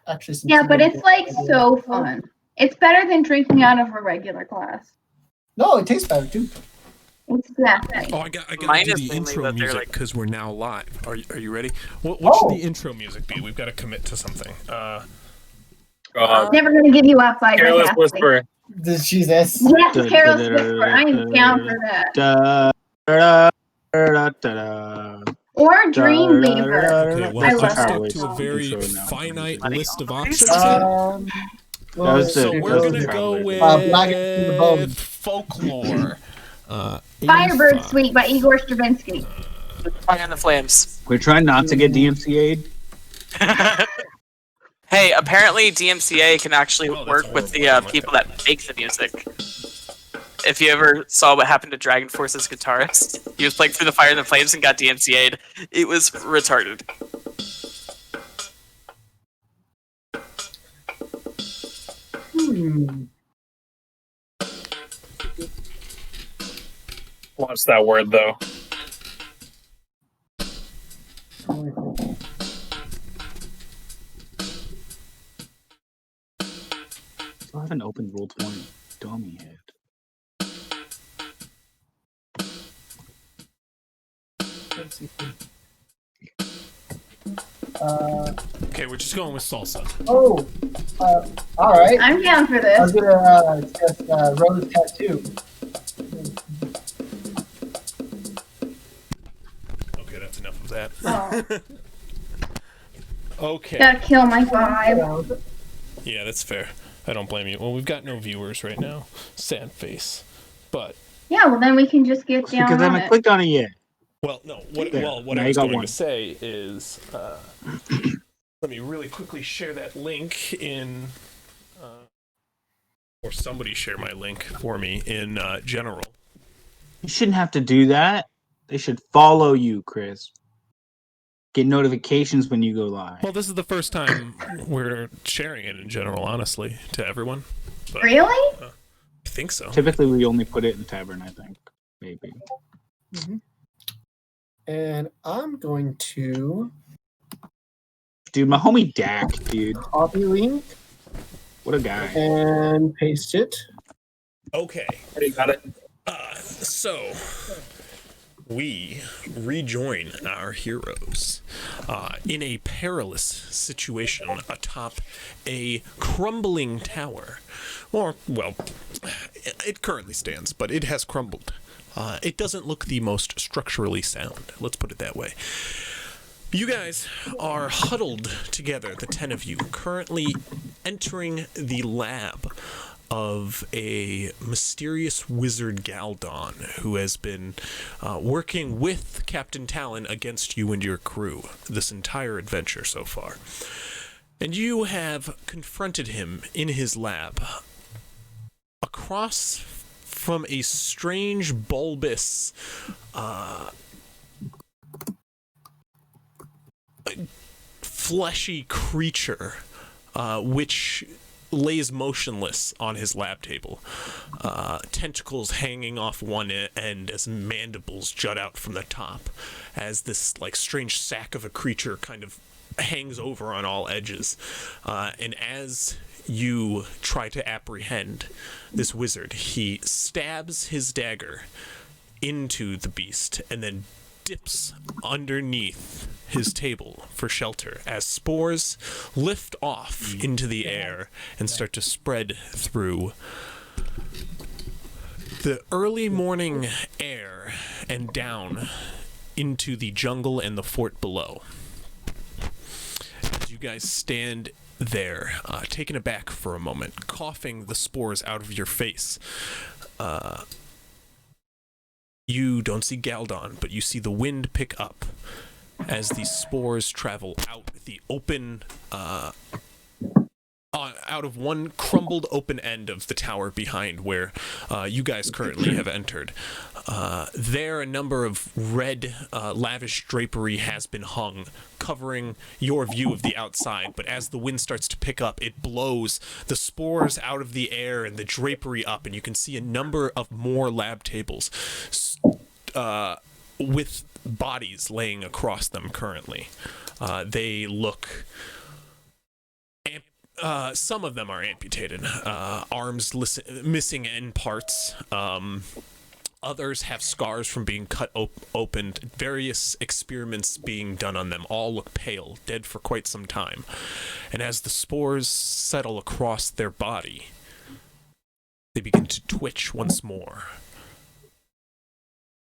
actually some. Yeah, but it's like so fun. It's better than drinking out of a regular glass. No, it tastes better too. Exactly. Oh, I got to Mine do is the mainly intro that they're music like- because we're now live. Are you ready? What should the intro music be? We've got to commit to something. Never gonna give you up by Careless Rick Astley. Whisper. Jesus. Yes, Careless Whisper. I am down for that. Or Dreamweaver. Okay, I well, love I stuck that to a song. very Intro now. finite Funny. list of options here. Well, So the- we're that's gonna the go Traveler. Black and the Bone. with folklore. Firebird 85. Suite by Igor Stravinsky. Fire in the Flames. We're trying not to get DMCA'd. Hey, apparently DMCA can actually Oh, that's work with the horrible. people that make the music. If you ever saw what happened to Dragon Force's guitarist, he was playing through the Fire and the Flames and got DMCA'd. It was retarded. What's that word though? Still haven't opened Roll 20. Dummy head. Okay, we're just going with salsa. All right. I'm down for I was this. gonna test Rose Tattoo. Okay, that's enough of that. Oh, Okay. gotta kill my vibe. Yeah, that's fair. I don't blame you. Well, we've got no viewers right now. Sad face. But Yeah, well then we can just get down Because I on haven't it. clicked on it yet. well, no. What There. I Now you was got going one. to say is, let me really quickly share that link in, or somebody share my link for me in general. You shouldn't have to do that. They should follow you, Chris. Get notifications when you go live. Well, this is the first time we're sharing it in general, honestly, to everyone. But Really? I think so. Typically, we only put it in Tavern, I think. Maybe. And I'm going to Dude, my homie Dak, dude. copy link What a guy. and paste it. Okay. Hey, got it. So we rejoin our heroes in a perilous situation atop a crumbling tower. Or, well, it currently stands, but it has crumbled. It doesn't look the most structurally sound, let's put it that way. You guys are huddled together, the 10 of you, currently entering the lab of a mysterious wizard Galdon who has been working with Captain Talon against you and your crew this entire adventure so far. And you have confronted him in his lab across from a strange bulbous fleshy creature which lays motionless on his lab table, tentacles hanging off one end as mandibles jut out from the top, as this like strange sack of a creature kind of hangs over on all edges, and as you try to apprehend this wizard, he stabs his dagger into the beast and then dips underneath his table for shelter as spores lift off into the air and start to spread through the early morning air and down into the jungle and the fort below. As you guys stand there, taken aback for a moment, coughing the spores out of your face, you don't see Galdon, but you see the wind pick up as these spores travel out the open, out of one crumbled open end of the tower behind where you guys currently have entered. There, a number of red, lavish drapery has been hung, covering your view of the outside, but as the wind starts to pick up, it blows the spores out of the air and the drapery up, and you can see a number of more lab tables with bodies laying across them currently. They look some of them are amputated, arms missing in parts. Others have scars from being cut open. Various experiments being done on them. All look pale, dead for quite some time. And as the spores settle across their body, they begin to twitch once more.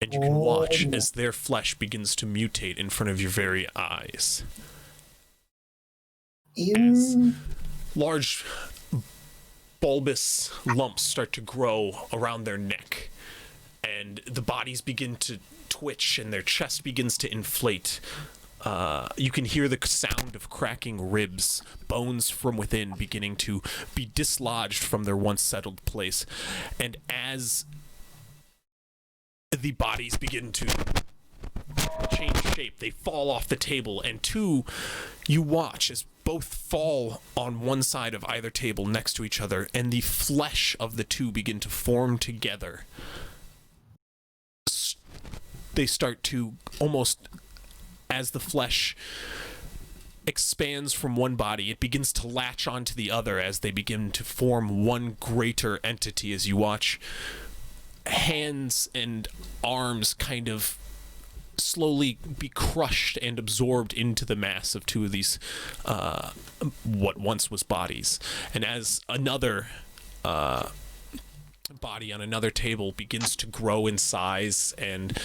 And you can watch as their flesh begins to mutate in front of your very eyes. As large bulbous lumps start to grow around their neck, and the bodies begin to twitch and their chest begins to inflate. You can hear the sound of cracking ribs, bones from within beginning to be dislodged from their once settled place. And as the bodies begin to change shape, they fall off the table, and you watch as both fall on one side of either table next to each other, and the flesh of the two begin to form together. They start to almost, as the flesh expands from one body, it begins to latch onto the other as they begin to form one greater entity. As you watch hands and arms kind of slowly be crushed and absorbed into the mass of two of these what once was bodies. And as another body on another table begins to grow in size and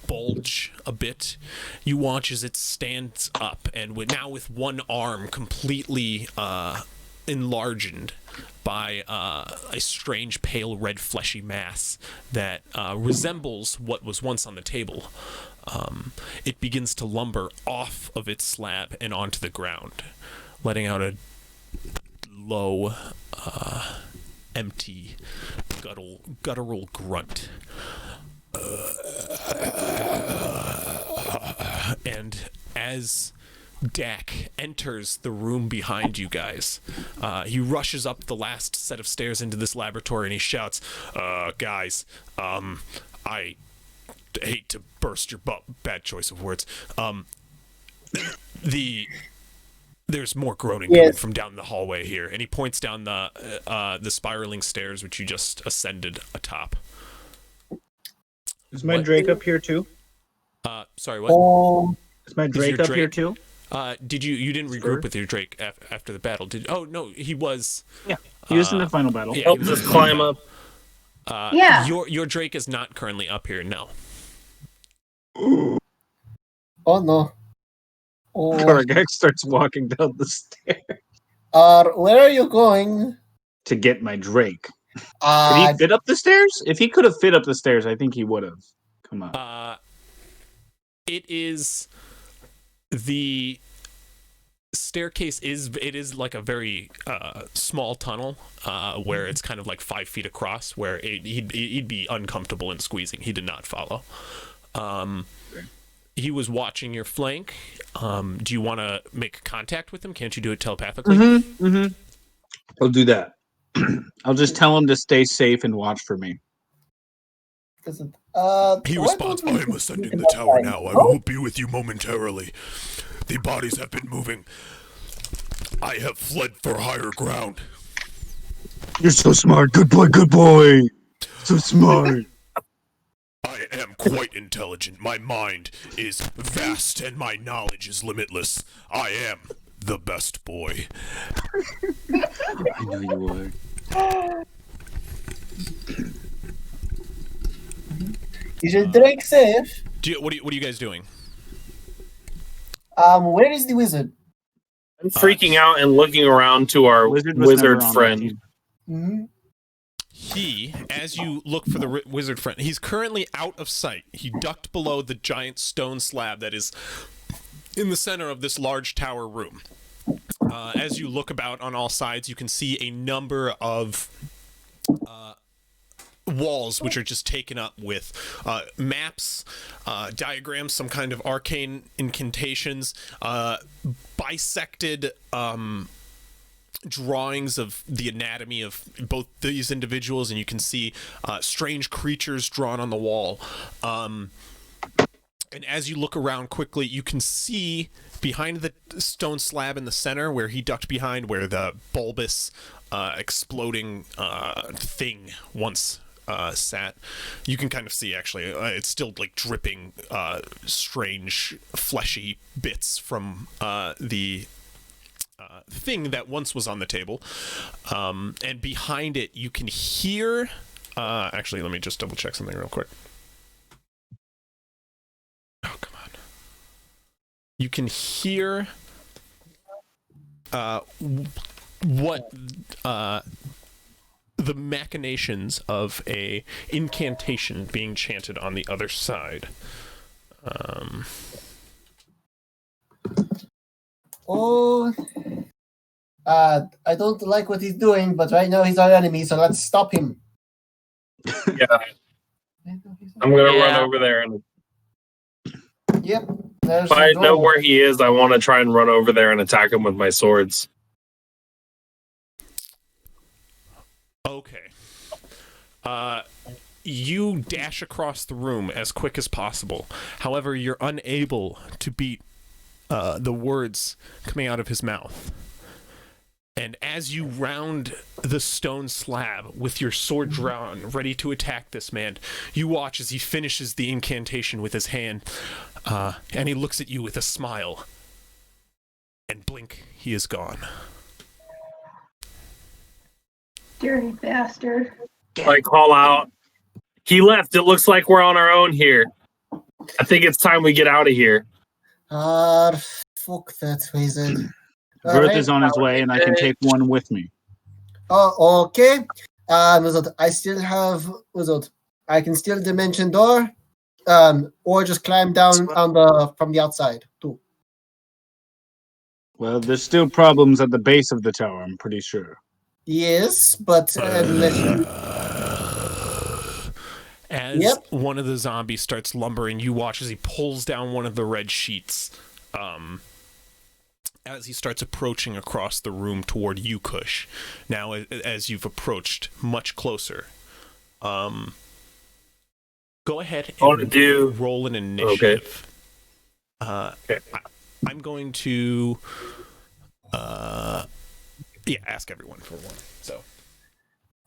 bulge a bit, you watch as it stands up, and now with one arm completely enlarged by a strange pale red fleshy mass that resembles what was once on the table. It begins to lumber off of its slab and onto the ground, letting out a low, empty, guttural grunt. And as Dak enters the room behind you guys, he rushes up the last set of stairs into this laboratory and he shouts, guys, I hate to burst your bad choice of words. There's more groaning coming from down the hallway here, and he points down the spiraling stairs which you just ascended atop. Is my Drake up here too? Sorry, what? Is my Drake up here too? You didn't regroup with your Drake after the battle, did you? Oh no, he was. Yeah, he was in the final battle. Yeah, Help us climb up. Yeah. Your Drake is not currently up here, no. Oh no. Oh, Kargak starts walking down the stairs where are you going? to get my Drake. Could he fit up the stairs? If he could have fit up the stairs, I think he would have come up. It is the staircase is like a very small tunnel where it's kind of like 5 feet across, where he'd be uncomfortable in squeezing. He did not follow. He was watching your flank. Do you want to make contact with him? Can't you do it telepathically? I'll do that. I'll just tell him to stay safe and watch for me. He responds, I am ascending the tower now. I will be with you momentarily. The bodies have been moving. I have fled for higher ground. You're so smart. Good boy, good boy. So smart. I am quite intelligent. My mind is vast and my knowledge is limitless. I am the best boy. I know you are. Is your Drake safe? What are you guys doing? Where is the wizard? I'm freaking out and looking around to our Wizard was wizard never on friend. my team. Hmm? He, as you look for the wizard friend, he's currently out of sight. He ducked below the giant stone slab that is in the center of this large tower room. As you look about on all sides, you can see a number of walls which are just taken up with maps, diagrams, some kind of arcane incantations, bisected drawings of the anatomy of both these individuals, and you can see strange creatures drawn on the wall. And as you look around quickly, you can see behind the stone slab in the center, where he ducked behind, where the bulbous, exploding thing once sat. You can kind of see, actually, it's still like dripping strange fleshy bits from the thing that once was on the table. And behind it, you can hear... actually, let me just double check something real quick. Oh, come on. You can hear what the machinations of a incantation being chanted on the other side. I don't like what he's doing, but right now he's our enemy, so let's stop him. Yeah, I'm gonna run Yeah. over there, and Yep. There's if I the know door. where he is, I want to try and run over there and attack him with my swords. Okay. You dash across the room as quick as possible. However, you're unable to beat the words coming out of his mouth. And as you round the stone slab with your sword drawn, ready to attack this man, you watch as he finishes the incantation with his hand, and he looks at you with a smile. And blink, he is gone. Dirty bastard. I call out, he left. It looks like we're on our own here. I think it's time we get out of here. Fuck that wizard. Verth is on his way, and I can take one with me. Oh, okay. Wizard, I still have wizard. I can steal dimension door, or just climb down from the outside too. Well, there's still problems at the base of the tower, I'm pretty sure. Yes, but As one of the zombies starts lumbering, you watch as he pulls down one of the red sheets. As he starts approaching across the room toward you, Kush. Now, as you've approached much closer, go ahead and roll an initiative. Okay. I'm going to, ask everyone for one. So,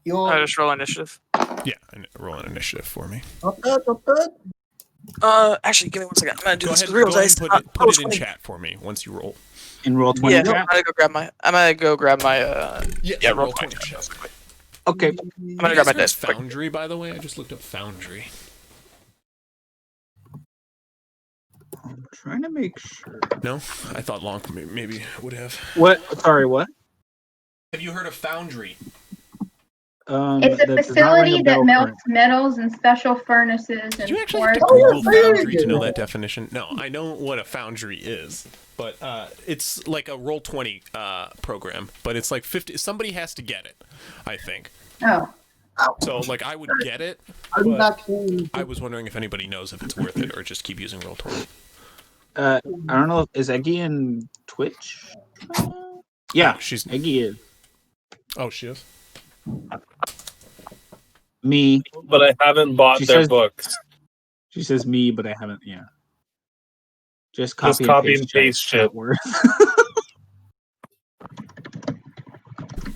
I just roll initiative. yeah, roll an initiative for me. Not bad. Actually, give me 1 second. I'm gonna do Go this ahead, with real go ahead dice. and put it in chat for me once you roll. In roll 20 Yeah, chat? I'm gonna go grab my. Yeah, roll roll 20. 20 chat. Okay. I'm gonna You grab guys my heard of dice. Quick. Foundry, by the way? I just looked up Foundry. I'm trying to make sure. No? I thought Long maybe would have. What? Sorry, what? Have you heard of Foundry? It's a that does not ring facility a that bell melts metals in special furnaces Did and you actually have to forests. Google yeah, Foundry to know yeah. that definition? No, I know what a Foundry is, but it's like a Roll20 program, but it's like 50. Somebody has to get it, I think. Oh, So, like, I would get it, I'm but back in. I was wondering if anybody knows if it's worth it or just keep using Roll20. I don't know. Is Eggy in Twitch? Yeah, she's. Eggy is. Oh, she is. Me. But I haven't bought She their says- books. She says me, but I haven't. Yeah. Just copy, copy and and paste, paste chat shit. words.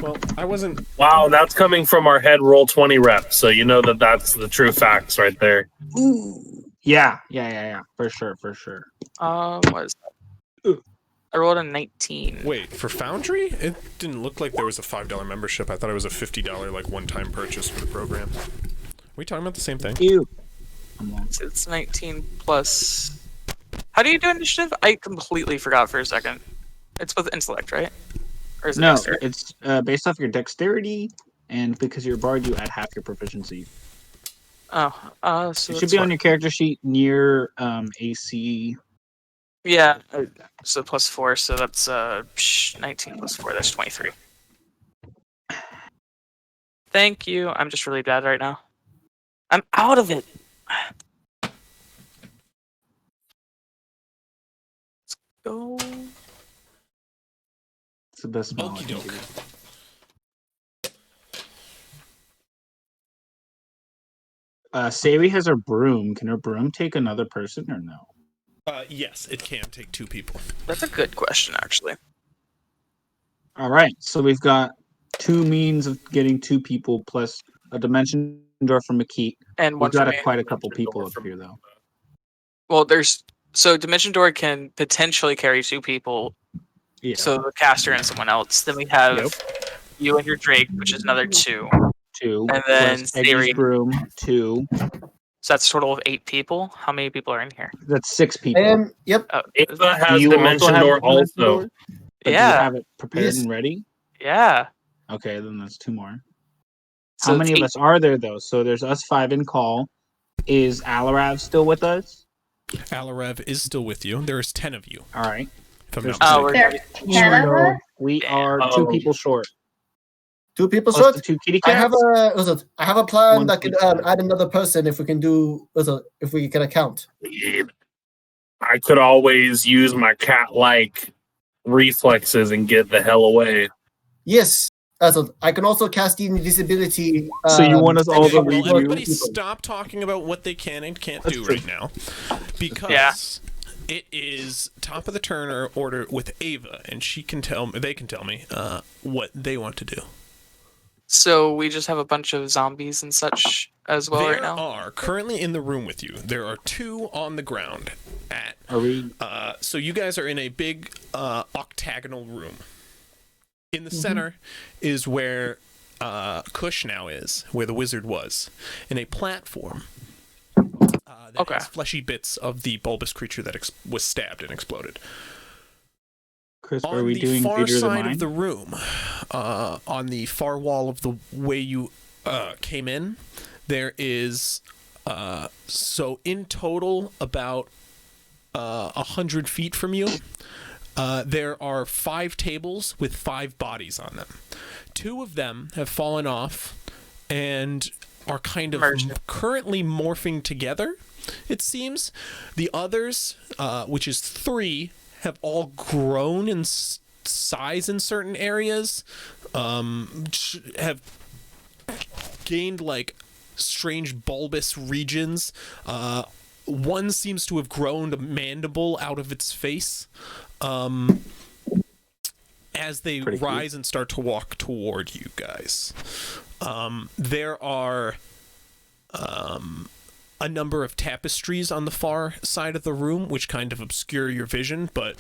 Well, I wasn't. Wow, that's coming from our head Roll20 rep, so you know that that's the true facts right there. Yeah. For sure. What is that? I rolled a 19. Wait, for Foundry? It didn't look like there was a $5 membership. I thought it was a $50 like one-time purchase for the program. Are we talking about the same thing? Ew. It's 19 plus. How do you do initiative? I completely forgot for a second. It's with intellect, right? Or is it No, dexterity? it's based off your dexterity, and because you're a bard, you add half your proficiency. So It should that's be on what- your character sheet near AC. Yeah, so plus 4, so that's 19 plus 4, that's 23. Thank you. I'm just really bad right now. I'm out of it. Let's go. It's the best spell. I Okie can doke. give you. Sari has her broom. Can her broom take another person or no? Yes, it can take 2 people. That's a good question, actually. All right, so we've got 2 means of getting 2 people plus a dimension door from Makit. And We've one got from me. quite a couple people up here, though. Well, so Dimension Door can potentially carry 2 people. Yeah. So the caster and someone else. Then we have Yep. you and your Drake, which is another 2. 2. And then plus Eddie's Siri. broom, 2. So that's a total of 8 people. How many people are in here? That's 6 people. Yep. Oh, Ava has Do you Dimension have Door a dimension also. door? But do you yeah, have it prepared Yes. and ready? yeah. Okay, then that's 2 more. So How many it's of 8 us are there, though? So there's us 5 in call. Is Alarav still with us? Alarev is still with you. There is 10 of you, All right. if I'm not Oh, mistaken. There's 10 of us? We are Damn. 2 people short. 2 people Plus short. the 2 kitty I cats. have a plan One that could kitty cat. add another person if we can do if we can account. I could always use my cat-like reflexes and get the hell away. Yes. I can also cast invisibility. So you want us all to Okay, leave well, you? everybody stop talking about what they can and can't That's do true. right now, because it is top of the turn order with Ava, and they can tell me what they want to do. So we just have a bunch of zombies and such as well There right now. are currently in the room with you. There are 2 on the ground. Are we? So you guys are in a big octagonal room. In the center is where Kush now is, where the wizard was, in a platform that has fleshy bits of the bulbous creature that was stabbed and exploded. Chris, are On we the doing far Theater of the side Mind? of the room, on the far wall of the way you came in, there is so in total about 100 feet from you. There are 5 tables with 5 bodies on them. 2 of them have fallen off and are kind of currently morphing together, it seems. The others, which is 3, have all grown in size in certain areas, have gained like strange bulbous regions. One seems to have grown a mandible out of its face. As they rise and start to walk toward you guys. There are a number of tapestries on the far side of the room, which kind of obscure your vision, but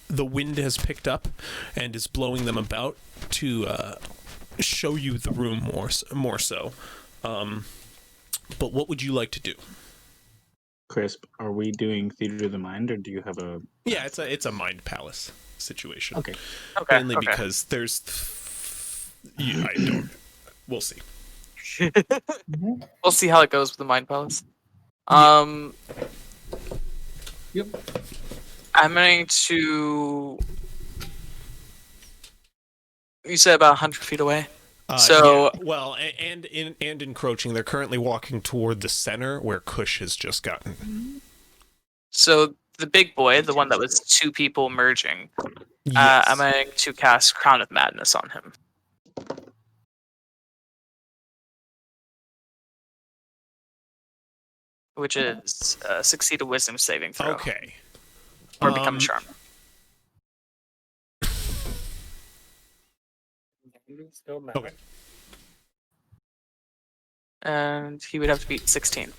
the wind has picked up and is blowing them about to show you the room more so. But what would you like to do? Crisp, are we doing Theater of the Mind, or do you have a? Yeah, it's a mind palace situation. Okay. Mainly because there's. I don't. We'll see. We'll see how it goes with the Mind Palace. Yep. I'm going to. You said about 100 feet away. Yeah, well, and encroaching. They're currently walking toward the center where Kush has just gotten. So the big boy, the one that was 2 people merging, Yes. I'm going to cast Crown of Madness on him. Which is succeed a Wisdom saving throw. Okay. Or become a charm. Okay. And he would have to beat 16.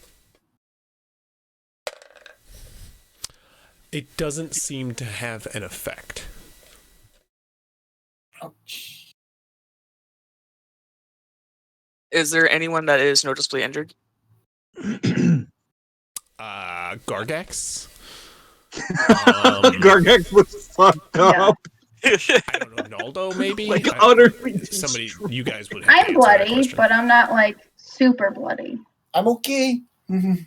It doesn't seem to have an effect. Ouch. Is there anyone that is noticeably injured? Gargax? Gargax was fucked up. I don't know, Naldo maybe? Like utterly. Somebody, you guys would have to I'm answer that bloody, question. but I'm not like super bloody. I'm okay. I'm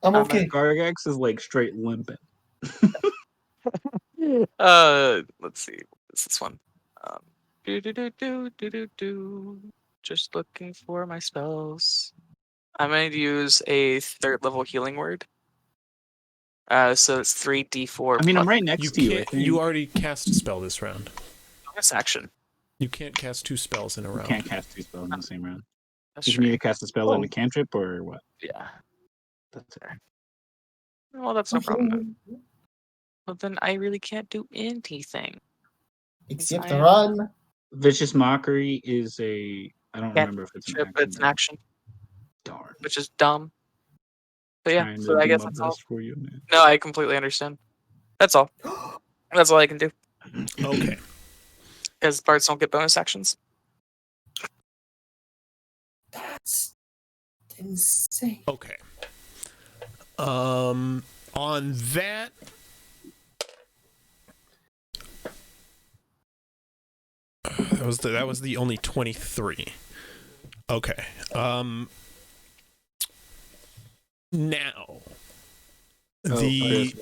okay. Gargax is like straight limping. Let's see. What's this one? Just looking for my spells. I'm going to use a 3rd level healing word. So it's 3d4. I mean, I'm plus right next to you. I think. You already cast a spell this round. bonus action. You can't cast 2 spells in a round. Can't cast 2 spells in the same round. That's You true. need to cast a spell and a cantrip, or what? Yeah. That's it. Well, that's no problem. Then. Well, then I really can't do anything. Except I am- run. Vicious Mockery is a. I don't Can't remember if it's an Trip, action. it's an action, Darn. which is dumb. But yeah, Trying so to I do guess my that's all. best for you, man. No, I completely understand. That's all. That's all I can do. Okay. Because bards don't get bonus actions. That's insane. Okay. On that. That was the only 23. Okay. Now. Chris.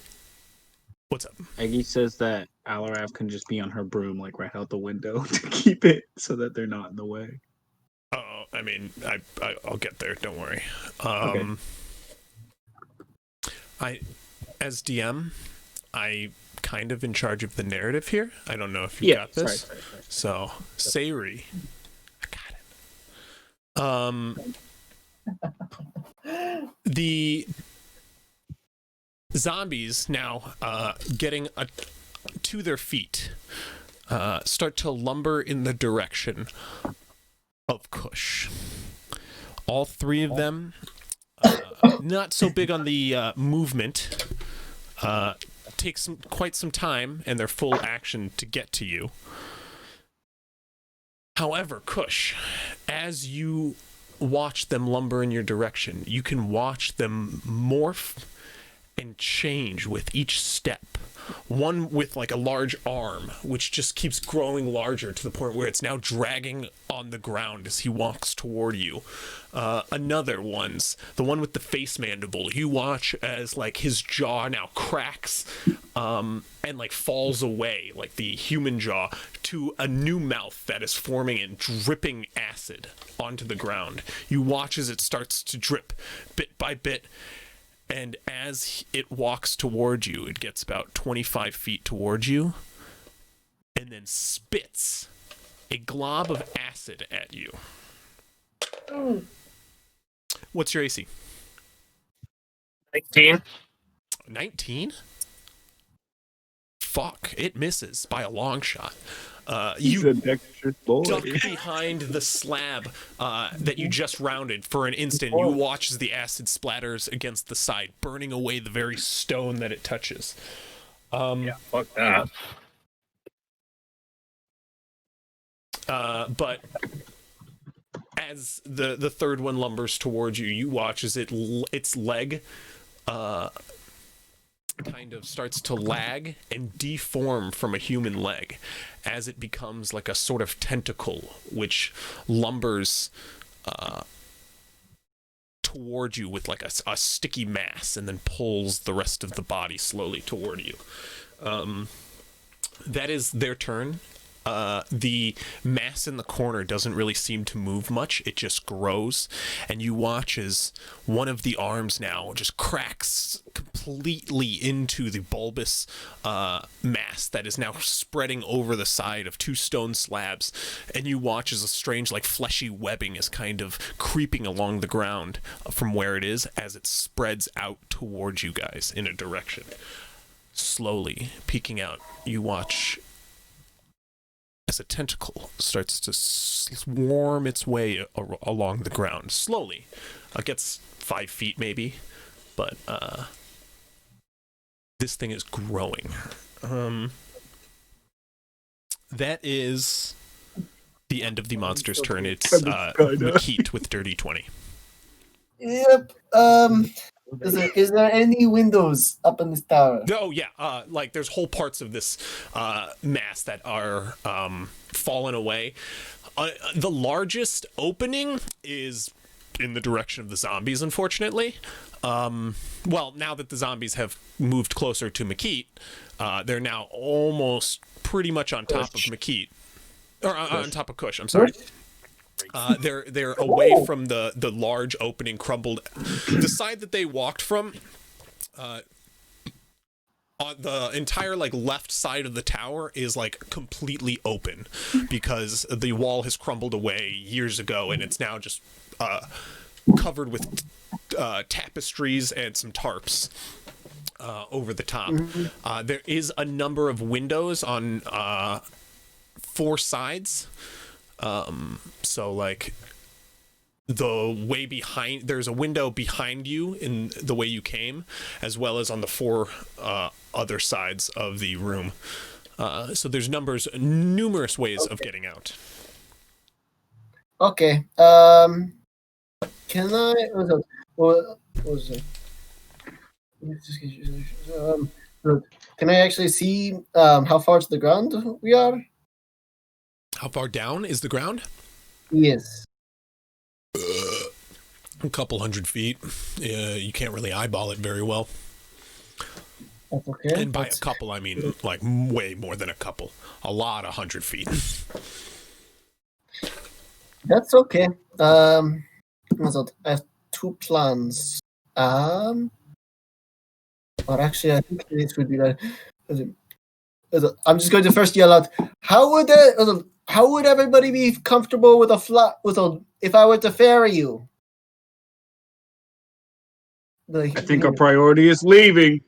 What's up? Aggie says that Alarav can just be on her broom, like right out the window, to keep it so that they're not in the way. Oh, I mean, I'll get there. Don't worry. Okay. As DM, I kind of in charge of the narrative here. I don't know if you got this. Sorry. So, Sayri, I got it. The zombies now getting to their feet start to lumber in the direction of Kush. All three of them, not so big on the movement, takes quite some time and their full action to get to you. However, Kush, as you watch them lumber in your direction, you can watch them morph and change with each step. One with like a large arm, which just keeps growing larger to the point where it's now dragging on the ground as he walks toward you. Another one's the one with the face mandible. You watch as like his jaw now cracks and like falls away, like the human jaw, to a new mouth that is forming and dripping acid onto the ground. You watch as it starts to drip bit by bit. And as it walks towards you, it gets about 25 feet towards you, and then spits a glob of acid at you. What's your AC? 19. 19? Fuck, it misses by a long shot. You duck behind the slab that you just rounded for an instant. You watch as the acid splatters against the side, burning away the very stone that it touches. Yeah, fuck that. But as the third one lumbers towards you, you watch as its leg kind of starts to lag and deform from a human leg as it becomes like a sort of tentacle which lumbers toward you with like a sticky mass and then pulls the rest of the body slowly toward you. That is their turn. The mass in the corner doesn't really seem to move much. It just grows, and you watch as one of the arms now just cracks completely into the bulbous mass that is now spreading over the side of two stone slabs, and you watch as a strange like fleshy webbing is kind of creeping along the ground from where it is as it spreads out towards you guys in a direction. Slowly peeking out, you watch as a tentacle starts to swarm its way along the ground. Slowly. It gets 5 feet maybe, but this thing is growing. That is the end of the monster's turn. It's Makit with Dirty 20. Yep. Is there any windows up in this tower? Oh yeah, like there's whole parts of this mass that are fallen away. The largest opening is in the direction of the zombies, unfortunately. Well, now that the zombies have moved closer to Makit, they're now almost pretty much on top of Makit. Or on top of Kush, I'm sorry. They're away from the large opening, crumbled. The side that they walked from, on the entire like left side of the tower is like completely open because the wall has crumbled away years ago, and it's now just covered with tapestries and some tarps. over the top. Mhm. There is a number of windows on 4 sides. So like the way behind, there's a window behind you in the way you came, as well as on the 4 other sides of the room. So there's numerous ways of getting out. Okay. Can I? What was it? Can I actually see how far to the ground we are? How far down is the ground? Yes. A couple hundred feet. You can't really eyeball it very well. That's okay. And by a couple, I mean like way more than a couple. A lot, 100 feet. That's okay. So I have 2 plans. Or actually, I think this would be like. I'm just going to first yell out. How would everybody be comfortable with if I were to ferry you? I think our priority is leaving.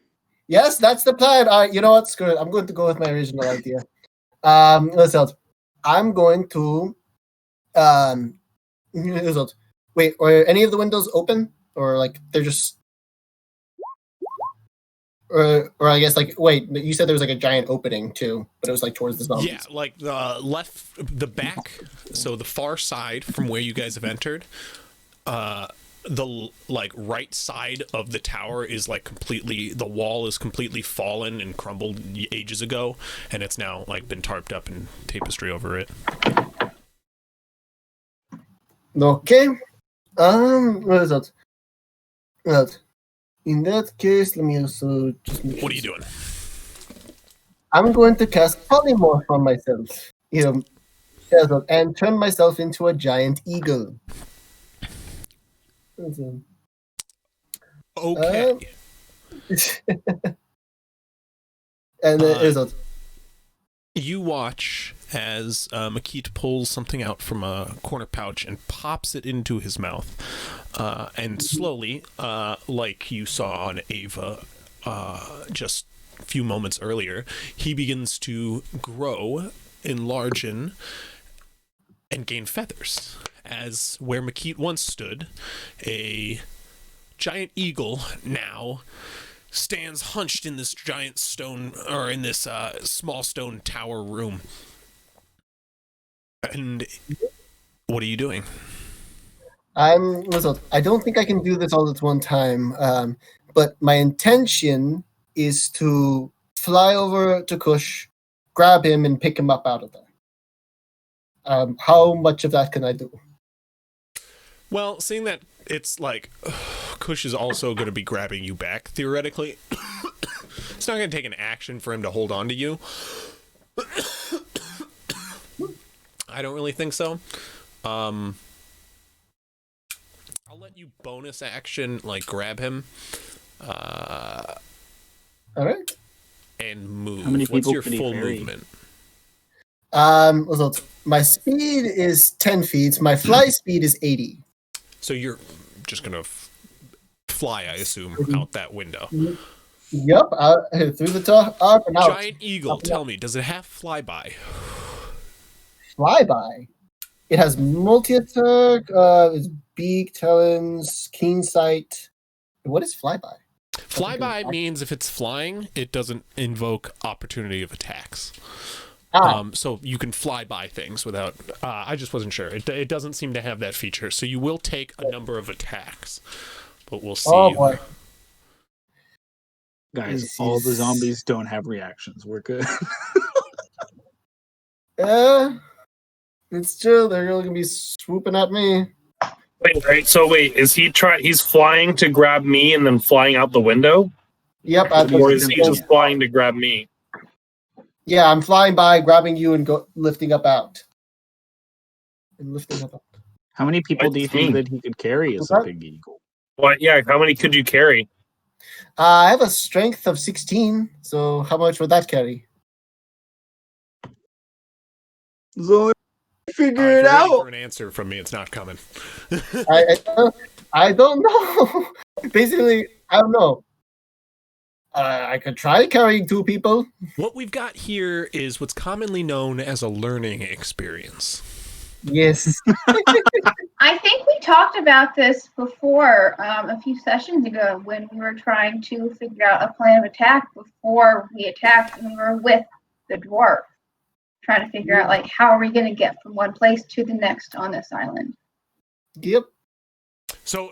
Yes, that's the plan. All right, you know what? Screw it. I'm going to go with my original idea. Listen, I'm going to. Wait, are any of the windows open, or like they're just? Or I guess like wait, you said there was like a giant opening too, but it was like towards the zombies. Yeah, like the back, so the far side from where you guys have entered, the like right side of the tower is like completely, the wall is completely fallen and crumbled ages ago, and it's now like been tarped up and tapestry over it. Okay. What is that? Well, in that case, let me also just. What are you doing? I'm going to cast polymorph on myself. And turn myself into a giant eagle. Okay. And is that? You watch as Makit pulls something out from a corner pouch and pops it into his mouth. And slowly, like you saw on Ava just a few moments earlier, he begins to grow, enlarge, and gain feathers. As where Makit once stood, a giant eagle now stands hunched in this giant stone, or in this small stone tower room. And what are you doing? Listen, I don't think I can do this all at one time, but my intention is to fly over to Kush, grab him, and pick him up out of there. How much of that can I do? Well, seeing that it's like Kush is also going to be grabbing you back, theoretically, it's not going to take an action for him to hold on to you. I don't really think so. I'll let you bonus action, like grab him. All right. And move. How many What's people your could he full carry? movement? So my speed is 10 feet. My fly speed is 80. So you're just going to fly, I assume, out that window. Yep, through the top, up and out. Giant eagle, tell me, does it have flyby? Flyby. It has multi-attack, its beak, talons, keen sight. What is flyby? Flyby means if it's flying, it doesn't invoke opportunity of attacks. So you can fly by things without. I just wasn't sure. It doesn't seem to have that feature. So you will take a number of attacks, but we'll see. Oh boy. Guys, all the zombies don't have reactions. We're good. It's true. They're really gonna be swooping at me. Wait, right? So wait, is he he's flying to grab me and then flying out the window? Yep. Or is he just flying to grab me? Yeah, I'm flying by, grabbing you, and lifting up out. And lifting up. How many people do you think that he could carry as a big eagle? What? Yeah, how many could you carry? I have a strength of 16, so how much would that carry? So figure If it you're waiting out. for an answer from me, it's not coming. I don't know. Basically, I don't know. I could try carrying 2 people. What we've got here is what's commonly known as a learning experience. Yes. I think we talked about this before a few sessions ago when we were trying to figure out a plan of attack before we attacked and we were with the dwarf. Trying to figure out like how are we going to get from one place to the next on this island. Yep. So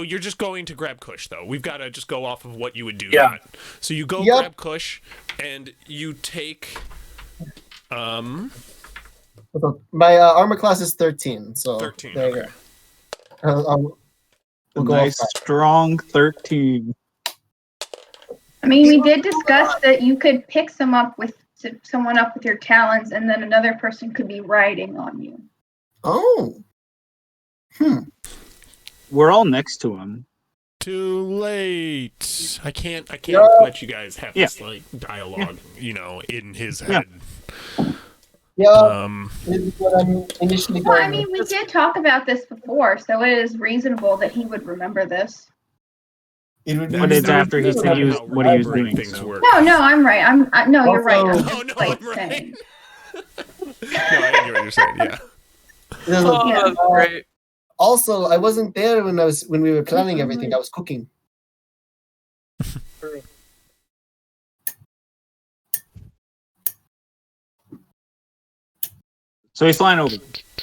you're just going to grab Kush, though. We've got to just go off of what you would do. Yeah. Not. So you go Yep. grab Kush, and you take... My armor class is 13, so 13, there you okay. go. We'll go Nice off that. strong 13. I mean, we did discuss that you could pick someone up with your talons, and then another person could be riding on you. Oh. We're all next to him. Too late. I can't Yeah. let you guys have Yeah. this like dialogue, in his head. Yeah. This is what I'm initially Well, going I mean, with. we did talk about this before, so it is reasonable that he would remember this. It would be But it's reasonable after he to said he was How what he was remembering doing. things So. work. No, I'm right. No, you're right. I'm Also- just, Oh, no, like, I'm right. saying. No, I hear what you're saying. Yeah. There's Oh, a- that's great. Also, I wasn't there when we were planning everything. I was cooking. So he's flying over.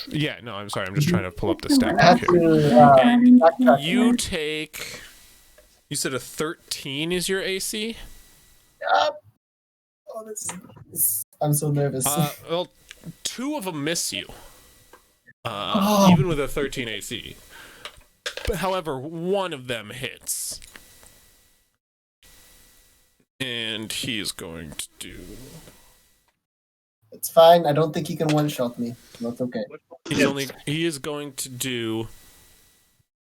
Yeah. No, I'm sorry. I'm just trying to pull up the I stat had book here. to backtrack. You take. You said a 13 is your AC. Oh, I'm so nervous. Well, 2 of them miss you. Oh. Even with a 13 AC. But however, 1 of them hits. And he is going to do. It's fine. I don't think he can one-shot me. That's okay. He is going to do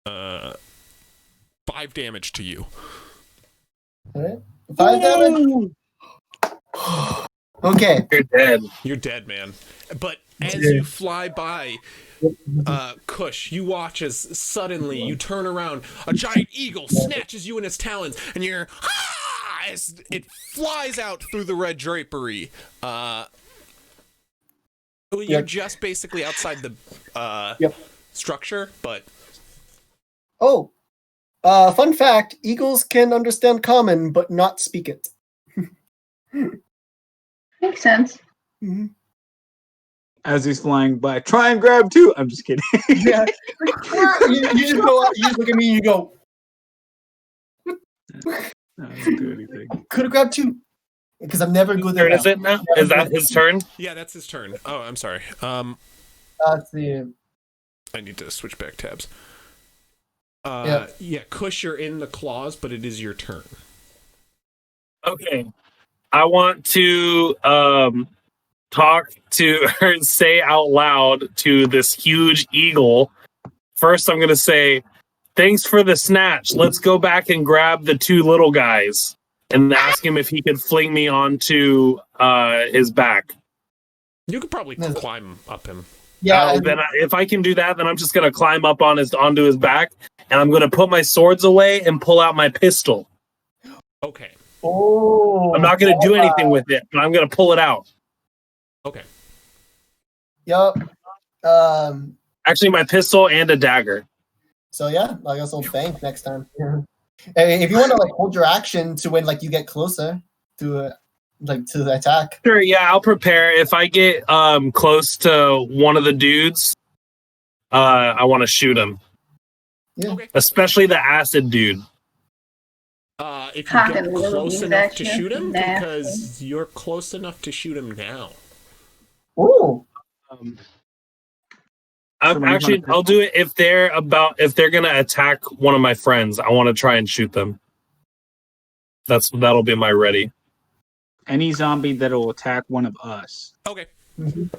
5 damage to you. All right. 5 damage. Okay. You're dead. You're dead, man. But as Yeah. you fly by Kush, you watch as suddenly you turn around, a giant eagle snatches you in its talons, and you're as it flies out through the red drapery. You're Yep. just basically outside the Yep. structure, but Oh, fun fact: eagles can understand common but not speak it. Makes sense. Mhm. As he's flying by, try and grab 2. I'm just kidding. Yeah. you just go. You just look at me and you go. No, I didn't do anything. Could have grabbed 2. Because I'm never good Turn at is it now? Is that his turn? yeah, that's his turn. Oh, I'm sorry. That's the. I need to switch back tabs. Yeah, Kush, you're in the claws, but it is your turn. Okay. I want to talk to or say out loud to this huge eagle. First, I'm going to say, thanks for the snatch. Let's go back and grab the 2 little guys and ask him if he could fling me onto his back. You could probably climb up him. Yeah. If I can do that, then I'm just going to climb up onto his back, and I'm going to put my swords away and pull out my pistol. Okay. Oh. I'm not going to do anything with it, but I'm going to pull it out. Okay. Yup. Actually, my pistol and a dagger. So yeah, I guess I'll bank next time. Yeah. And if you want to like hold your action to when like you get closer to to the attack. Sure, yeah, I'll prepare. If I get close to one of the dudes, I want to shoot him. Yeah. Okay. Especially the acid dude. If you get Hallelujah, close enough to that's shoot him, nasty. because you're close enough to shoot him now. Oh. I'll do it if they're gonna attack one of my friends. I want to try and shoot them. That'll be my ready. Any zombie that'll attack one of us. Okay. Mhm.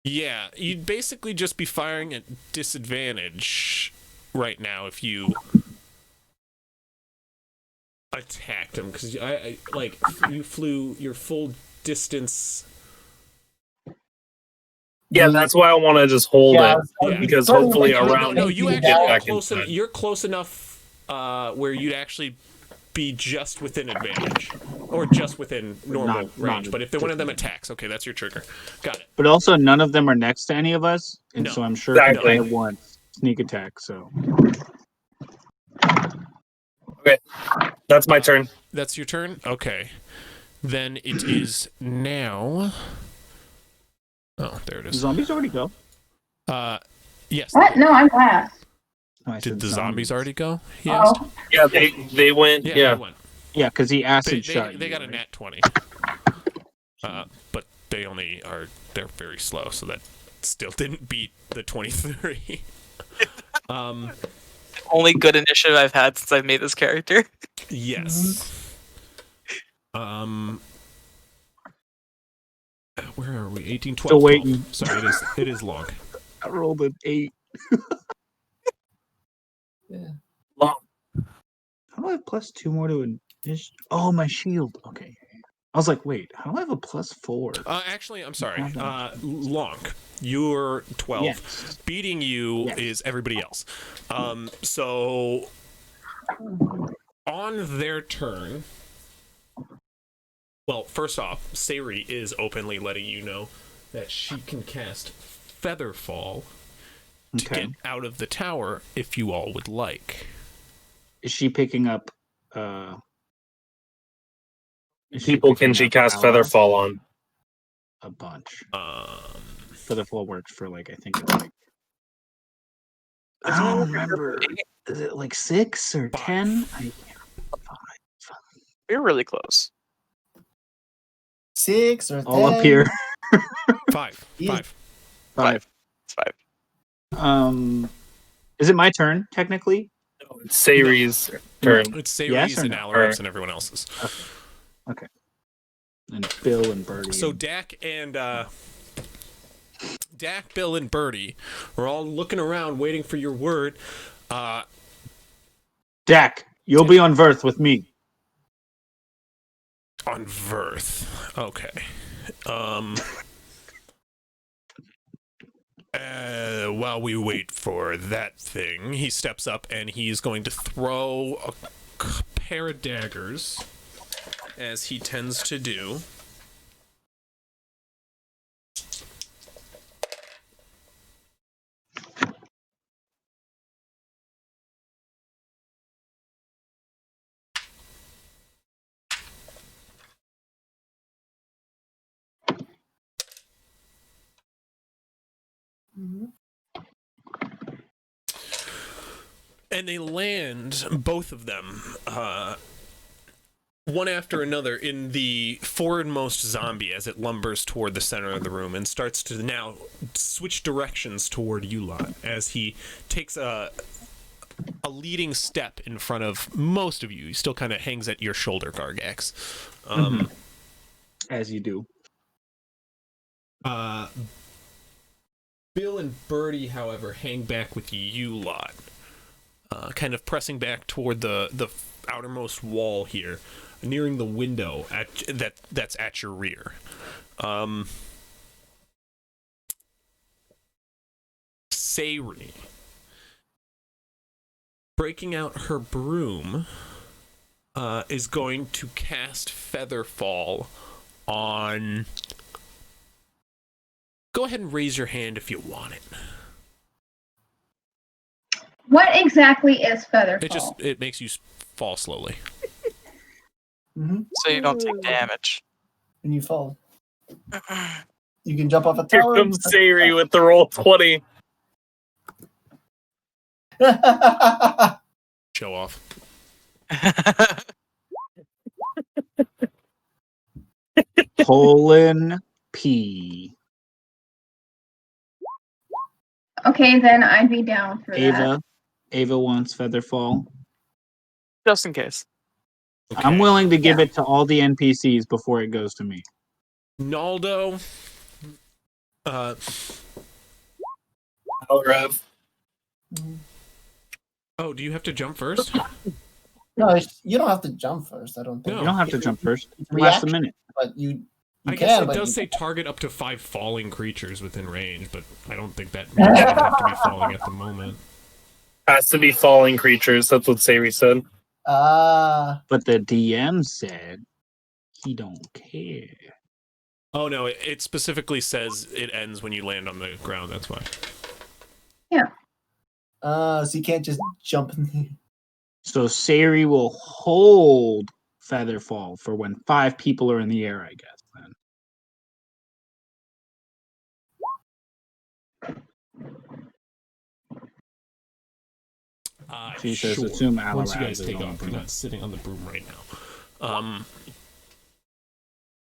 Yeah, you'd basically just be firing at disadvantage right now if you attacked him, because I you flew your full distance Yeah, that's why I want to just hold it. Yeah. Because Sorry, hopefully wait, around No, you you can actually get are back close. inside. You're close enough where you'd actually be just within advantage, or just within normal Not range. But if one of them disadvantage. attacks, okay, that's your trigger. Got it. But also, none of them are next to any of us, and No. so I'm sure Exactly. if I want sneak attack. So That's my turn. That's your turn. Okay, then it is now. Oh, there it the is. zombies already go. Yes. What? No, I'm last. Oh, I Did said the zombies already go? He asked. Oh, Yeah, they went. Yeah, Yeah. they went. Yeah, because he acid They shot. got a right? nat 20. But they only are, they're very slow, so that still didn't beat the 23. Only good initiative I've had since I've made this character. Yes. Where are we? 18, 12. Still waiting. 12. Sorry, it is long. I rolled an 8. Long. How do I have +2 more to an? Oh, my shield. Okay. I was like, wait, how do I have a +4? Actually, I'm sorry. Long. You're 12. Yes. Beating you Yes. is everybody else. So on their turn, well, first off, Sayri is openly letting you know that she can cast Featherfall to Okay. get out of the tower if you all would like. Is she picking up? Is People can picking she up cast allies? Featherfall on? A bunch. Um, Featherfall works for like I think it's like I Isn't it don't like a remember. group of 8? Is it like 6 or 5. 10? We're really close. 6 or 10. All up here. 5. Yeah. 5. 5. It's 5. Is it my turn technically? It's Sayri's turn. It's Sayri's Yes or and no? Alarab's and everyone else's. Okay. And Bill and Birdie. So and- Dak, Bill, and Birdie are all looking around, waiting for your word. Dak, you'll be on Verth with me. On Verth, okay. While we wait for that thing, he steps up and he's going to throw a pair of daggers, as he tends to do. And they land, both of them, one after another, in the forwardmost zombie as it lumbers toward the center of the room and starts to now switch directions toward you lot as he takes a leading step in front of most of you. He still kind of hangs at your shoulder, Gargax. As you do. Bill and Birdie, however, hang back with you lot, kind of pressing back toward the outermost wall here, nearing the window that's at your rear. Sayri, breaking out her broom, is going to cast Featherfall on... Go ahead and raise your hand if you want it. what exactly is Featherfall? It makes you fall slowly. Mm-hmm. So you don't take damage. When you fall, you can jump off a Here tower. comes Sayri with the roll 20. Show off. Colon P. Okay, then I'd be down for that. Ava wants Featherfall. Just in case. I'm Okay. willing to give it to all the NPCs before it goes to me. Naldo. Alrav. Oh, do you have to jump first? No, you don't have to jump first. I don't think. No. You don't have to jump first. It's Last a reaction, minute. but you I You guess can, it but does you- say target up to 5 falling creatures within range, but I don't think that means they have to be falling at the moment. Has to be falling creatures. That's what Sari said. Ah, But the DM said he don't care. Oh no, it specifically says it ends when you land on the ground. That's why. so you can't just jump in the... So Sari will hold Featherfall for when 5 people are in the air, I guess. Then. She says, Sure. assume Once you Alaraz guys is take on the off, you're broom. not sitting on the broom right now.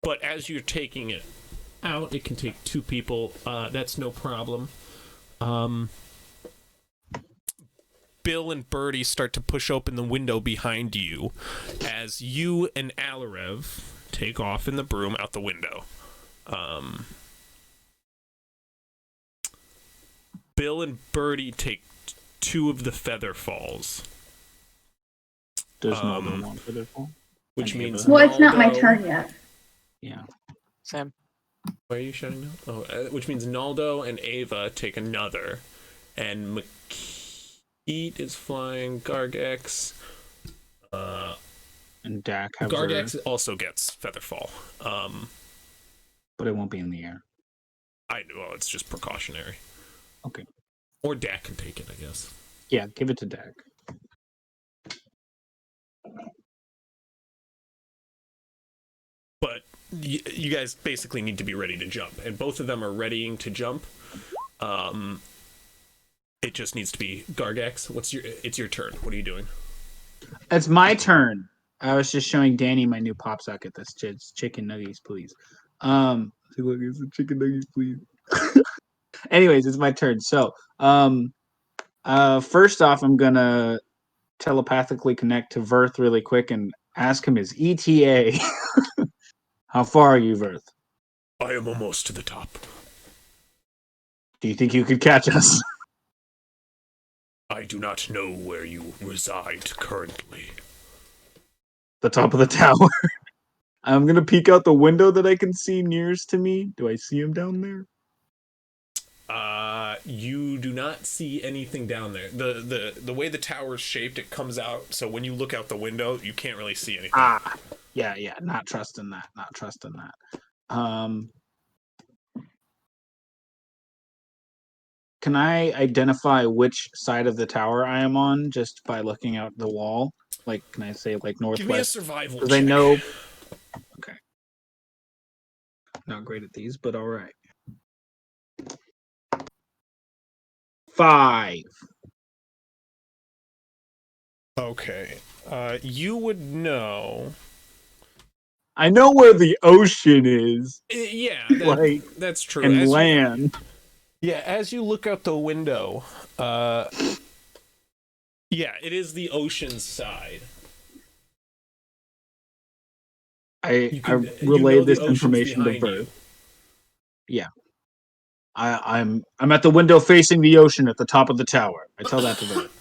But as you're taking it out, it can take 2 people. That's no problem. Bill and Birdie start to push open the window behind you as you and Alarev take off in the broom out the window. Bill and Birdie take 2 of the feather falls, Does Naldo want Featherfall? which Any of means them? Well, it's not my Naldo- turn yet. Yeah. Sam. Why are you shutting down? Oh, which means Naldo and Ava take another, and McKeet is flying. Gargax. And Dak have Gargax their, also gets Featherfall. but it won't be in the air. Well, it's just precautionary. Okay. Or Dak can take it, I guess. Yeah, give it to Dak. But you guys basically need to be ready to jump, and both of them are readying to jump. It just needs to be Gargax. It's your turn. What are you doing? It's my turn. I was just showing Danny my new pop socket. That's just chicken nuggets, please. See, look, it's a chicken nuggets, please. Anyways, it's my turn. So, first off, I'm gonna telepathically connect to Verth really quick and ask him his ETA. How far are you, Verth? I am almost to the top. Do you think you could catch us? I do not know where you reside currently. The top of the tower. I'm gonna peek out the window that I can see nearest to me. Do I see him down there? You do not see anything down there. The way the tower is shaped, it comes out, so when you look out the window, you can't really see anything. Yeah, not trusting that. Can I identify which side of the tower I am on just by looking out the wall? Like, can I say like northwest? Give me a survival Because check. I know. Okay. Not great at these, but all right. 5. Okay. You would know. I know where the ocean is Yeah, Like, that's true. and As you- land. Yeah, as you look out the window, yeah, it is the ocean side. I You relay know the this ocean's information to behind Bert. you. Yeah. I'm at the window facing the ocean at the top of the tower. I tell that to Bert.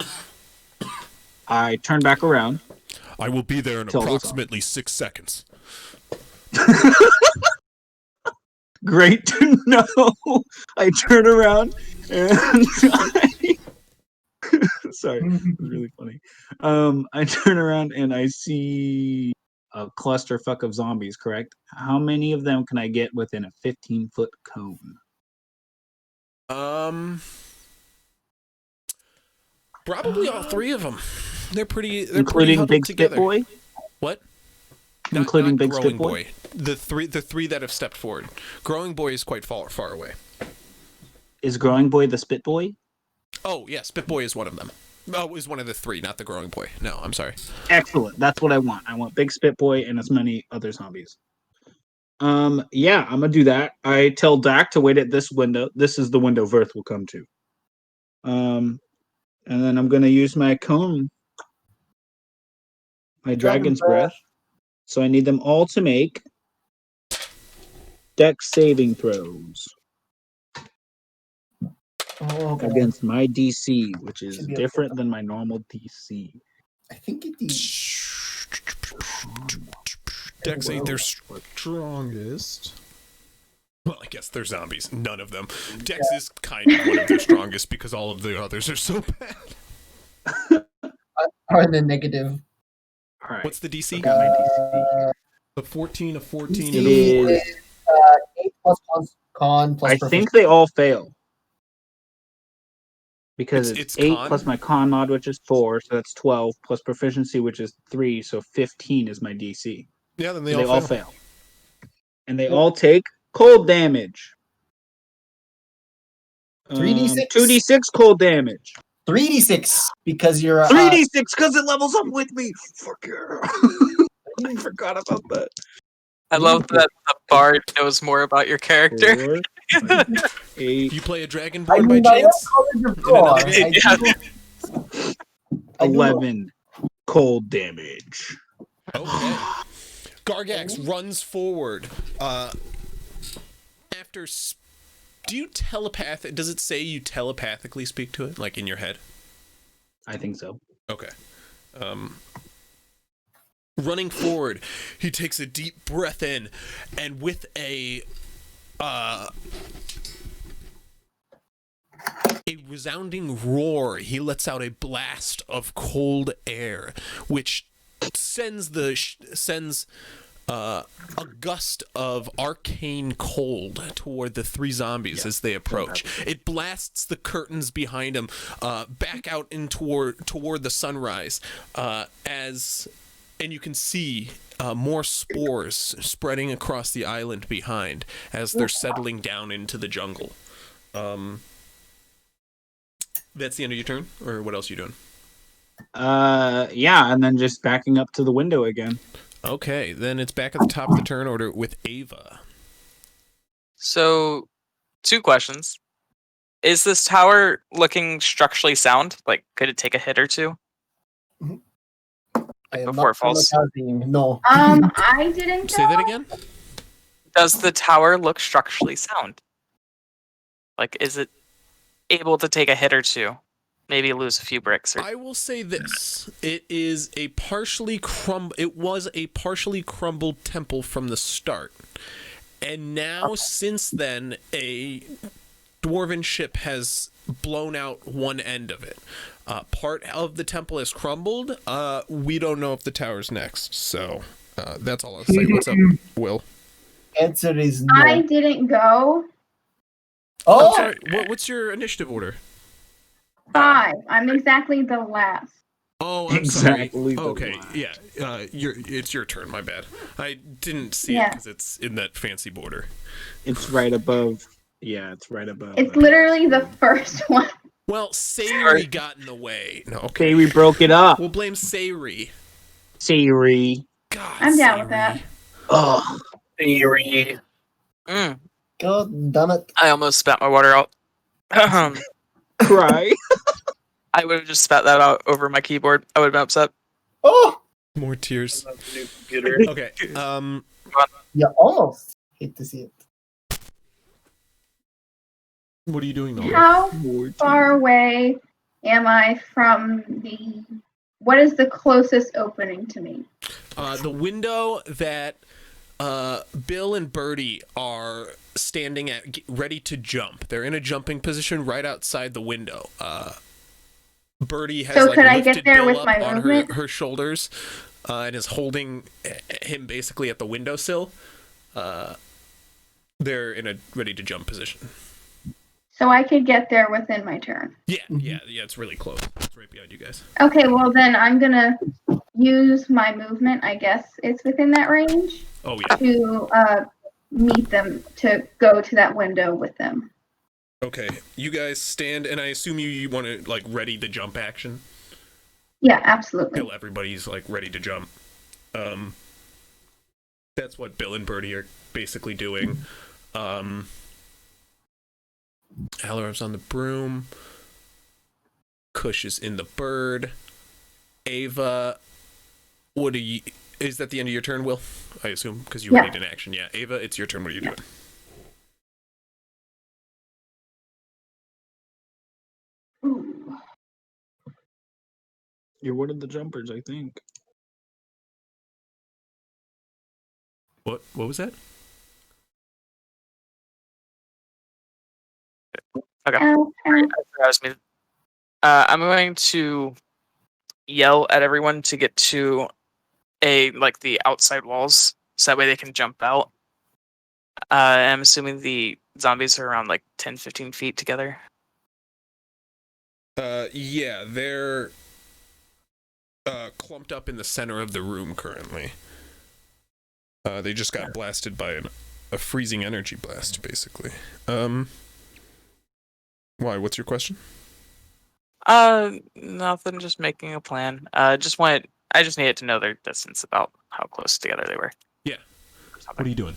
I turn back around. I will be there in Tell us all. approximately 6 seconds. Great to know. I turn around and sorry, it was really funny. I turn around and I see a clusterfuck of zombies. Correct? How many of them can I get within a 15-foot cone? Probably all 3 of them. They're pretty Including huddled Big together. Spit Boy? What? Including not Big Growing Spit Boy? The three that have stepped forward. Growing Boy is quite far away. Is Growing Boy the Spit Boy? Oh, yeah, Spit Boy is one of them. Oh, is one of the 3, not the Growing Boy. No, I'm sorry. Excellent. That's what I want. I want Big Spit Boy and as many other zombies. Yeah, I'm gonna do that. I tell Dak to wait at this window. This is the window Verth will come to. And then I'm gonna use my cone, my dragon's breath. So I need them all to make Dex saving throws Oh, okay. against my DC, which is Should be different than my normal DC. I think it is. Dex ain't their strongest. Well, I guess they're zombies. None of them. Dex is kind of one of their strongest because all of the others are so bad. Are in the negative. All right. What's the DC? Got my DC. A 14, a 14, DC and a 4. is 8 plus con plus I proficiency. think they all fail. Because It's it's 8 con? plus my con mod, which is 4, so that's 12, plus proficiency, which is 3, so 15 is my DC. Yeah, then they So all fail. And they all take cold damage. 3d6. 2d6 cold damage. 3d6 because you're 3d6 because it levels up with me. Fuck yeah. I forgot about that. I love that the bard knows more about your character. 4, 8, You play a I dragonborn by mean, I am chance? college of In Brawl. another game? I do- 11 cold damage. Okay. Gargax runs forward. After... Do you does it say you telepathically speak to it, like in your head? I think so. Okay. Running forward, he takes a deep breath in, and with a resounding roar, he lets out a blast of cold air, which sends a gust of arcane cold toward the 3 zombies as they approach. It blasts the curtains behind them back out in toward the sunrise and you can see more spores spreading across the island behind as they're settling down into the jungle. That's the end of your turn, or what else are you doing? Yeah, and then just backing up to the window again. Okay, then it's back at the top of the turn order with Ava. So, 2 questions. Is this tower looking structurally sound? Like, could it take a hit or 2? I am before it not falls. traumatizing, no. I didn't Say that know. again? Does the tower look structurally sound? Like, is it able to take a hit or 2? Maybe lose a few bricks. Or... I will say this: it was a partially crumbled temple from the start, and now since then, a dwarven ship has blown out one end of it. Part of the temple has crumbled. We don't know if the tower's next, so that's all I'll say. What's up, Will? Answer is no. I didn't go. Oh, I'm sorry. What's your initiative order? 5. I'm exactly the last. Oh, I'm Exactly sorry. the Okay, line. yeah. It's your turn. My bad. I didn't see it Yeah. because it's in that fancy border. It's right above. Yeah, it's right above. It's literally the first one. Well, Sayri got in the way. No, okay. Okay, we broke it up. We'll blame Sayri. Siri. God, I'm down with Sayri. that. Oh, Theory. God damn it. I almost spat my water out. cry. I would have just spat that out over my keyboard. I would have been upset. Oh, More tears. Computer. Okay. you almost hate to see it. What are you doing, Nolan? How far away am I from the... What is the closest opening to me? The window that Bill and Birdie are standing at, ready to jump. They're in a jumping position right outside the window. Birdie has So could I get lifted there Bill with up my on movement? her shoulders and is holding him basically at the windowsill. They're in a ready to jump position. So I could get there within my turn. Yeah, it's really close. It's right behind you guys. Okay, well then I'm gonna use my movement, I guess it's within that range, Oh yeah. to meet them, to go to that window with them. Okay, you guys stand, and I assume you want to like ready the jump action. Yeah, absolutely. Till everybody's like ready to jump. That's what Bill and Birdie are basically doing. Alarov's on the broom. Kush is in the bird. Ava, what are you? Is that the end of your turn, Will? I assume because you readied an action. Yeah, Ava, it's your turn. What are you doing? Ooh. You're one of the jumpers, I think. What was that? Okay. Ow, ow. That was me. I'm going to yell at everyone to get to the outside walls, so that way they can jump out. I'm assuming the zombies are around 10, 15 feet together. Yeah, they're clumped up in the center of the room currently. They just got blasted by a freezing energy blast, basically. Why? What's your question? Nothing. Just making a plan. I just needed to know their distance, about how close together they were. Yeah. What are you doing?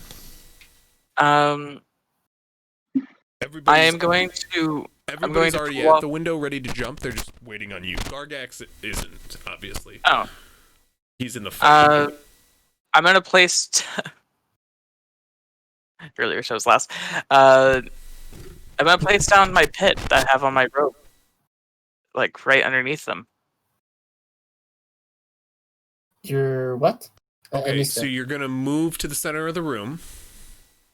Everybody's already at the window, ready to jump. They're just waiting on you. Gargax isn't, obviously. Oh. He's in the fight. I'm gonna place. Really wish I was last. I'm gonna place down my pit that I have on my rope, right underneath them. You're what? Okay, so you're gonna move to the center of the room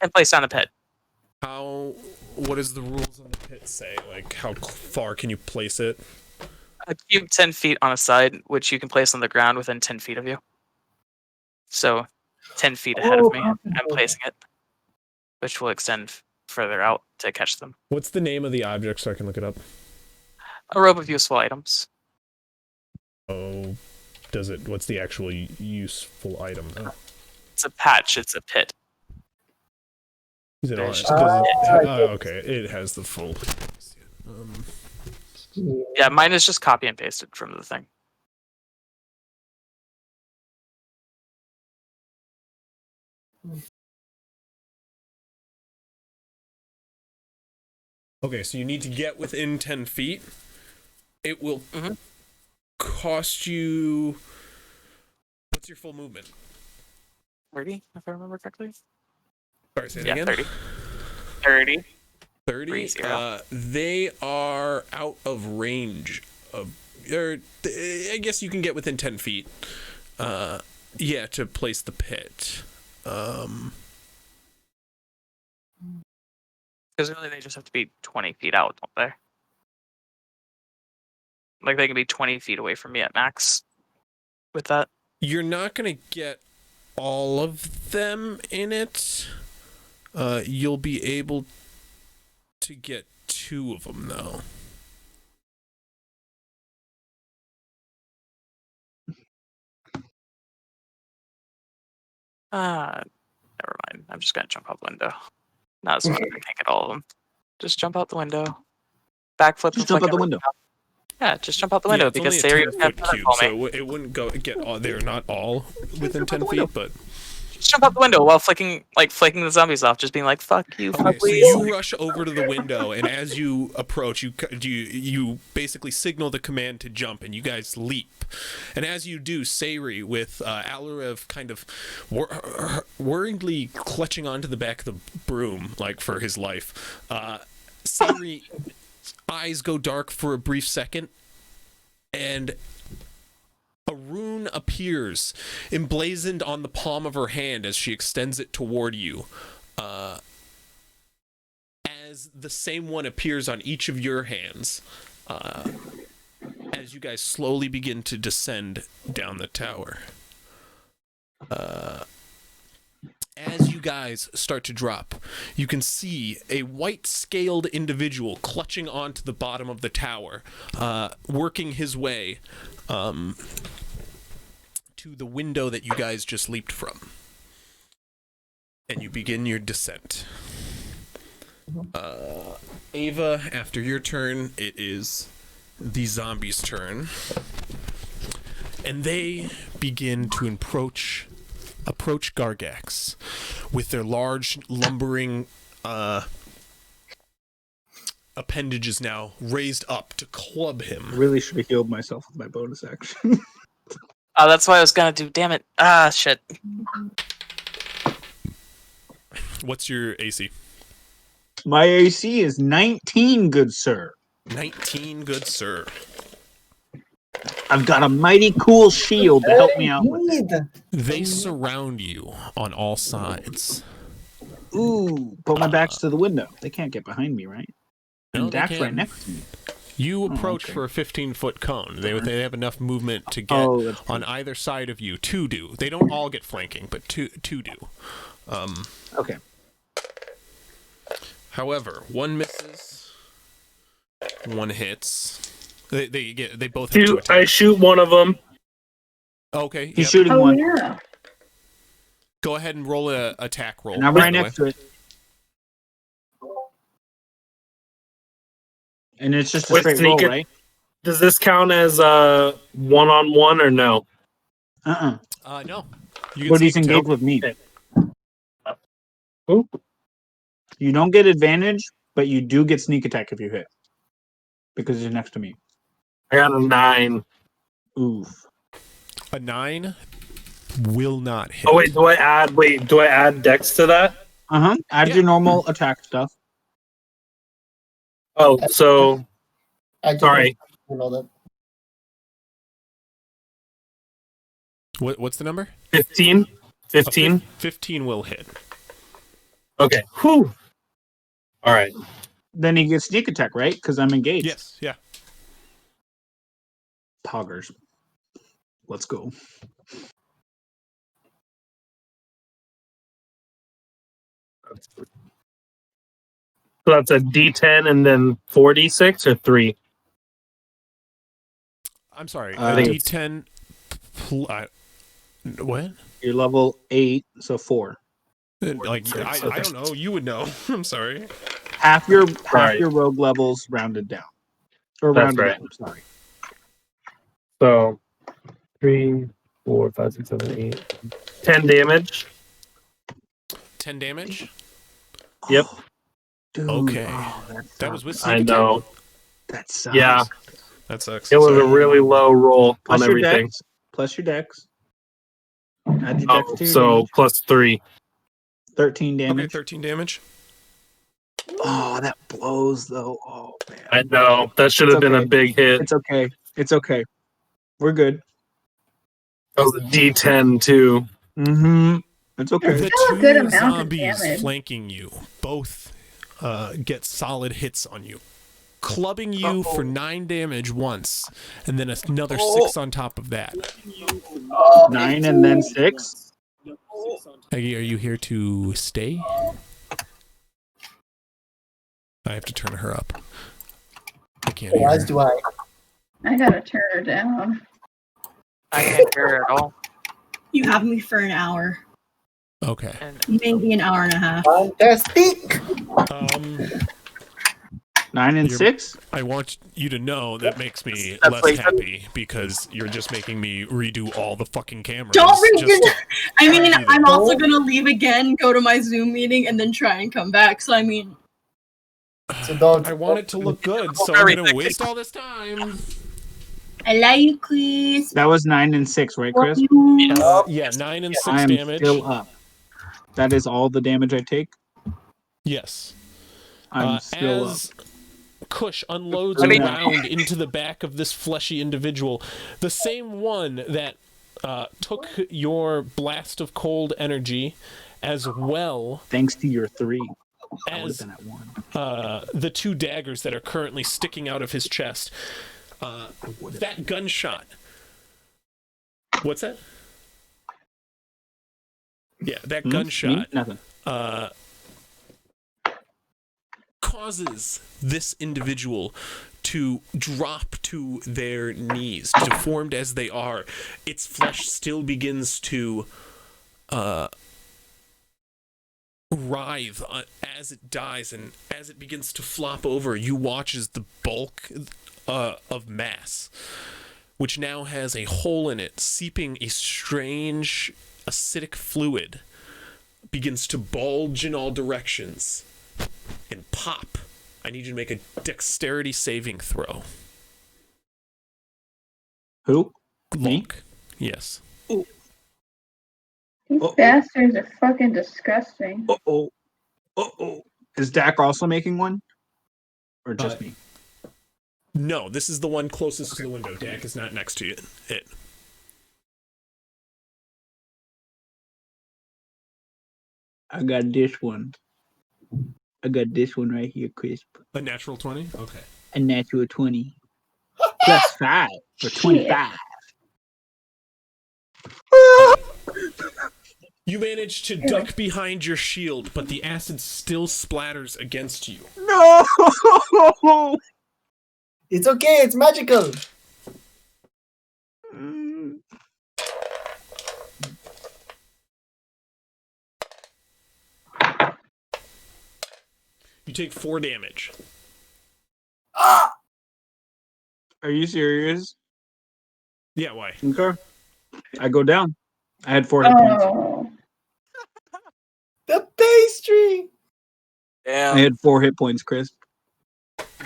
and place down a pit. What does the rules on the pit say? How far can you place it? A cube 10 feet on a side, which you can place on the ground within 10 feet of you. So, 10 feet ahead of me, I'm placing it, which will extend further out to catch them. What's the name of the object so I can look it up? A rope of useful items. Oh, what's the actual useful item? Oh. It's a patch, it's a pit. Is it okay. It has the full. Yeah, mine is just copy and pasted from the thing. Okay, so you need to get within 10 feet. It will cost you. What's your full movement? 30, if I remember correctly. Sorry, say that again. 30. 30. They are out of range of. I guess you can get within 10 feet. To place the pit. Because really, they just have to be 20 feet out, don't they? They can be 20 feet away from me at max. With that, you're not gonna get all of them in it. You'll be able to get 2 of them, though. Never mind. I'm just gonna jump out the window. Not as much. I can't get all of them. Just jump out the window. Backflip. Just jump out the window. Yeah, just jump out the window because they already have cube, so it wouldn't get all. They're not all within 10 feet, but. Just jump out the window while flicking the zombies off, just being like, "Fuck you, fuck so you." You rush over to the window, and as you approach, you basically signal the command to jump, and you guys leap. And as you do, Sayri, with Alarev kind of worriedly clutching onto the back of the broom, for his life, Sayri eyes go dark for a brief second, and a rune appears, emblazoned on the palm of her hand as she extends it toward you. As the same one appears on each of your hands, as you guys slowly begin to descend down the tower. As you guys start to drop, you can see a white-scaled individual clutching onto the bottom of the tower, working his way to the window that you guys just leaped from. And you begin your descent. Ava, after your turn, it is the zombies' turn. And they begin to approach Gargax with their large, lumbering appendages now raised up to club him. Really should have healed myself with my bonus action. Oh, that's what I was gonna do. Damn it. Ah, shit. What's your AC? My AC is 19, good sir. 19, good sir. I've got a mighty cool shield to help me out with it. They surround you on all sides. Ooh, but my back's to the window. They can't get behind me, right? No, And they Dak's right can. next to me. You Oh, approach okay. for a 15-foot cone. They have enough movement to get Oh, that's on either side of you. Two do. They don't all get flanking, but two do. okay. However, one misses, one hits. They both have two Shoot, I attacks. shoot one of them. Okay, He's yep. shooting Oh one, yeah. Go ahead and roll a attack roll. and I'm by right the next way. to it. And it's just a With straight sneak roll, it- right? Does this count as one-on-one or no? Uh-uh. No. You But can he's sneak engaged attack. with me. Who? You don't get advantage, but you do get sneak attack if you hit. Because he's next to me. I got a 9. Oof. A 9 will not hit. Oh wait, do I add Dex to that? Uh-huh. Add Yeah. your normal attack stuff. Oh, so I did sorry. all that. What's the number? 15? A 15? 15 will hit. Okay. Whew. All right. Then he gets sneak attack, right? Because I'm engaged. Yes, yeah. Poggers. Let's go. So that's a D10 and then 4D6 or 3? I'm sorry. I A think D10. What? You're level 8, so 4. Like I don't know. You would know. I'm sorry. Half your Right. rogue levels rounded down. Or That's rounded right. up, sorry. So 3, 4, 5, 6, 7, 8. 10 damage. 10 damage. Yep. Dude, Okay. that That was with I sneak know. attack. That sucks. Yeah. That sucks. It was Sorry. a really low roll Plus on your everything. dex. Plus your dex. Add your dex Oh, to your so damage. plus 3. 13 Okay, damage. 13 damage. Oh, that blows though. Oh man. I know. That should have It's been a okay. big hit. It's okay. It's okay. We're good. That was a D10 too. Mm-hmm. It's okay. The Still a good two amount of zombies damage. flanking you both get solid hits on you, clubbing you for 9 damage once, and then another 6 on top of that. 9 and then 6. Aggie, are you here to stay? I have to turn her up. I can't hear As her. do I. I gotta turn her down. I can't hear her at all. You have me for an hour, Okay. And maybe an hour and a half. Fantastic! 9 and You're- 6. I want you to know that makes me That's less like- happy because you're just making me redo all the fucking cameras. Don't read just to- I mean, do that. I'm also gonna leave again, go to my Zoom meeting, and then try and come back. So I mean, So don't. I want it to look good, so I'm Very gonna thick. waste all this time. I love you, Chris. That was 9 and 6, right, Chris? Yeah, 9 and 6 I am damage. still up. That is all the damage I take. Yes. I'm still up. As Kush unloads a Ready? round into the back of this fleshy individual, the same one that took your blast of cold energy, as well Thanks to your 3. I would have as been at 1. the 2 daggers that are currently sticking out of his chest. That gunshot. What's that? Yeah, that Me? gunshot Nothing. causes this individual to drop to their knees, deformed as they are. Its flesh still begins to writhe as it dies, and as it begins to flop over, you watch as the bulk of mass, which now has a hole in it, seeping a strange acidic fluid, begins to bulge in all directions and pop. I need you to make a dexterity saving throw. Who? Me? Lunk. Yes. These Uh-oh. bastards are fucking disgusting. Uh-oh. Uh-oh. Is Dak also making one? Or just me? No, this is the one closest to the window. Dak is not next to it. I got this one. I got this one right here, Crisp. A natural 20? Okay. A natural 20. Plus 5 for 25. You manage to duck behind your shield, but the acid still splatters against you. No! It's okay. It's magical. You take 4 damage. Ah! Are you serious? Yeah, why? Okay. I go down. I had 4 hit points. Oh. The pastry. I Damn. had 4 hit points, Chris.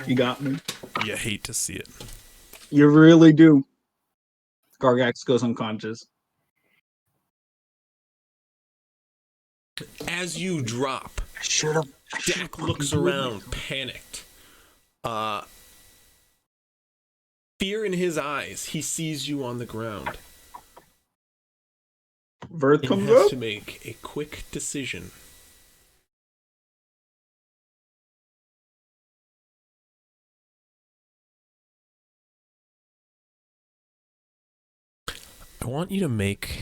You got me. You hate to see it. You really do. Gargax goes unconscious. As you drop, I should have. Dak looks around, panicked. Fear in his eyes. He sees you on the ground. Verth And comes has up. to make a quick decision. I want you to make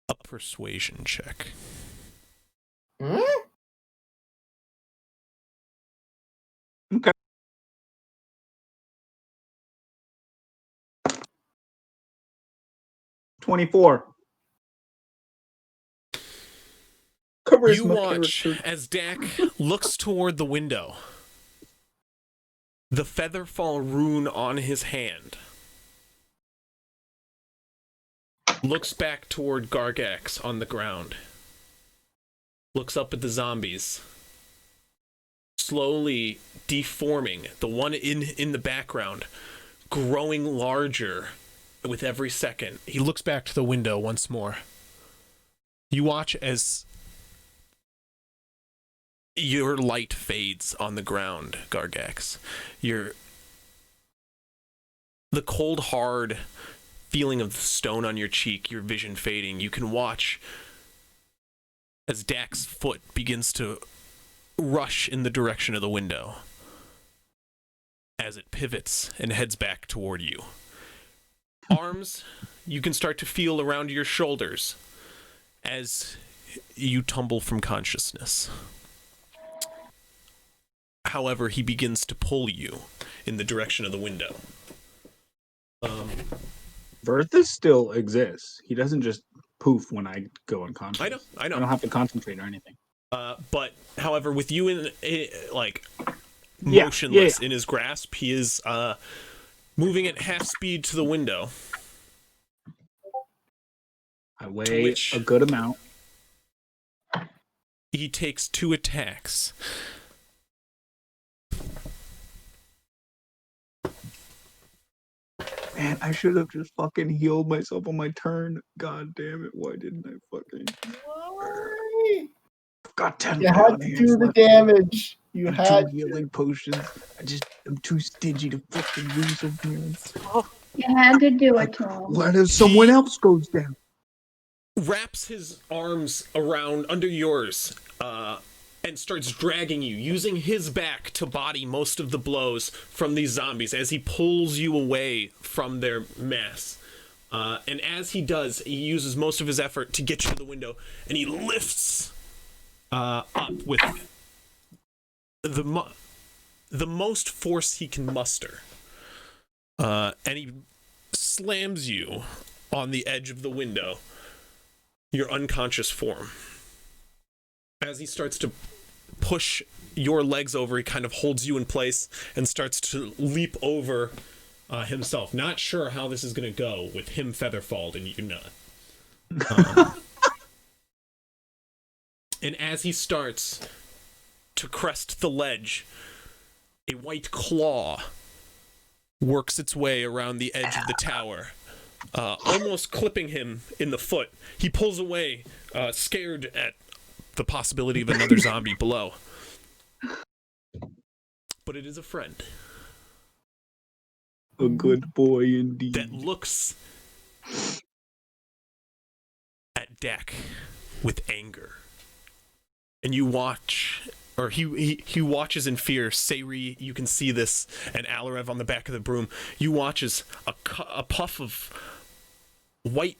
a persuasion check. Hmm? Okay. $24. You watch as Dak looks toward the window. The Featherfall rune on his hand. Looks back toward Gargax on the ground. Looks up at the zombies. Slowly deforming. The one in the background. Growing larger with every second. He looks back to the window once more. You watch as your light fades on the ground, Gargax. The cold, hard feeling of the stone on your cheek, your vision fading. You can watch as Dak's foot begins to rush in the direction of the window as it pivots and heads back toward you. Arms, you can start to feel around your shoulders as you tumble from consciousness. However, he begins to pull you in the direction of the window. Verthus still exists. He doesn't just poof when I go unconscious. I know. I don't have to concentrate or anything. But, however, with you motionless in his grasp, he is moving at half speed to the window. I weigh a good amount. He takes 2 attacks. Man, I should have just fucking healed myself on my turn. God damn it! Why didn't I fucking? Why? Got 10. You had to do the damage. You had 2 healing potions. I'm too stingy to fucking use them, man. You had to do it to him. What if someone else goes down? Wraps his arms around under yours and starts dragging you, using his back to body most of the blows from these zombies as he pulls you away from their mass. And as he does, he uses most of his effort to get you to the window, and he lifts up with the most force he can muster. And he slams you on the edge of the window, your unconscious form. As he starts to push your legs over, he kind of holds you in place and starts to leap over himself. Not sure how this is going to go with him featherfalled and you not. And as he starts to crest the ledge, a white claw works its way around the edge of the tower, almost clipping him in the foot. He pulls away, scared at the possibility of another zombie below. But it is a friend. A good boy indeed. That looks at Dak with anger. And you watch, or he watches in fear. Sayri, you can see this, and Alarev on the back of the broom. You watch as a puff of white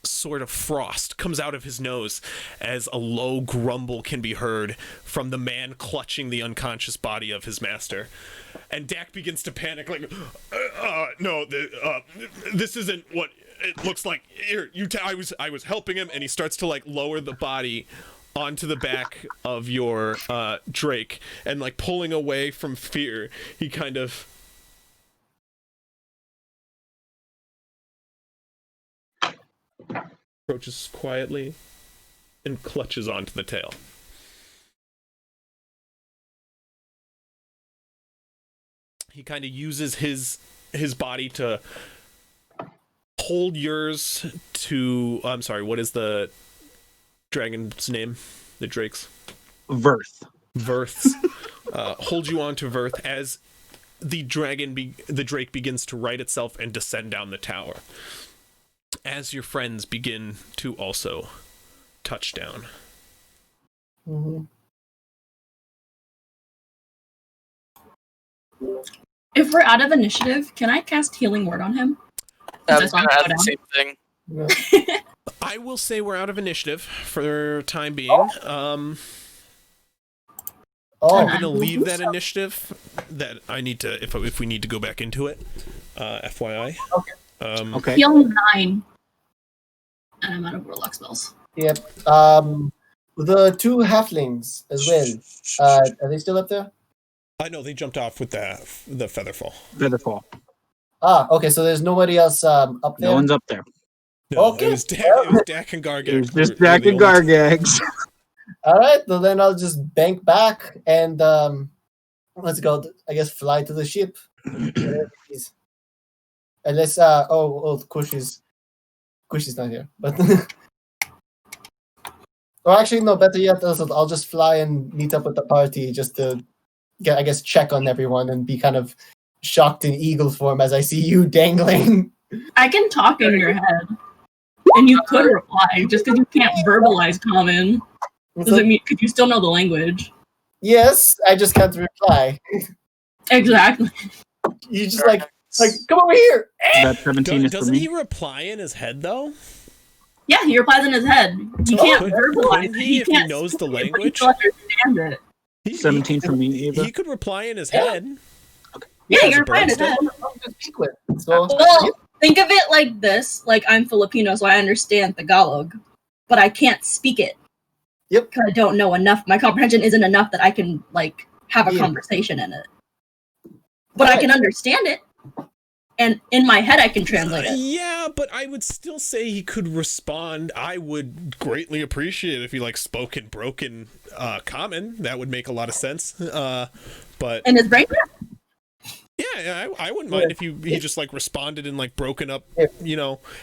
sort of frost comes out of his nose as a low grumble can be heard from the man clutching the unconscious body of his master. And Dak begins to panic, like, no, this isn't what it looks like. Here, I was helping him, and he starts to like lower the body onto the back of your Drake, and like pulling away from fear, he kind of approaches quietly and clutches onto the tail. He kind of uses his body to hold yours to... I'm sorry, what is the dragon's name? The Drake's? Verth. Verth's. Hold you on to Verth as the Drake begins to right itself and descend down the tower. As your friends begin to also touch down. Mm-hmm. If we're out of initiative, can I cast Healing Word on him? I Is was that gonna song add go the same thing. Yeah. I will say we're out of initiative for time being. Oh, I'm going to leave that initiative that I need to, if we need to go back into it, FYI. Okay. Okay. Heal 9. And I'm out of Warlock spells. yep. The two halflings as well. Are they still up there? I know they jumped off with the Featherfall. Featherfall. Okay, so there's nobody else up there? No one's up there. No, Okay. it was Dak and Gargak. It was just were Dak the and only two. Gargags. All right, well then I'll just bank back and let's go. I guess fly to the ship. Unless Kush is not here. But or actually no, better yet, I'll just fly and meet up with the party just to check on everyone and be kind of shocked in eagle form as I see you dangling. I can talk in your head. And you could reply, just because you can't verbalize common. Doesn't mean, because you still know the language. Yes, I just can't reply. Exactly. You just like come over here. That 17 is for Doesn't me. he reply in his head though? Yeah, he replies in his head. He can't verbalize Couldn't it. he if he can't knows the speak it, but he language? still understands it. 17 for me, Ava. He could reply in his head. Yeah, As a you're replying in his bird head. I'll just speak with. So Well, think of it like this. Like, I'm Filipino, so I understand Tagalog. But I can't speak it. Yep. Because I don't know enough. My comprehension isn't enough that I can, like, have a Yeah. conversation in it. But I can understand it. And in my head, I can translate it. Yeah, but I would still say he could respond. I would greatly appreciate it if he like spoke in broken common. That would make a lot of sense. But And his brain. yeah, I wouldn't mind if he just like responded in like broken up,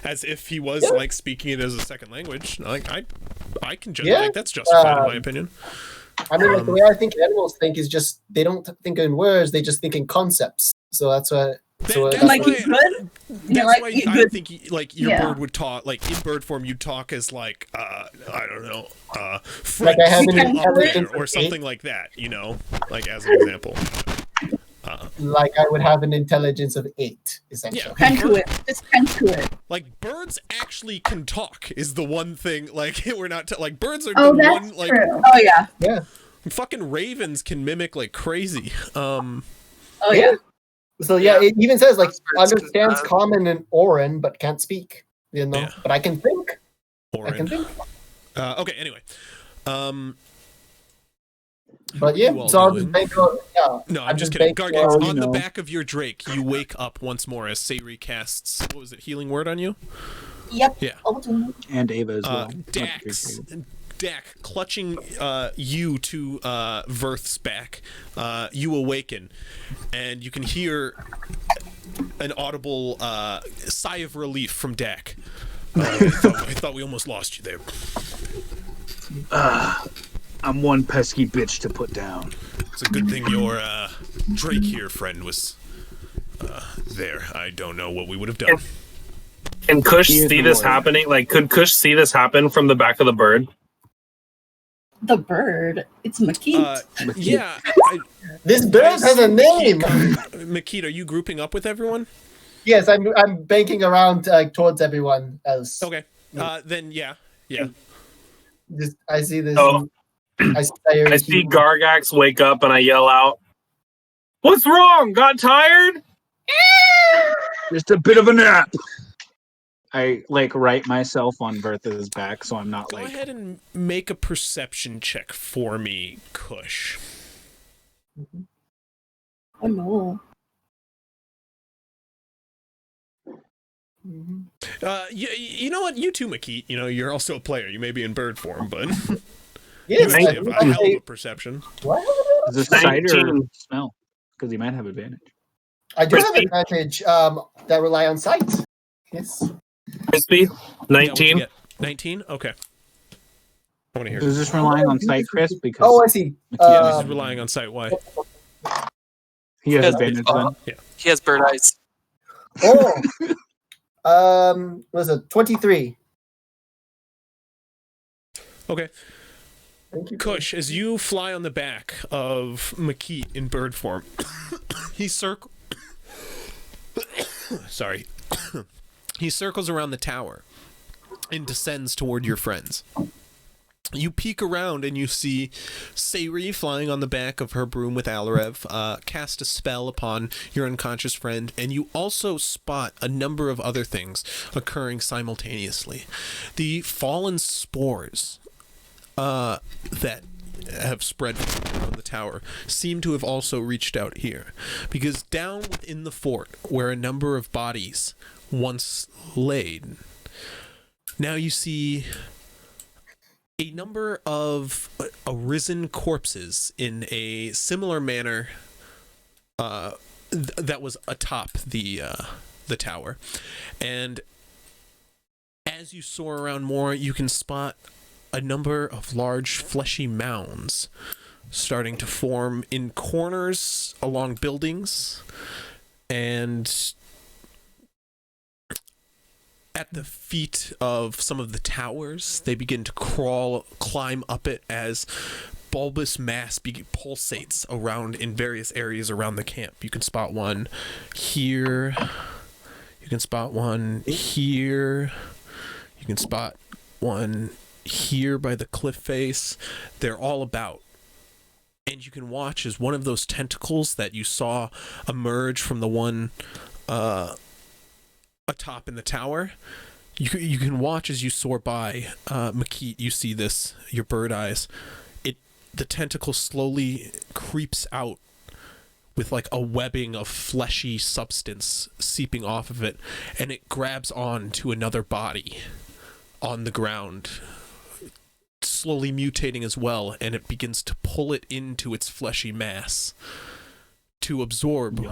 as if he was like speaking it as a second language. Like I can just like that's justified in my opinion. I mean, like, the way I think animals think is just they don't think in words; they just think in concepts. So that's what. That's Like, why- you could? That's like, why you I could- think your Yeah. bird would talk like in bird form. You'd talk as like I don't know, Like I have an Friends. intelligence or of something like that. Like as an example. 8. Like I would have an intelligence of 8, essentially. Yeah. Kentuit. Just Kentuit. Like birds actually can talk is the one thing. Like we're not like birds are Oh, the that's one like true. Oh, yeah. Yeah. fucking ravens can mimic like crazy. Oh, yeah. So yeah, it even says like Those birds can, understands common and Orin, but can't speak. Yeah. But I can think. I can Orin. think. Okay. Anyway. But yeah, You all so I'll doing? just bank on. Yeah. No, I'm just kidding. banking Gargax, on- on the back of your Drake, you wake up once more as Sayri casts, what was it, healing word on you? Yep. Yeah. And Ava as well. Dak, clutching you to Verth's back, you awaken, and you can hear an audible sigh of relief from Dak. I thought we almost lost you there. I'm one pesky bitch to put down. It's a good thing your Drake here, friend, was there. I don't know what we would have done. Can Kush He is see the this warrior. happening? Like, could Kush see this happen from the back of the bird? The bird. It's Makit. Yeah. This bird has a name. Makit, are you grouping up with everyone? Yes, I'm banking around towards everyone else. Okay. Then yeah. I see this. Oh. I see Gargax wake up and I yell out, "What's wrong? Got tired?" Just a bit of a nap. I right myself on Bertha's back, so I'm not Go ahead and make a perception check for me, Kush. Oh no. You know what? You too, Makit. You know, you're also a player. You may be in bird form, but yes, you have a hell of a perception. What? Is this cider smell? Because he might have advantage. I do have advantage that rely on sight. Yes. Crispy, 19. 19? Okay. I want to hear. Is this relying on sight, Chris? Because Oh, I see. this is relying on sight. Why? he has advantage then. Yeah. He has bird eyes. Oh. Was it 23? Okay. Thank you. Kush, as you fly on the back of Makit in bird form, he Sorry. He circles around the tower and descends toward your friends. You peek around and you see Sayri flying on the back of her broom with Alarev, cast a spell upon your unconscious friend, and you also spot a number of other things occurring simultaneously. The fallen spores that have spread from the tower seem to have also reached out here, because down within the fort, where a number of bodies once laid, now you see a number of arisen corpses in a similar manner that was atop the tower. And as you soar around more, you can spot a number of large fleshy mounds starting to form in corners along buildings, and at the feet of some of the towers, they begin to climb up it as bulbous mass pulsates around in various areas around the camp. You can spot one here. You can spot one here. You can spot one here by the cliff face. They're all about. And you can watch as one of those tentacles that you saw emerge from the one atop in the tower. You can watch as you soar by, Makit. You see this, your bird eyes. The tentacle slowly creeps out with like a webbing of fleshy substance seeping off of it, and it grabs on to another body on the ground, slowly mutating as well, and it begins to pull it into its fleshy mass to absorb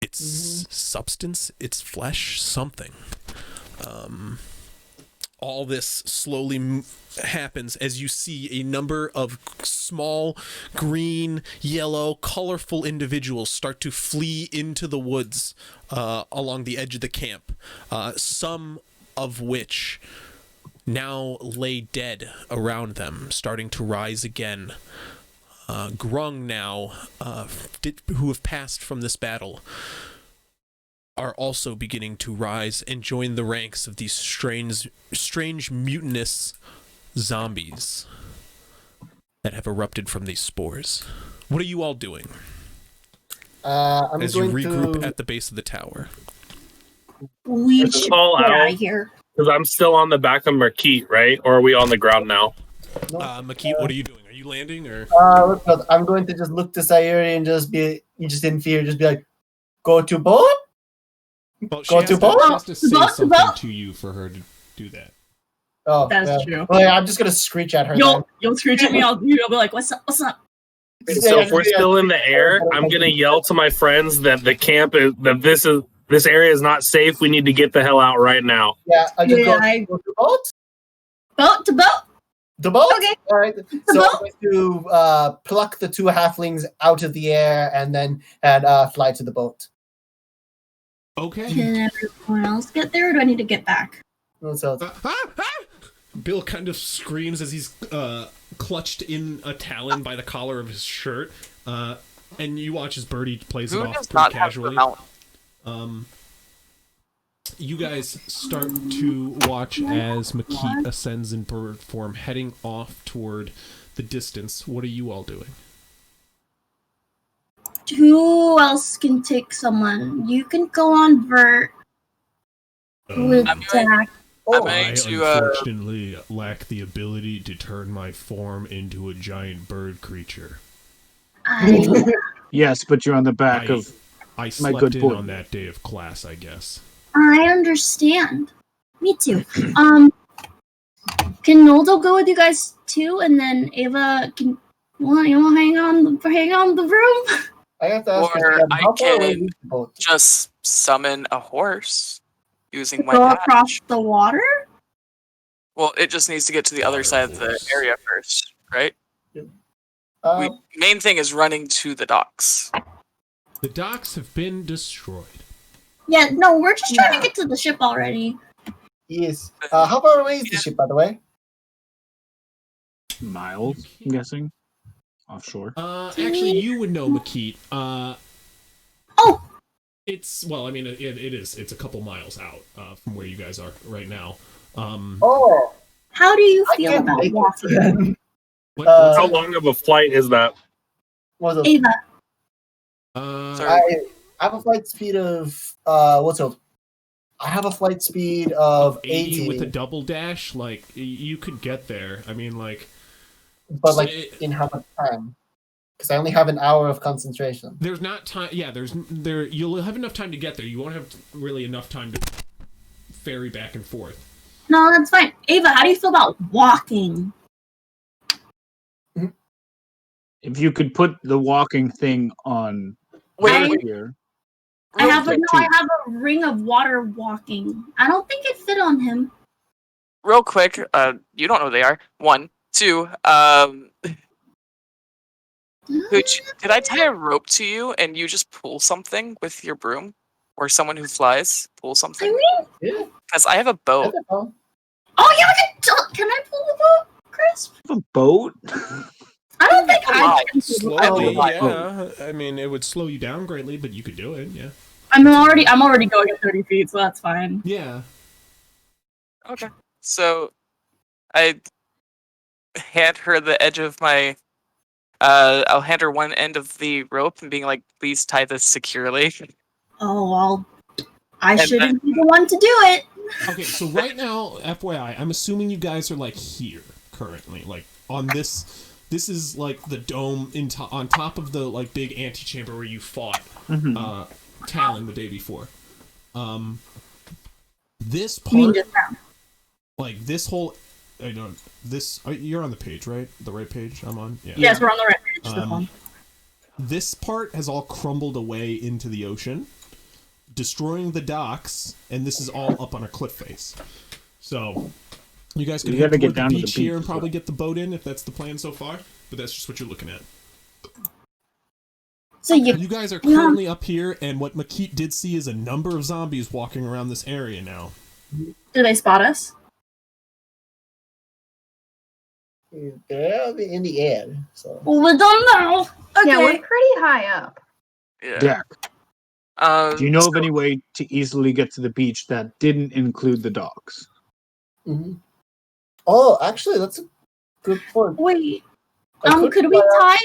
its substance, its flesh, something. All this slowly happens as you see a number of small, green, yellow, colorful individuals start to flee into the woods along the edge of the camp, some of which now lay dead around them, starting to rise again. Grung now, who have passed from this battle, are also beginning to rise and join the ranks of these strange mutinous zombies that have erupted from these spores. What are you all doing as you regroup at the base of the tower? We should call get out out of here. because I'm still on the back of Makit, right? Or are we on the ground now? Makit, what are you doing? Are you landing or? I'm going to just look to Sayuri and just in fear, just be like, "Go to boat." Well, Go to boat. She has to say Boat, something boat. to you for her to do that. Oh, That's true. Well, yeah, I'm just gonna screech at her. You'll screech at me. You'll be like, "What's up? What's up?" So if we're still in the air, I'm gonna yell to my friends that the camp is this area is not safe. We need to get the hell out right now. Yeah, I just Yeah, go to boat. Boat to boat. The boat. Okay. All right. So I'm going to pluck the two halflings out of the air and then fly to the boat. Okay. Can everyone else get there, or do I need to get back? So Bill kind of screams as he's clutched in a talon by the collar of his shirt, and you watch as Birdie plays Who it off does pretty not have the casually. mount? You guys start to watch as McKeith ascends in bird form, heading off toward the distance. What are you all doing? Who else can take someone? You can go on Vert with I'm Dak. I'm I going to unfortunately lack the ability to turn my form into a giant bird creature. Yes, but you're on the back of I my slept good in boy. on that day of class, I guess. I understand. Me too. Can Noldo go with you guys too, and then Ava can. You want to hang on the room? I have to ask you, Or Sam, I how far away can is the boat? just summon a horse using my Go dash. across the water? Well, it just needs to get to the other side of the Horse. area first, right? Um, Main thing is running to the docks. The docks have been destroyed. Yeah, no, we're just trying to get to the ship already. yes. How far away is the ship, by the way? Miles, I'm guessing. Offshore. Actually, you would know, McKeith. Oh! It's, well, I mean, it is. It's a couple miles out from where you guys are right now. Oh, How do you I feel can't about make walking? it. What's How that? long of a flight is that? What's up? Ava, I have a flight speed of what's up? I have a flight speed of 80 with a double dash. Like, you could get there. I mean, like, but like in how much time? Because I only have an hour of concentration. there's not time. Yeah, you'll have enough time to get there. You won't have really enough time to ferry back and forth. no, that's fine. Ava, how do you feel about walking? If you could put the walking thing on Wait, here. I have Okay, I have a ring of water walking. I don't think it fit on him. real quick, you don't know who they are. 1, 2, did I tie a rope to you and you just pull something with your broom? Or someone who flies pull I something? mean, Yeah. Because I have a I boat. don't know. oh yeah, can I pull the boat, Chris? A boat? I don't think I Alive. can. Slowly, Oh, yeah. I mean, it would slow you down greatly, but you could do it, yeah. I'm already going at 30 feet, so that's fine. Yeah. Okay. So, I hand her the edge of my... I'll hand her one end of the rope and being like, please tie this securely. Oh well, I And shouldn't be the one to do it. Okay, so right now, FYI, I'm assuming you guys are, like, here, currently. Like, on this... This is, like, the dome on top of the, like, big antechamber where you fought Talon the day before. This You mean part... just now? Like, this whole... I don't... This... You're on the page, right? The right page I'm on? Yeah. Yes, we're on the right page. This one. This part has all crumbled away into the ocean, destroying the docks, and this is all up on a cliff face. So, you guys can You head gotta get toward down the to the beach here beach and as probably well. get the boat in if that's the plan so far, but that's just what you're looking at. So you You guys are currently up here, and what McKeith did see is a number of zombies walking around this area now. Do they spot us? They're in the air. So well, we don't know. Okay. Yeah, we're pretty high up. Yeah. Dak, do you know so- of any way to easily get to the beach that didn't include the docks? Mhm. Oh, actually, that's a good point. Wait. I Could we tie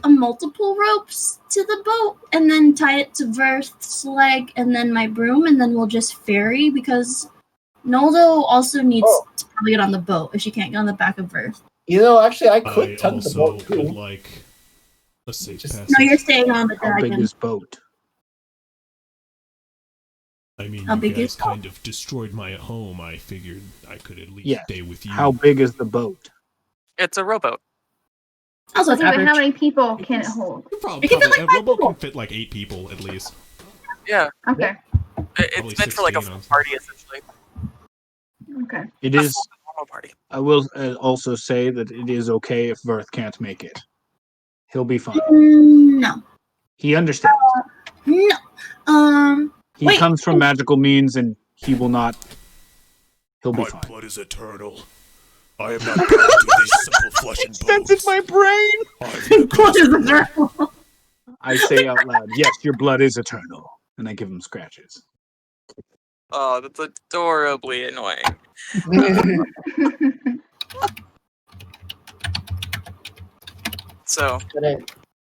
multiple ropes to the boat and then tie it to Verth's leg and then my broom and then we'll just ferry because Noldo also needs to probably get on the boat if she can't get on the back of Verth. You know, actually, I could I tug the also boat would too. like a safe Just- passage. No, you're staying on the How big dragon. is boat? I mean, How you big guys is- kind of destroyed my home. I figured I could at least Yes. stay with you. How big is the boat? It's a rowboat. Also, it's Okay, but how average. many people can it hold? You probably, It can fit like a 5 rowboat people. can fit like 8 people at least. Yeah. Okay. Probably It's meant for like a 16 on- full party, essentially. Okay. It A is. full normal party. I will also say that it is okay if Verth can't make it. He'll be fine. No. He understands. No. He wait. comes from magical means, and he will not He'll be My fine. blood is eternal. I am not bound to these simple flesh and bones. That's in my brain. I'm Blood is eternal. I say out loud, yes, your blood is eternal. And I give him scratches. Oh, that's adorably annoying. So,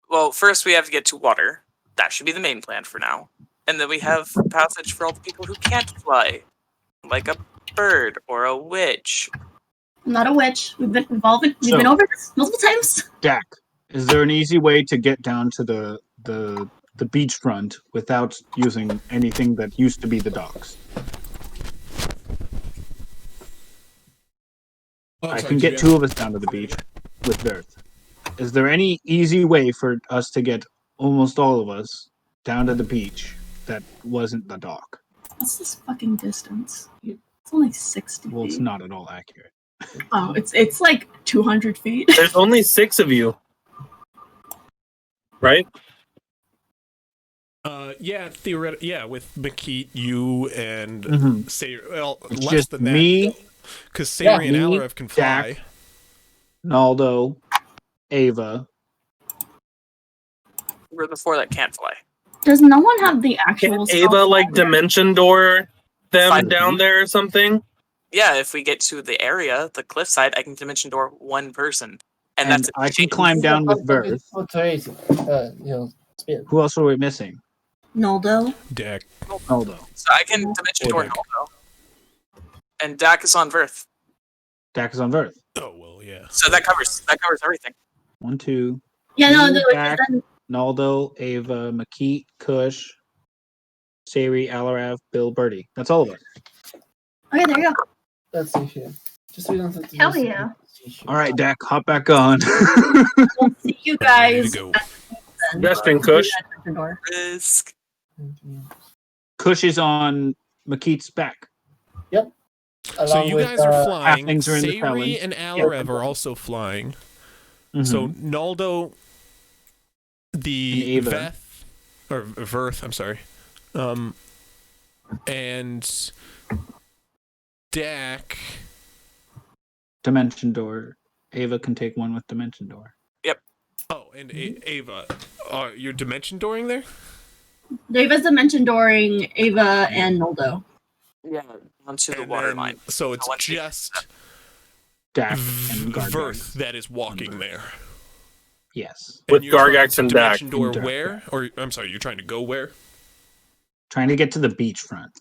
well, first we have to get to water. That should be the main plan for now. And then we have passage for all the people who can't fly, like a bird or a witch. I'm not a witch. We've been involved. We've been over this multiple times. Dak, is there an easy way to get down to the beachfront without using anything that used to be the docks? I can get two of us down to the beach with Dirth. Is there any easy way for us to get almost all of us down to the beach that wasn't the dock? What's this fucking distance? It's only 60 Well, it's feet. not at all accurate. Oh, it's like 200 feet. There's only 6 of you. Right? Yeah, theoretically, yeah, with Makit, you and Mhm. Sayri. Well, It's less just than that. me, Because Sayri and me, Alarev can fly. Dak. Naldo, Ava. We're the 4 that can't fly. Does no one have the actual Can't Ava like dimension door them Fine. down there or something? Yeah, if we get to the area, the cliffside, I can dimension door one person. And And that's I can climb down with Verth. Who else are we missing? Noldo? Dak. Naldo. So I can dimension door Dak. Naldo. And Dak is on Verth. Dak is on Verth. Oh well, yeah. So that covers everything. 1, 2. Yeah, no, Me, no. Dak, Then, Naldo, Ava, Makit, Kush, Sayri, Alarav, Bill, Birdie. That's all of us. okay, there you go. Let's see here. Just so we don't have to Hell use- yeah. All right, Dak, hop back on. We'll see you Ready guys. to go. then. Justin Kush. Door. Risk. Kush is on Makit's back. So Along you with, guys are flying. halflings are in the Sayri Talons. and Alarev are also flying. Mhm. So Naldo, the And Ava. Veth, or Verth, I'm sorry, and Dak. Dimension door. Ava can take one with Dimension door. Oh, and Ava, you're dimension dooring there? David's dimension dooring Ava and Noldo. Yeah, onto the And water then- line. So it's once we- just Dak and Gargak. Verth that is walking there. Yes. With And you're trying Gargax to and Dak. dimension door And Dak. where? Or I'm sorry, you're trying to go where? Trying to get to the beachfront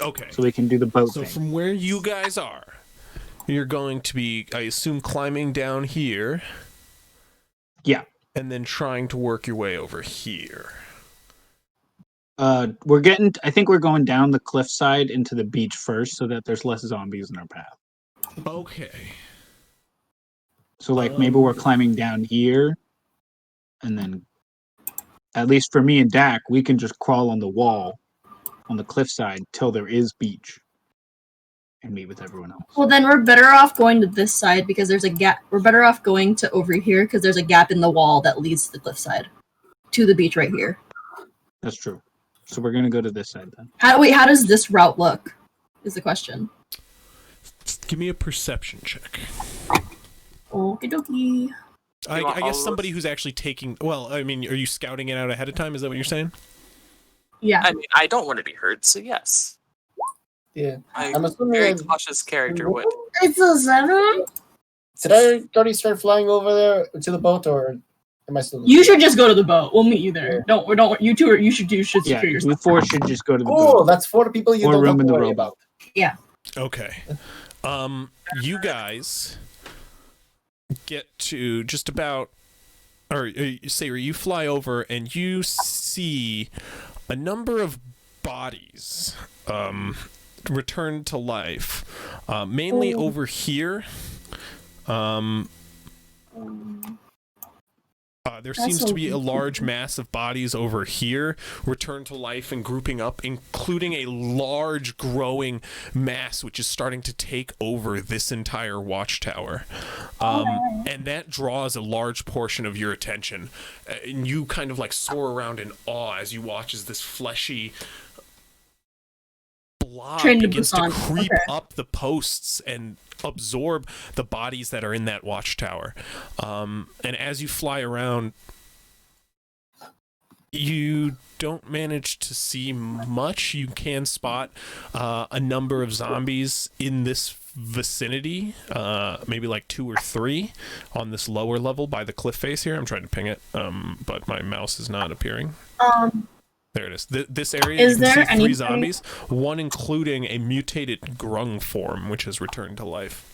Okay. so we can do the boat So thing. from where you guys are, you're going to be, I assume, climbing down here. Yeah. And then trying to work your way over here. I think we're going down the cliffside into the beach first so that there's less zombies in our path. Okay. So like maybe we're climbing down here and then at least for me and Dak, we can just crawl on the wall on the cliffside till there is beach and meet with everyone else. Well, then we're better off going to this side because there's a gap. We're better off going to over here because there's a gap in the wall that leads to the cliffside, to the beach right here. That's true. So we're gonna go to this side then. How does this route look? Is the question. Give me a perception check. Okie dokie. I want all guess of somebody who's actually taking. Well, I mean, are you scouting it out ahead of time? Is that what you're saying? Yeah. I mean, I don't want to be heard, so yes. Yeah. My I'm assuming very I- cautious character would. It's a 7. Did I already start flying over there to the boat, or am I still? You should just go to the boat. We'll meet you there. Don't. You two are. You should Yeah, secure you yourself. four should just go to the Cool. boat. That's 4 people you More don't room have in to the worry rowboat. about. Okay. You guys get to just about, or Sayri, you fly over and you see a number of bodies return to life, mainly over here. There That's seems to be a okay. large mass of bodies over here, returned to life and grouping up, including a large growing mass which is starting to take over this entire watchtower. And that draws a large portion of your attention. And you kind of like soar around in awe as you watch as this fleshy, blob Train to begins to Busan. creep Okay. up the posts and absorb the bodies that are in that watchtower. And as you fly around, you don't manage to see much. You can spot a number of zombies in this vicinity, maybe like 2 or 3 on this lower level by the cliff face here. I'm trying to ping it, but my mouse is not appearing. There it is. This area, Is you can there see 3 any zombies, one including a mutated grung form, which has returned to life.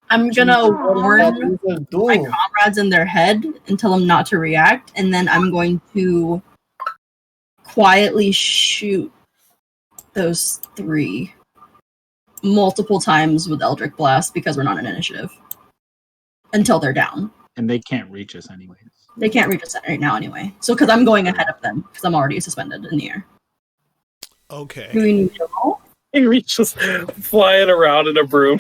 I'm gonna warn Do. my comrades in their head and tell them not to react, and then I'm going to quietly shoot those 3 multiple times with Eldritch Blast because we're not an initiative until they're down. And they can't reach us anyways. They can't reach us right now anyway. So because I'm going ahead of them because I'm already suspended in the air. Okay. Do we need to roll? He just flying around in a broom.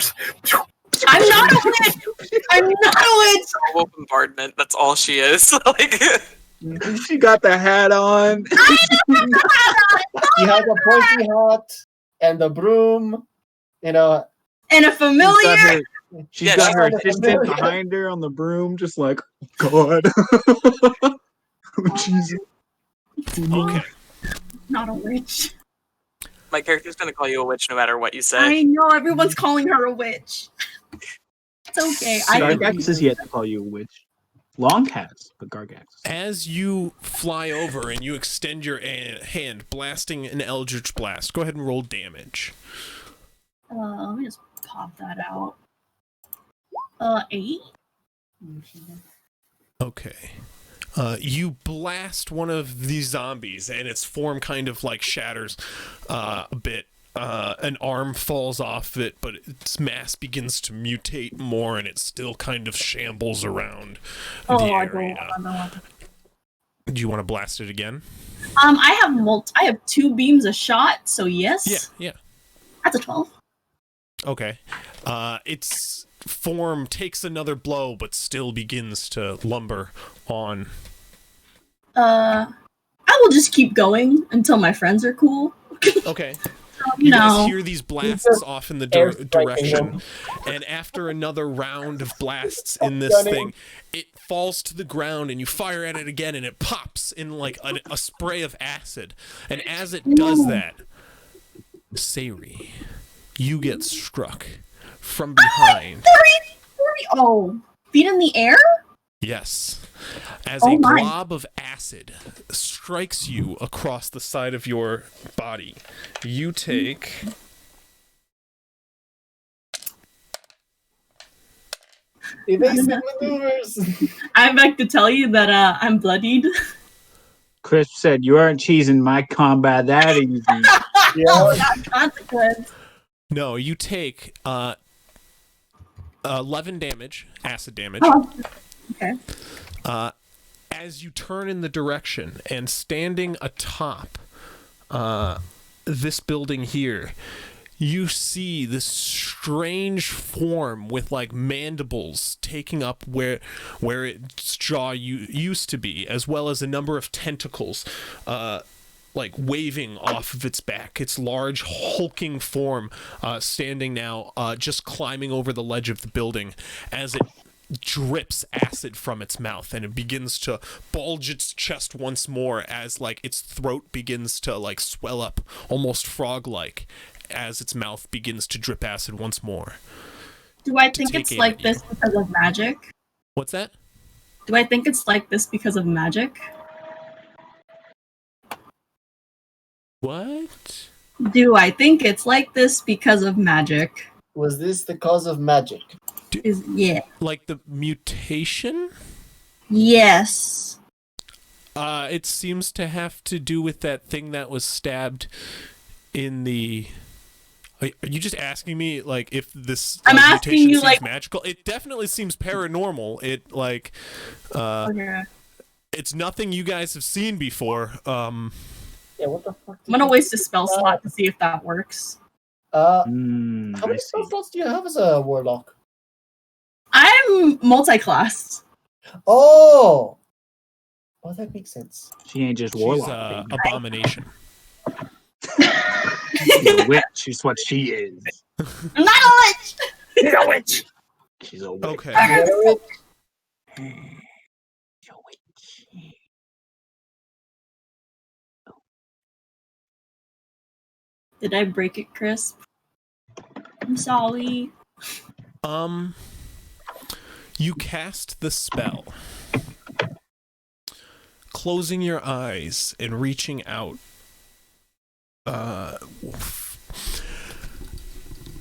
I'm not a witch. I'm not a witch. Global bombardment. That's all she is. Like, She got the hat on. He has a pointy hat and a broom. You know, And a familiar. She's Yeah, got she's her got a assistant familiar. behind her on the broom, just like, God. Oh, Jesus. Okay. Not a witch. my character's gonna call you a witch no matter what you say. I know everyone's calling her a witch. It's okay. Gargax is yet to call you a witch. Long has, but Gargax. As you fly over and you extend your hand, blasting an Eldritch Blast, go ahead and roll damage. Let me just pop that out. 8. Okay. You blast one of these zombies, and its form kind of like shatters a bit. An arm falls off it, but its mass begins to mutate more, and it still kind of shambles around the area. Do you want to blast it again? I have 2 beams a shot, so yes. Yeah. That's a 12. Okay. Its form takes another blow, but still begins to lumber on. I will just keep going until my friends are cool. Okay. You You know. guys hear these blasts off in the airstriking direction, them. and after another round of blasts in this Gunning. thing, it falls to the ground, and you fire at it again, and it pops in like a spray of acid. And as it does that, Sayri, you get struck from behind. 30. Oh, feet in the air? Yes. As Oh a my. glob of acid strikes you across the side of your body, you take evasive maneuvers. I'm back to tell you that I'm bloodied. Crisp said, "You aren't cheesing my combat that easy." Yeah. Not consequence. No, you take 11 damage, acid damage. Oh, okay. As you turn in the direction and standing atop this building here, you see this strange form with like mandibles taking up where its jaw used to be, as well as a number of tentacles like waving off of its back. Its large hulking form standing now just climbing over the ledge of the building as it drips acid from its mouth, and it begins to bulge its chest once more as like its throat begins to like swell up almost frog-like as its mouth begins to drip acid once more. Do I think take it's aim like at you. this because of magic? What's that? Do I think it's like this because of magic? What? Do I think it's like this because of magic? Was this the cause of magic? Yeah. Like the mutation? Yes. It seems to have to do with that thing that was stabbed in the... Are you just asking me, like, if this I'm like, asking mutation you, seems like- magical? It definitely seems paranormal. It, like... Okay. It's nothing you guys have seen before. Yeah, what the fuck? I'm gonna waste a spell slot to see if that works. How I many see. spell slots do you have as a warlock? I'm multi-classed. Oh, that makes sense. She ain't just She's warlock. baby. abomination. She's a witch. Is what she is. I'm not a witch. She's a witch. She's a witch. Okay. She's a witch. Did I break it, Chris? I'm sorry. You cast the spell, closing your eyes and reaching out.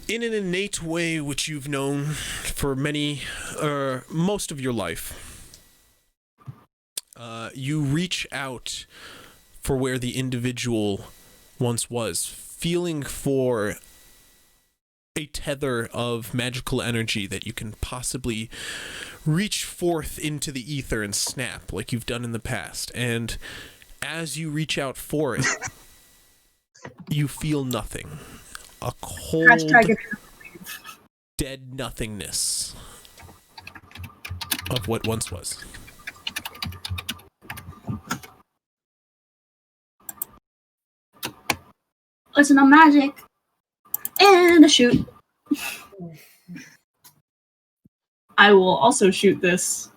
In an innate way which you've known for most of your life, you reach out for where the individual once was, feeling for a tether of magical energy that you can possibly reach forth into the ether and snap like you've done in the past. And as you reach out for it, you feel nothing. A cold, dead nothingness of what once was. Listen, I'm magic. And a shoot. I will also shoot this.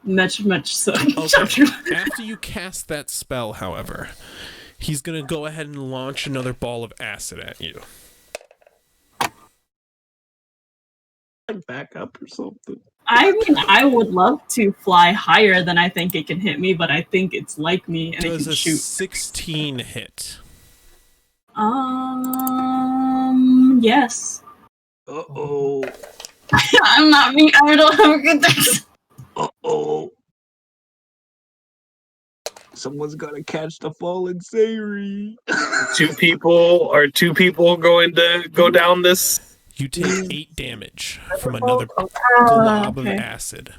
Much so. Okay. After you cast that spell, however, he's going to go ahead and launch another ball of acid at you. Back up or something. I mean, I would love to fly higher than I think it can hit me, but I think it's like me and it Does can a shoot. 16 hit? Yes. Uh-oh. I'm not me. I don't have a good dice. Uh-oh. Someone's gotta catch the fallen Sayri. Two people going to go down this? You take 8 damage from another glob of acid.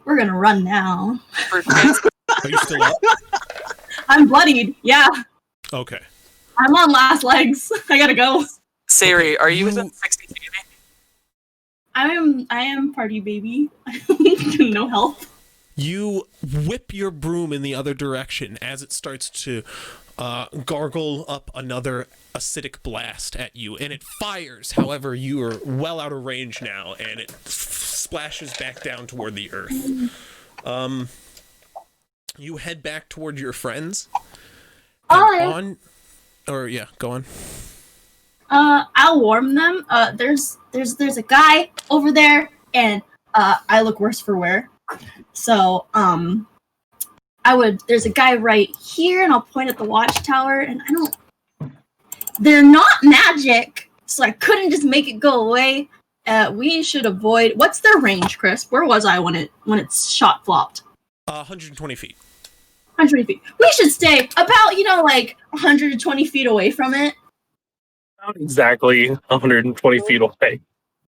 We're gonna run now. Are you still up? I'm bloodied. Yeah. Okay. I'm on last legs. I gotta go. Sayri, are you within 60 feet of me? I am party baby. No help. You whip your broom in the other direction as it starts to gargle up another acidic blast at you, and it fires. However, you are well out of range now, and it splashes back down toward the earth. You head back toward your friends. Go on. I'll warn them. There's a guy over there, and I look worse for wear. So there's a guy right here, and I'll point at the watchtower, and they're not magic, so I couldn't just make it go away. We should avoid. What's their range, Chris? Where was I when it's shot flopped? 120 feet. 120 feet. We should stay about, 120 feet away from it. Not exactly 120 feet away.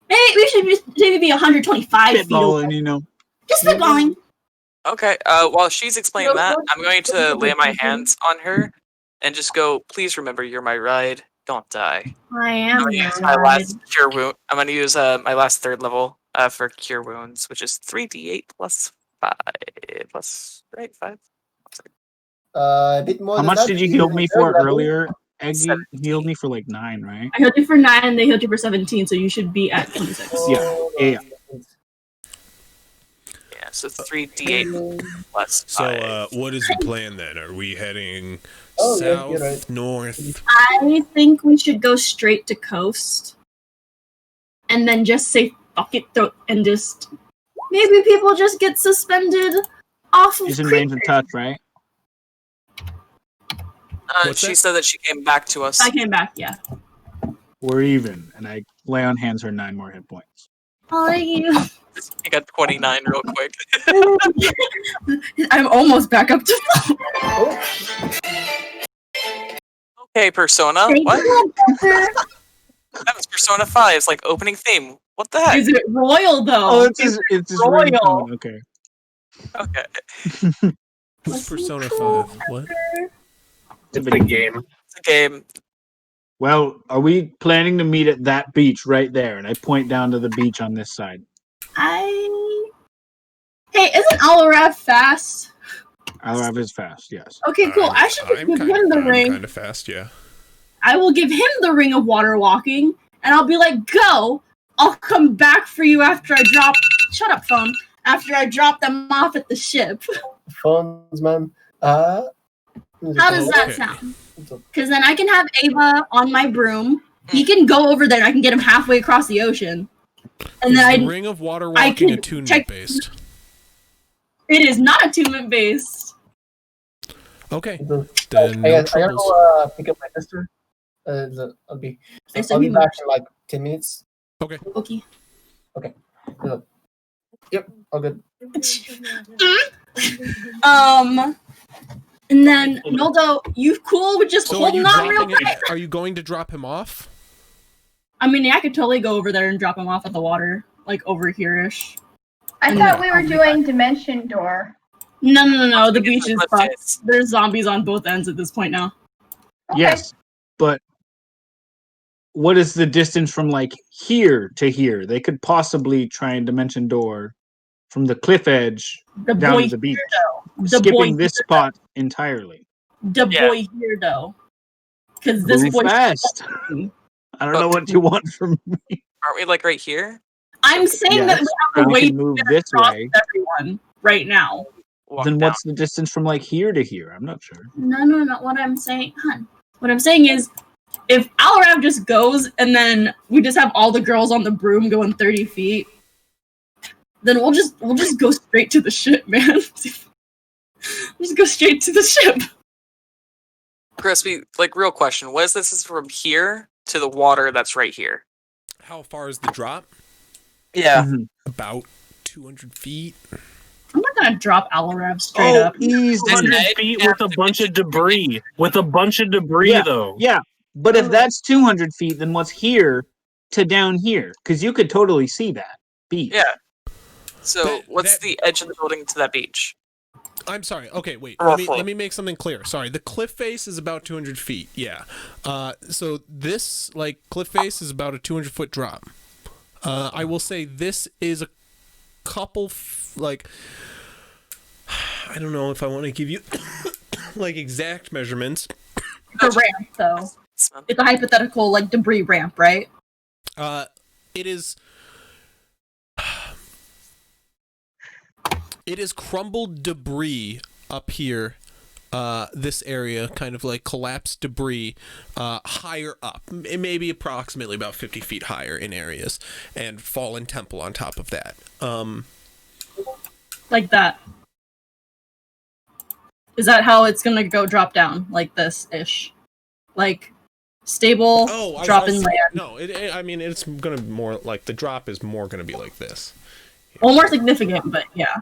Maybe we should maybe be 125 feet away. Just spitballing. Okay, while she's explaining that, I'm going to lay my hands on her and just go, please remember you're my ride. Don't die. I am. I'm going to use my last cure wound. I'm going to use my last 3rd level for cure wounds, which is 3d8 plus 5. Right? 5? A bit more. How than much that. did you heal me for Level. earlier? Eggy healed me for like 9, right? I healed you for 9, and they healed you for 17, so you should be at 26. Yeah. Yeah, so 3d8 plus 5. So, what is the plan then? Are we heading Oh, yeah, south, you're right. north? I think we should go straight to coast. And then just say fuck it and just maybe people just get suspended off of She's in range of touch, right? She said that she came back to us. I came back, yeah. We're even, and I lay on hands her 9 more hit points. Oh, you. I got 29 real quick. I'm almost back up to Okay, Persona. What? That was Persona 5. It's like opening theme. What the heck? Is it royal though? Oh, it's just royal. ringtone. Okay. Okay. What's Persona 5? What? It's a game. It's a game. Well, are we planning to meet at that beach right there? And I point down to the beach on this side. Hey, isn't Alarav fast? Alrav is fast, yes. Okay, cool. I should just give him the ring. Kind of fast, yeah. I will give him the ring of water walking, and I'll be like, go! I'll come back for you after I drop... Shut up, phone. After I drop them off at the ship. Phones, man. How does that sound? Because then I can have Ava on my broom. He can go over there, and I can get him halfway across the ocean. And Is then the Ring of Water Walking attunement based? It is not attunement based. Okay. Then I gotta go pick up my sister. I'll be back in like 10 minutes. Okay. Okay. Yep, all good. And then Noldo, you cool with just holding on real quick? Are you going to drop him off? I mean, I could totally go over there and drop him off at the water, like over here-ish. I thought we were doing Dimension Door. No. The beach is fucked. There's zombies on both ends at this point now. Okay. Yes, but what is the distance from like here to here? They could possibly try and Dimension Door from the cliff edge down to the beach, skipping this spot entirely. Boy here though, because this Move boy fast. I don't know what you want from me. Aren't we like right here? I'm saying that we have a we way can move to this cross way. everyone right now. Then what's the distance from like here to here? I'm not sure. No. What I'm saying, what I'm saying is, if Alrav just goes and then we just have all the girls on the broom going 30 feet, then we'll just go straight to the ship, man. We'll just go straight to the ship. Crispy, like real question. What is this from here to the water that's right here? How far is the drop? Yeah. About 200 feet. I'm not gonna drop Alrav straight up. He's 100 feet with a bunch of debris. Though. Yeah, but if that's 200 feet, then what's here to down here? Because you could totally see that beach. Yeah. So what's the edge of the building to that beach? I'm sorry. Okay, wait. Roughly. Let me make something clear. Sorry. The cliff face is about 200 feet. Yeah. So this cliff face is about a 200-foot drop. I will say this is a couple I don't know if I want to give you exact measurements. The ramp, though. It's a hypothetical debris ramp, right? It is. It is crumbled debris up here. This area, kind of collapsed debris, higher up, maybe approximately about 50 feet higher in areas, and fallen temple on top of that. Like that. Is that how it's gonna go drop down? Like this-ish? Stable, drop in land? No, it's gonna be more the drop is more gonna be like this. Well, more significant, but yeah.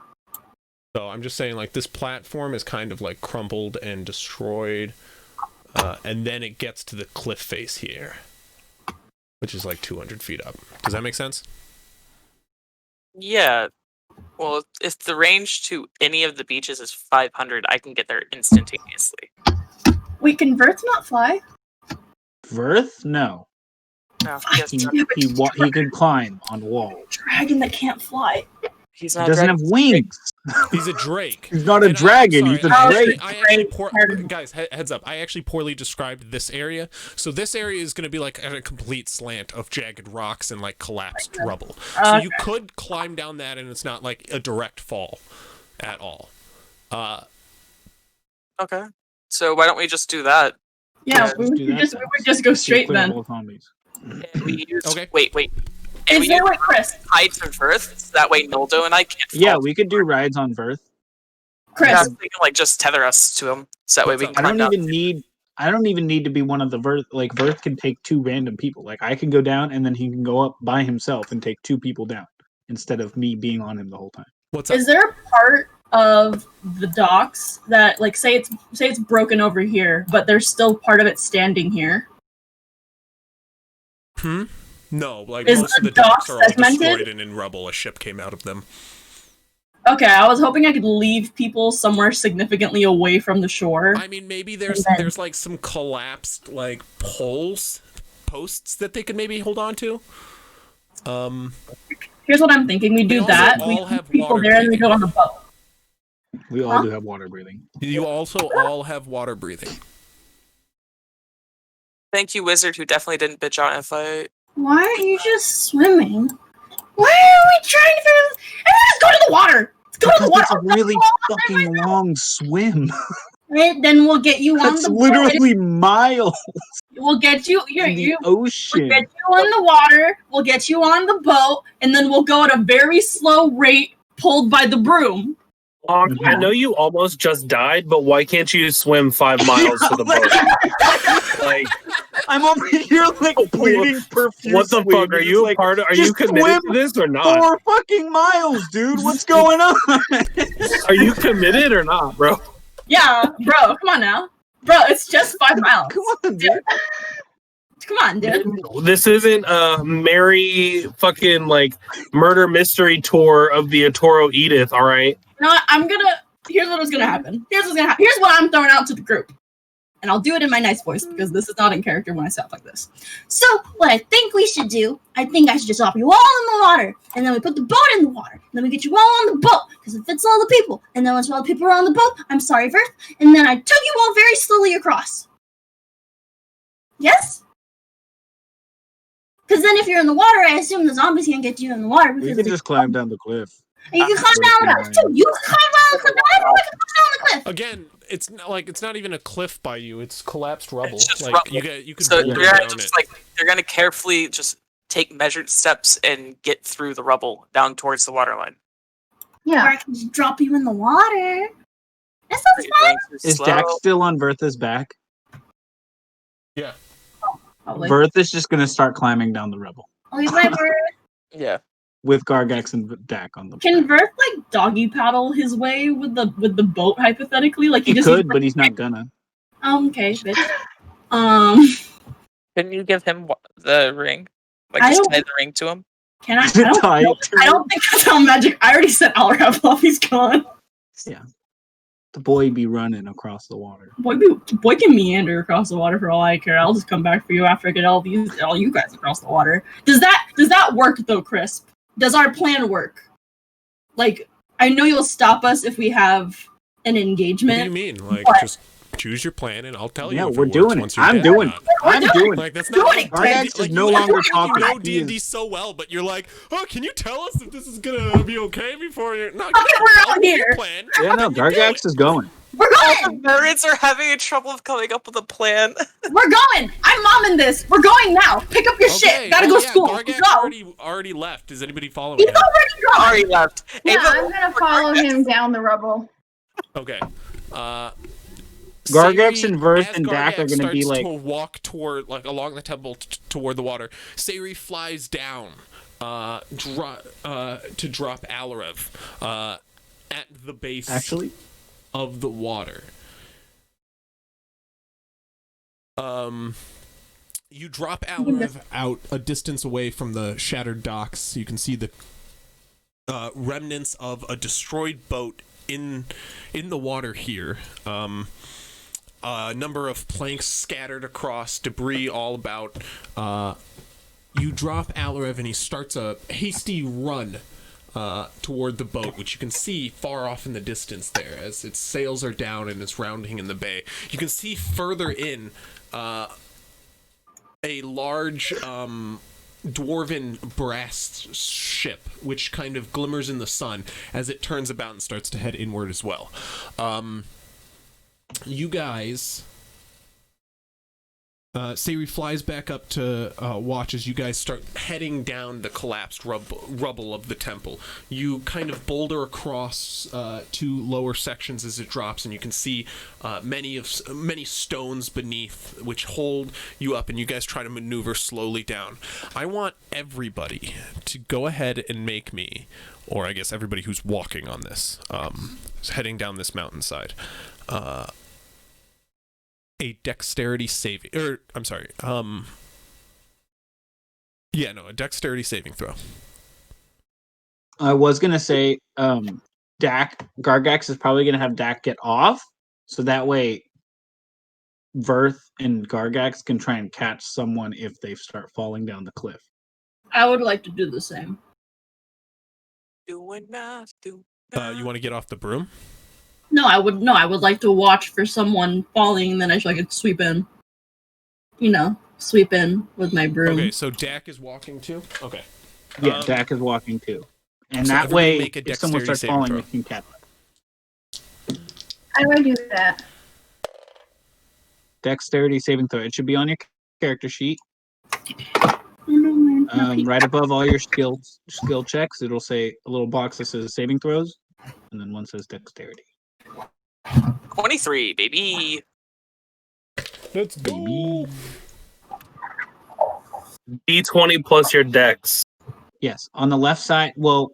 So I'm just saying, this platform is kind of crumpled and destroyed, and then it gets to the cliff face here, which is 200 feet up. Does that make sense? Yeah. Well, if the range to any of the beaches is 500, I can get there instantaneously. Wait, can Verth not fly? Verth? No. No, he can climb on walls. Dragon that can't fly. He doesn't have wings. He's a drake. He's not a dragon. He's a drake. Guys, heads up. I actually poorly described this area. So this area is going to be at a complete slant of jagged rocks and collapsed rubble. So you could climb down that, and it's not a direct fall at all. Okay. So why don't we just do that? Yeah, we would just go straight then. Okay. Wait. Is there Chris? Hide to Verth, so that way Noldo and I can't fall. Yeah, we could do rides on Verth. Chris, yeah, they can just tether us to him, so that way we can. I don't even need to be one of the Verth. Verth can take two random people. I can go down, and then he can go up by himself and take two people down instead of me being on him the whole time. What's up? Is there a part of the docks that, say it's broken over here, but there's still part of it standing here? No, Is most of the the docks are all segmented? destroyed and in rubble. A ship came out of them. Okay, I was hoping I could leave people somewhere significantly away from the shore. I mean, maybe there's some collapsed posts that they could maybe hold on to. Here's what I'm thinking: we do that. We all have leave people water there, and we go on the boat. We all do have water breathing. You also all have water breathing. Thank you, Wizard, who definitely didn't bitch out in a fight. Why aren't you just swimming? Why are we trying to figure out this? Everyone just go to the water! Let's go to the water! It's a really fucking long swim. Right, then we'll get you on That's the literally miles We'll get you. in the ocean. We'll get you on the water. We'll get you on the boat, and then we'll go at a very slow rate, pulled by the broom. Long, I know you almost just died, but why can't you swim 5 miles to the boat? Like, I'm over here like bleeding profusely. what the fuck? Are you like, part of? Are just you committed to this or not? 4 fucking miles, dude. What's going on? Are you committed or not, bro? Yeah, bro, come on now. Bro, it's just 5 miles. Come on, dude. Come on, dude. This isn't a merry fucking like murder mystery tour of the Atoro Edith, all right? No, here's what was gonna happen. Here's what I'm throwing out to the group. And I'll do it in my nice voice because this is not in character when I sound like this. So, what I think we should do, I think I should just drop you all in the water. And then we put the boat in the water. And then we get you all on the boat because it fits all the people. And then once all the people are on the boat, I'm sorry, Verth. And then I took you all very slowly across. Yes? Because then if you're in the water, I assume the zombies can't get you in the water. We can just climb down the cliff. You can climb down with us too. You can climb down the cliff. Everyone can climb down the cliff. Again, it's not even a cliff by you. It's collapsed rubble. It's just like rubble. you can So boulder you're down just it. like they're gonna carefully just take measured steps and get through the rubble down towards the waterline. Yeah. Or I can just drop you in the water. That sounds You're fun. going too Is slow. Dak still on Vertha's back? Yeah. Probably. Verth is just gonna start climbing down the rubble Oh, he's my bird. Yeah. with Gargax and Dak on the Can Verth like doggy paddle his way with the boat hypothetically? Like He just could, but he's not gonna. Okay, bitch. Couldn't you give him the ring? Like I just don't- tie the ring to him? Can I? Tie it to I don't think that's how magic. I already said I'll wrap off. He's gone. The boy be running across the water. Boy can meander across the water for all I care. I'll just come back for you after I get all you guys across the water. Does that work though, Crisp? Does our plan work? Like, I know you'll stop us if we have an What do engagement. you mean? Like, What? just choose your plan, and I'll tell Yeah, you. If we're it works doing it. once you're I'm dead doing or it. not. I'm doing it. Like that's Doing not it, Gargax is no you longer you talking. know He is- D&D so well, but you're like, oh, can you tell us if this is gonna be okay before you're not? Okay, we're out here. Plan. Yeah, no, Gargax is going. We're All the going. birds are having trouble of coming up with a plan. We're going. I'm momming this. We're going now. Pick up your shit. Gotta go to school. Gargax Go. already left. Is anybody following He's him? already gone. Already left. Yeah, Ava, I'm gonna follow him down the rubble. Okay. Gargax Sayri, and Verth as and Dak are Gargax gonna be starts like- to walk toward, like along the temple toward the water. Sayri flies down, to drop Alarev, at the base Actually, of the water. You drop Alarev out a distance away from the shattered docks. You can see the remnants of a destroyed boat in the water here. A number of planks scattered across, debris all about. You drop Alarev and he starts a hasty run toward the boat, which you can see far off in the distance there as its sails are down and it's rounding in the bay. You can see further in a large dwarven brass ship, which kind of glimmers in the sun as it turns about and starts to head inward as well. You guys... Sayri flies back up to watch as you guys start heading down the collapsed rubble of the temple. You kind of boulder across two lower sections as it drops, and you can see many stones beneath which hold you up, and you guys try to maneuver slowly down. I want everybody to go ahead and make me, or I guess everybody who's walking on this, heading down this mountainside, a dexterity saving, a dexterity saving throw. I was gonna say, Gargax is probably gonna have Dak get off, so that way, Verth and Gargax can try and catch someone if they start falling down the cliff. I would like to do the same. You want to get off the broom? No, I would like to watch for someone falling, and then I could sweep in. Sweep in with my broom. Okay, so Dak is walking too? Okay. Yeah, Dak is walking too. And so that everybody way, make a if someone dexterity starts saving falling, throw. we can catch them. How do I do that? Dexterity saving throw. It should be on your character sheet. Okay. Right above all your skill checks, it'll say a little box that says saving throws, and then one says dexterity. 23, baby. Let's go. D20 plus your dex. Yes, on the left side. Well,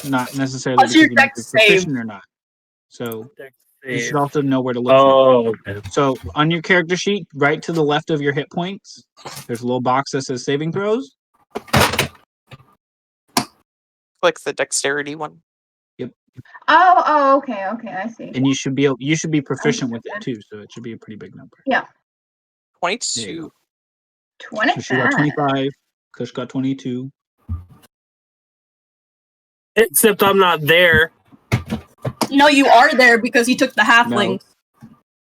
not necessarily Plus because your you make dex it proficient or not. So you should also know where to look. Oh, okay. So on your character sheet, right to the left of your hit points, there's a little box that says saving throws. Click the dexterity one. Oh, okay, I see. And you should be proficient with it too, so it should be a pretty big number. Yeah. 22. 25. She got 25. Kush got 22. Except I'm not there. No, you are there because he took the halflings.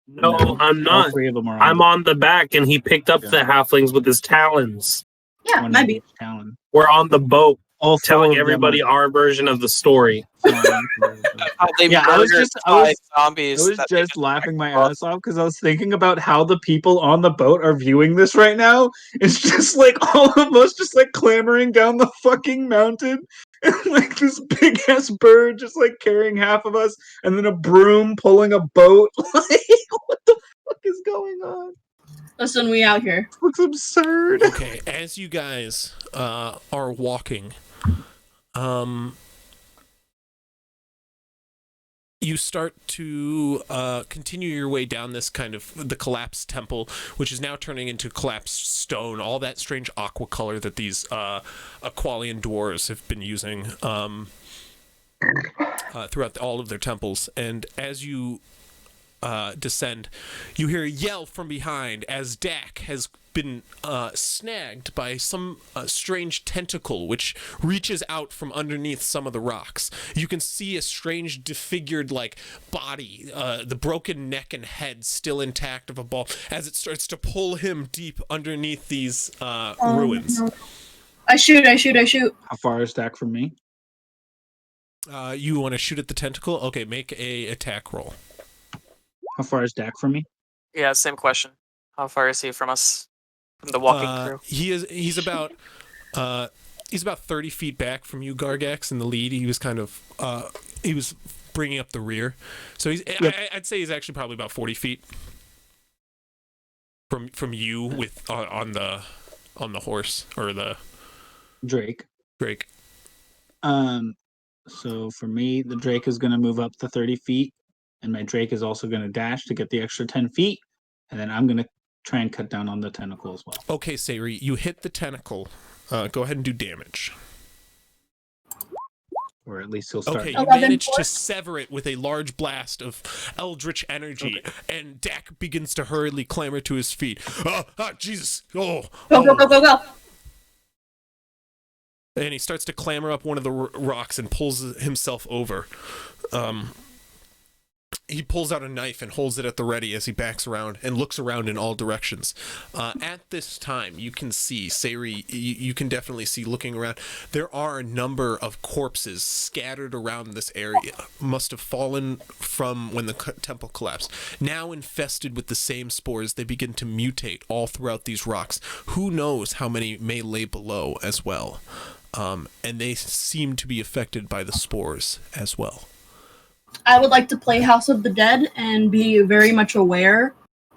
No, I'm All not. three of them are. I'm on the back, and he picked up the halflings with his talons. Yeah, one maybe. each talon. We're on the boat, All four telling of them everybody are our version of the story. flying. How they Yeah, I was murdered just- I was- 5 zombies. I was that they just laughing my off. ass off because I was thinking about how the people on the boat are viewing this right now. It's just like all of us just like clambering down the fucking mountain. And like this big ass bird just like carrying half of us, and then a broom pulling a boat. Like, what the fuck is going on? Listen, we out here. It looks absurd. Okay, as you guys are walking, you start to continue your way down this kind of the collapsed temple, which is now turning into collapsed stone, all that strange aqua color that these Aqualian dwarves have been using throughout all of their temples. And as you descend, you hear a yell from behind as Dak has been snagged by some strange tentacle which reaches out from underneath some of the rocks. You can see a strange disfigured like body, the broken neck and head still intact of a ball, as it starts to pull him deep underneath these ruins. No. I shoot. How far is Dak from me? You want to shoot at the tentacle? Okay, make a attack roll. How far is Dak from me? Yeah, same question. How far is he from us? From the walking crew? He's about 30 feet back from you, Gargax, in the lead. He was kind of he was bringing up the rear, so he's. Yep. I'd say he's actually probably about 40 feet from you with on the horse or the Drake. Drake. So for me, the Drake is going to move up the 30 feet, and my Drake is also going to dash to get the extra 10 feet, and then I'm going to try and cut down on the tentacle as well. Okay, Sayri, you hit the tentacle. Go ahead and do damage. Or at least he'll start. Okay, you 11 manage to force. sever it with a large blast of eldritch energy, and Dak begins to hurriedly clamber to his feet. Jesus! Go. And he starts to clamber up one of the rocks and pulls himself over. He pulls out a knife and holds it at the ready as he backs around and looks around in all directions. At this time, you can see, Sayri, you can definitely see looking around, there are a number of corpses scattered around this area. Must have fallen from when the temple collapsed. Now infested with the same spores, they begin to mutate all throughout these rocks. Who knows how many may lay below as well. And they seem to be affected by the spores as well. I would like to play House of the Dead and be very much aware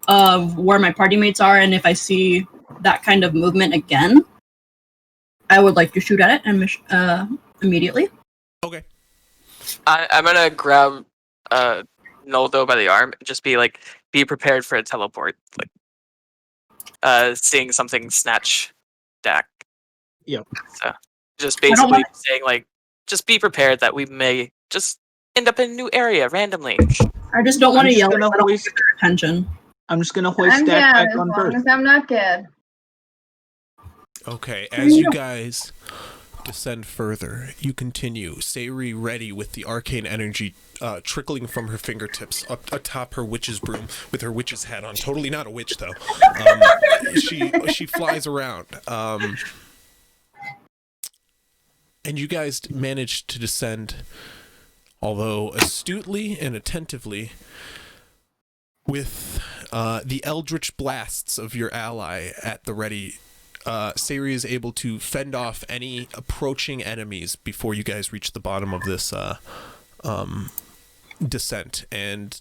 of where my party mates are, and if I see that kind of movement again, I would like to shoot at it and immediately. Okay. I'm gonna grab Noldo by the arm and just be prepared for a teleport. Seeing something snatch Dak. Yep. So just basically saying just be prepared that we may just end up in a new area randomly. I just don't want to yell. I gonna don't hoist- get their attention. I'm just gonna hoist I'm Dak down back as on long birth. as I'm not dead. Okay, as you guys descend further, you continue, Sayuri ready with the arcane energy trickling from her fingertips up atop her witch's broom with her witch's hat on. Totally not a witch, though. She flies around. And you guys manage to descend, although astutely and attentively, with the eldritch blasts of your ally at the ready. Sayuri is able to fend off any approaching enemies before you guys reach the bottom of this descent. And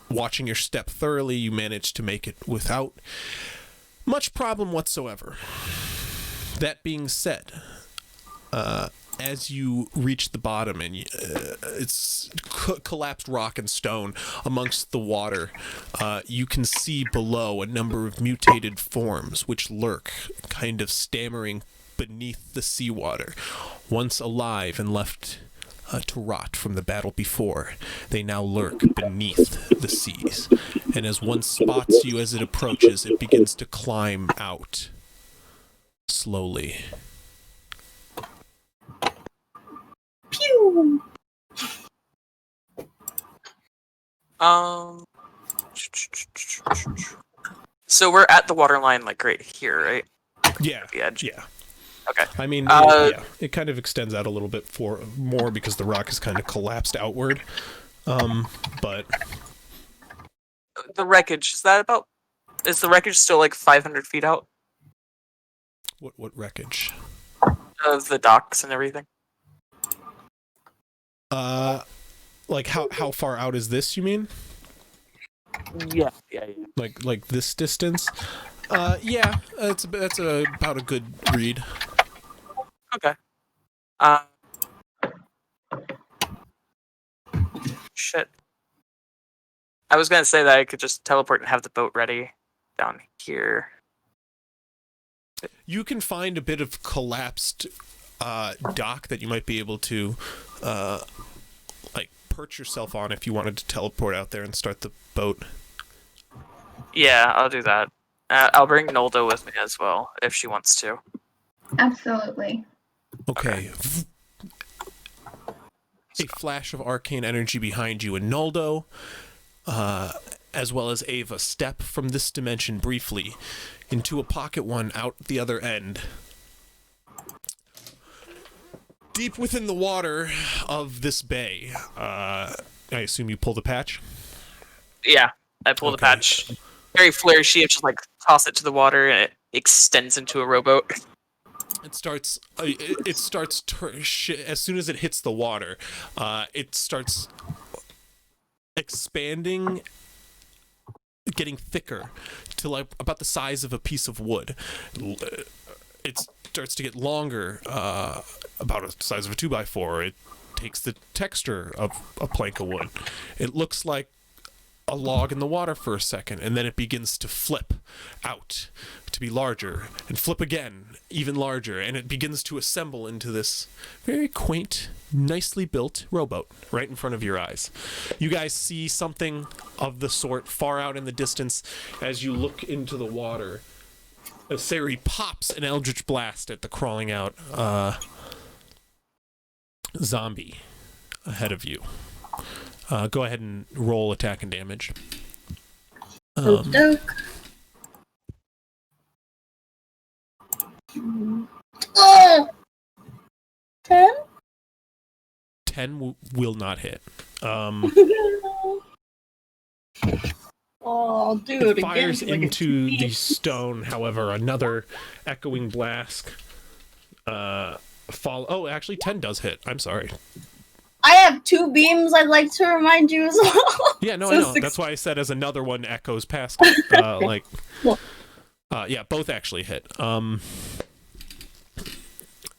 watching your step thoroughly, you manage to make it without much problem whatsoever. That being said, as you reach the bottom and it's collapsed rock and stone amongst the water, you can see below a number of mutated forms which lurk, kind of stammering beneath the seawater. Once alive and left to rot from the battle before, they now lurk beneath the seas. And as one spots you as it approaches, it begins to climb out slowly. Pew! So we're at the waterline, like right here, right? Yeah. At the edge. Yeah. Okay. I mean, yeah, it kind of extends out a little bit more because the rock is kind of collapsed outward. But the wreckage, is the wreckage still like 500 feet out? What wreckage? Of the docks and everything. Like how far out is this, you mean? Yeah. Like this distance? Yeah, that's about a good read. Okay. Shit. I was gonna say that I could just teleport and have the boat ready down here. You can find a bit of collapsed dock that you might be able to like perch yourself on if you wanted to teleport out there and start the boat. Yeah, I'll do that. I'll bring Noldo with me as well if she wants to. Absolutely. Okay. A flash of arcane energy behind you, and Noldo, as well as Ava, step from this dimension briefly into a pocket one out the other end. Deep within the water of this bay, I assume you pull the patch? Yeah, I pull the patch. Very flourishy, I just like toss it to the water and it extends into a rowboat. It starts as soon as it hits the water, it starts expanding, getting thicker to like about the size of a piece of wood. It starts to get longer, about the size of a 2x4. It takes the texture of a plank of wood. It looks like a log in the water for a second, and then it begins to flip out to be larger, and flip again, even larger, and it begins to assemble into this very quaint, nicely built rowboat right in front of your eyes. You guys see something of the sort far out in the distance as you look into the water. Sayuri pops an eldritch blast at the crawling out zombie ahead of you. Go ahead and roll attack and damage. Oh, 10? 10 will not hit. Oh, dude, It fires again, into like the stone, however, another echoing blast. Oh, actually, 10 does hit. I'm sorry. I have 2 beams I'd like to remind you as well. Yeah, no, So I know. 6 That's why I said as another one echoes past. Cool. Yeah, both actually hit.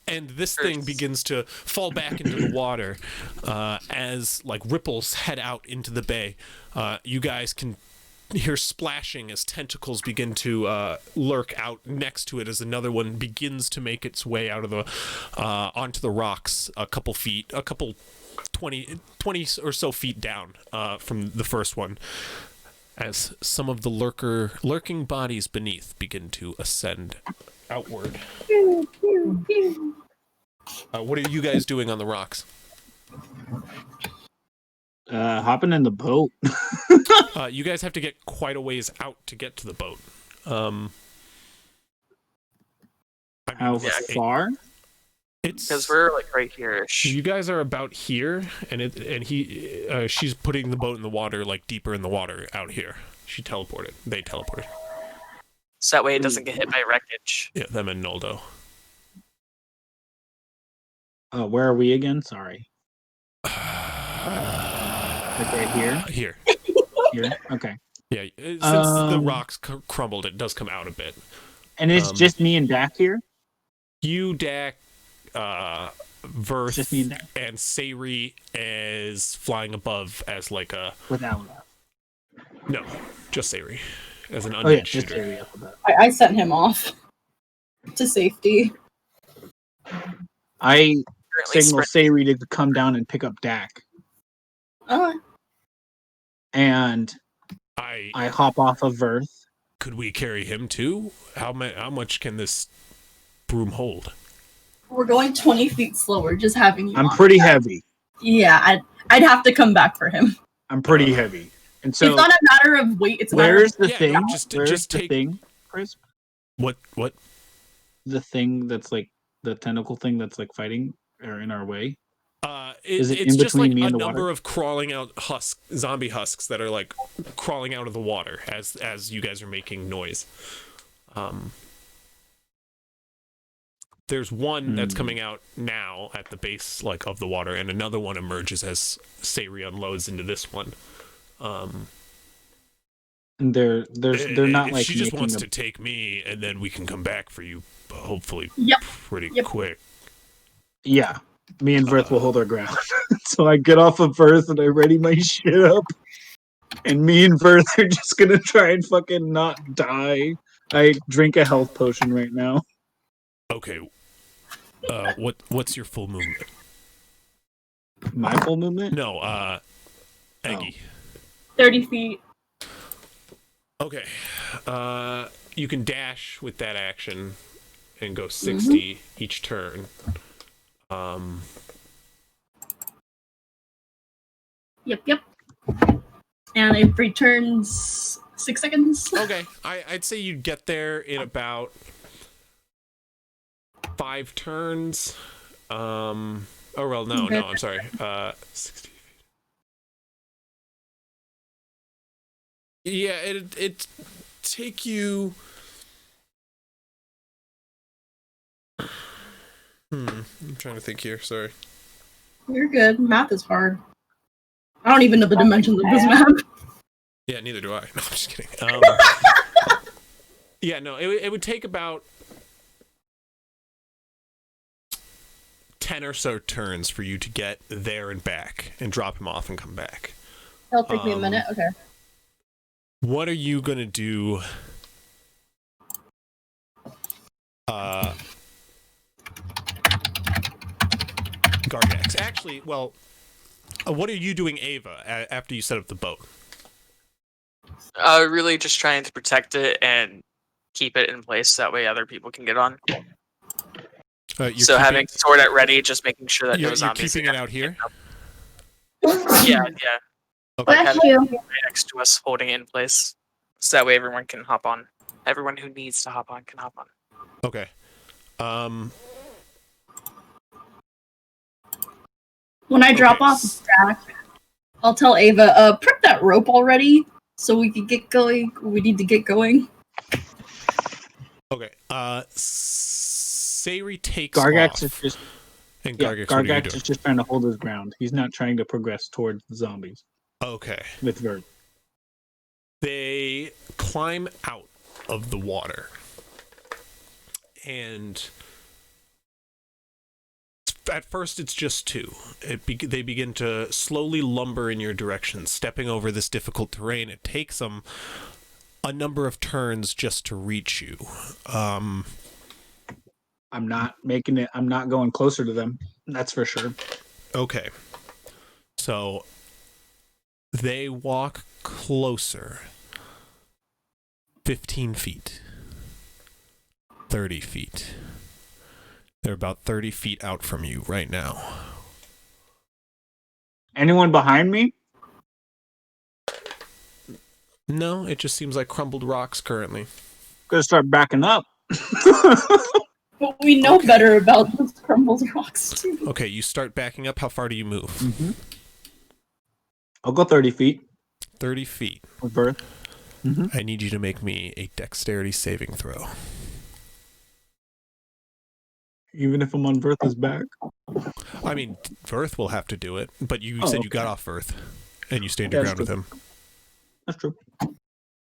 And this thing begins to fall back into the water as like ripples head out into the bay. You guys can hear splashing as tentacles begin to lurk out next to it as another one begins to make its way out of the onto the rocks a couple 20 or so feet down from the first one, as some of the lurking bodies beneath begin to ascend outward. What are you guys doing on the rocks? Hopping in the boat. You guys have to get quite a ways out to get to the boat. How far? It's Because we're like right here. you guys are about here, and she's putting the boat in the water, like deeper in the water out here. She teleported. They teleported. So that way it doesn't get hit by wreckage. Yeah, them and Noldo. Where are we again? Sorry. Like right here? Here. Here? Okay. Yeah, since the rocks crumbled, it does come out a bit. And it's just me and Dak here? You, Dak, Verth, Just me and Dak. and Sayri is flying above as like a... Without. No, just Sayri. As an undead Oh yeah, just shooter. area up above. I sent him off to safety. I Currently signal Sayri to come down and pick up Dak. Oh, And I hop off of Verth. Could we carry him too? How much can this broom hold? we're going 20 feet slower, just having you I'm on. pretty heavy. Yeah, I'd have to come back for him. I'm pretty heavy. And so it's not a matter of weight, it's a matter where's of... the Yeah, thing? no, just Where's the take- thing, Chris? What? The thing that's like the tentacle thing that's like fighting or in our way? Is it It's in just between like me a and the number water? of crawling out zombie husks that are like crawling out of the water as you guys are making noise. There's one that's coming out now at the base like of the water, and another one emerges as Sayri unloads into this one. And they're not like She just making wants a- to take me, and then we can come back for you, hopefully, Yep. pretty Yep. quick. Yeah. Me and Verth will hold our ground. So I get off of Verth and I ready my shit up. And me and Verth are just gonna try and fucking not die. I drink a health potion right now. Okay. What's your full movement? My full movement? No, Eggy. 30 feet. Okay. You can dash with that action and go 60 each turn. Yep. And it returns 6 seconds. Okay. I'd say you'd get there in about 5 turns. Oh well, no, I'm sorry. 60 feet. Yeah, it take you. I'm trying to think here. Sorry. You're good. Math is hard. I don't even know the dimensions of this map. Yeah, neither do I. No, I'm just kidding. Yeah, no, it would take about 10 or so turns for you to get there and back and drop him off and come back. It'll take me a minute. Okay. What are you going to do? Gargax. Actually, well, what are you doing, Ava, after you set up the boat? Really just trying to protect it and keep it in place so that way other people can get on. So having sword at ready, just making sure that no you're zombies. keeping it out here? Yeah. Okay. Like Bless having you. it right next to us, holding it in place, so that way everyone can hop on. Everyone who needs to hop on can hop on. Okay. When I drop Okay. off Dak, I'll tell Ava, prep that rope already so we can get going. We need to get going. Okay. Sayri takes Gargax off. is just And yeah, Gargax, what are you Gargax doing? is just trying to hold his ground. He's not trying to progress towards the zombies Okay. with Verth. They climb out of the water. And at first it's just two. They begin to slowly lumber in your direction, stepping over this difficult terrain. It takes them a number of turns just to reach you. I'm not making it. I'm not going closer to them. That's for sure. Okay. So they walk closer. 15 feet. 30 feet. They're about 30 feet out from you right now. Anyone behind me? No, it just seems like crumbled rocks currently. Gonna start backing up. But we know better about those crumbled rocks too. Okay, you start backing up. How far do you move? Mm-hmm. I'll go 30 feet. 30 feet. With Birth. I need you to make me a dexterity saving throw. Even if I'm on Bertha's back? I mean, Verth will have to do it, but you said you got off Verth, and you stand Yeah, your that's ground with him. That's true.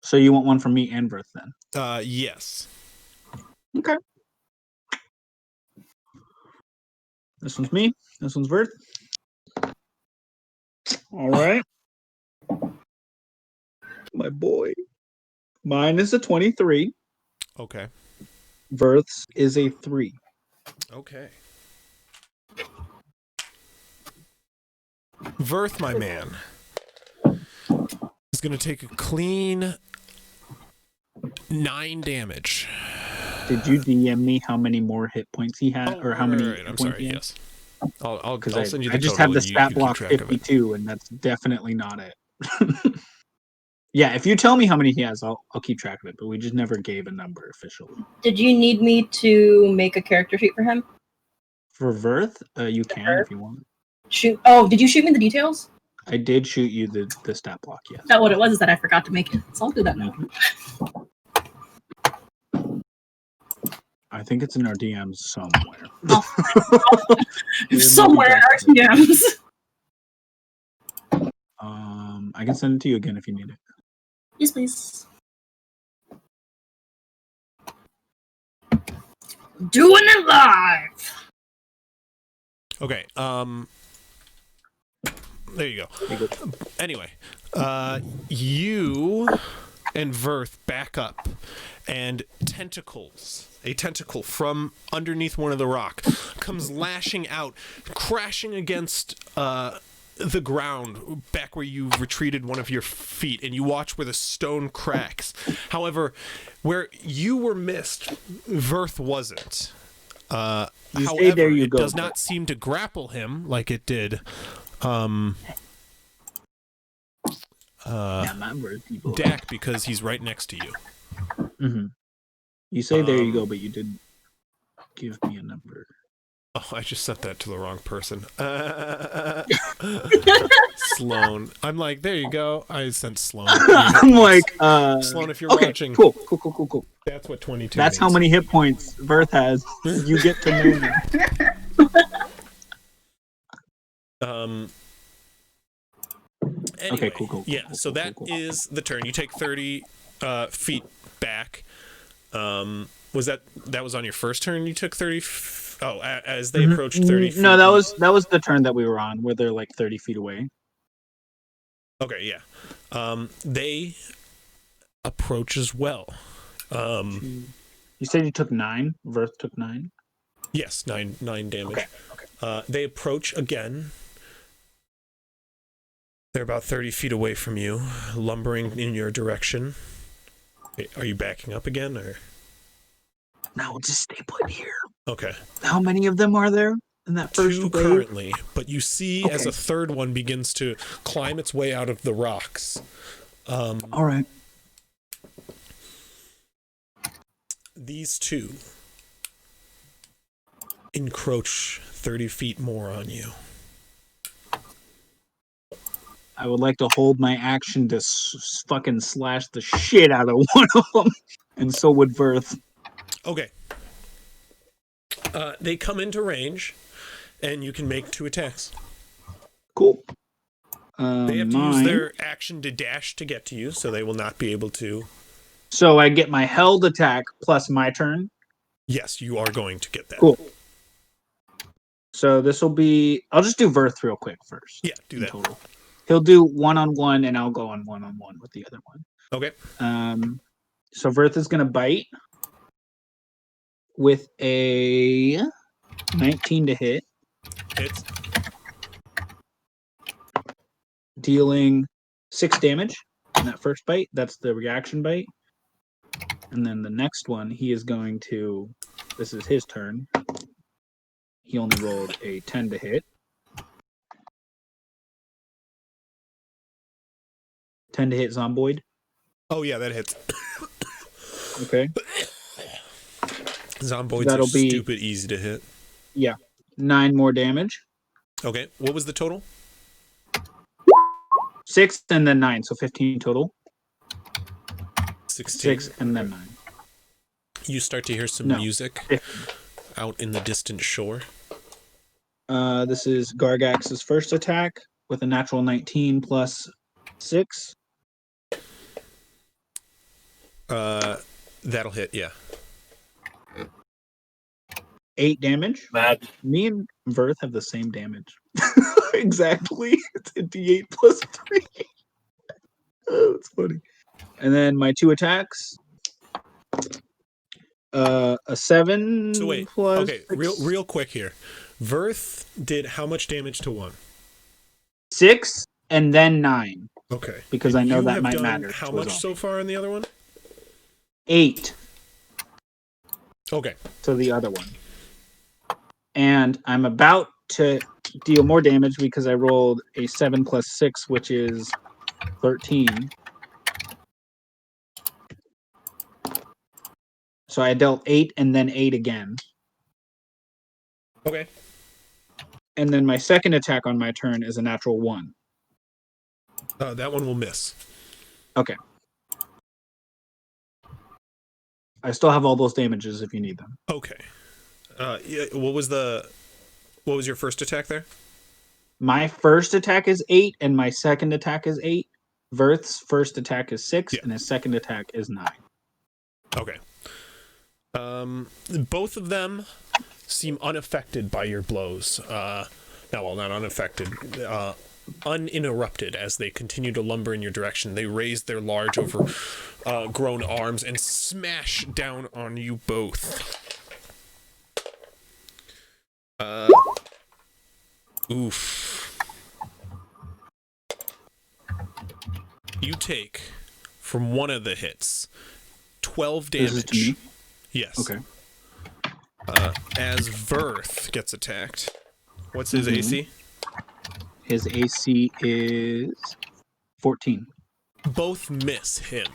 So you want one from me and Berth then? Yes. Okay. This one's me. This one's Verth. All right. My boy. Mine is a 23. Okay. Verth's is a 3. Okay. Verth, my man, is going to take a clean 9 damage. Did you DM me how many more hit points he had, or how many? Right, I'm hit points sorry. he had? Yes. I'll Because send you the I just total have the and you stat can block keep track of it. 52, and that's definitely not it. Yeah, if you tell me how many he has, I'll keep track of it. But we just never gave a number officially. Did you need me to make a character sheet for him? For Verth, you can if you want. Shoot. Oh, did you shoot me the details? I did shoot you the stat block, yes. Is that what it was? Is that I forgot to make it? So I'll do that now. I think it's in our DMs somewhere. Somewhere in our DMs. I can send it to you again if you need it. Yes, please. Doing it live. Okay. There you go. Anyway, you and Verth back up, and a tentacle from underneath one of the rock comes lashing out, crashing against the ground back where you retreated one of your feet, and you watch where the stone cracks. However, where you were missed, Verth wasn't. However, there you go, it does not seem to grapple him like it did Dak, because he's right next to you. Mm-hmm. You say there you go, but you didn't give me a number. Oh, I just sent that to the wrong person. Sloan. I'm like, there you go. I sent Sloan. I'm like, Sloan, if you're okay, watching. Cool. That's what 22 That's means. how many hit points Verth has. You get to know me. Anyway, okay, cool. Yeah, so that is the turn. You take 30 feet back. Was that was on your first turn? You took 30. As they approached 30 feet. No, that was the turn that we were on, where they're like 30 feet away. Okay, yeah. They approach as well. You said you took 9. Verth took 9. Yes, 9 damage. Okay. They approach again. They're about 30 feet away from you, lumbering in your direction. Are you backing up again, or? No, just stay put here. Okay. How many of them are there in that first 2 wave? currently, but you see as a third one begins to climb its way out of the rocks. All right. These 2 encroach 30 feet more on you. I would like to hold my action to fucking slash the shit out of one of them, and so would Verth. Okay. They come into range, and you can make 2 attacks. Cool. They have to use their action to dash to get to you, so they will not be able to. So I get my held attack plus my turn? Yes, you are going to get that. Cool. So this will be... I'll just do Verth real quick first. Yeah, do that. Total. He'll do 1-on-1, and I'll go on 1-on-1 with the other one. Okay. So Verth is going to bite with a 19 to hit. Hits. Dealing 6 damage in that first bite. That's the reaction bite. And then the next one, he is going to... This is his turn. He only rolled a 10 to hit. 10 to hit Zomboid. Oh yeah, that hits. Okay. Zomboids That'll are be- stupid easy to hit. Yeah. 9 more damage. Okay, what was the total? 6 and then 9, so 15 total. 16. 6 and then 9. You start to hear some No. music 15. out in the distant shore. This is Gargax's first attack with a natural 19 plus 6. That'll hit, yeah. 8 damage. Mad. Me and Verth have the same damage. Exactly. It's a d8 plus 3. Oh, that's funny. And then my 2 attacks. A 7 So wait, plus okay, 6. real quick here. Verth did how much damage to one? 6 and then 9. Okay. Because And I know you that have might done matter How to much us all. so far in the other one? 8 Okay. to the other one. And I'm about to deal more damage because I rolled a 7 plus 6, which is 13. So I dealt 8 and then 8 again. Okay. And then my second attack on my turn is a natural 1. That one will miss. Okay. I still have all those damages if you need them. Okay. Yeah, what was your first attack there? My first attack is 8 and my second attack is 8. Verth's first attack is 6 Yeah. and his second attack is 9. Okay. Both of them seem unaffected by your blows. No, well, not unaffected. Uninterrupted as they continue to lumber in your direction. They raise their large, overgrown arms and smash down on you both. Oof. You take, from one of the hits, 12 damage. This is to me? Yes. Okay. As Verth gets attacked. What's his Mhm. AC? His AC is 14. Both miss him.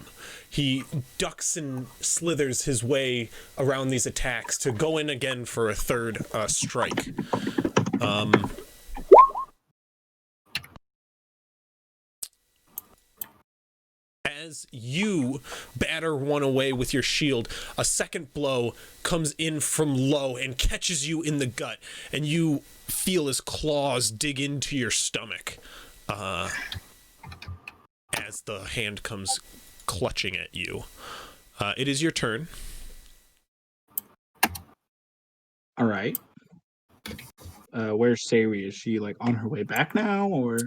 He ducks and slithers his way around these attacks to go in again for a third strike. As you batter one away with your shield, a second blow comes in from low and catches you in the gut, and you feel his claws dig into your stomach as the hand comes clutching at you. It is your turn. All right. Where's Sari? Is she like on her way back now, or?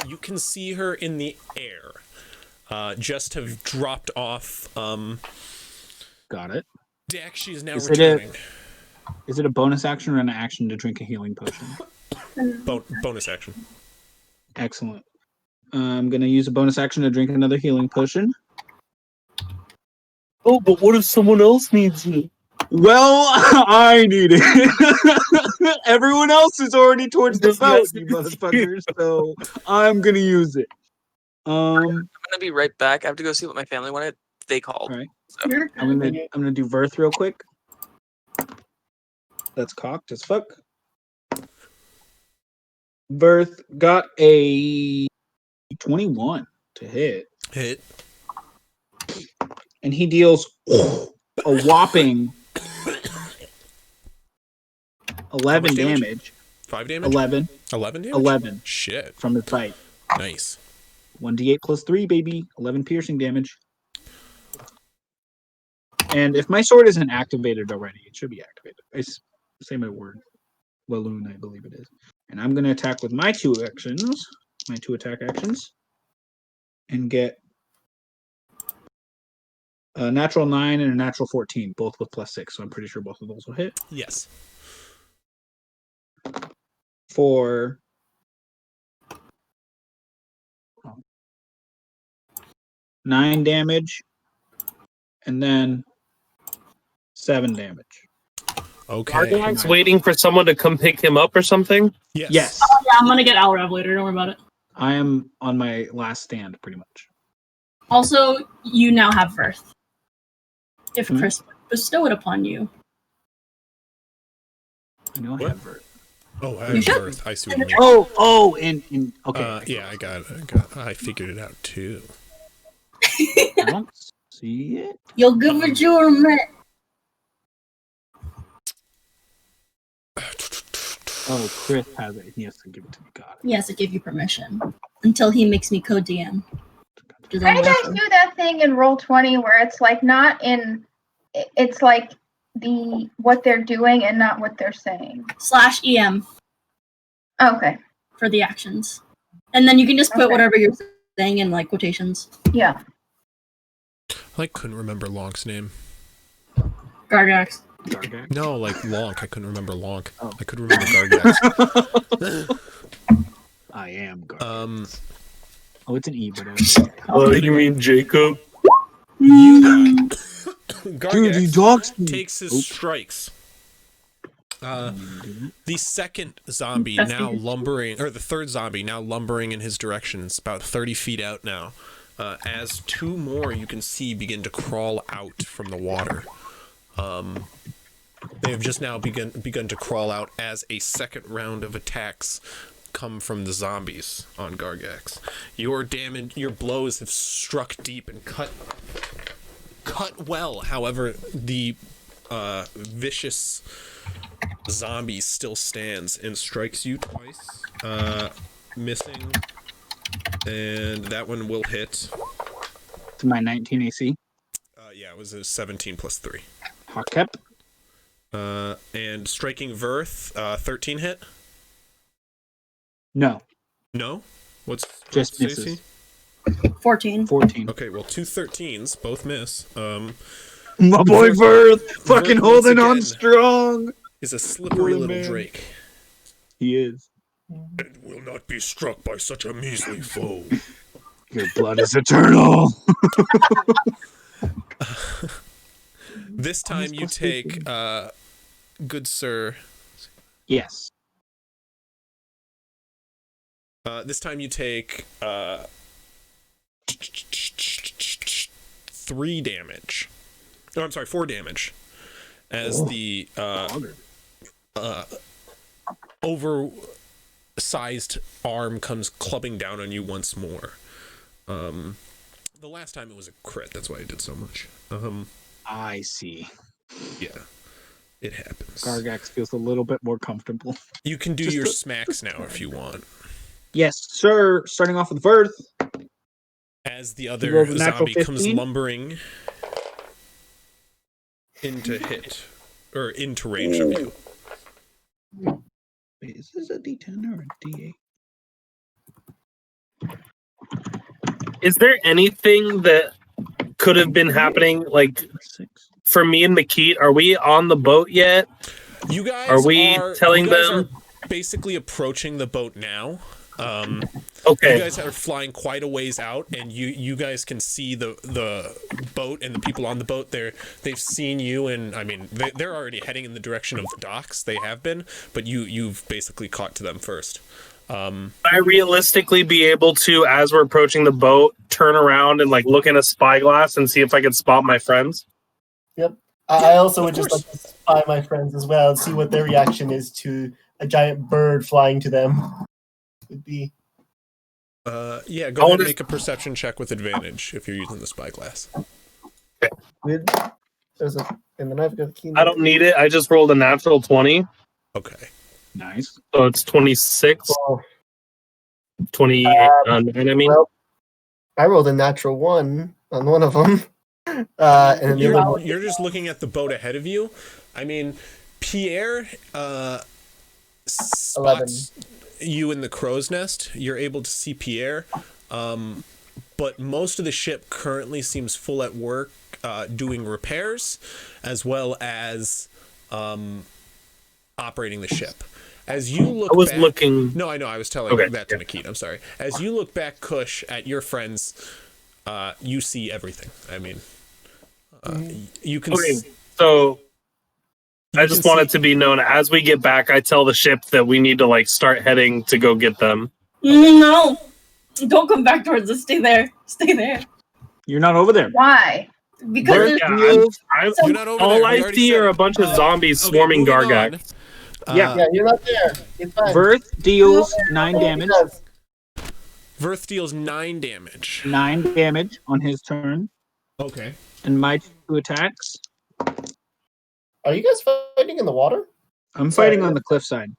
You can see her in the air. Just have dropped off. Got it. Dax, she is now Is returning. Is it a bonus action or an action to drink a healing potion? Bonus action. Excellent. I'm gonna use a bonus action to drink another healing potion. Oh, but what if someone else needs it? Well, I need it. Everyone else is already towards the boat, you motherfuckers. So I'm gonna use it. I'm gonna be right back. I have to go see what my family wanted. They called. All right. So. I'm gonna do Verth real quick. That's cocked as fuck. Verth got a 21 to hit. Hit. And he deals a whopping 11 damage? damage. 5 damage? 11. 11 damage? 11 Shit. from his bite. Nice. 1d8 plus 3, baby. 11 piercing damage. And if my sword isn't activated already, it should be activated. Say my word. Walloon, I believe it is. And I'm going to attack with my 2 actions. My 2 attack actions. And get a natural 9 and a natural 14, both with plus 6. So I'm pretty sure both of those will hit. Yes. For 9 damage. And then 7 damage. Okay. Gargak's waiting for someone to come pick him up or something? Yes. Yes. Oh yeah, I'm gonna get Al Rev later. Don't worry about it. I am on my last stand, pretty much. Also, you now have Verth. If Hmm? Chris bestow it upon you. I know I What? have Vert. Oh, I You have should. Earth. I see what you mean. Oh, in okay. Yeah, I got it. I figured it out too. I don't see it. You'll give it your man. Oh, Chris has it. He has to give it to me. Got He has to give you permission until he makes me co-DM. Does How do you that guys work? do that thing in Roll20 where it's like not in, it's like what they're doing and not what they're saying? /EM Okay, for the actions. And then you can just put Okay. whatever you're saying in like quotations. yeah. I couldn't remember Lonk's name. Gargax. Gargak. No, like Lonk. I couldn't remember Lonk. Oh. I could remember Gargax. I am Gargak. Oh, it's an E, but Oh, you mean Jacob? you dude, he Gargax talks to me. takes his Oops. strikes. The second zombie That's now good. lumbering, or the third zombie now lumbering in his direction. It's about 30 feet out now. As two more you can see begin to crawl out from the water. They have just now begun to crawl out as a second round of attacks come from the zombies on Gargax. Your blows have struck deep and cut well. However, the vicious zombie still stands and strikes you twice, missing, and that one will hit. To my 19 AC. Yeah, it was a 17 plus 3. Hakep. And striking Verth, 13 hit? No, No? What's just what's misses. AC? 14. 14. Okay, well, 2 13s, both miss. My boy Verth, fucking once holding on again strong. is a slippery Holy little man. drake. He is. And will not be struck by such a measly foe. Your blood is eternal. This time you take, good sir. Yes. This time you take 3 damage. Oh, I'm sorry, 4 damage. As the oversized arm comes clubbing down on you once more. The last time it was a crit, that's why I did so much. I see. Yeah, it happens. Gargax feels a little bit more comfortable. You can do Just your a- smacks now if you want. Yes, sir. Starting off with Verth. As the You other rolled a natural zombie comes 15? lumbering into hit, or into range of you. Wait, is this a D10 or a D8? Is there anything that could have been happening, like, 6. for me and Makit? Are we on the boat yet? You guys Are we telling you guys them- are basically approaching the boat now. Okay. You guys are flying quite a ways out, and you guys can see the boat and the people on the boat. They've seen you, and I mean they're already heading in the direction of the docks. They have been, but you've basically caught to them first. Would I realistically be able to, as we're approaching the boat, turn around and like look in a spyglass and see if I could spot my friends? Yep. I also Of would just course. like to spy my friends as well and see what their reaction is to a giant bird flying to them. Would be Yeah, I go ahead wanna- and make a perception check with advantage if you're using the spyglass. with. There's and then I've got the key. I don't need it. I just rolled a natural 20, Okay. Nice. so it's 26, Oh, 28. I mean, well, I rolled a natural 1 on one of them, and then the other one. You're just looking at the boat ahead of you. I mean, Pierre spots you in the crow's nest. You're able to see Pierre, but most of the ship currently seems full at work doing repairs, as well as operating the ship. As you look I was back, looking. No, I know. I was telling Okay, that to Makit. I'm sorry. As you look back, Kush, at your friends, you see everything. I mean, you can. Okay, so I just want it to be known as we get back. I tell the ship that we need to like start heading to go get them. No, don't come back towards us. Stay there. Stay there. You're not over there. Why? Because Yeah, You're not over all there. We I already see said are it. a bunch of zombies Okay, swarming moving Gargak. on. Yeah, you're not there. It's fine. Verth deals 9 damage. Verth deals 9 damage. 9 damage on his turn. Okay. And my 2 attacks. Are you guys fighting in the water? I'm fighting on the cliffside.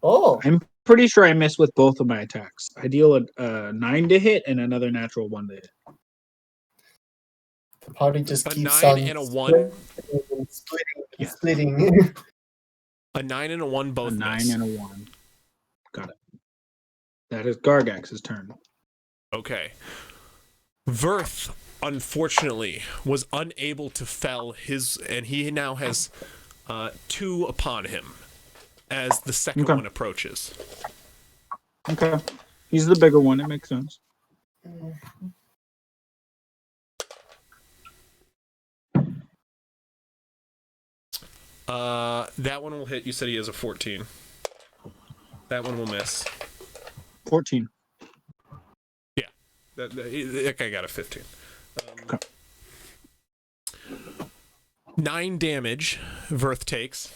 Oh, I'm pretty sure I miss with both of my attacks. I deal a 9 to hit and another natural 1 to hit. the party just A keeps 9 on and a 1. splitting. Yeah. Splitting. A 9 and a 1 both A 9 miss. and a 1. Got it. That is Gargax's turn. Okay. Verth, unfortunately, was unable to fell his, and he now has 2 upon him as the second Okay. one approaches. Okay. He's the bigger one. It makes sense. That one will hit. You said he has a 14. That one will miss. 14. That guy got a 15. Okay. 9 damage Verth takes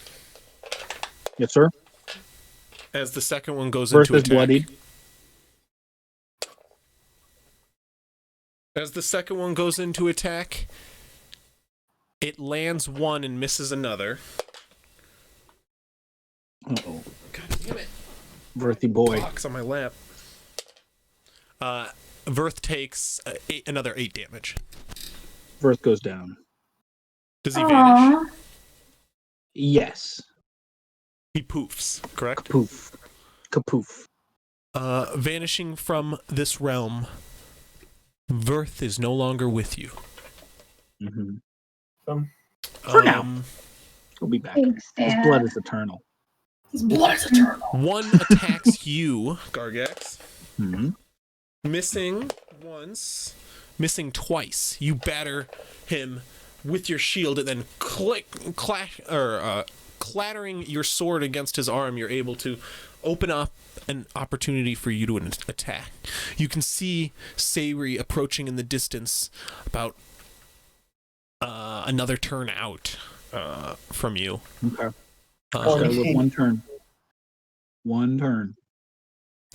Yes, sir. as the second one goes Verth into is attack. bloodied. As the second one goes into attack, it lands 1 and misses another. Uh-oh. God damn it. Verthy boy. Box on my lap. Verth takes another 8 damage. Verth goes down. Does he vanish? Aw. Yes. He poofs, correct? Poof. Kapoof. Vanishing from this realm, Verth is no longer with you. Mm-hmm. For now. He'll be back. Thanks, His Dad. blood is eternal. His blood is eternal. 1 attacks you, Gargax. Mm-hmm. Missing once, missing twice. You batter him with your shield, and then clattering your sword against his arm, you're able to open up an opportunity for you to attack. You can see Sayri approaching in the distance, about another turn out from you. Okay. Oh, Okay, with 1 turn. 1 turn.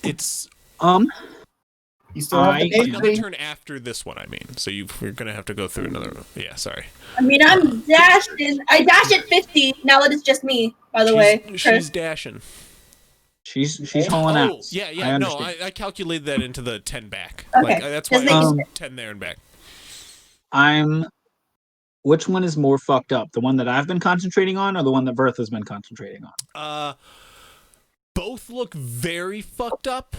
It's you still have the another daily. turn after this one, I mean. So you're going to have to go through another. Yeah, sorry. I mean, I'm dashing. I dash at 50. Now it is just me, by the way. She's dashing. She's hauling Oh, out. yeah. I No, understand. I calculated that into the 10 back. Okay. Like, that's why Just I was making 10 there and back. Which one is more fucked up? The one that I've been concentrating on, or the one that Verth has been concentrating on? Both look very fucked up.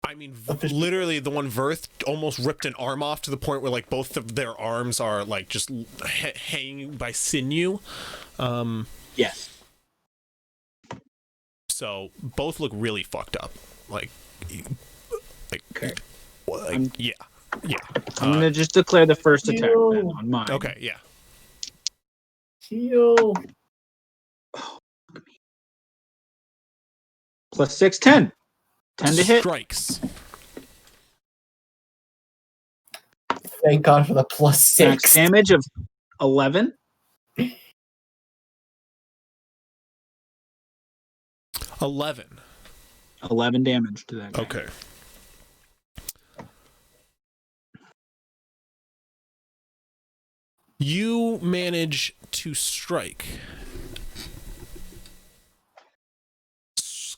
I mean, literally, the one Verth almost ripped an arm off to the point where, like, both of their arms are, like, just hanging by sinew. Yes. So, both look really fucked up. Okay. Yeah. I'm gonna just declare the first attack then on mine. Okay, yeah. Heal. Plus 6, 10. 10 to hit. Strikes. Thank God for the plus Max 6. damage of 11. 11. 11 damage to that guy. Okay. You manage to strike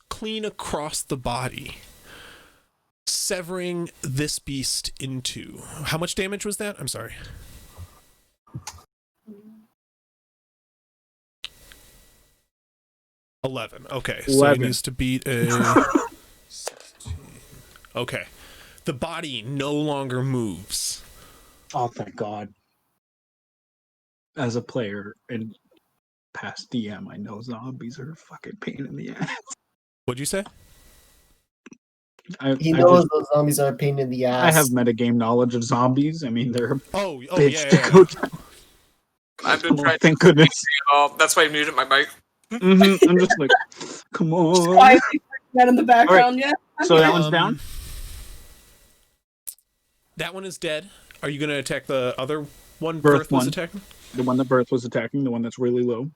clean across the body, severing this beast into... How much damage was that? I'm sorry. $11. Okay, so 11. it needs to beat a 16. Okay. The body no longer moves. Oh, thank God. As a player and past DM, I know zombies are a fucking pain in the ass. What'd you say? He knows those zombies are a pain in the ass. I have metagame knowledge of zombies. I mean, they're Oh, bitch yeah, to yeah, go yeah. down. I've been trying. Thank goodness. That's why I muted my mic. I'm just like, come on. Quietly that in the background, yeah. So that one's down? That one is dead. Are you going to attack the other one Birth Birth was one. attacking? The one that Birth was attacking, the one that's really low.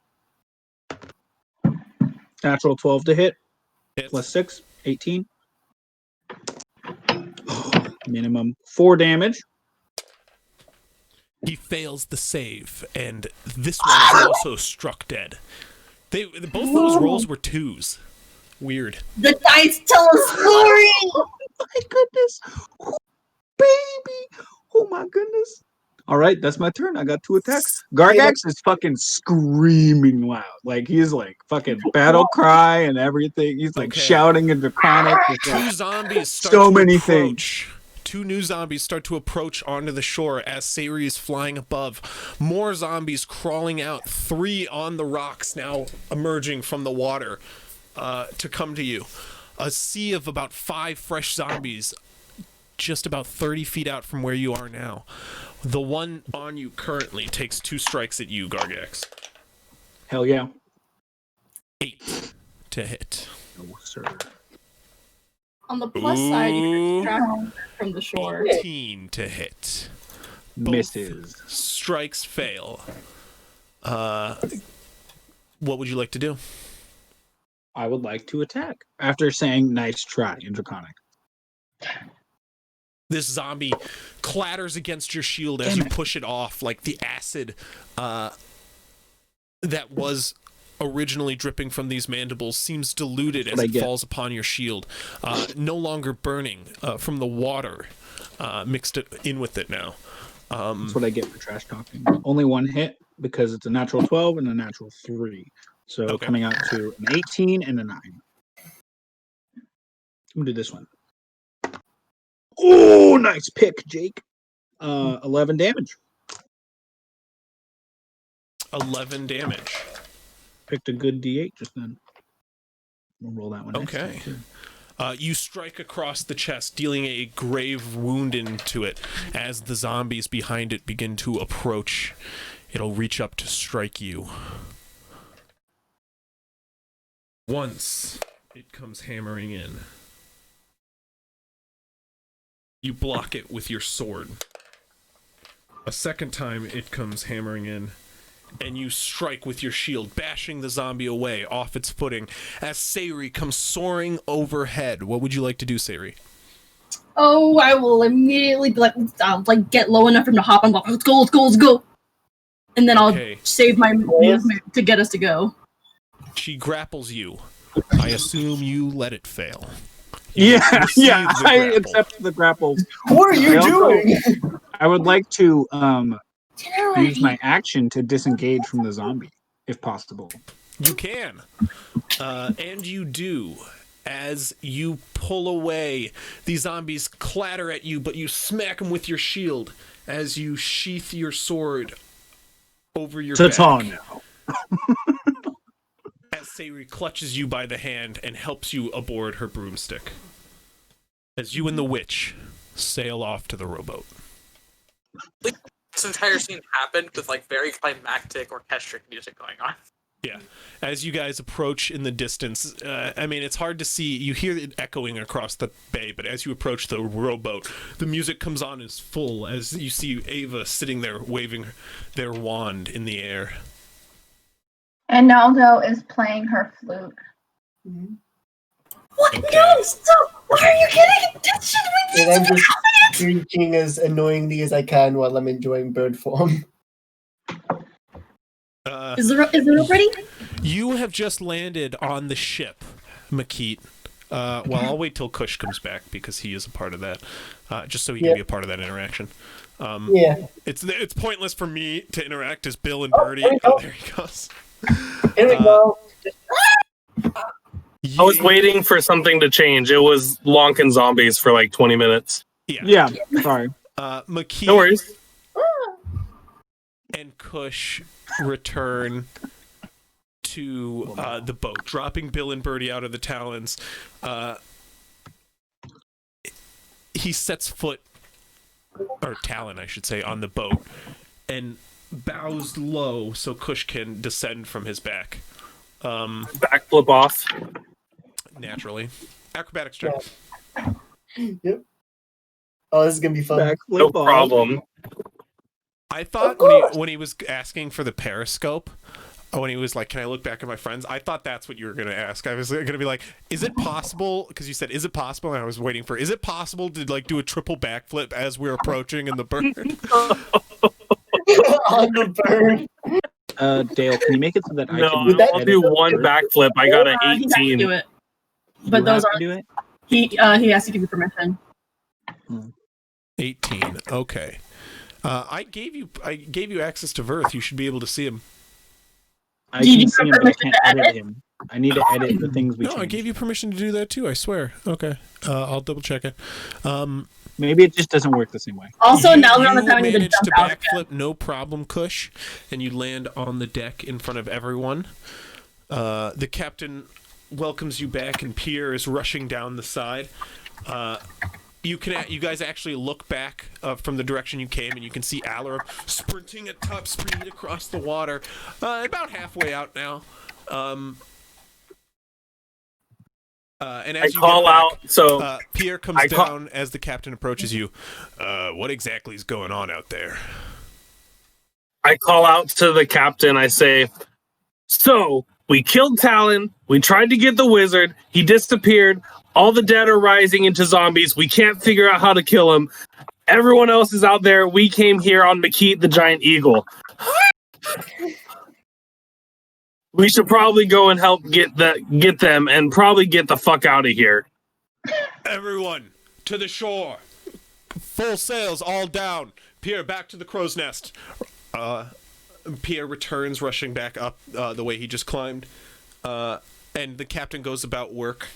Natural 12 to hit. Hits. Plus 6, 18. Minimum 4 damage. He fails the save, and this one is also struck dead. Both those rolls were 2s. Weird. The dice tell a story. My goodness. Oh, baby. Oh my goodness. All right, that's my turn. I got 2 attacks. Gargax is fucking screaming loud. Like, he's like fucking battle cry and everything. He's like Okay. shouting in Draconic. It's like, Two zombies start so to many approach. 2 new zombies start to approach onto the shore as Sayri is flying above. More zombies crawling out. 3 on the rocks now emerging from the water to come to you. A sea of about 5 fresh zombies just about 30 feet out from where you are now. The one on you currently takes 2 strikes at you, Gargax. hell yeah. 8 to hit. No, sir. On the plus side, you can extract from the shore. 18 to hit. Both Misses. strikes fail. What would you like to do? I would like to attack after saying nice try in Draconic. This zombie clatters against your shield as you push it off, like the acid that was originally dripping from these mandibles seems diluted as it falls upon your shield. No longer burning from the water mixed in with it now. That's what I get for trash talking. Only 1 hit because it's a natural 12 and a natural 3. So coming out to an 18 and a 9. I'm going to do this one. Oh, nice pick, Jake. 11 damage. 11 damage. Picked a good D8 just then. We'll roll that one. Okay. You strike across the chest, dealing a grave wound into it. As the zombies behind it begin to approach, it'll reach up to strike you. Once it comes hammering in, you block it with your sword. A second time it comes hammering in, and you strike with your shield, bashing the zombie away off its footing as Sayri comes soaring overhead. What would you like to do, Sayri? Oh, I will immediately be like get low enough for him to hop on. Like, let's go. And then I'll save my movement to get us to go. She grapples you. I assume you let it fail. I accept the grapple. What are you doing? I would like to use my action to disengage from the zombie, if possible. You can. And you do. As you pull away, the zombies clatter at you, but you smack them with your shield as you sheath your sword over your back. now. As Sayri clutches you by the hand and helps you aboard her broomstick. As you and the witch sail off to the rowboat. This entire scene happened with like very climactic orchestric music going on. Yeah. As you guys approach in the distance, it's hard to see. You hear it echoing across the bay, but as you approach the rowboat, the music comes on as full as you see Ava sitting there waving their wand in the air. And Naldo is playing her flute. Mm-hmm. What? Okay. No, stop! Why are you getting this shit? And I'm just screeching as annoyingly as I can while I'm enjoying bird form. Is the rope ready? You have just landed on the ship, Makit. I'll wait till Kush comes back because he is a part of that, just so he can be a part of that interaction. It's pointless for me to interact as Bill and Birdie. There he goes. Here we go. I was waiting for something to change. It was Lonkin zombies for like 20 minutes. Yeah. Sorry. Makit No worries. and Kush return to the boat, dropping Bill and Birdie out of the talons. He sets foot, or talon, I should say, on the boat, and bows low so Kush can descend from his back. Backflip off. Naturally. Acrobatics check. Yep. Oh, this is gonna be fun. No problem. I thought when he was asking for the periscope, when he was like, "Can I look back at my friends?" I thought that's what you were going to ask. I was going to be like, "Is it possible?" Because you said, "Is it possible?" And I was waiting for, "Is it possible to like do a triple backflip as we're approaching in the bird?" On the bird. Dale, can you make it so that I No, can I'll do one backflip. I got an He has to 18. do it. But those are do it? he has to give you permission. 18. Okay. I gave you access to Verth. You should be able to see him. I Do you can see him, but I permission can't to edit edit? him. I need to edit the things we No, I changed. gave you permission to do that too. I swear. Okay. I'll double check it. Maybe it just doesn't work the same way. Also, now we're on the You time I need to managed jump to out backflip, again. no problem, Kush, and you land on the deck in front of everyone. The captain welcomes you back, and Pierre is rushing down the side. You guys actually look back from the direction you came, and you can see Alarum sprinting at top speed across the water, about halfway out now. And as I you call get back, out. So Pierre comes I call- down as the captain approaches you. What exactly is going on out there? I call out to the captain. I say, "So we killed Talon. We tried to get the wizard. He disappeared. All the dead are rising into zombies. We can't figure out how to kill him. Everyone else is out there. We came here on Makit the Giant Eagle. We should probably go and help get them and probably get the fuck out of here." Everyone, to the shore. Full sails, all down. Pierre, back to the crow's nest. Pierre returns, rushing back up the way he just climbed. And the captain goes about work,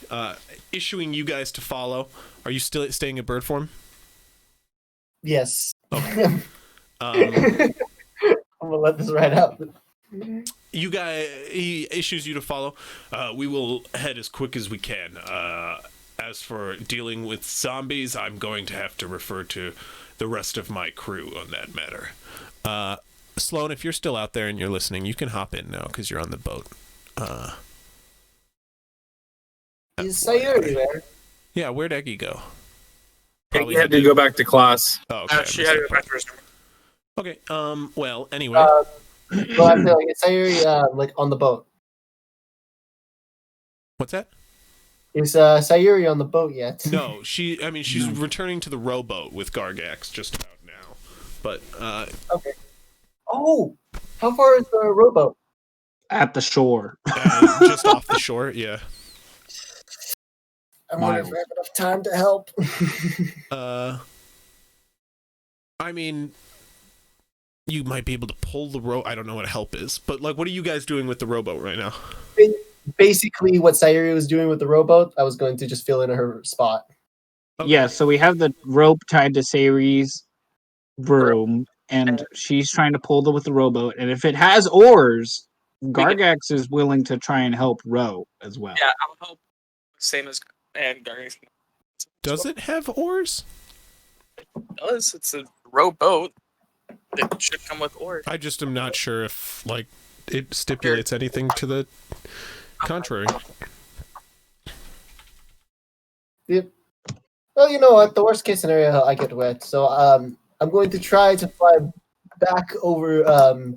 issuing you guys to follow. Are you still staying in bird form? Yes. Okay. I'm gonna let this ride out. You guys, he issues you to follow. We will head as quick as we can. As for dealing with zombies, I'm going to have to refer to the rest of my crew on that matter. Sloan, if you're still out there and you're listening, you can hop in now because you're on the boat. Is Sayuri there? Yeah, where'd Eggy go? He had to go back to class. Oh, okay. I She missed had that to go part. back to his room. Okay. Well, anyway. Well, I feel like is Sayuri like on the boat? What's that? Is Sayuri on the boat yet? No, she's returning to the rowboat with Gargax just about now. But Okay. Oh, how far is the rowboat? At the shore. just off the shore, yeah. I wonder if I have enough time to help. I mean, you might be able to pull the row. I don't know what help is, but like, what are you guys doing with the rowboat right now? Basically, what Sayuri was doing with the rowboat, I was going to just fill in her spot. Okay. Yeah, so we have the rope tied to Sayuri's broom, and she's trying to pull with the rowboat. And if it has oars, Gargax is willing to try and help row as well. Yeah, I'll help. Same as and Gargax. Does it have oars? It does. It's a rowboat. It should come with oars. I just am not sure if like it stipulates anything to the contrary. Yep. Well, you know what? The worst case scenario, I get wet. So I'm going to try to fly back over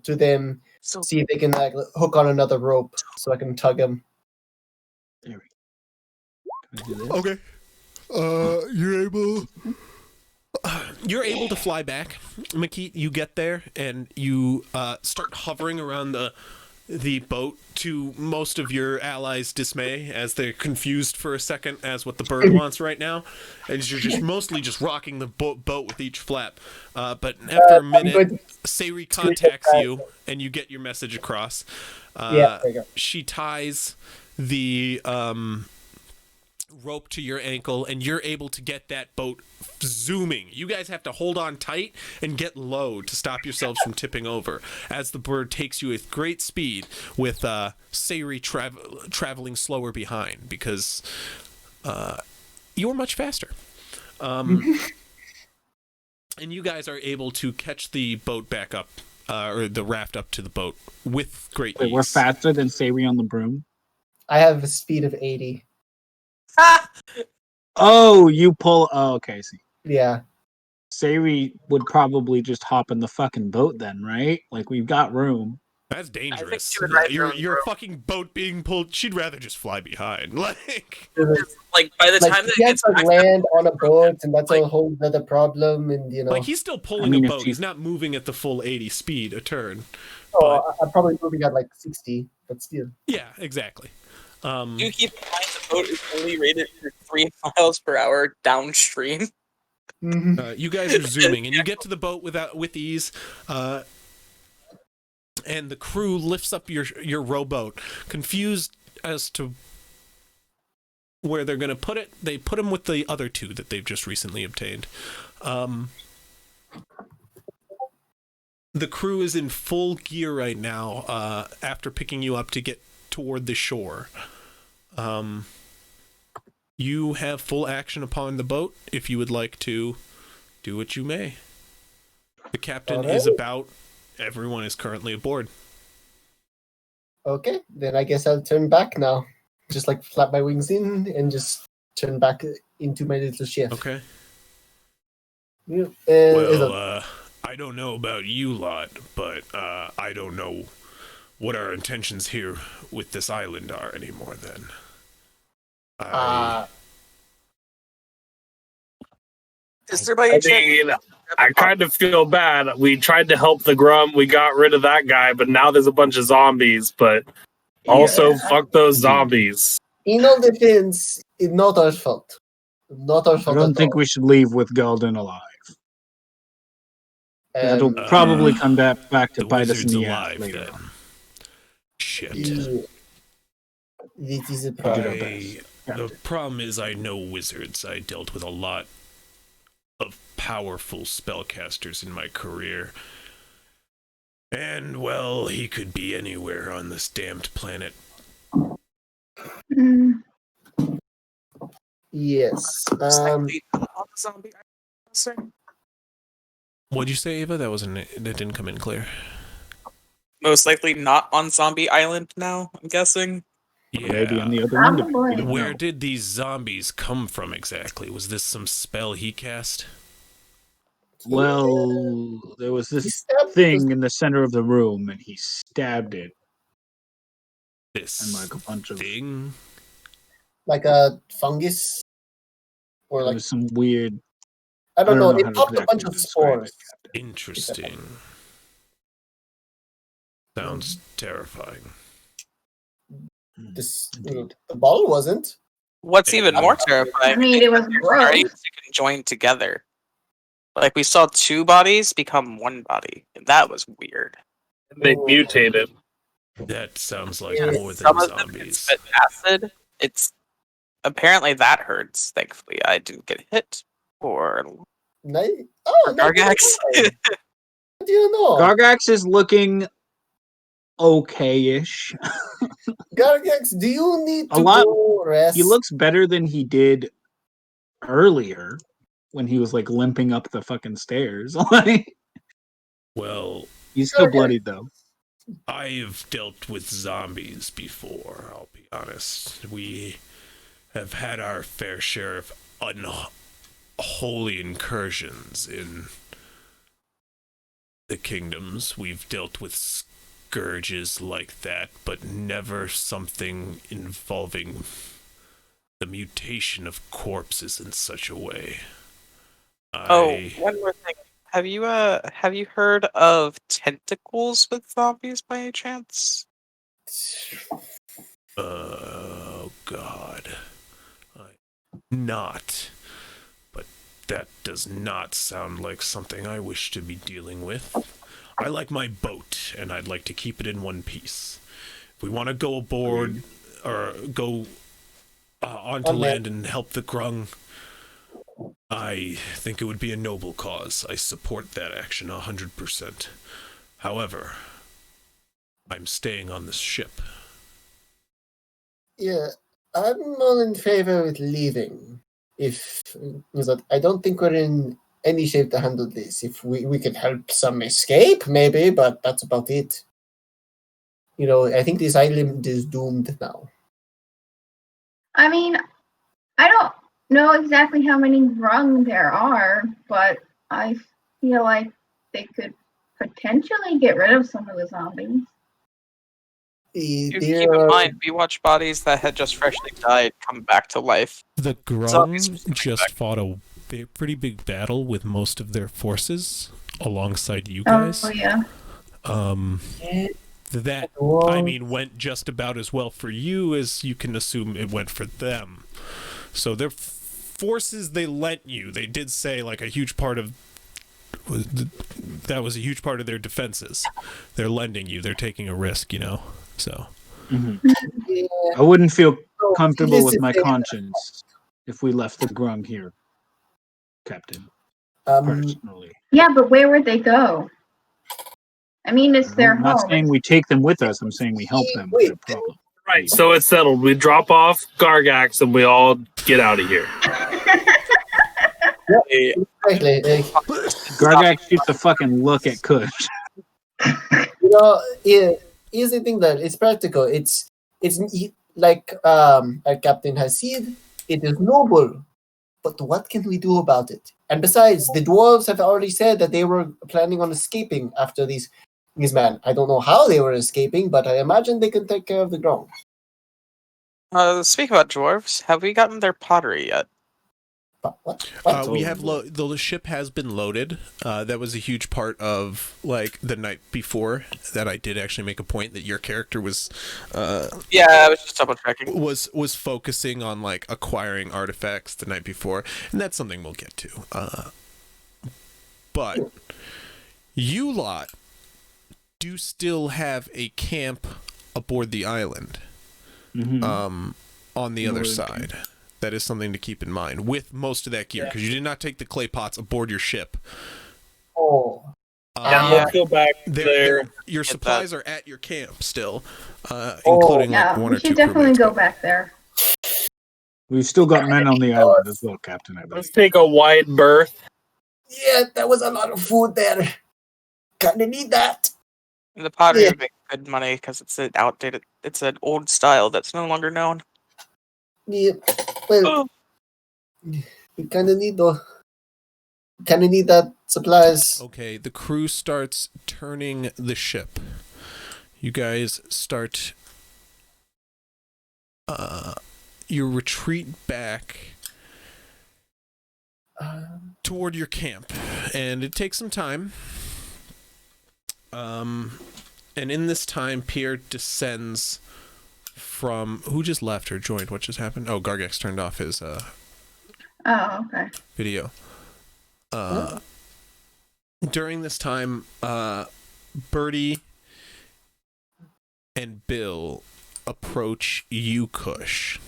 to them, So see if they can like hook on another rope so I can tug him. There we go. Can I do this? Okay. You're able to fly back. Makit, you get there and you start hovering around the boat to most of your allies' dismay as they're confused for a second as what the bird wants right now. And you're just mostly just rocking the boat with each flap. But after a minute, Sayuri contacts you and you get your message across. Yeah, there you go. She ties the rope to your ankle and you're able to get that boat zooming. You guys have to hold on tight and get low to stop yourselves from tipping over as the bird takes you with great speed with Sayuri traveling slower behind because you're much faster. And you guys are able to catch the boat back up or the raft up to the boat with great Wait, ease. we're faster than Sayri on the broom. I have a speed of 80. Oh, you pull. Oh, okay, I see. Yeah. Sayri would probably just hop in the fucking boat then, right? Like we've got room. That's dangerous. she would ride her own Your rope. fucking boat being pulled. She'd rather just fly behind. Like, Like by the Like, time that he it has gets to back, land on a boat, and that's like- a whole other problem. And like he's still pulling mean, a if boat. she- He's not moving at the full 80 speed a turn. I'm probably moving at like 60, but still. Yeah, exactly. you keep in mind the boat is only rated for 3 miles per hour downstream. You guys are zooming, and you get to the boat with ease. And the crew lifts up your rowboat, confused as to where they're going to put it. They put them with the other two that they've just recently obtained. The crew is in full gear right now after picking you up to get toward the shore. You have full action upon the boat if you would like to do what you may. The captain is about. Everyone is currently aboard. Okay, then I guess I'll turn back now. Just like flap my wings in and just turn back into my little ship. Okay. Yeah. Well, I don't know about you lot, but I don't know what our intentions here with this island are anymore then. Is there by I any chance? mean, I kind of feel bad. We tried to help the Grum. We got rid of that guy, but now there's a bunch of zombies. But also, fuck those zombies. In all defense, it's not our fault. Not our I fault. don't at think all. we should leave with Galden alive. That'll Um, probably come back to the bite us in wizard's the alive ass later. then. Shit. yeah. It is a did our problem. best. The problem is I know wizards. I dealt with a lot of powerful spellcasters in my career. And, well, he could be anywhere on this damned planet. Yes. Slightly on the zombie island. What'd you say, Ava? That didn't come in clear. Most likely not on Zombie Island now, I'm guessing. Yeah. Maybe on the other end of it. Probably. We don't Where know. did these zombies come from exactly? Was this some spell he cast? Well, there was He this stabbed thing in the center of the room, and he stabbed it, This and like a bunch of thing? like a fungus, or it like was some weird. I don't know. how It to popped a bunch exactly of describe spores. it. Interesting. Sounds terrifying. The ball wasn't. What's even more terrifying? I mean, it was gross. Bodies can join together. Like we saw 2 bodies become 1 body. That was weird. They mutated. That sounds like Yeah, more than Some of them can zombies. spit acid. It's apparently that hurts. Thankfully, I didn't get hit or Gargax. What do you know? Gargax is looking okay-ish. Gargax, do you need A to lot- go rest? He looks better than he did earlier when he was like limping up the fucking stairs. Like Well, he's still bloodied though. I've dealt with zombies before, I'll be honest. We have had our fair share of unholy incursions in the kingdoms. We've dealt with scourges like that, but never something involving the mutation of corpses in such a way. One more thing. Have you heard of tentacles with zombies by any chance? Oh God. Not. But that does not sound like something I wish to be dealing with. I like my boat, and I'd like to keep it in one piece. If we want to go aboard, or go onto land and help the Grung, I think it would be a noble cause. I support that action 100%. However, I'm staying on this ship. Yeah, I'm all in favor with leaving. If I don't think we're in any shape to handle this. If we could help some escape, maybe, but that's about it. I think this island is doomed now. I mean, I don't know exactly how many Grung there are, but I feel like they could potentially get rid of some of the zombies. You keep in mind, we watch bodies that had just freshly died come back to life. The Zombies Grung just fought a pretty big battle with most of their forces alongside you guys. Oh, yeah. That, I mean, went just about as well for you as you can assume it went for them. So their forces they lent you, they did say like a huge part of that was a huge part of their defenses. They're lending you, they're taking a risk, so. I wouldn't feel comfortable with my conscience if we left the Grung here, Captain. Personally. Yeah, but where would they go? I mean, it's their I'm home. not saying we take them with us. I'm saying we help them with their problem. Right, so it's settled. We drop off Gargax and we all get out of here. Gargax shoots a fucking look at Kush. Here's the thing that it's practical. It's like Captain has said, it is noble, but what can we do about it? And besides, the dwarves have already said that they were planning on escaping after these men. I don't know how they were escaping, but I imagine they can take care of the ground. Speaking about dwarves, have we gotten their pottery yet? What? We have the ship has been loaded. That was a huge part of like the night before that. I did actually make a point that your character was. Yeah, I was just double checking. Was focusing on like acquiring artifacts the night before, and that's something we'll get to. But you lot do still have a camp aboard the island. On the other side. That is something to keep in mind with most of that gear, because you did not take the clay pots aboard your ship. Let's go back there. Your supplies are at your camp still, including like one or two. We should definitely go back there. We've still got men on the island as well, Captain. I believe. Let's take a wide berth. Yeah, that was a lot of food there. Kinda need that. And the pottery would make good money because it's an outdated, it's an old style that's no longer known. Yeah, well, we kind of need that supplies. Okay, the crew starts turning the ship. You guys start your retreat back toward your camp, and it takes some time. And in this time, Pierre descends from who just left or joined. What just happened? Oh, Gargax turned off his okay. video. During this time, Birdie and Bill approach you, Kush.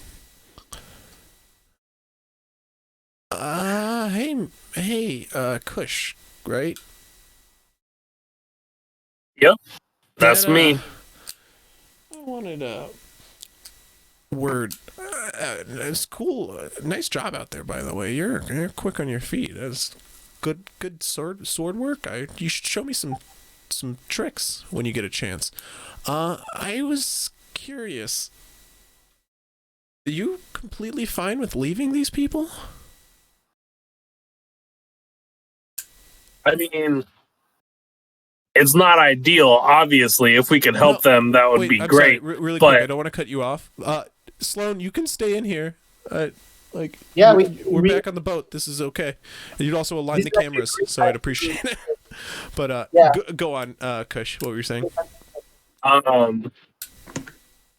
Hey, Kush, right? Yep, that's me. I wanted a word. It's cool. Nice job out there, by the way. You're quick on your feet. That's good sword work. You should show me some tricks when you get a chance. I was curious. Are you completely fine with leaving these people? I mean, it's not ideal, obviously. If we could help them, that would be great. Sorry, really quick, I don't want to cut you off. Sloan, you can stay in here. We're back on the boat. This is okay. And you'd also align the cameras, so I'd appreciate it. But go on, Kush. What were you saying?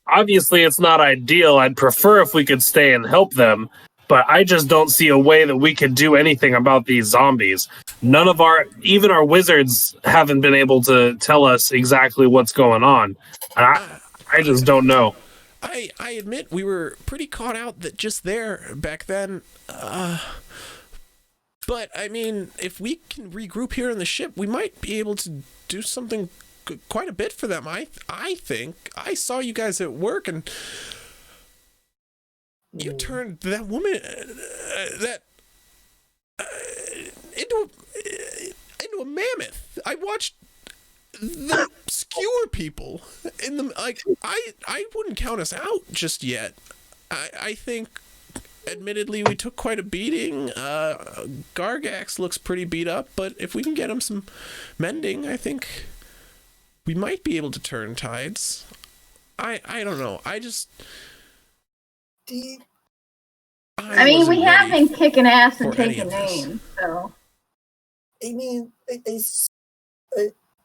Obviously, it's not ideal. I'd prefer if we could stay and help them, but I just don't see a way that we could do anything about these zombies. None of even our wizards haven't been able to tell us exactly what's going on. I just don't know. I admit we were pretty caught out back then. But I mean, if we can regroup here on the ship, we might be able to do something quite a bit for them. I think I saw you guys at work, and you turned that woman into to a mammoth. I watched the skewer people in the like. I wouldn't count us out just yet. I think, admittedly, we took quite a beating. Gargax looks pretty beat up, but if we can get him some mending, I think we might be able to turn tides. I don't know. I mean, we have wasn't ready been kicking ass and for any taking of this. names, so. I mean,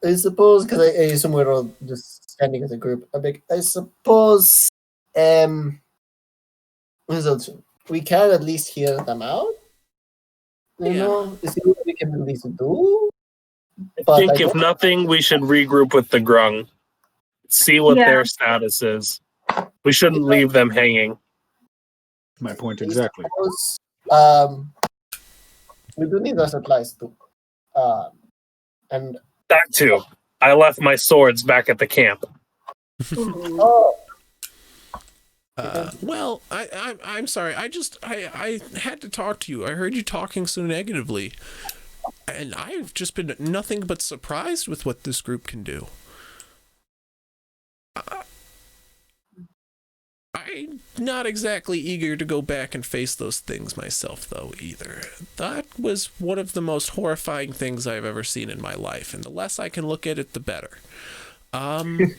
I suppose because I assume we're all just standing as a group. I suppose we can at least hear them out. You know, see what we can at least do. I think if nothing, we should regroup with the Grung. See what their status is. We shouldn't leave them hanging. My point exactly. Suppose, we do need our supplies too. And that too. I left my swords back at the camp. Oh. Well, I'm sorry. I had to talk to you. I heard you talking so negatively, and I've just been nothing but surprised with what this group can do. I'm not exactly eager to go back and face those things myself, though, either. That was one of the most horrifying things I've ever seen in my life, and the less I can look at it, the better. But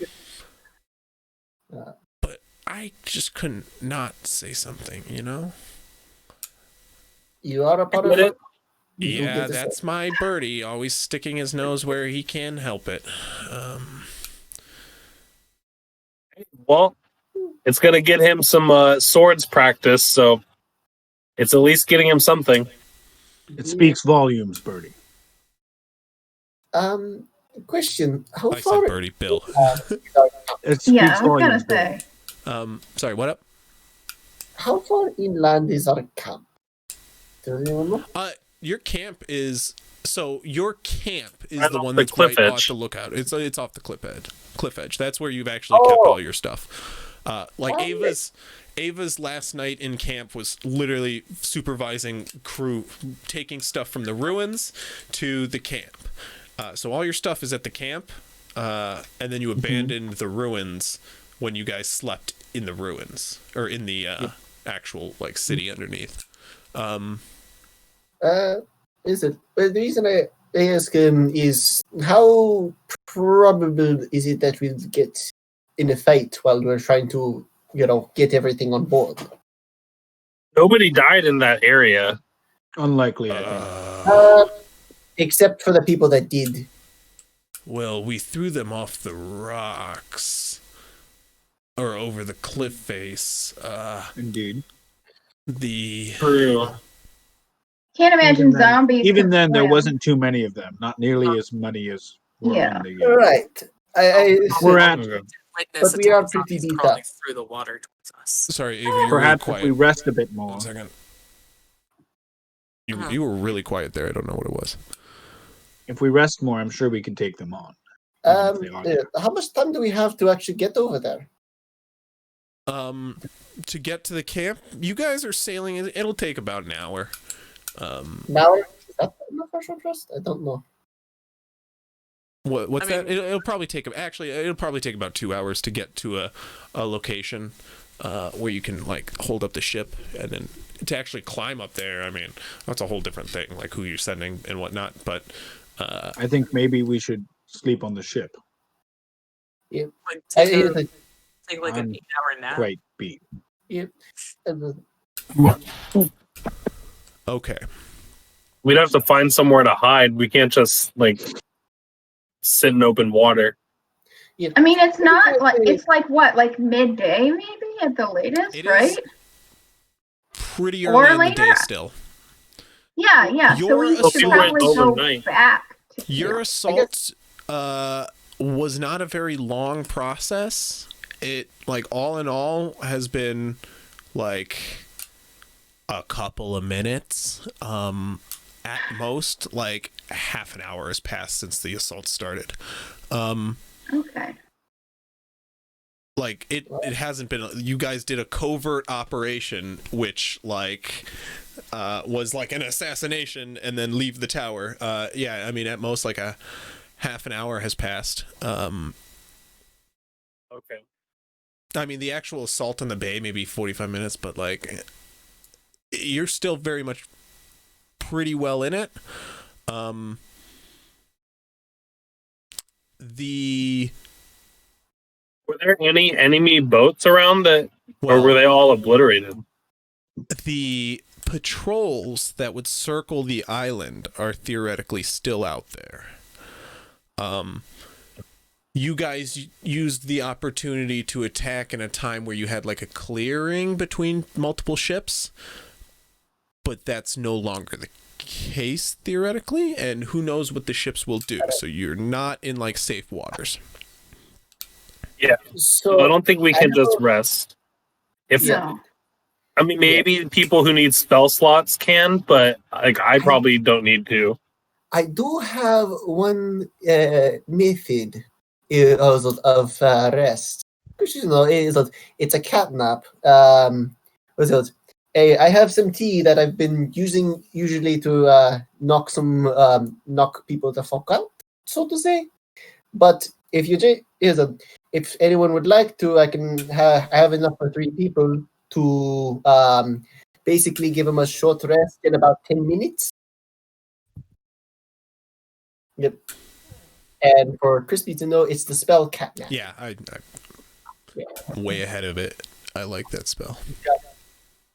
I just couldn't not say something, you know? You are a part of it. Yeah, that's my birdie, always sticking his nose where he can help it. Well, it's going to get him some swords practice, so it's at least getting him something. It speaks volumes, Birdie. Question: How I far? said Birdie, Bill. It speaks Yeah, I was volumes. gonna say. Sorry, what up? How far inland is our camp? Do you remember? Your camp is your camp is Right the off one the that's cliff right off edge. the lookout. It's off the cliff edge. That's where you've actually kept all your stuff. Ava's last night in camp was literally supervising crew taking stuff from the ruins to the camp. So all your stuff is at the camp, and then you abandoned the ruins when you guys slept in the ruins or in the actual like city underneath. Is it? Well, the reason I ask is how probable is it that we'll get in a fight while we're trying to, get everything on board? Nobody died in that area. Unlikely, I think. Except for the people that did. Well, we threw them off the rocks or over the cliff face. Indeed. True. Can't imagine zombies. Even could then, there swim. wasn't too many of them. Not nearly as many as were Yeah. in the. Right. We're at. But we are pretty beat up. through the water towards us. Sorry, Avery, you were really Perhaps if quiet. we rest a bit more. 1 second. You were really quiet there. I don't know what it was. If we rest more, I'm sure we can take them on. Even if they aren't. How much time do we have to actually get over there? To get to the camp, you guys are sailing. It'll take about an hour. Now, is that enough for short rest? I don't know. What's that? It'll probably take about 2 hours to get to a location where you can like hold up the ship, and then to actually climb up there. I mean, that's a whole different thing, like who you're sending and whatnot. But I think maybe we should sleep on the ship. Yeah. Take like I'm an 8-hour nap. Quite beat. Yep. okay. We'd have to find somewhere to hide. We can't just sit in open water. I mean, it's not like it's like what, like midday maybe at the latest, It right? is pretty Or early in the day later. still. Yeah. So Your we should assault- probably go overnight. back. Your assault was not a very long process. It all in all has been like a couple of minutes. At most, like half an hour has passed since the assault started. Okay. Like it hasn't been. You guys did a covert operation, which was like an assassination, and then leave the tower. Yeah, I mean, at most like a half an hour has passed. Okay. I mean, the actual assault on the bay maybe 45 minutes, but like you're still very much pretty well in it. Were there any enemy boats around that, or were they all obliterated? The patrols that would circle the island are theoretically still out there. You guys used the opportunity to attack in a time where you had like a clearing between multiple ships, but that's no longer the case theoretically, and who knows what the ships will do. So you're not in like safe waters. Yeah. So I don't think we can just rest. No. I mean, maybe people who need spell slots can, but like I probably don't need to. I do have one method of rest, which it's a cat nap. I have some tea that I've been using usually to knock people the fuck out, so to say. But if anyone would like to, I can I have enough for 3 people to basically give them a short rest in about 10 minutes. Yep. And for Crispy to know, it's the spell Catnap. Yeah, I'm way ahead of it. I like that spell.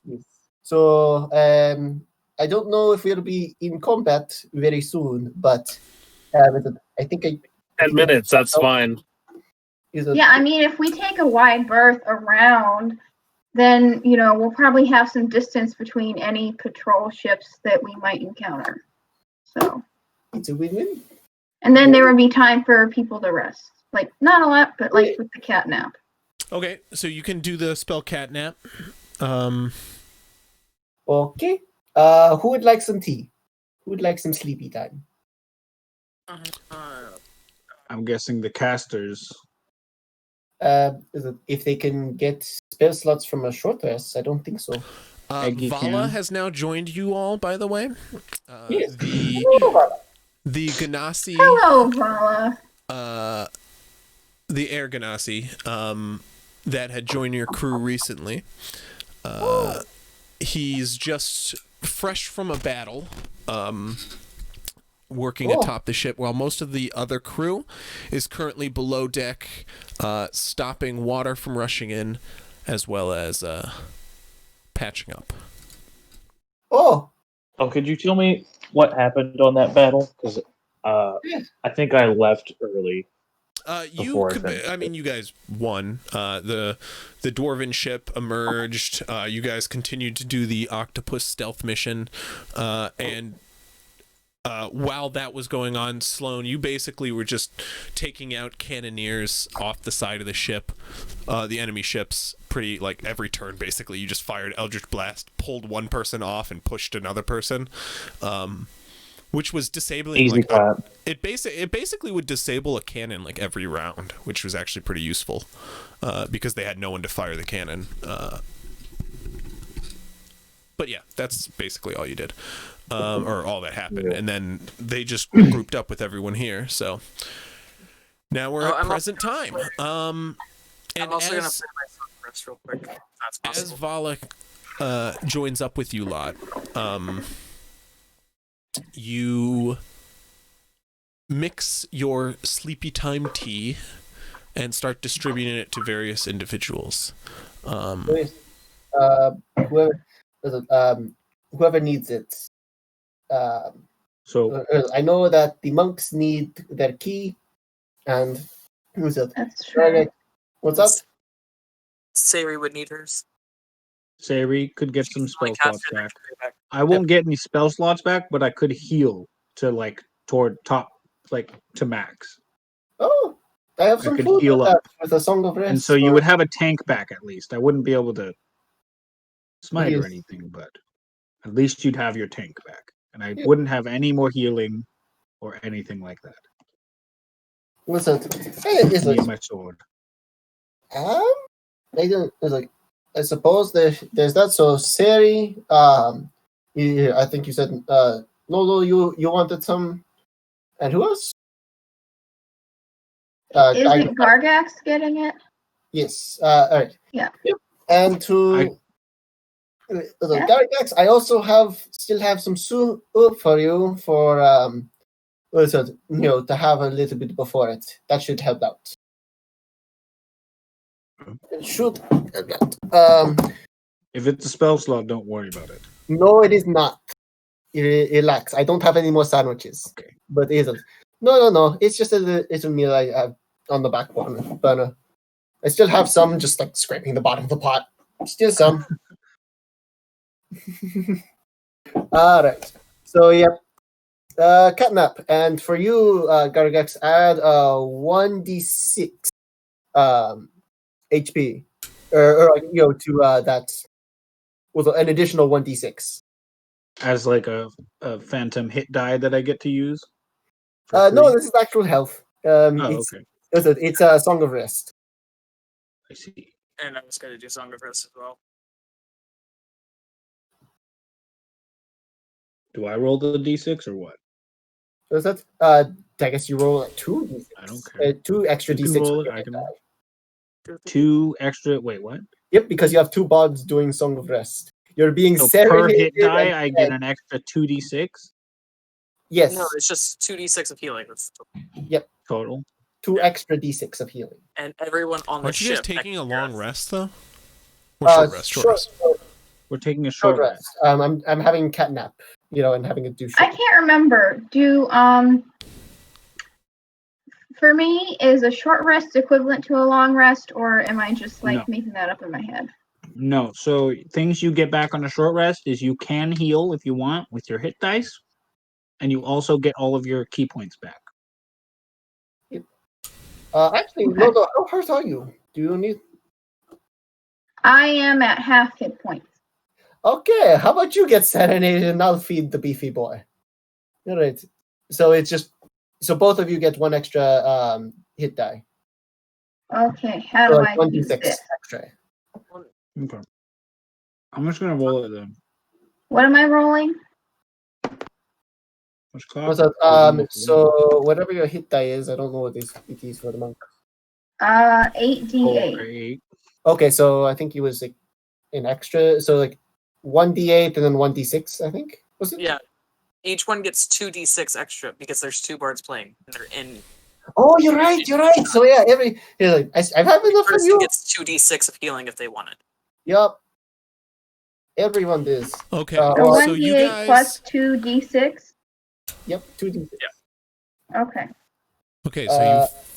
Yes. So I don't know if we'll be in combat very soon, but I think 10 minutes, that's fine. Yeah, I mean, if we take a wide berth around, then, we'll probably have some distance between any patrol ships that we might encounter. So it's a win-win. And then there would be time for people to rest. Like, not a lot, but like with the cat nap. Okay, so you can do the spell Catnap. Okay. Who would like some tea? Who would like some sleepy time? I'm guessing the casters. If they can get spell slots from a short rest, I don't think so. Vala has now joined you all, by the way. Yes. The Ganassi. Hello, Vala. The Air Ganassi, that had joined your crew recently. He's just fresh from a battle, working atop the ship, while most of the other crew is currently below deck, stopping water from rushing in, as well as patching up. Oh, could you tell me what happened on that battle? Because I think I left early. You guys won. The Dwarven ship emerged. You guys continued to do the octopus stealth mission, and while that was going on, Sloan, you basically were just taking out cannoneers off the side of the ship, the enemy ships, pretty like every turn. Basically, you just fired Eldritch Blast, pulled one person off, and pushed another person. Which was disabling. Easy clap. It basically would disable a cannon like every round, which was actually pretty useful because they had no one to fire the cannon. But yeah, that's basically all you did, or all that happened, and then they just grouped up with everyone here. So now we're at present time. And I'm also gonna play my short rest real quick. If that's possible. As Vala joins up with you lot, you mix your sleepy time tea and start distributing it to various individuals. Whoever needs it. So I know that the monks need their key, and who's it? That's true. What's up? Sari would need hers. Sari could get some spell Only slots cast her back. next day back. I won't get any spell slots back, but I could heal to toward top, to max. Oh, I have some could food heal up. with a Song of Rest. And so you would have a tank back at least. I wouldn't be able to smite or Yes. anything, but at least you'd have your tank back. And I wouldn't have any more healing or anything like that. Listen, Me and my sword. I don't like. I suppose there's that. So Seri, I think you said Lolo, you wanted some, and who else? Is it Gargax getting it? Yes. All right. Yeah. Yep. And to Gargax, I also still have some soup for you for to have a little bit before it. That should help out. It should help out. If it's a spell slot, don't worry about it. No, it is not. Relax. I don't have any more sandwiches. Okay. But it isn't. No. It's just it's a meal I have on the back burner. I still have some just like scraping the bottom of the pot. Still some. All right. So, yep. Catnap. And for you, Gargax, add 1d6 HP. Or to that. With an additional 1d6. As like a phantom hit die that I get to use? No, this is actual health. Okay. It's a Song of Rest. I see. And I was going to do Song of Rest as well. Do I roll the d6 or what? Was that? I guess you roll like 2 d6. I don't care. 2 extra You can d6. roll it, I can roll. 2 extra. Wait, what? Yep, because you have 2 bods doing Song of Rest. You're being So serenaded. per hit die, I get an extra 2d6? Yes. No, it's just 2d6 of healing. Yep. Total. 2 extra d6 of healing. And everyone on the Aren't you guys ship. taking a long rest though? Or short rest? Short rest. We're taking a short rest. I'm having catnap, and having a do short. I can't remember. For me, is a short rest equivalent to a long rest, or am I just No. making that up in my head? No. So things you get back on a short rest is you can heal if you want with your hit dice, and you also get all of your key points back. Actually, Okay. no, how hurt are you? Do you need... I am at half hit points. Okay, how about you get serenaded and I'll feed the beefy boy. All right. So it's just... So both of you get 1 extra hit die. Okay, how So do like I do 1d6 this? extra. Okay. I'm just gonna roll it then. What am I rolling? What's called? So whatever your hit die is, I don't know what it is for the monk. 8d8. Okay, so I think he was like an extra, so like 1d8 and then 1d6, I think. Was it? Yeah. Each one gets 2d6 extra because there's 2 bards playing. And they're in. Oh, you're right. So yeah, I have enough from Person you. gets 2d6 of healing if they want it. Yup. Everyone does. Okay, So so you 1d8 guys. plus 2d6? Yep, 2d6. Okay. Okay, so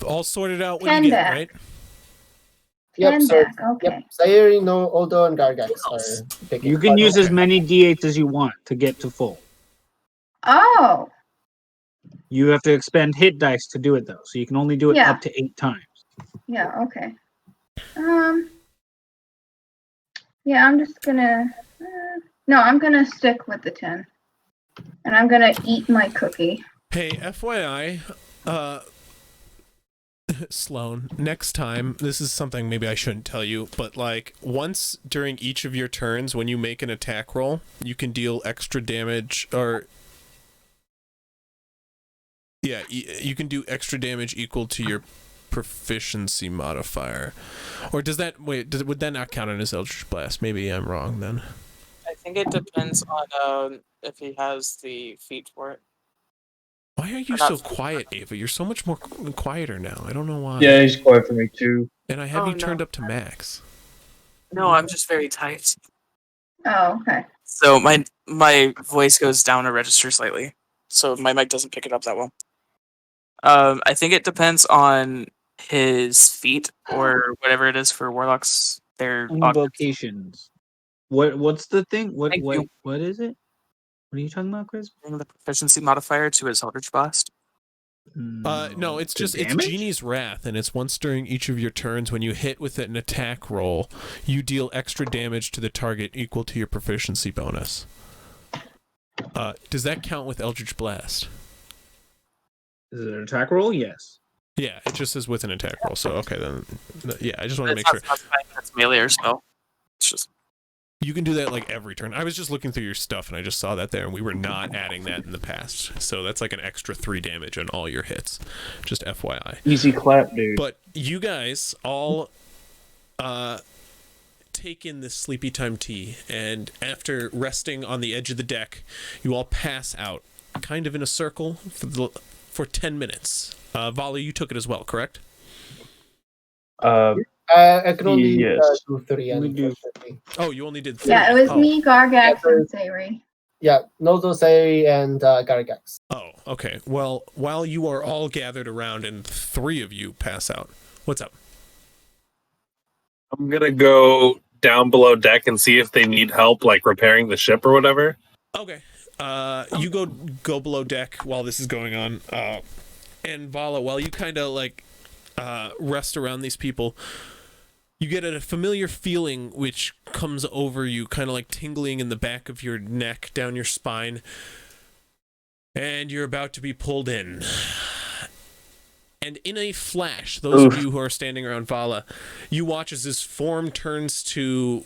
you've all sorted out what 10 you get, back. right? Yep, 10 so back, okay. yep, Sayuri, no, Oldo, and Gargax are picking. You can use as Okay. many d8s as you want to get to full. Oh, You have to expend hit dice to do it though, so you can only do it Yeah. up to 8 times. yeah, okay. Yeah, I'm just gonna... no, I'm gonna stick with the 10. And I'm gonna eat my cookie. Hey, FYI, Sloan, next time, this is something maybe I shouldn't tell you, but like once during each of your turns when you make an attack roll, you can deal extra damage or you can do extra damage equal to your proficiency modifier. Or does that would that not count as Eldritch Blast? Maybe I'm wrong then. I think it depends on if he has the feat for it. Why are you so quiet, Ava? You're so much more quieter now. I don't know why. Yeah, he's quiet for me too. And I have Oh, you turned no. up to max. No, I'm just very tight. Oh, okay. So my voice goes down a register slightly. So my mic doesn't pick it up that well. I think it depends on his feat or whatever it is for warlocks. Their Invocations. What's the thing? What Thank you. what is it? What are you talking about, Chris? the proficiency modifier to his Eldritch Blast. No, it's The just it's damage? Genie's Wrath, and it's once during each of your turns when you hit with an attack roll, you deal extra damage to the target equal to your proficiency bonus. Does that count with Eldritch Blast? Is it an attack roll? Yes. Yeah, it just says with an attack roll. So okay then. Yeah, I just want to make sure. That's melee or spell. It's just. You can do that like every turn. I was just looking through your stuff and I just saw that there, and we were not adding that in the past. So that's like an extra 3 damage on all your hits. Just FYI. Easy clap, dude. But you guys all take in this sleepy time tea, and after resting on the edge of the deck, you all pass out, kind of in a circle for 10 minutes. Vala, you took it as well, correct? I could only Yes. do 3 unfortunately. Oh, you only did 3. Yeah, it was Oh. me, Gargax, and Sayri. Yeah, Nozo, Sayri, and Gargax. Oh, okay. Well, while you are all gathered around and 3 of you pass out, what's up? I'm gonna go down below deck and see if they need help, like repairing the ship or whatever. Okay. You go below deck while this is going on. And Vala, while you kind of like rest around these people, you get a familiar feeling which comes over you, kind of like tingling in the back of your neck, down your spine, and you're about to be pulled in. And in a flash, those of you who are standing around Vala, you watch as his form turns to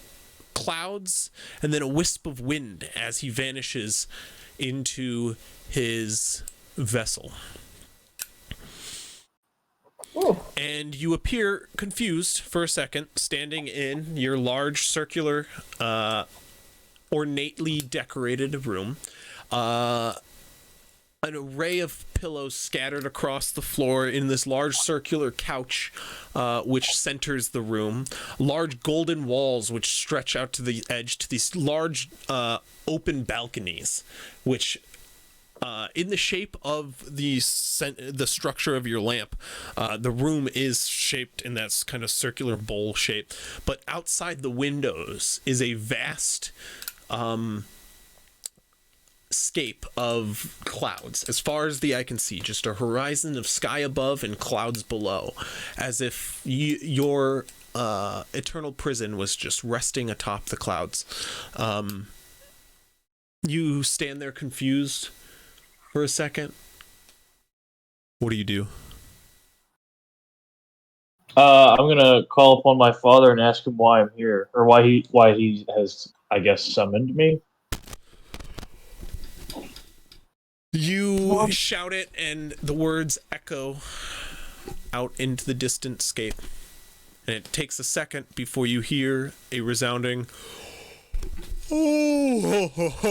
clouds and then a wisp of wind as he vanishes into his vessel. And you appear confused for a second, standing in your large, circular, ornately decorated room. An array of pillows scattered across the floor in this large circular couch, which centers the room. Large golden walls which stretch out to the edge to these large open balconies, which in the shape of the structure of your lamp, the room is shaped in that kind of circular bowl shape. But outside the windows is a vast scape of clouds. As far as the eye can see, just a horizon of sky above and clouds below, as if your eternal prison was just resting atop the clouds. You stand there confused for a second. What do you do? I'm gonna call upon my father and ask him why I'm here, or why he has, I guess, summoned me. You shout it, and the words echo out into the distant scape. And it takes a second before you hear a resounding, oh,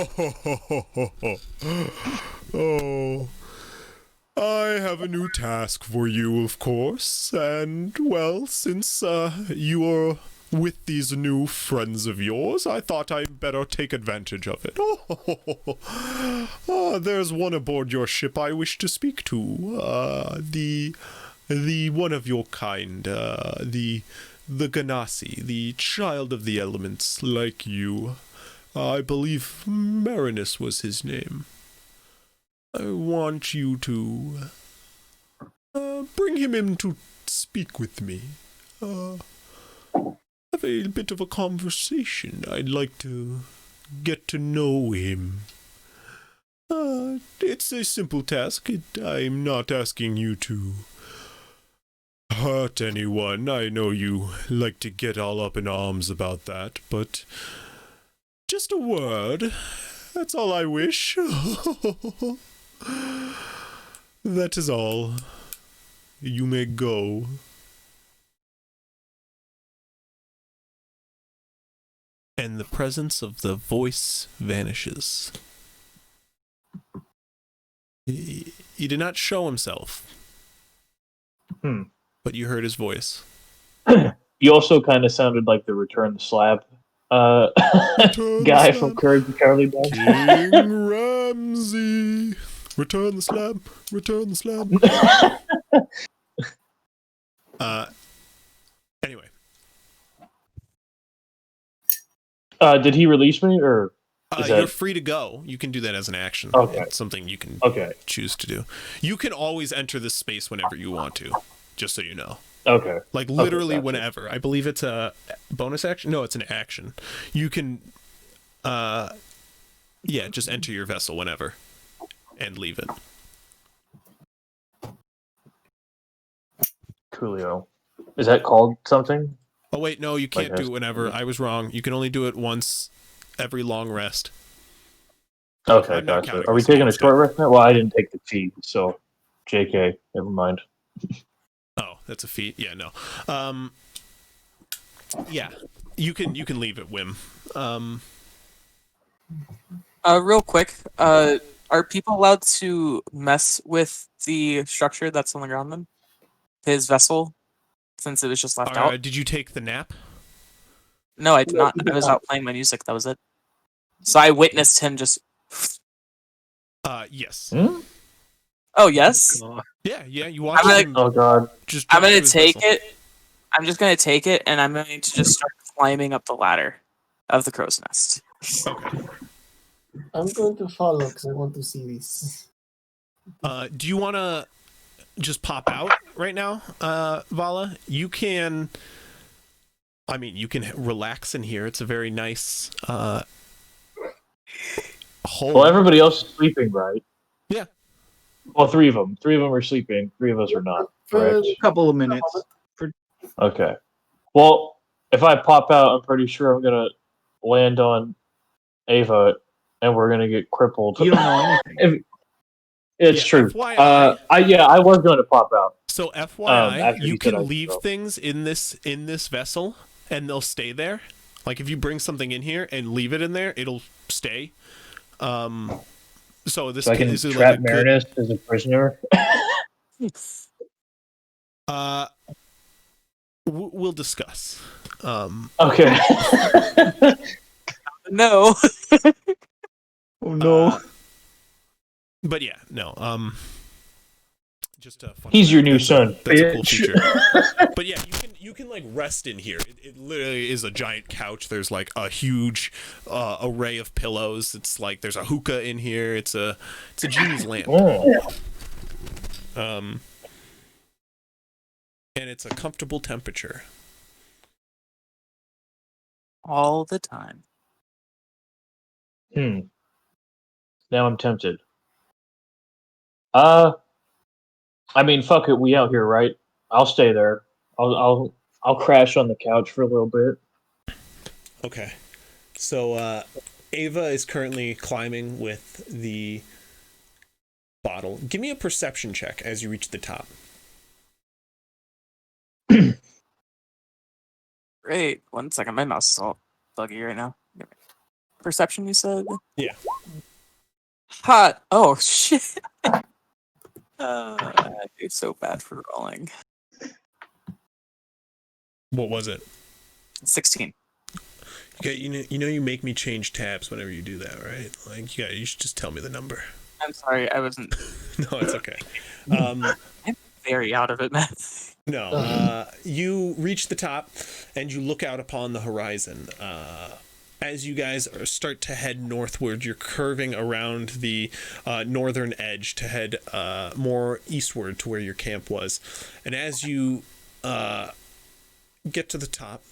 I have a new task for you, of course. And, well, since you are with these new friends of yours, I thought I'd better take advantage of it. There's one aboard your ship I wish to speak to. The one of your kind, the Ganassi, the child of the elements, like you. I believe Marinus was his name. I want you to bring him in to speak with me. Have a bit of a conversation. I'd like to get to know him. It's a simple task. I'm not asking you to hurt anyone. I know you like to get all up in arms about that, but just a word. That's all I wish. That is all. You may go. And the presence of the voice vanishes. He did not show himself. But you heard his voice. You also kind of sounded like the Return the Slab guy from Courage the Cowardly Dog. King Ramsay. Return the slab. Return the slab. Anyway. Did he release me, or you're free to go. You can do that as an action. Okay. It's something you can choose to do. You can always enter this space whenever you want to, just so you know. Okay. Like literally gotcha. whenever. I believe it's a bonus action. No, it's an action. You can just enter your vessel whenever and leave it. Coolio. Is that called something? Oh wait, no, you can't Like do it whenever. I was wrong. You can only do it once every long rest. Okay, I'm not gotcha. counting Are we this taking a against short rest now? Well, I didn't take the feat, so JK, never mind. Oh, that's a feat. Yeah, no. Yeah, you can leave at whim. Real quick, are people allowed to mess with the structure that's on the ground then? His vessel, since it was just left out? Did you take the nap? No, I did not. I was out playing my music. That was it. So I witnessed him just. Yes. Oh, yes? Yeah, you watched him. Oh, God. Just I'm drop going to his to take vessel. it. I'm just going to take it, and I'm going to just start climbing up the ladder of the crow's nest. Okay. I'm going to follow because I want to see this. Do you want to just pop out right now, Vala? You can. I mean, you can relax in here. It's a very nice hole. Well, everybody else is sleeping, right? Yeah. Well, three of them. Three of them are sleeping. Three of us are not. For Correct? a couple of minutes. Okay. Well, if I pop out, I'm pretty sure I'm gonna land on Ava, and we're gonna get crippled. You don't know anything. It's true. FYI. I was going to pop out. So FYI, after you he said can I'd leave go. things in this vessel, and they'll stay there. Like if you bring something in here and leave it in there, it'll stay. So this So I can is trap like a Marinus as a prisoner. we'll discuss. Okay. No. Oh no. But yeah, no. Just a fun He's your fact. new That's son. That's a cool bitch. feature. But yeah, you can like rest in here. It literally is a giant couch. There's like a huge array of pillows. It's like there's a hookah in here. It's a genie's lamp. Oh. And it's a comfortable temperature. All the time. Now I'm tempted. I mean, fuck it. We out here, right? I'll stay there. I'll crash on the couch for a little bit. Okay. So Ava is currently climbing with the bottle. Give me a perception check as you reach the top. Great. 1 second. My mouse is all buggy right now. Perception, you said? Yeah. Hot. Oh, shit. It's so bad for rolling. What was it? 16. Okay, you know you make me change tabs whenever you do that, right? Like, you should just tell me the number. I'm sorry, I wasn't. No, it's okay. I'm very out of it, man. No, you reach the top and you look out upon the horizon. As you guys start to head northward, you're curving around the northern edge to head more eastward to where your camp was. And as you get to the top,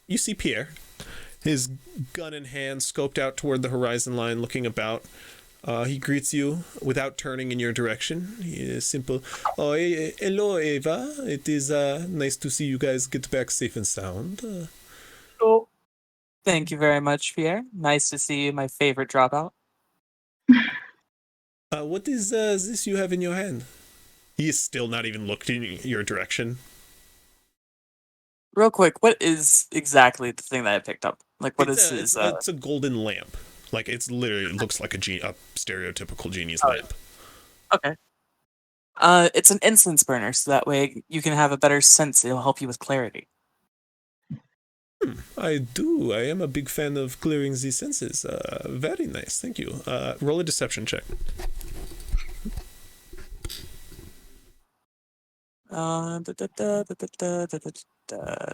you see Pierre, his gun in hand, scoped out toward the horizon line, looking about. He greets you without turning in your direction. He is simple. Oh, hello, Ava. It is nice to see you guys get back safe and sound. Thank you very much, Pierre. Nice to see you, my favorite dropout. What is this you have in your hand? He is still not even looked in your direction. Real quick, what is exactly the thing that I picked up? Like, what is his? It's a golden lamp. Like, it's literally, it looks like a stereotypical genie's lamp. Okay. It's an incense burner, so that way you can have a better sense. It'll help you with clarity. I do. I am a big fan of clearing the senses. Very nice. Thank you. Roll a deception check.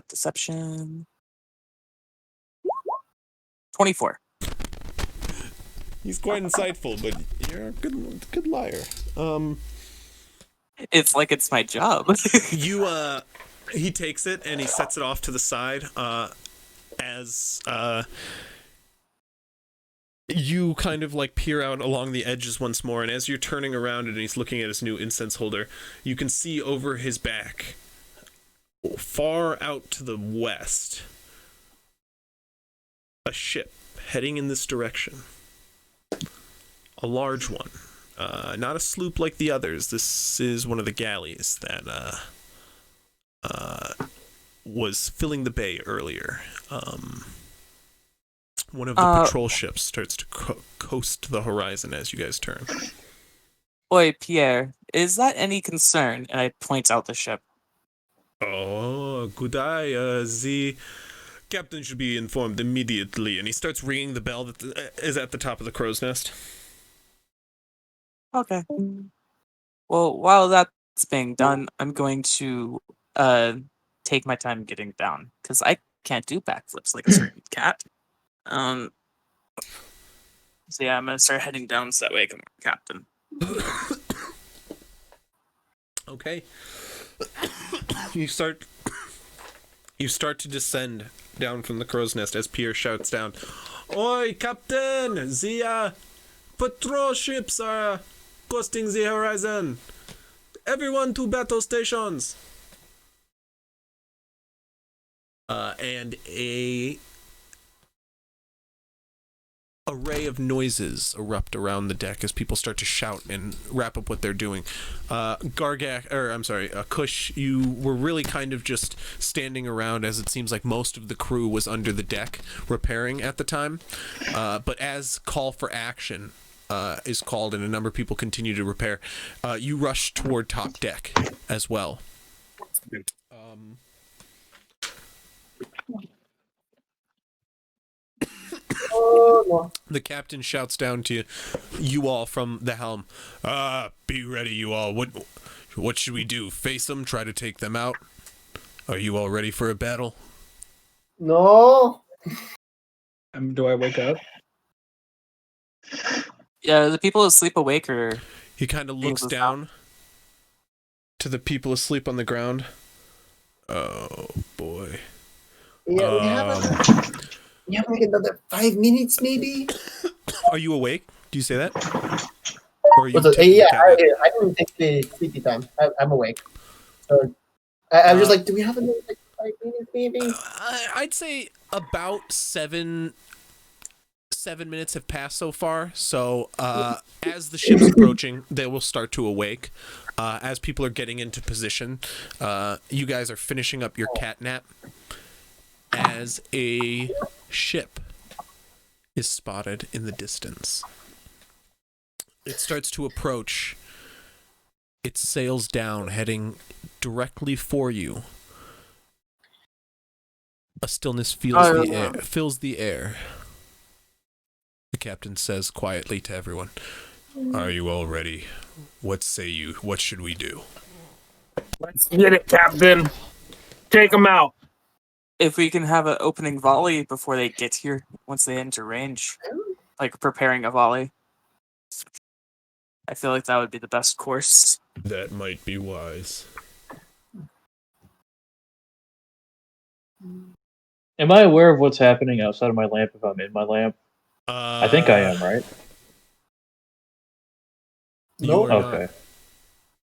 Deception. 24. He's quite insightful, but you're a good liar. It's like it's my job. He takes it and he sets it off to the side. As you kind of like peer out along the edges once more, and as you're turning around and he's looking at his new incense holder, you can see over his back far out to the west, a ship heading in this direction. A large one. Not a sloop like the others. This is one of the galleys that was filling the bay earlier. One of the patrol ships starts to coast the horizon as you guys turn. Oi, Pierre, is that any concern? And I point out the ship. Oh, good eye. The captain should be informed immediately. And he starts ringing the bell that is at the top of the crow's nest. Okay. Well, while that's being done, I'm going to take my time getting down because I can't do backflips like a certain cat. So yeah, I'm gonna start heading down so that way I can captain. Okay. You start to descend down from the crow's nest as Pierre shouts down, "Oi, Captain! The patrol ships are coasting the horizon. Everyone to battle stations." And a array of noises erupt around the deck as people start to shout and wrap up what they're doing. Kush, you were really kind of just standing around as it seems like most of the crew was under the deck repairing at the time. But as call for action is called and a number of people continue to repair, you rush toward top deck as well. The captain shouts down to you all from the helm. Be ready, you all. What should we do? Face them? Try to take them out? Are you all ready for a battle? No. Do I wake up? Yeah, the people asleep awake or... He kind of looks down to the people asleep on the ground. Oh, boy. Yeah, we have like another 5 minutes, maybe. Are you awake? Do you say that? Or are you I didn't take sleepy time. I'm awake. I'm just like, do we have another 5 minutes, maybe? I'd say about 7 minutes have passed so far. So as the ship's approaching, they will start to awake. As people are getting into position, you guys are finishing up your cat nap. As a ship is spotted in the distance. It starts to approach. It sails down, heading directly for you. A stillness fills the air. The captain says quietly to everyone, "Are you all ready? What say you? What should we do?" Let's get it, Captain. Take them out. If we can have an opening volley before they get here, once they enter range, like preparing a volley, I feel like that would be the best course. That might be wise. Am I aware of what's happening outside of my lamp if I'm in my lamp? I think I am, right? No. Okay.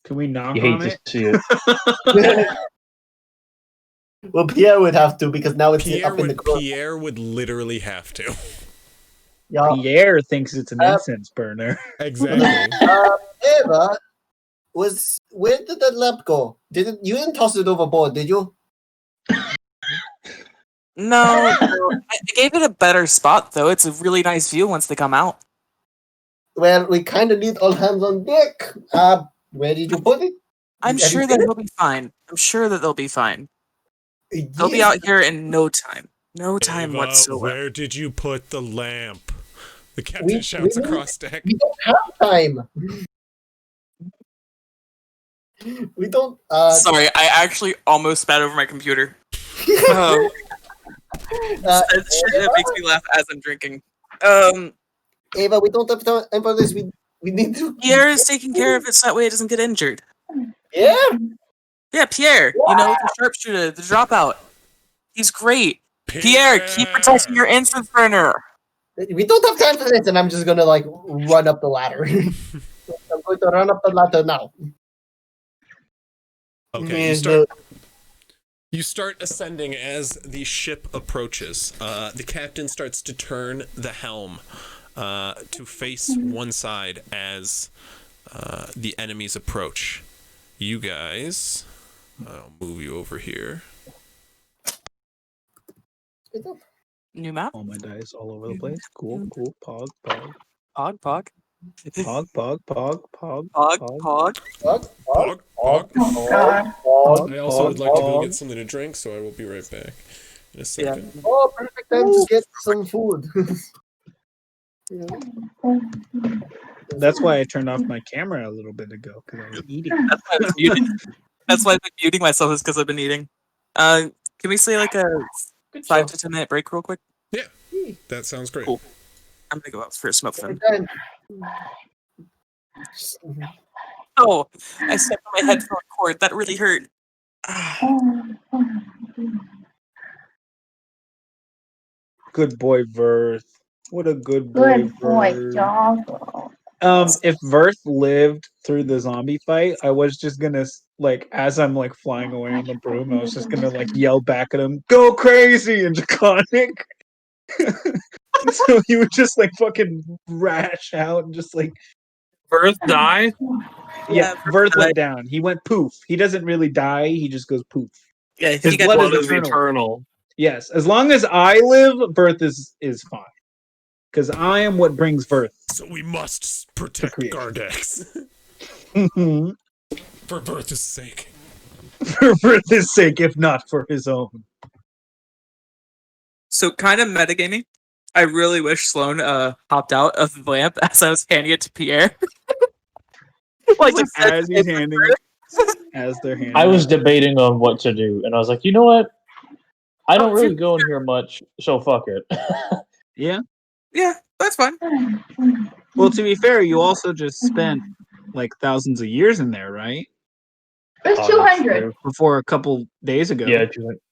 Can we knock You on hate it? to see it. Well, Pierre would have to because now it's up in the corner. Pierre would literally have to. Yeah. Pierre thinks it's an incense burner. Exactly. Eva, where did that lamp go? You didn't toss it overboard, did you? No, I gave it a better spot though. It's a really nice view once they come out. Well, we kind of need all hands on deck. Where did you put it? I'm sure that they'll be fine. They'll be out here in no time. No time Eva, whatsoever. Where did you put the lamp? The captain shouts across deck. We don't have time. We don't. Sorry, I actually almost spat over my computer. That makes me laugh as I'm drinking. Eva, we don't have time for this. We need to. Pierre is taking care of it so that way it doesn't get injured. Yeah. Yeah, Pierre. You know, the sharpshooter, the dropout. He's great. Pierre, keep protecting your incense burner. We don't have time for this, and I'm just gonna run up the ladder. I'm going to run up the ladder now. Okay, you start. You start ascending as the ship approaches. The captain starts to turn the helm to face one side as the enemies approach. You guys, I'll move you over here. New map? All my dice all over the place. Cool, cool. Pog, pog. Pog, pog. Pog, pog, pog, pog. Pog, pog. Pog, pog. Oh, God. I also would like to go get something to drink, so I will be right back in a second. Oh, perfect time to get some food. That's why I turned off my camera a little bit ago, because I was eating. That's why I was muting. That's why I've been muting myself, is because I've been eating. Can we say like a 5 to 10 minute break real quick? Yeah, that sounds great. Cool. I'm gonna go out for a smoke then. Oh, I stepped on my headphone cord. That really hurt. Good boy, Verth. What a good boy, Good boy, Verth. doggo. If Verth lived through the zombie fight, I was just gonna like, as I'm like flying away on the broom, I was just gonna like yell back at him, "Go crazy!" in Draconic. So he would just like fucking rash out and just like Verth die? Yeah, Verth went down. He went poof. He doesn't really die. He just goes poof. Yeah, His blood is eternal. Yes, as long as I live, Verth is fine. Because I am what brings Verth. So we must protect Gardex. For Verth's sake. For Verth's sake, if not for his own. So kind of metagaming. I really wish Sloan hopped out of the lamp as I was handing it to Pierre. Like as he's handing it, as they're handing I was debating on what to do, and I was like, you know what? I don't really go in here much, so fuck it. Yeah. Yeah, that's fine. Well, to be fair, you also just spent like thousands of years in there, right? It was 200. Before a couple days ago. Yeah,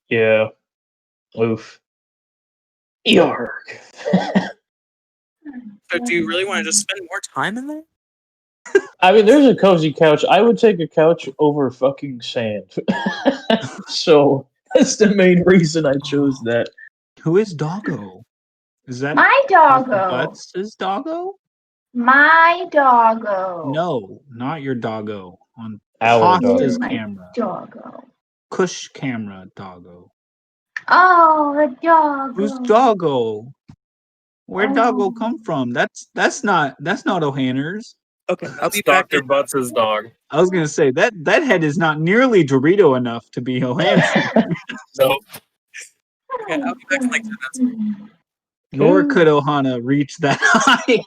yeah. Oof. Yark. So do you really want to just spend more time in there? I mean, there's a cozy couch. I would take a couch over fucking sand. So that's the main reason I chose that. Who is Doggo? Is that My doggo. Butts is Doggo? My doggo. No, not your Doggo. On Our Costa's My camera. doggo. Kush camera Doggo. Oh, the doggo. Who's Doggo? Where'd Doggo come from? That's not O'Hanner's. Okay, I'll be That's back. Dr. Butts' dog. I was gonna say that head is not nearly Dorito enough to be O'Hanner. Nope. Okay, I'll be back in like 10 minutes. Nor could Ohana reach that high.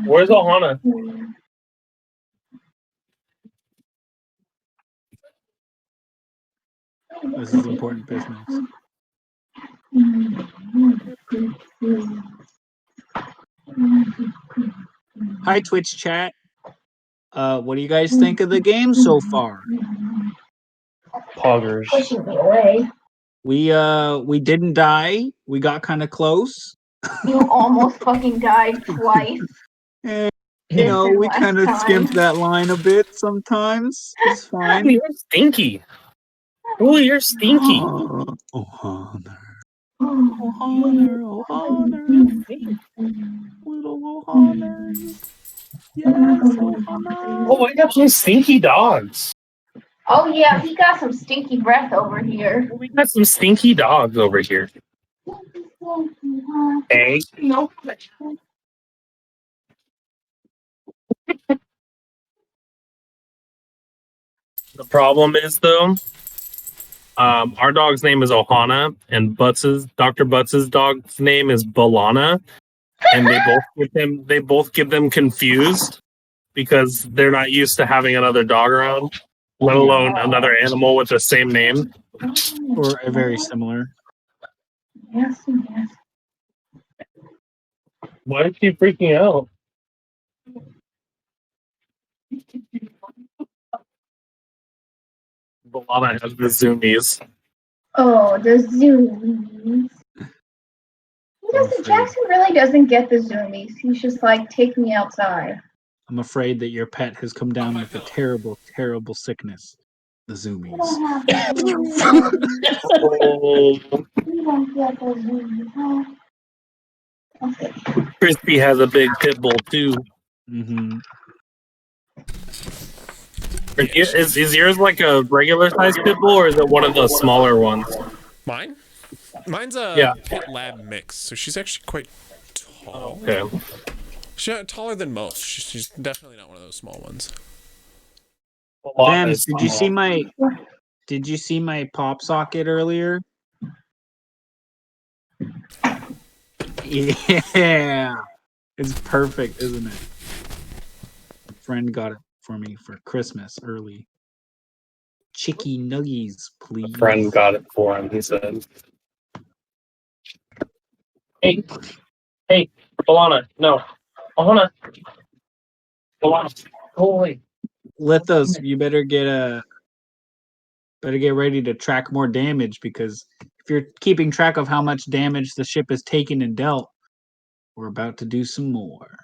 Where's Ohana? This is important business. Hi, Twitch chat. What do you guys think of the game so far? Poggers. Pushing me away. We didn't die. We got kind of close. You almost fucking died twice. And, you know, we Last kind of time. skimped that line a bit sometimes. It's fine. You're stinky. Oh, you're stinky. Ohana. Ohana. Little Ohana. Yes, Ohana. Oh, I got some stinky dogs. Oh yeah, he got some stinky breath over here. We got some stinky dogs over here. Hey. No. The problem is though, our dog's name is Ohana, and Dr. Butts' dog's name is Balana, and they both get them confused because they're not used to having another dog around, let alone another animal with the same name. Or a very similar. Yes, yes. Why is she freaking out? Balana has the zoomies. Oh, the zoomies. Jackson really doesn't get the zoomies. He's just like, take me outside. I'm afraid that your pet has come down with a terrible, terrible sickness. the zoomies. Crispy has a big pit bull too. Mm-hmm. Is yours like a regular sized pit bull, or is it one of the smaller ones? Mine? Mine's a Yeah. pit lab mix, so she's actually quite tall. Okay. She's taller than most. She's definitely not one of those small ones. Vams, did you see my pop socket earlier? Yeah. It's perfect, isn't it? A friend got it for me for Christmas early. Chicky nuggies, please. A friend got it for him, he said. Hey, Alana, no. Alana. Holy. Let those, you better get ready to track more damage, because if you're keeping track of how much damage the ship has taken and dealt, we're about to do some more.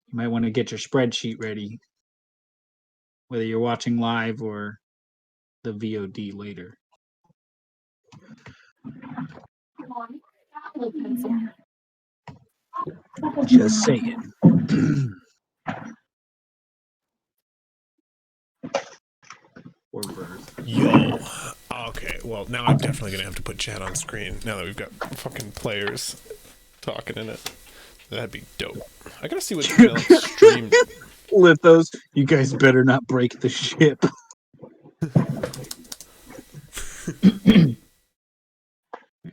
You might want to get your spreadsheet ready, whether you're watching live or the VOD later. Just saying. Or birth. Yo. Okay, well, now I'm definitely going to have to put chat on screen now that we've got fucking players talking in it. That'd be dope. I gotta see what stream. Lithos, you guys better not break the ship.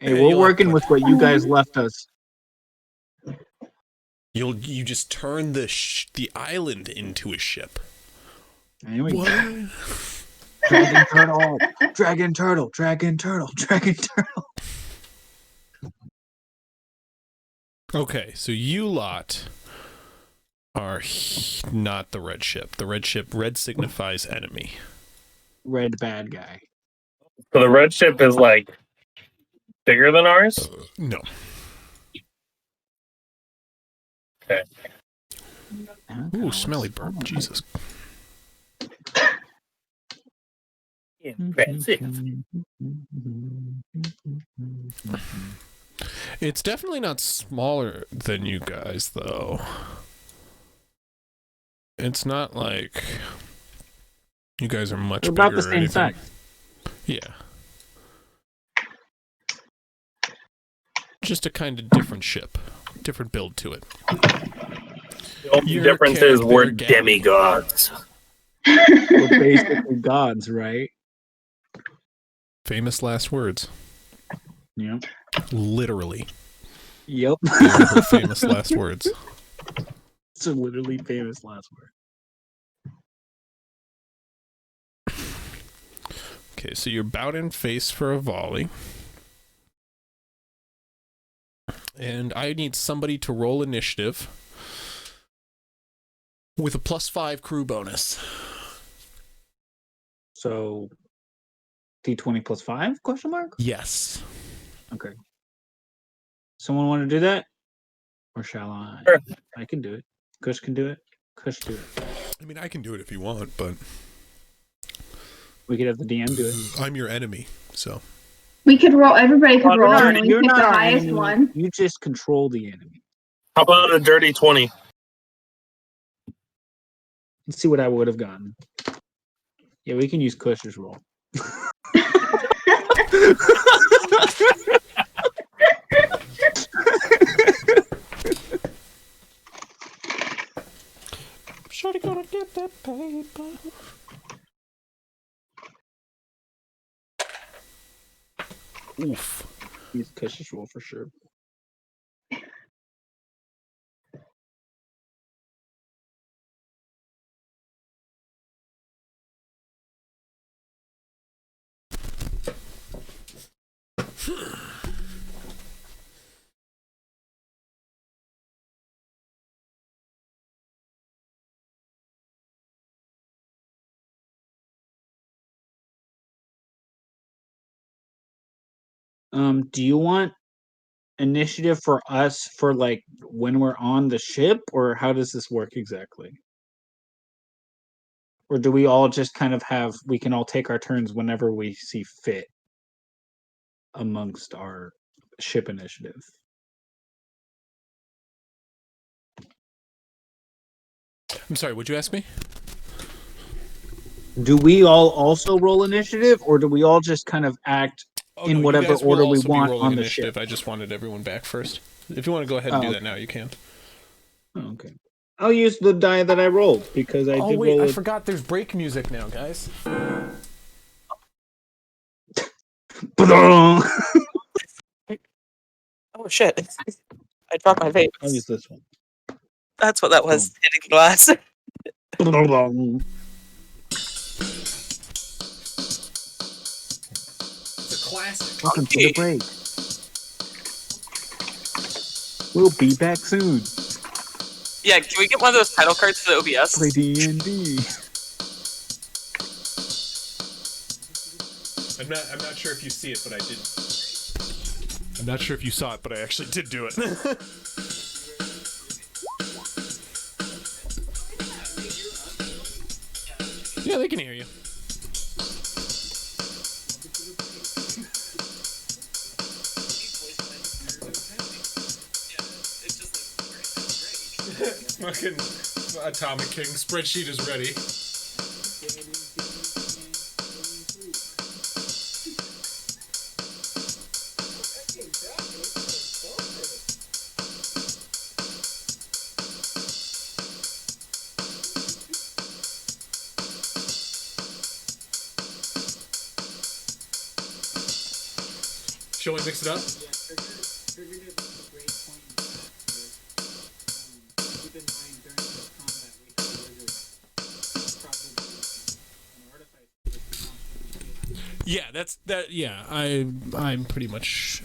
Hey, we're working with what you guys left us. You just turn the island into a ship. Anyway, What? Dragon turtle, dragon turtle, dragon turtle, dragon turtle. Okay, so you lot are not the red ship. The red ship, red signifies enemy. Red bad guy. So the red ship is like bigger than ours? No. Okay. Ooh, smelly burp. Jesus. It's definitely not smaller than you guys, though. It's not like you guys are much We're bigger. about the same size. Yeah. Just a kind of different ship. Different build to it. The only difference is we're demigods. We're basically gods, right? Famous last words. Yep. Literally. Yep. Her famous last words. It's a literally famous last word. Okay, so you're about in face for a volley. And I need somebody to roll initiative with a +5 crew bonus. So D20 plus 5 question mark? Yes. Okay. Someone want to do that? Or shall I? Sure. I can do it. Kush can do it. Kush do it. I mean, I can do it if you want, but We could have the DM do it. I'm your enemy, so. We could roll. Everybody could roll, and we You're pick not the our highest enemy. one. You just control the enemy. How about a dirty 20? Let's see what I would have gotten. Yeah, we can use Kush's roll. Shorty gonna get that paper. Oof. Use Kush's roll for sure. Do you want initiative for us for like when we're on the ship, or how does this work exactly? Or do we all just kind of have, we can all take our turns whenever we see fit amongst our ship initiative? I'm sorry, would you ask me? Do we all also roll initiative, or do we all just kind of act in you whatever guys will order we also be want rolling on the initiative. ship? I just wanted everyone back first. If you want to go ahead and do that now, you can. Oh, okay. I'll use the die that I rolled because I did roll. I forgot there's break music now, guys. I'll Oh shit! I dropped my vape. use this one. That's what that was. Hitting the glass. It's a classic. Welcome to the break. We'll be back soon. Yeah, can we get one of those title cards for the OBS? Play D&D. I'm not sure if you see it, but I did. I'm not sure if you saw it, but I actually did do it. Yeah, they can hear you. Fucking Atomic King spreadsheet is ready. Shall we mix it up? Yeah, that's that. Yeah, I'm pretty much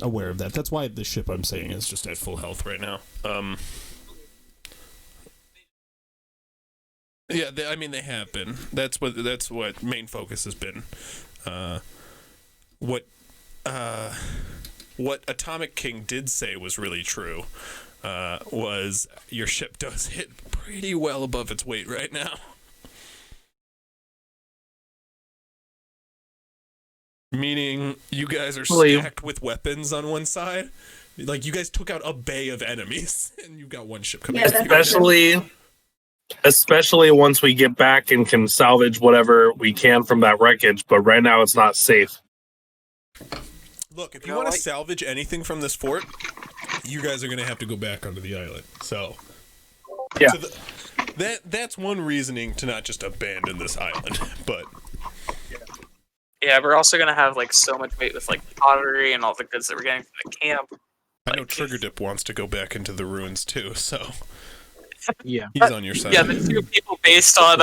aware of that. That's why the ship I'm saying is just at full health right now. Yeah, they have been. That's what main focus has been. What Atomic King did say was really true. Was your ship does hit pretty well above its weight right now. Meaning you guys are stacked with weapons on one side. Like, you guys took out a bay of enemies, and you've got one ship coming. Yeah, especially once we get back and can salvage whatever we can from that wreckage. But right now, it's not safe. Look, if you want to salvage anything from this fort, you guys are going to have to go back onto the island. So, yeah, that's one reasoning to not just abandon this island. But yeah, we're also going to have like so much weight with like pottery and all the goods that we're getting from the camp. I know Trigger Dip wants to go back into the ruins too, so yeah, he's on your side. Yeah, the two people based on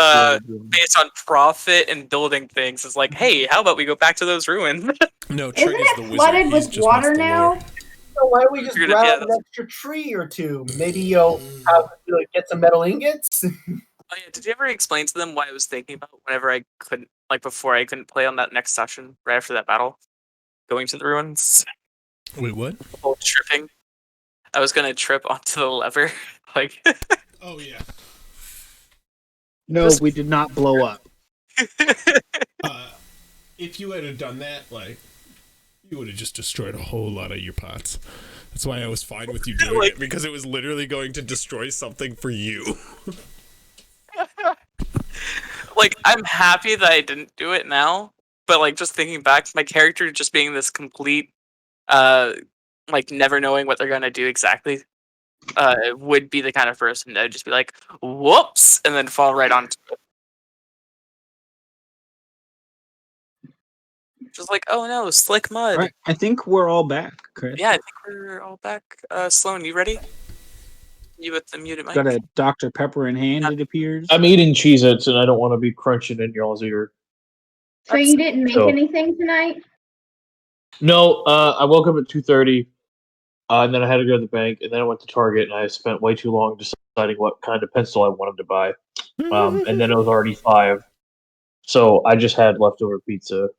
profit and building things is like, hey, how about we go back to those ruins? No, Isn't Trigger's the it wizard. flooded He with just water wants the now? lore. So why don't we just You're grab gonna- an extra tree or two? Maybe you'll have to get some metal ingots. Oh yeah, did you ever explain to them what I was thinking about whenever I couldn't, like before I couldn't play on that next session, right after that battle? Going to the ruins? Wait, what? Oh, tripping. I was gonna trip onto the lever. Like Oh yeah. No, we did not blow up. If you had done that, like, you would have just destroyed a whole lot of your pots. That's why I was fine with you doing it, because it was literally going to destroy something for you. like I'm happy that I didn't do it now, but like just thinking back, my character just being this complete like never knowing what they're gonna do exactly would be the kind of person that would just be like, whoops, and then fall right onto it. Just like, oh no, slick mud. All right, I think we're all back, Chris. Yeah, I think we're all back. Sloan, you ready? You with the muted mic? Got a Dr. Pepper in hand, it appears. I'm eating Cheez-Its and I don't want to be crunching in y'all's ear. So you didn't make So- anything tonight? No, I woke up at 2:30, and then I had to go to the bank, and then I went to Target, and I spent way too long deciding what kind of pencil I wanted to buy. And then it was already 5, so I just had leftover pizza.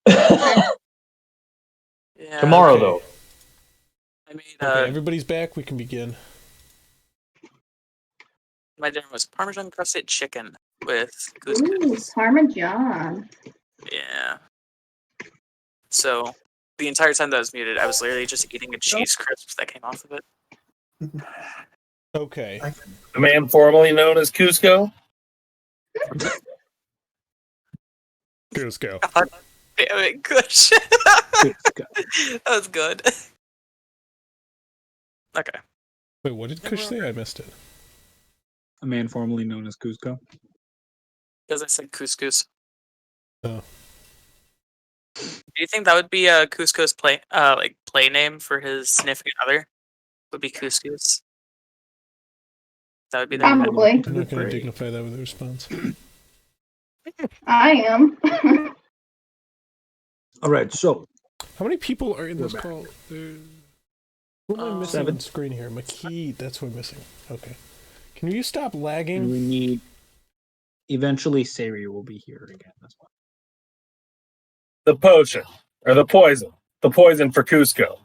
Yeah, Tomorrow, okay. though. I made Okay, everybody's back. We can begin. My dinner was Parmesan crusted chicken with Ooh, couscous. Parmesan. Yeah. So the entire time that I was muted, I was literally just eating a cheese crisp that came off of it. Okay. The man formerly known as Cusco. Cusco. God damn it, good shit. That was good. Okay. Wait, what did Kush say? I missed it. A man formerly known as Cusco. Because I said couscous. Oh. Do you think that would be a Cusco's play name for his significant other? Would be couscous. That would be the Probably. I'm not going to dignify that with a response. I am. All right, so How many people are in We're this back. call? Who am I missing 7. on screen here? McKee, that's what I'm missing. Okay. Can you stop and lagging? we need. Eventually, Sari will be here again. That's why. The potion. Or the poison. The poison for Cusco.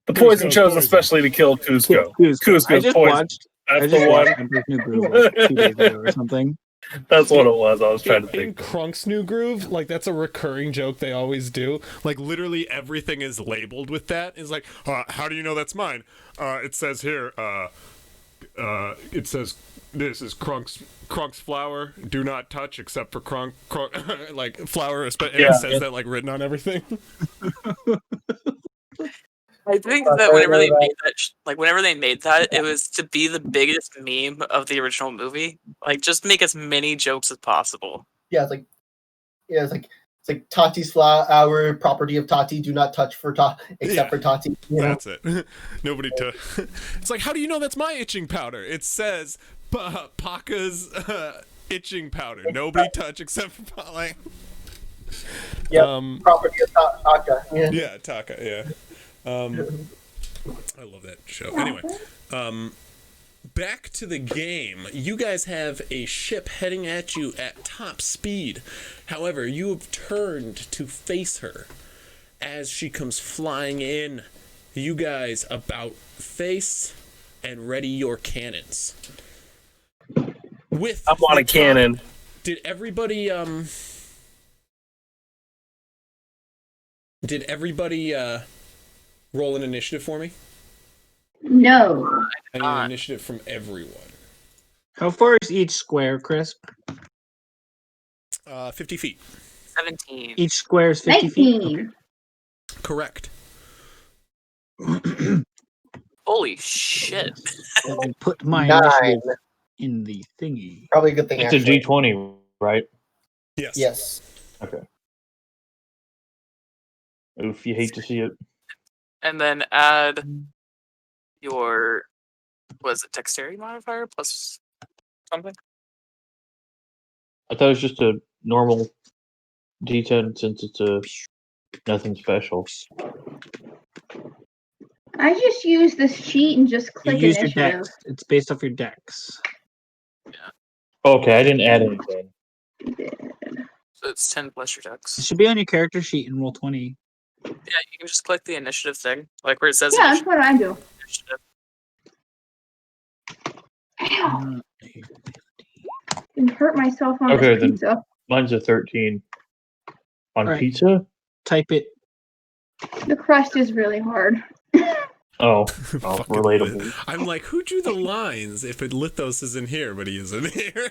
The poison Cusco's chosen poison. especially to kill Cusco. I Cusco's just poison. watched. That's I the just watched one. Emperor's New Groove like 2 days ago or something. That's what it was. I was trying to In think. Krunk's New Groove, like that's a recurring joke they always do. Like literally everything is labeled with that. It's like, how do you know that's mine? It says here, it says this is Krunk's flower. Do not touch except for Krunk like flower. And Yeah. it says that like written on everything. I think that whenever they made that, whenever they made that, it was to be the biggest meme of the original movie. Like, just make as many jokes as possible. Yeah, it's like Tati's flower, property of Tati. Do not touch for except for Tati. You know? That's it. Nobody took. It's like, how do you know that's my itching powder? It says Paka's itching powder. Nobody touch except for like. Yeah, property of Taka. Yeah. Yeah, Taka. Yeah. I love that show. Anyway, back to the game. You guys have a ship heading at you at top speed. However, you have turned to face her as she comes flying in. You guys about face and ready your cannons. With I want a the top- cannon. Did everybody roll an initiative for me? No. I need an initiative from everyone. How far is each square, Chris? 50 feet. 17. Each square is 50 feet. 19. Correct. Holy shit. Let me put my 9. initiative in the thingy. Probably a good thing. It's actually. a D20, right? Yes. Yes. Okay. Oof, you hate to see it. And then add your, was it dexterity modifier plus something? I thought it was just a normal D10 since it's a nothing special. I just use this sheet and just You click use your initiative. dex. It's based off your dex. Okay, I didn't add anything. So it's 10 plus your It dex. should be on your character sheet in roll 20. Yeah, you can just click the initiative thing, like where it says Yeah, that's what I do. initiative. Ow! And hurt myself on Okay, this then. pizza. Mine's a 13. On Alright. pizza? Type it. The crust is really hard. Oh, Fucking relatable. lit. I'm like, who drew the lines if it Lithos is in here, but he isn't here?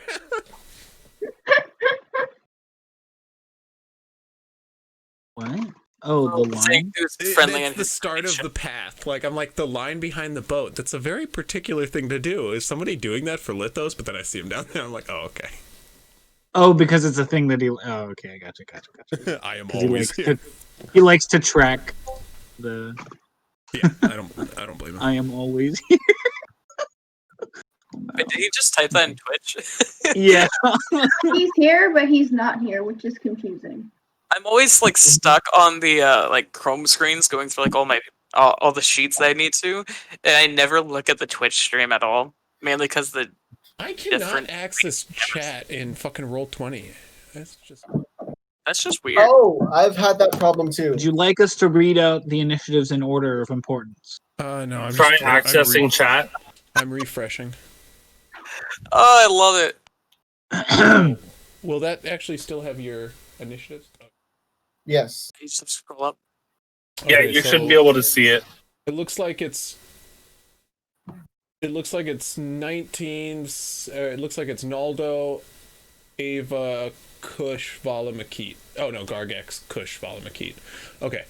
What? Oh, the Saying line? who's friendly It's and the who's start of the path. Like, I'm like, the line behind the boat. That's a very particular thing to do. Is somebody doing that for Lithos? But then I see him down there. I'm like, oh, okay. Oh, because it's a thing that he. Oh, okay, I gotcha. I am 'Cause he always likes here. he likes to track the. Yeah, I don't blame him. I am always here. Wait, did he just type that in Twitch? Yeah. He's here, but he's not here, which is confusing. I'm always like stuck on the like Chrome screens going through like all the sheets that I need to, and I never look at the Twitch stream at all. Mainly because I cannot different access chat in fucking Roll20. That's just weird. Oh, I've had that problem too. Would you like us to read out the initiatives in order of importance? no. I'm Try just accessing chat. I'm refreshing. Oh, I love it. Will that actually still have your initiatives? Yes. You just scroll up. Yeah, Okay, you so should be able to see it. It looks like it's. It looks like it's 19. It looks like it's Naldo, Ava, Kush, Vala, Makit. Oh no, Gargex, Kush, Vala, Makit. Okay.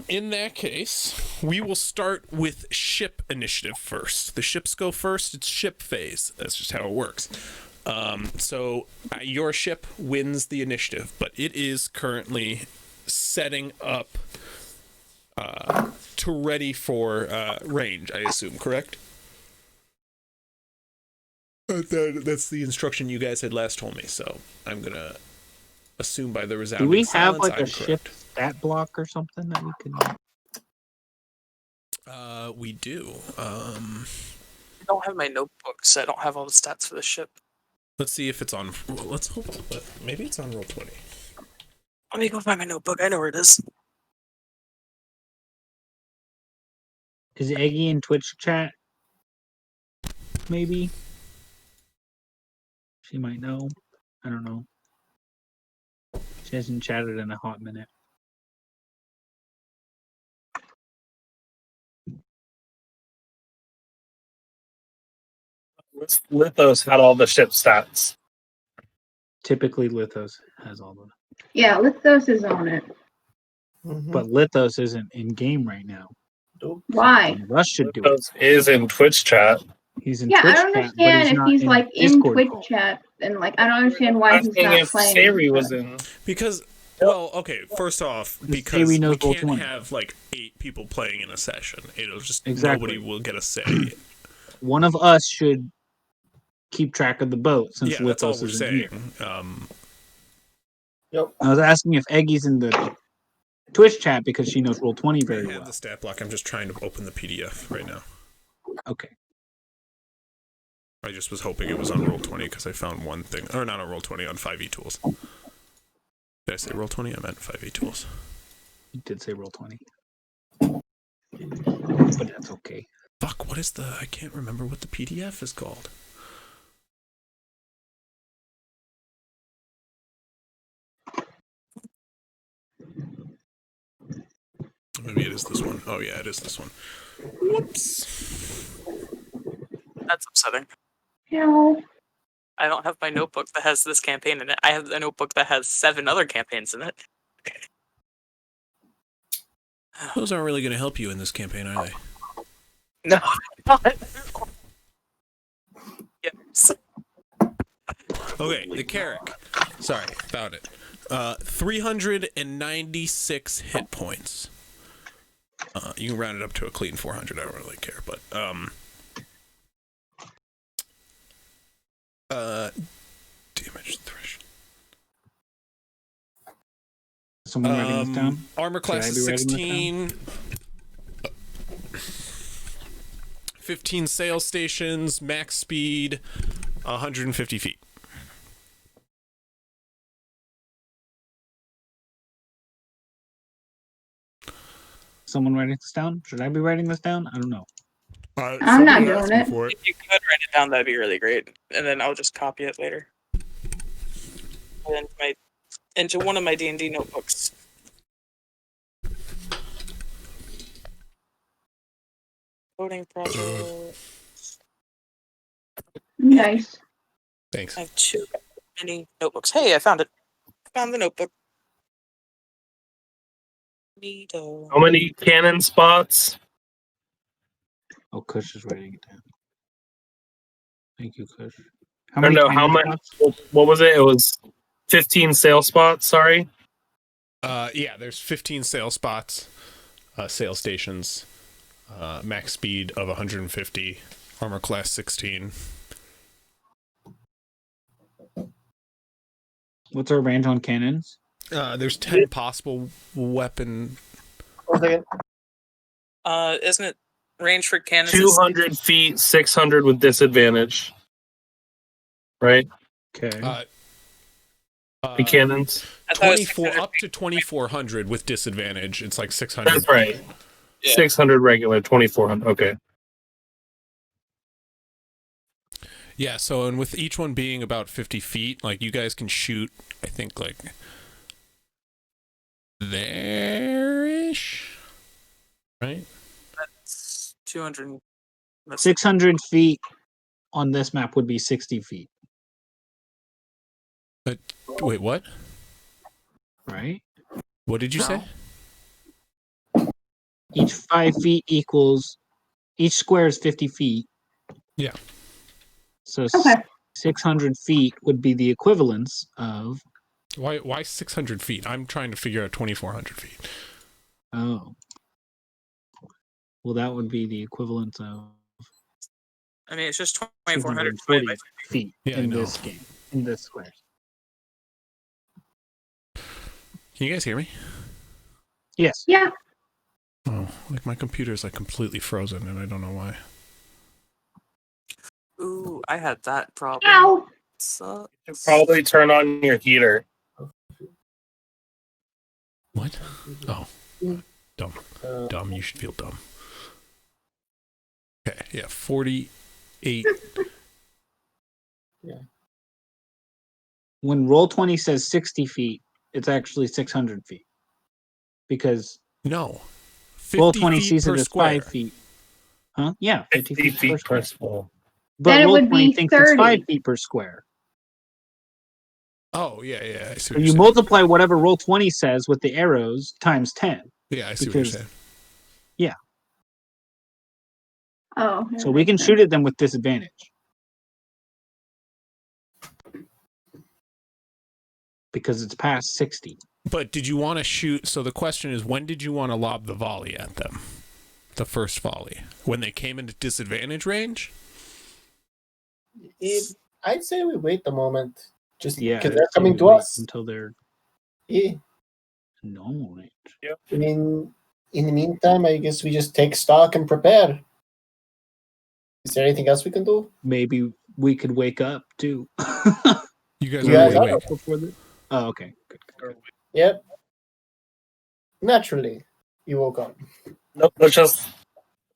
In that case, we will start with ship initiative first. The ships go first. It's ship phase. That's just how it works. So your ship wins the initiative, but it is currently setting up to ready for range, I assume, correct? That's the instruction you guys had last told me, so I'm gonna assume by the resounding Do we have silence, like I'm a ship stat block or something that we could? We do. I don't have my notebooks. I don't have all the stats for the ship. Let's see if it's on. Well, let's hope. Maybe it's on Roll20. Let me go find my notebook. I know where it is. Is Eggy in Twitch chat? Maybe. She might know. I don't know. She hasn't chatted in a hot minute. Lithos had all the ship stats. Typically, Lithos has all the. Yeah, Lithos is on it. But Lithos isn't in game right now. Why? Rush should do it. Lithos is in Twitch chat. He's in Yeah, Twitch I don't chat, but understand if not he's like in Discord Twitch call. chat and like I don't understand why he's Asking not if playing. Sari was in. Because, well, okay, first off, because Sari knows we can't Roll20. have like 8 people playing in a session. It'll just Exactly. nobody will get a say. One of us should keep track of the boat since Yeah, that's all Lithos we're isn't here. saying. Yep. I was asking if Eggy's in the Twitch chat because she knows Roll20 I very have well. the stat block. I'm just trying to open the PDF right now. Okay. I just was hoping it was on Roll20 because I found one thing, or not on Roll20, on 5e Tools. Did I say Roll20? I meant 5e Tools. You did say Roll20. But that's okay. Fuck, what is the... I can't remember what the PDF is called. Maybe it is this one. Oh yeah, it is this one. Whoops. That's upsetting. No. I don't have my notebook that has this campaign in it. I have a notebook that has 7 other campaigns in it. Those aren't really going to help you in this campaign, are they? No. Yes. Okay, the Carrick. Sorry, found it. 396 hit points. You can round it up to a clean 400. I don't really care, but damage threshold. Someone writing this down? Armor class Should I is be writing this 16. 15 sail stations, max speed, 150 feet. Someone writing this down? Should I be writing this down? I don't know. I'm not doing it. If you could write it down, that'd be really great. And then I'll just copy it later. And into one of my D&D notebooks. Coding project. Nice. Thanks. I have too many notebooks. Hey, I found it. Found the notebook. Neato. How many cannon spots? Oh, Kush is writing it down. Thank you, Kush. How how cannon much? spots? What was it? It was 15 sail spots. Sorry. Yeah, there's 15 sail spots, sail stations, max speed of 150, armor class 16. What's our range on cannons? There's 10 possible weapon. Isn't it range for cannons? 200 feet, 600 with disadvantage. Right? Okay. The cannons. 24 up to 2400 with disadvantage. It's like 600. That's right. Yeah. 600 regular, 2400. Okay. Yeah, so and with each one being about 50 feet, like you guys can shoot, I think like there-ish, right? That's 200. That's 600 feet on this map would be 60 feet, Wait, what? right? What did you say? Each 5 feet equals, each square is 50 feet. Yeah. So Okay. 600 feet would be the equivalence of. Why 600 feet? I'm trying to figure out 2,400 feet. Oh. Well, that would be the equivalent of I mean, it's just 2,400 240 divided by 50. feet Yeah, I in know. this game, in this square. Can you guys hear me? Yes. Yeah. Oh, like my computer's like completely frozen and I don't know why. Ooh, I had that problem. Ow. Sucks. You should probably turn on your heater. What? Oh. Dumb. Dumb. You should feel dumb. Okay, yeah, 48. When Roll20 says 60 feet, it's actually 600 feet. Because No. 50 Roll20 feet sees per it as square. 5 feet. Huh? Yeah, 50 feet per square. But Then it would Roll20 be thinks it's 30. 5 feet per square. Oh, yeah, I see So what you you're saying. multiply whatever Roll20 says with the arrows times 10. Yeah, I see what because- you're saying. Yeah. Oh. So we can shoot at them with disadvantage. Because it's past 60. But did you want to shoot? So the question is, when did you want to lob the volley at them? The first volley? When they came into disadvantage range? I'd say we wait a moment. Just Yeah. because they're so coming we to wait us. until they're Yeah. normal range. I mean, in the meantime, I guess we just take stock and prepare. Is there anything else we can do? Maybe we could wake up too. You guys You are guys already are? awake. Before the... Oh, okay. Good. Yep. Naturally, you woke up. Nope, let's just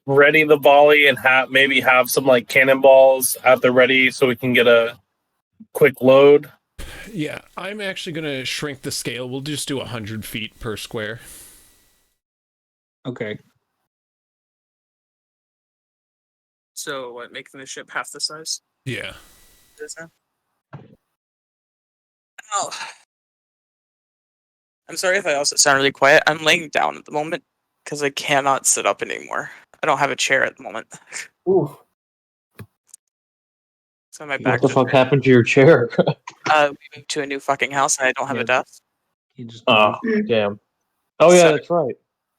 ready the volley and maybe have some like cannonballs at the ready so we can get a quick load. Yeah, I'm actually going to shrink the scale. We'll just do 100 feet per square. Okay. So, what, making the ship half the size? Yeah. it is now? Oh. I'm sorry if I also sound really quiet. I'm laying down at the moment because I cannot sit up anymore. I don't have a chair at the moment. Ooh. So my What back the just fuck happened to your chair? we moved to a new fucking house and I don't have Yeah. a desk. You just Oh, damn. Oh, yeah, So- that's right.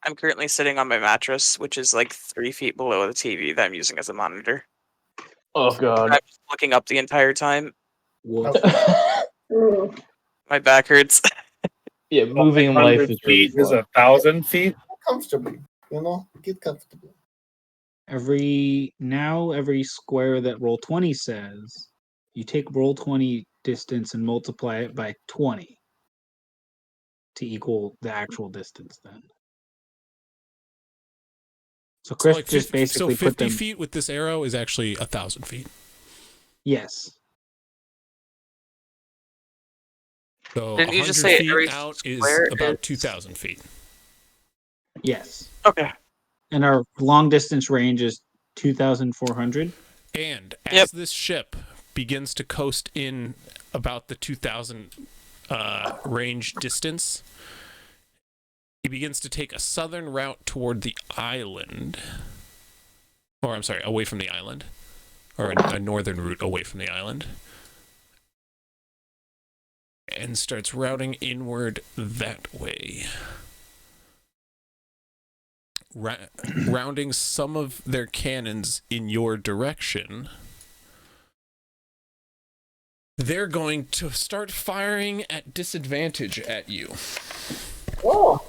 I'm currently sitting on my mattress, which is like 3 feet below the TV that I'm using as a monitor. Oh, God. I'm just looking up the entire time. Woof. Ooh. My back hurts. Yeah, moving in life 100 is really feet is fun. 1,000 feet. Comfortably, get comfortable. Every square that Roll20 says, you take Roll20 distance and multiply it by 20 to equal the actual distance then. So Chris like just 50, basically so put 50 them. feet with this arrow is actually 1,000 feet. Yes. So Didn't you just 100 say every feet out is square about is- 2,000 feet. Yes. Okay. And our long distance range is 2,400. And as Yep. this ship begins to coast in about the 2,000 range distance, he begins to take a southern route toward the island. Or, I'm sorry, away from the island. Or a northern route away from the island. And starts routing inward that way. Rounding some of their cannons in your direction. They're going to start firing at disadvantage at you. Oh,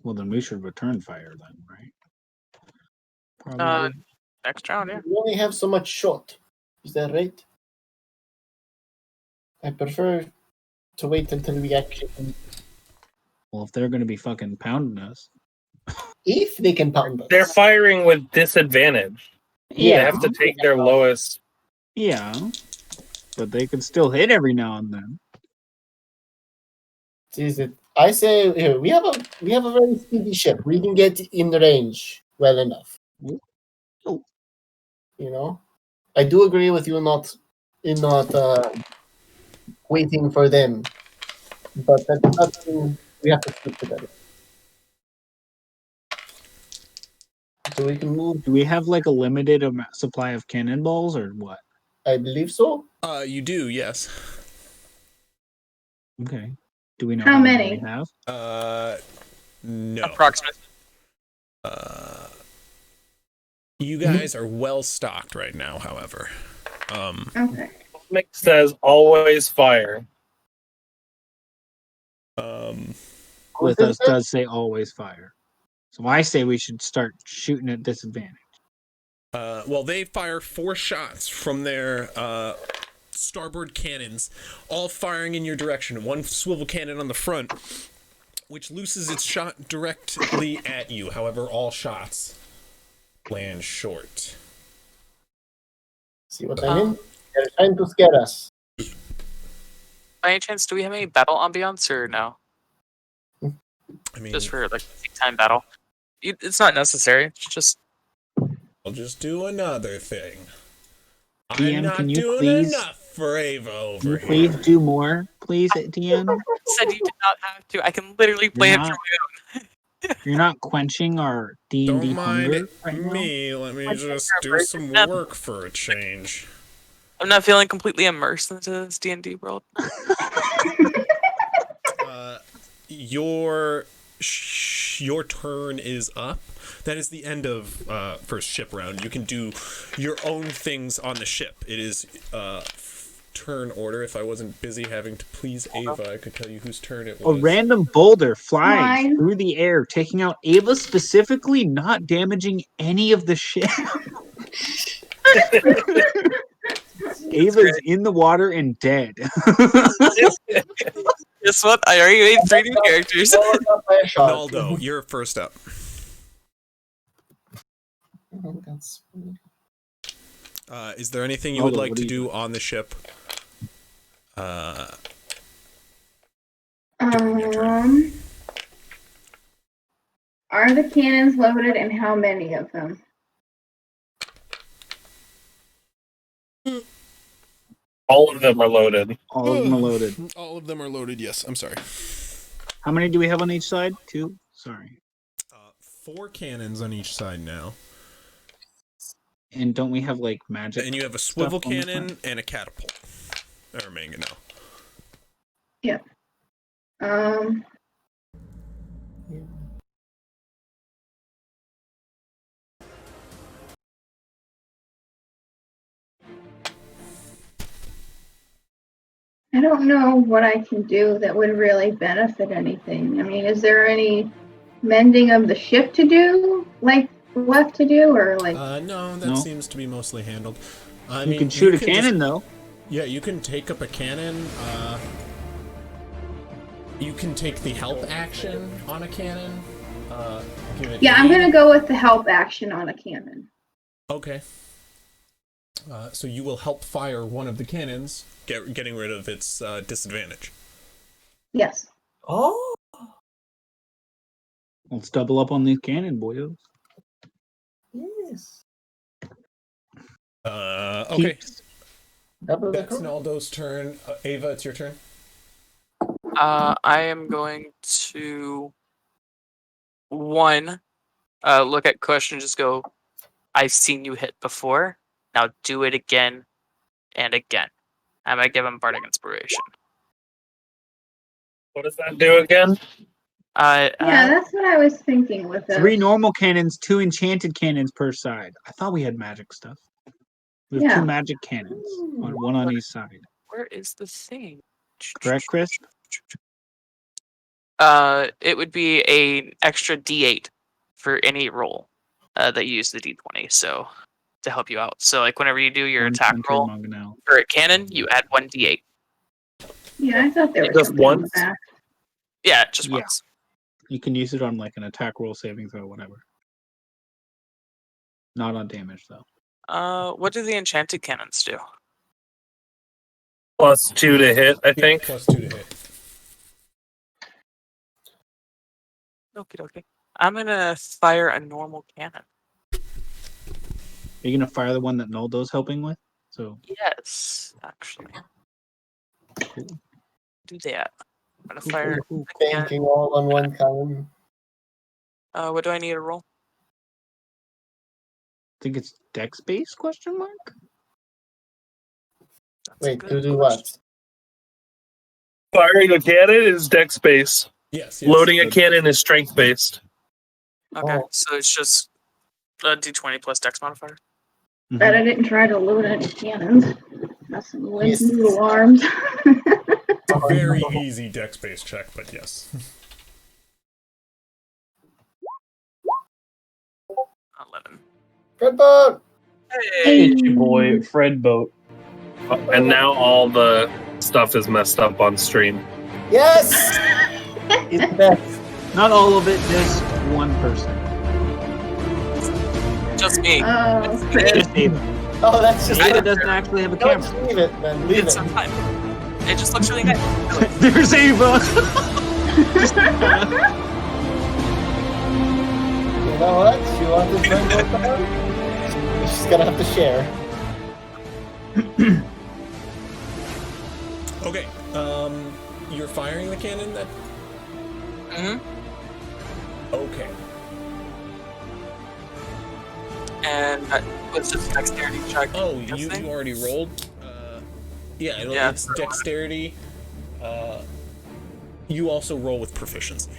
Well, then we should return fire then, right? Probably. Next round, yeah. we only have so much shot. Is that right? I prefer to wait until we actually can. Well, if they're going to be fucking pounding us. If they can pound us. They're firing with disadvantage. They have to take their lowest. Yeah, but they can still hit every now and then. Jesus. I say here, we have a very speedy ship. We can get in the range well enough. Oh. You know, I do agree with you not waiting for them, but that's nothing we have to speak together. So we can move. Do we have like a limited supply of cannonballs or what? I believe so. You do, yes. Okay. Do we know How many many? we have? No. Approximately. You guys are well stocked right now, however. Okay. Mick says always fire. With us does say always fire. So I say we should start shooting at disadvantage. Well, they fire 4 shots from their starboard cannons, all firing in your direction. 1 swivel cannon on the front, which looses its shot directly at you. However, all shots land short. See what I mean? They're trying to scare us. By any chance, do we have any battle ambiance or no? I mean, Just for like time battle. It's not necessary. It's just. I'll just do another thing. DM, I'm not can you doing please- enough for Ava Can over you here. please do more, please, DM? Said you did not have to. I can literally play it for not- my own. You're not quenching our D&D Don't mind hunger right now? me. Let me What's just your do version some of- work for a change. I'm not feeling completely immersed into this D&D world. Your turn is up. That is the end of first ship round. You can do your own things on the ship. It is turn order. If I wasn't busy having to please Ava, I could tell you whose turn it A was. random boulder flies Mine. through the air, taking out Ava specifically, not damaging any of the ship. Ava's in the water and dead. Guess what? I already made 3 new characters. Naldo, you're first up. Is there anything you would Naldo, like what to do you do on the ship? Are the cannons loaded and how many of them? All of them are loaded. All of them are loaded. All of them are loaded, yes. I'm sorry. How many do we have on each side? 2? Sorry. 4 cannons on each side now. And don't we have like magic? And you have a swivel stuff on the cannon front? and a catapult. Or mangonel. Yeah. I don't know what I can do that would really benefit anything. I mean, is there any mending of the ship to do, like left to do, or like? No, that No. seems to be mostly handled. I You mean, can shoot a just- cannon though. Yeah, you can take up a cannon. You can take the help action on a cannon. Give it Yeah, I'm aid. gonna go with the help action on a cannon. Okay. So you will help fire one of the cannons, getting rid of its disadvantage. Yes. Oh. Let's double up on these cannon, boyos. Yes. Okay. Keeps. Double the That's crow. Naldo's turn. Ava, it's your turn. I am going to look at Kush and just go, I've seen you hit before. Now do it again and again. I'm gonna give him Bardic Inspiration. What does that do again? Yeah, that's what I was thinking with this. 3 normal cannons, 2 enchanted cannons per side. I thought we had magic stuff. We have Yeah. 2 magic cannons, one on each side. Where is the thing? Correct, Chris? It would be a extra D8 for any roll that you use the D20. So to help you out. So like whenever you do your attack roll for a cannon, you add 1 D8. Yeah, I thought there was Just something on the once? back. Yeah, just Yeah. once. You can use it on like an attack roll, saving throw, whatever. Not on damage though. What do the enchanted cannons do? +2 to hit, I Yeah, think. +2 to hit. Okie dokie. I'm gonna fire a normal cannon. Are you gonna fire the one that Noldo's helping with? So Yes, actually. cool. Do that. I'm gonna Cool, fire cool, a cannon. Banking all on one cannon. What do I need to roll? I think it's Dex base question mark. That's a Wait, good to do question. what? Firing a cannon is dex based. Yes. Loading a cannon is strength based. Okay, Oh. so it's just a d20 plus dex modifier. Bet I didn't try to load any cannons. That's some Yes. noodle arms. It's a very easy dex-based check, but yes. 11. Red boat! Hey! It's your boy, Fred Boat. And now all the stuff is messed up on stream. Yes! It's the best. Not all of it, just one person. Just me. Oh, Just Ava. Oh, that's just Ava doesn't actually have a Don't camera. leave it, man. Leave It's it. fine. It just looks really nice. There's Ava. You know what? She wants this red boat down. She's gonna have to share. Okay. You're firing the cannon. That. Mm-hmm. Okay. And it's just a dexterity check. Oh, you Guessing? already rolled. Yeah, Yeah, it's so- dexterity. You also roll with proficiency.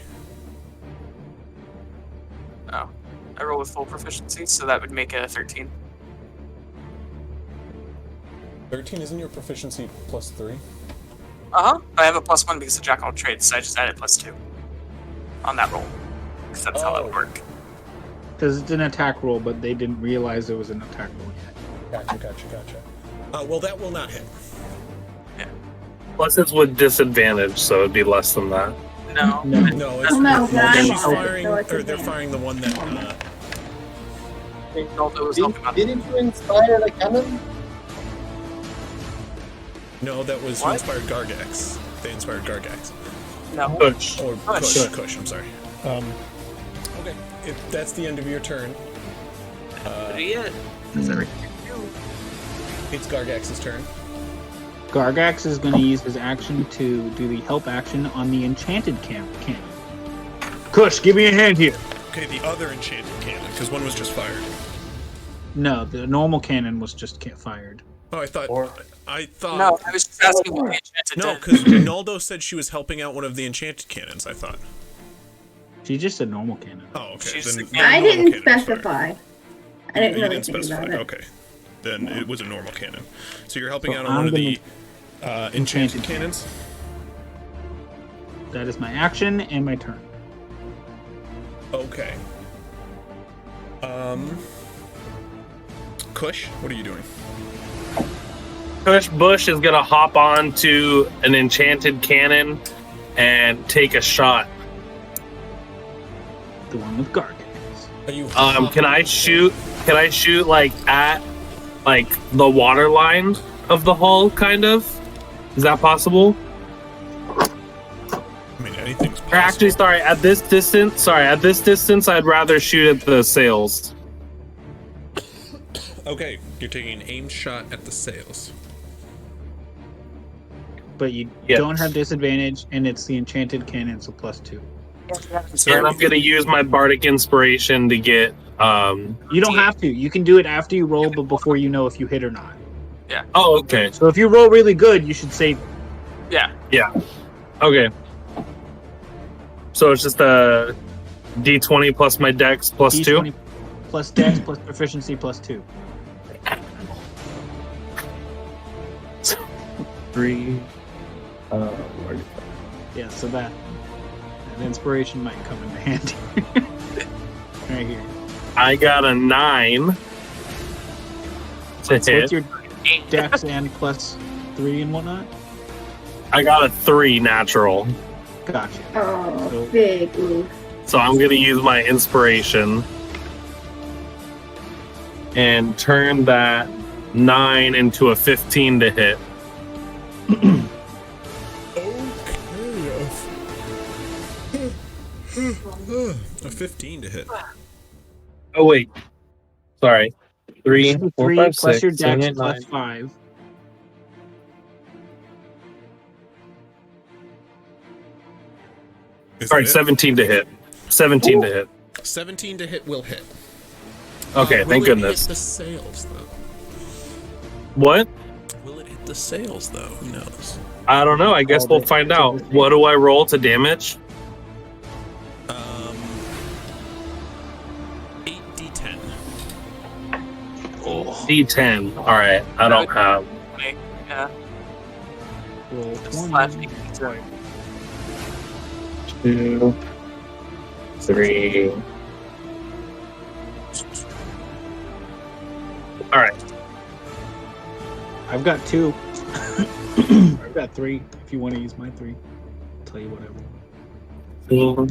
Oh. I roll with full proficiency, so that would make it a 13. 13 isn't your proficiency +3? Uh-huh. I have a +1 because of Jack all trades, so I just added +2 on that roll. Because that's how that would work. Because it's an attack roll, but they didn't realize it was an attack roll yet. Gotcha. Well, that will not hit. Plus, it's with disadvantage, so it'd be less than that. No. No, it's no, she's no, firing, so it's or they're advantage. firing the one that. Noldo was helping out. Didn't you inspire the cannon? No, that was who What? inspired Gargax. They inspired Gargax. No. Push. Or Kush. Kush, I'm sorry. Okay, if that's the end of your turn. Idiot. That's everything you do. It's Gargax's turn. Gargax is going to use his action to do the help action on the enchanted cannon. Kush, give me a hand here. Okay, the other enchanted cannon, because one was just fired. No, the normal cannon was just fired. Oh, I thought. No, I was just asking what the enchanted No, did. because Naldo said she was helping out one of the enchanted cannons. I thought. She just said normal cannon. Oh, okay. She's Then, the- then I normal didn't cannon is fired. specify. I You didn't really didn't think specify. about it. Okay. Then it was a normal cannon. So you're helping So out on I'm one of the gonna- enchanted cannons. That is my action and my turn. Okay. Kush, what are you doing? Kush Bush is gonna hop on to an enchanted cannon and take a shot. The one with Gargax. Are you? Can I shoot? Can I shoot like at like the water line of the hull, kind of? Is that possible? I mean, anything's Or possible. actually, sorry, at this distance. Sorry, at this distance, I'd rather shoot at the sails. Okay, you're taking an aimed shot at the sails. But you Yes. don't have disadvantage, and it's the enchanted cannon, so +2. And I'm gonna use my bardic inspiration to get. You don't have to. You can do it after you roll, but before you know if you hit or not. Oh, okay. So if you roll really good, you should save. Yeah. Okay. So it's just a D20 plus my dex plus D20 2. plus dex plus proficiency +2. 3. Yeah, so that inspiration might come in handy. Right here. I got a 9 to So hit. what's your dex and +3 and whatnot? I got a 3 natural. Gotcha. Oh, big oof. So I'm gonna use my inspiration. and turn that 9 into a 15 to hit. A 15 to hit. Oh wait, sorry. 3, 4, 3 5, plus 6, your 7, dex 8, plus 9. 5. Is Sorry, that it? 17 to hit. 17 to hit. 17 to hit will hit. Okay, Will thank it goodness. hit the sails, though? What? Will it hit the sails, though? Who knows? I don't know. I guess All we'll the- find all out. the What do I roll to damage? 8d10. D10. All right. I don't have. Yeah. Roll Slash 20. D10. 2, 3. All right. I've got 2. I've got 3. If you want to use my 3, I'll tell you whatever. 2.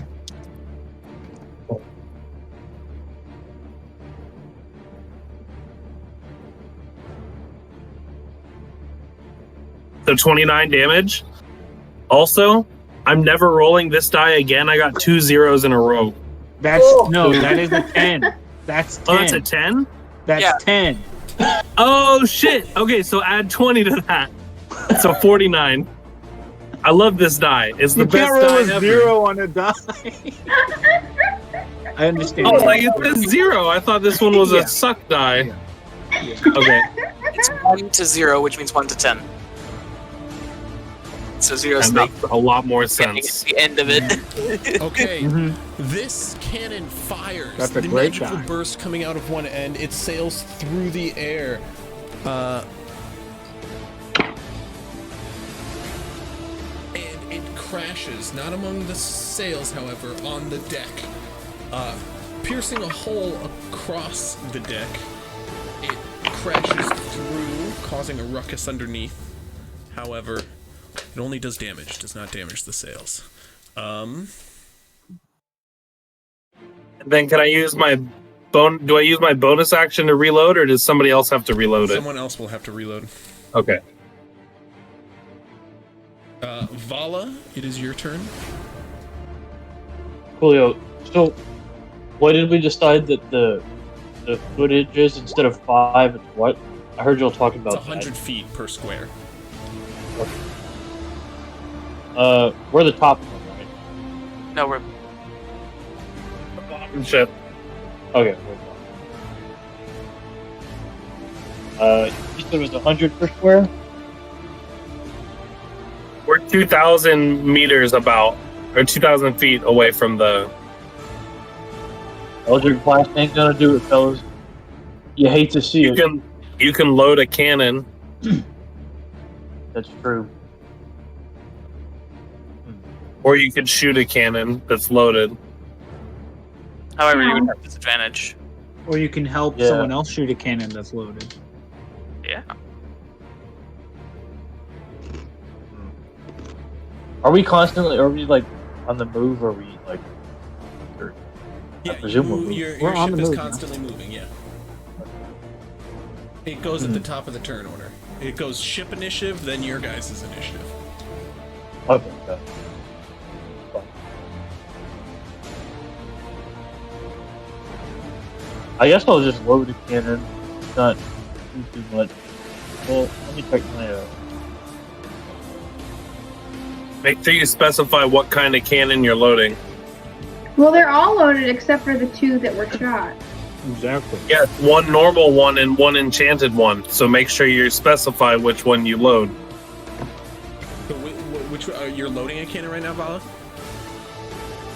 So 29 damage. Also, I'm never rolling this die again. I got 2 zeros in a row. That's no, that is a 10. That's 10. Oh, that's a 10? That's Yeah. 10. Oh, shit. Okay, so add 20 to that. So 49. I love this die. It's the You can't best roll die a ever. 0 on a die. I understand. Oh, like it says 0. I thought this one was Yeah. a suck die. Yeah. Okay. It's 1 to 0, which means 1 to 10. So 0 is That the makes a lot more beginning, sense. the end of it. Okay, Mhm. this cannon fires. That's a the great magical die. burst coming out of one end. It sails through the air. And it crashes, not among the sails, however, on the deck. Piercing a hole across the deck. It crashes through, causing a ruckus underneath. However, it only does damage, does not damage the sails. Then can I use my do I use my bonus action to reload, or does somebody else have to reload it? Someone else will have to reload. Okay. Vala, it is your turn. Coolio. So, why did we decide that the footage is instead of 5? It's what? I heard y'all talking It's about 100 feet per square. that. We're the top one, right? No, we're Shit. Okay. You said it was 100 per square. We're 2,000 meters about, or 2,000 feet away from the. Eldritch Blast ain't gonna do it, fellas. You hate to see it. You can load a cannon. That's true. Or you could shoot a cannon that's loaded. however you would have disadvantage. Or you can help Yeah. someone else shoot a cannon that's loaded. Yeah. Are we constantly? Are we like on the move? Or are we like? Or, Yeah, presume we're moving. your We're on ship the is move now. constantly moving, yeah. It goes at the top of the turn order. It goes ship initiative, then your guys' initiative. Okay. Okay. I guess I'll just load a cannon. Not do too much. Well, let me check my. Make sure you specify what kind of cannon you're loading. Well, they're all loaded except for the 2 that were shot. Exactly. Yeah, one normal one and one enchanted one. So make sure you specify which one you load. So which you're loading a cannon right now, Vala?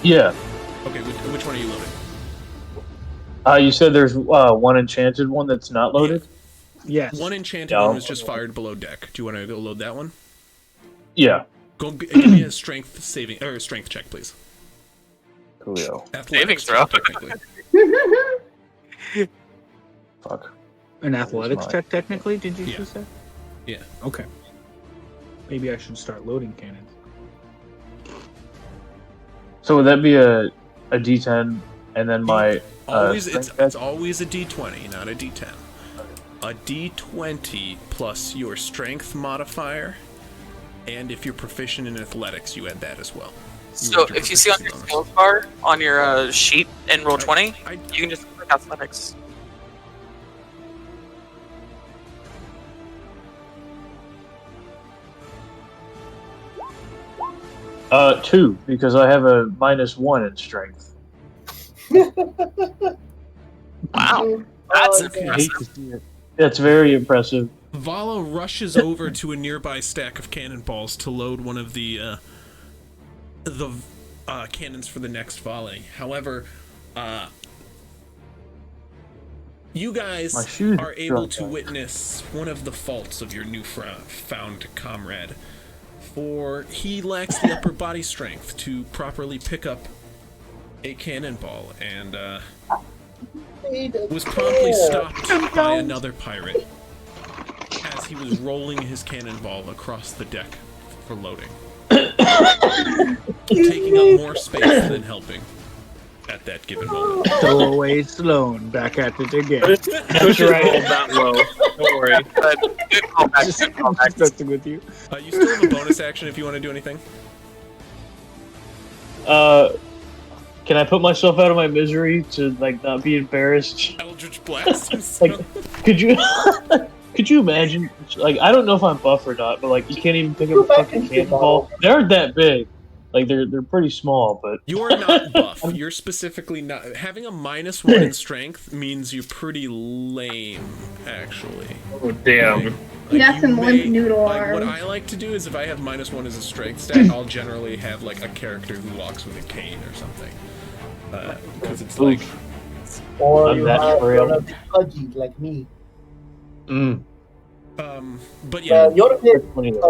Yeah. Okay, which one are you loading? You said there's one enchanted one that's not loaded. Yes. One enchanted Yeah. one was just fired below deck. Do you want to go load that one? Yeah. Go give me a strength saving or strength check, please. Coolio. Athletics throw. check, technically. Fuck. An athletics mine. check, technically, did you Yeah. just say? Yeah. Okay. Maybe I should start loading cannons. So would that be a D10 and then my Always, strength it's always a D20, not a D10. A D20 plus your strength modifier, and if you're proficient in athletics, you add that as well. So if you see on your skills bar on your sheet in roll 20, you can just click athletics. Two, because I have a -1 in strength. Wow, that's I hate impressive. to see it. That's very impressive. Vala rushes over to a nearby stack of cannonballs to load one of the cannons for the next volley. However, you guys My shoes are able to dropped out. witness one of the faults of your found comrade, for he lacks the upper body strength to properly pick up a cannonball, and was promptly stopped by another pirate as he was rolling his cannonball across the deck for loading, taking up more space than helping at that given moment. Throwaway Sloan back at it again. Push it rolled that low. Don't worry. But good callback, Just good callback. messing with you. You still have a bonus action if you want to do anything. Can I put myself out of my misery to like not be embarrassed? Eldritch Blast. Like, could you could you imagine? Like, I don't know if I'm buff or not, but like, you can't even pick up a fucking cannonball. They aren't that big. Like, they're pretty small, but You're not buff. You're specifically not. Having a -1 in strength means you're pretty lame, actually. Oh, damn. You got you some limp may- noodle Like, what arms. I like to do is if I have -1 as a strength stat, I'll generally have like a character who walks with a cane or something. Because it's like, Or I'm you that have frail. one of the pudgy like me. but yeah, You're a bit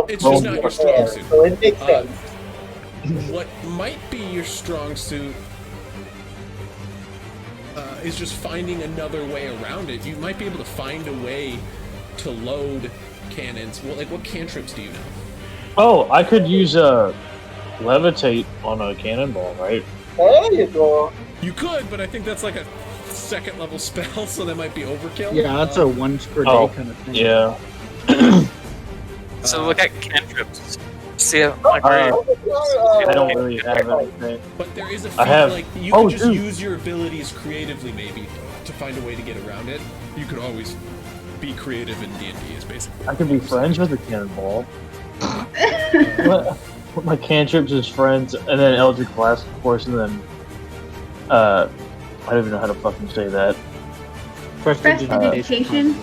it's just not your strong suit. so it makes sense. What might be your strong suit is just finding another way around it. You might be able to find a way to load cannons. Well, like, what cantrips do you know? oh, I could use levitate on a cannonball, right? There you go. You could, but I think that's like a second level spell, so that might be overkill. Yeah, that's a once per day Oh, kind of thing. yeah. So look at cantrips. See it? Like, where you- I don't really have anything. But there is a I feat, have- like, you oh, can just dude. use your abilities creatively, maybe, to find a way to get around it. You could always be creative in D&D, is basically. I could be friends with a cannonball. Put my cantrips as friends, and then Eldritch Blast, of course, and then I don't even know how to fucking say that. Prestidigitation.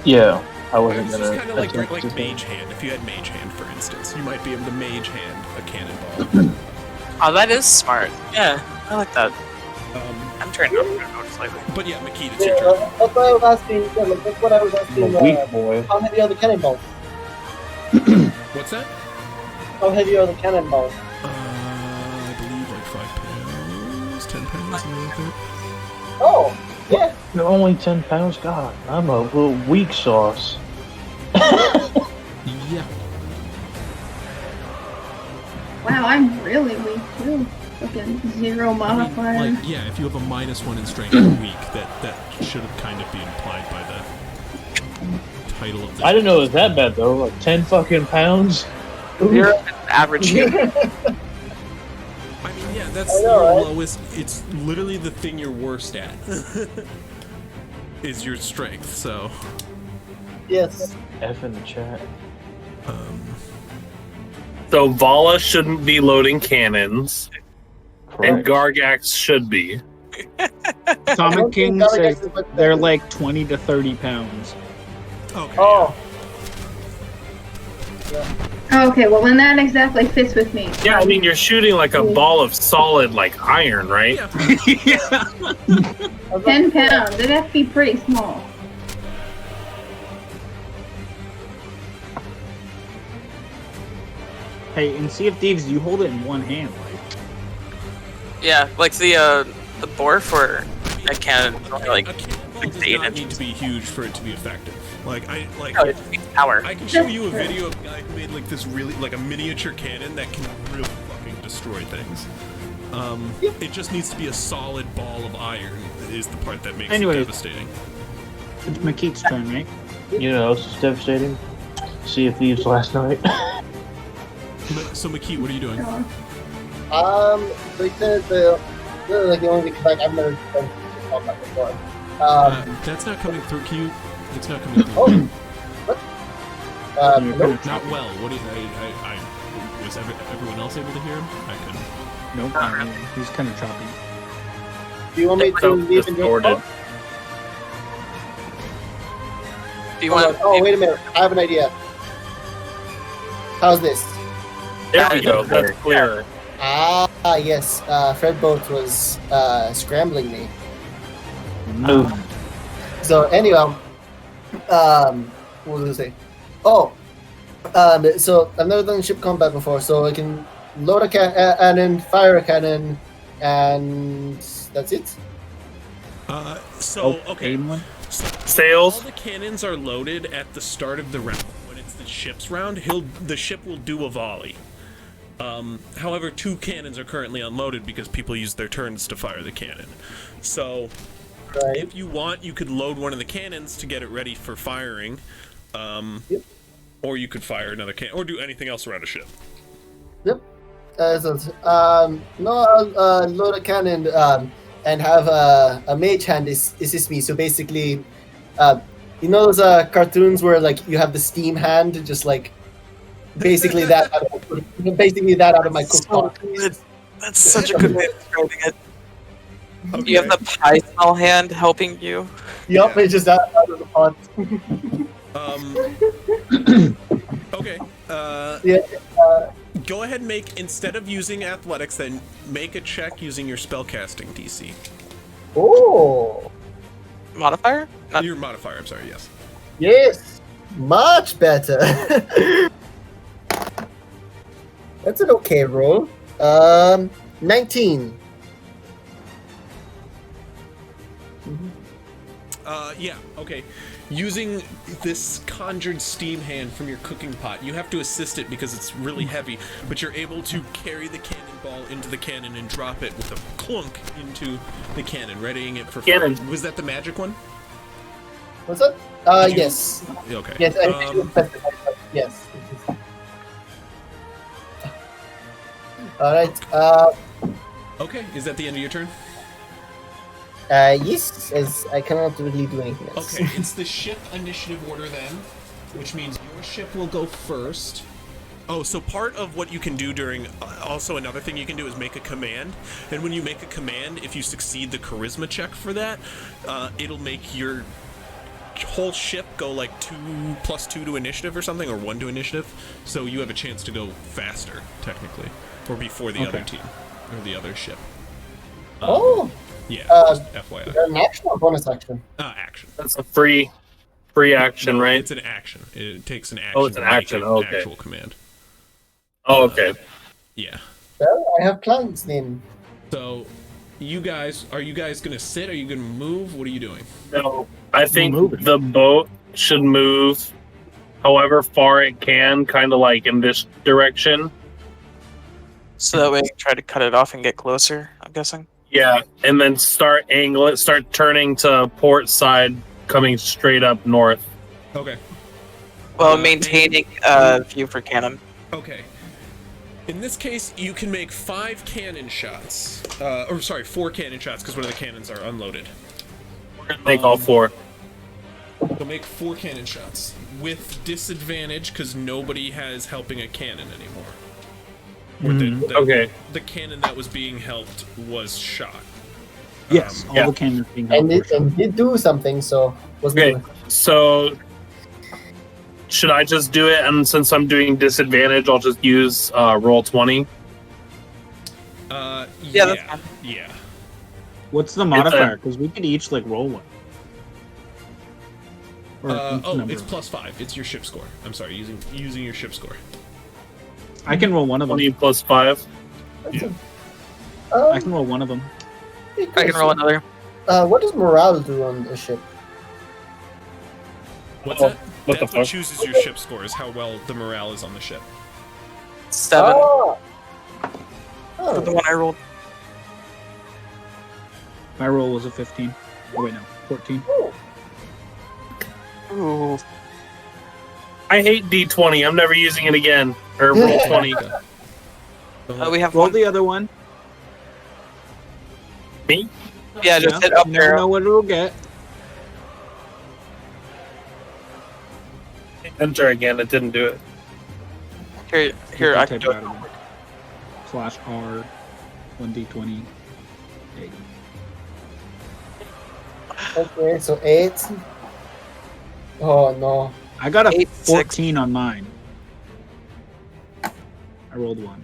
Yeah, I It's wasn't just gonna. kind of like attempt to- Mage Hand. If you had Mage Hand, for instance, you might be able to Mage Hand a cannonball. Oh, that is smart. Yeah, I like that. I'm trying to notice lately. But yeah, Makita, it's your Yeah, turn. that's what I was asking. Yeah, like, that's what I was I'm asking. a weak boy. How heavy are the cannonballs? What's that? How heavy are the cannonballs? I believe like 5 pounds, 10 pounds, something like that. Oh, yeah. You're only 10 pounds? God, I'm a little weak sauce. Yeah. Wow, I'm really weak too. Fucking zero I modifier. mean, like, yeah, if you have a -1 in strength, you're weak. That should have kind of been implied by the title of the. I didn't know it was that bad though. Like 10 fucking pounds. You're an average human. I mean, yeah, that's I know, your right? lowest. It's literally the thing you're worst at. Is your strength. So, Yes. F in the chat. So Vala shouldn't be loading cannons, and Correct. Gargax should be. Comic King Gotta says guess what they're that is. like 20 to 30 pounds. okay. Oh. Oh, okay, well then that exactly fits with me. Yeah, I mean you're shooting like a ball of solid like iron, right? Yeah. 10 pounds. It'd have to be pretty small. Hey, in Sea of Thieves, you hold it in one hand. Like, Yeah, like the bore for a cannon, like a cannonball does 8 not need inches. to be huge for it to be effective. Like No, it's power. I can show you a video of a guy who made like this really like a miniature cannon that can really fucking destroy things. It just needs to be a solid ball of iron is the part that makes Anyways. it devastating. It's Makeet's turn, right? You know, it's just devastating. Sea of Thieves last night. So Makeet, what are you doing? Like the only thing, like I've never done combat before. That's not coming through. Can you? It's not coming through. Oh, what? Nope. Not well. What do you? I was everyone else able to hear him? I couldn't. Nope, not really. He's kind of choppy. Do you want me to leave in your distorted. Do you want? Oh, wait a minute. I have an idea. How's this? There we go. That's clearer. Ah, yes. Fred Boat was scrambling me. No. So anyway, what was I say? Oh, so I've never done ship combat before, so I can load a cannon, fire a cannon, and that's it. Okay. Sails. All the cannons are loaded at the start of the round. When it's the ship's round, the ship will do a volley. However, 2 cannons are currently unloaded because people use their turns to fire the cannon. So, if you want, you could load one of the cannons to get it ready for firing. Or you could fire another cannon, or do anything else around a ship. Yep. No, I'll load a cannon and have a mage hand assist me. So basically, you know those cartoons where like you have the steam hand, just like basically that out of my cookbook. That's such a good way of describing it. Okay. You have the pie smell hand helping you. Yep, it's just out of the pot. Okay. Go ahead and instead of using athletics, then make a check using your spellcasting DC. Oh. Modifier? Your modifier, I'm sorry, yes. Yes. Much better. That's an okay roll. 19. Yeah, okay. Using this conjured steam hand from your cooking pot, you have to assist it because it's really heavy, but you're able to carry the cannonball into the cannon and drop it with a clunk into the cannon, readying it for fire. Was that the magic one? What's that? Yes. Okay. Yes, I think you specified, but yes. Alright, Okay, is that the end of your turn? Yes, as I cannot really do anything else. Okay, it's the ship initiative order then, which means your ship will go first. Oh, so part of what you can do during, also another thing you can do is make a command, and when you make a command, if you succeed the charisma check for that, it'll make your whole ship go like 2+2 to initiative or something, or 1 to initiative, so you have a chance to go faster, technically, or before the other team, or the other ship. Yeah, just FYI. An action or bonus action? Action. That's a free action, right? It's an action. It takes an action. Oh, it's an action. An Okay. actual command. Oh, okay. Yeah. Well, I have plans then. So, are you guys gonna sit? Are you gonna move? What are you doing? No, I think the boat should move however far it can, kind of like in this direction. So that way you can try to cut it off and get closer, I'm guessing. Yeah, and then start turning to port side, coming straight up north. Okay. Well, maintaining view for cannon. Okay. In this case, you can make 5 cannon shots. 4 cannon shots, because one of the cannons are unloaded. We're gonna make all 4. So make 4 cannon shots with disadvantage, because nobody has helping a cannon anymore. The cannon that was being helped was shot. Yes, all the cannons being helped. And did do something, so okay. So should I just do it? And since I'm doing disadvantage, I'll just use roll 20. Yeah, that's fine. Yeah. What's the modifier? Because we could each like roll one. It's +5. It's your ship score. I'm sorry, using your ship score. I can roll one of them. 20 plus 5. Yeah. I can roll one of them. I can roll another. What does morale do on a ship? What's that? That's what chooses your ship score, is how well the morale is on the ship. 7. Oh. For the one I rolled. My roll was a 15. Oh, wait, no, 14. Ooh. I hate D20. I'm never using it again. Or roll 20. We have Roll one. the other one. Me? Yeah, just hit up You never arrow. know what it'll get. Enter again. It didn't do it. Here, I can Type do it it. out of it. /R 1d20. Okay, so 8. Oh no. I got a 8, 14 on mine. I rolled 1.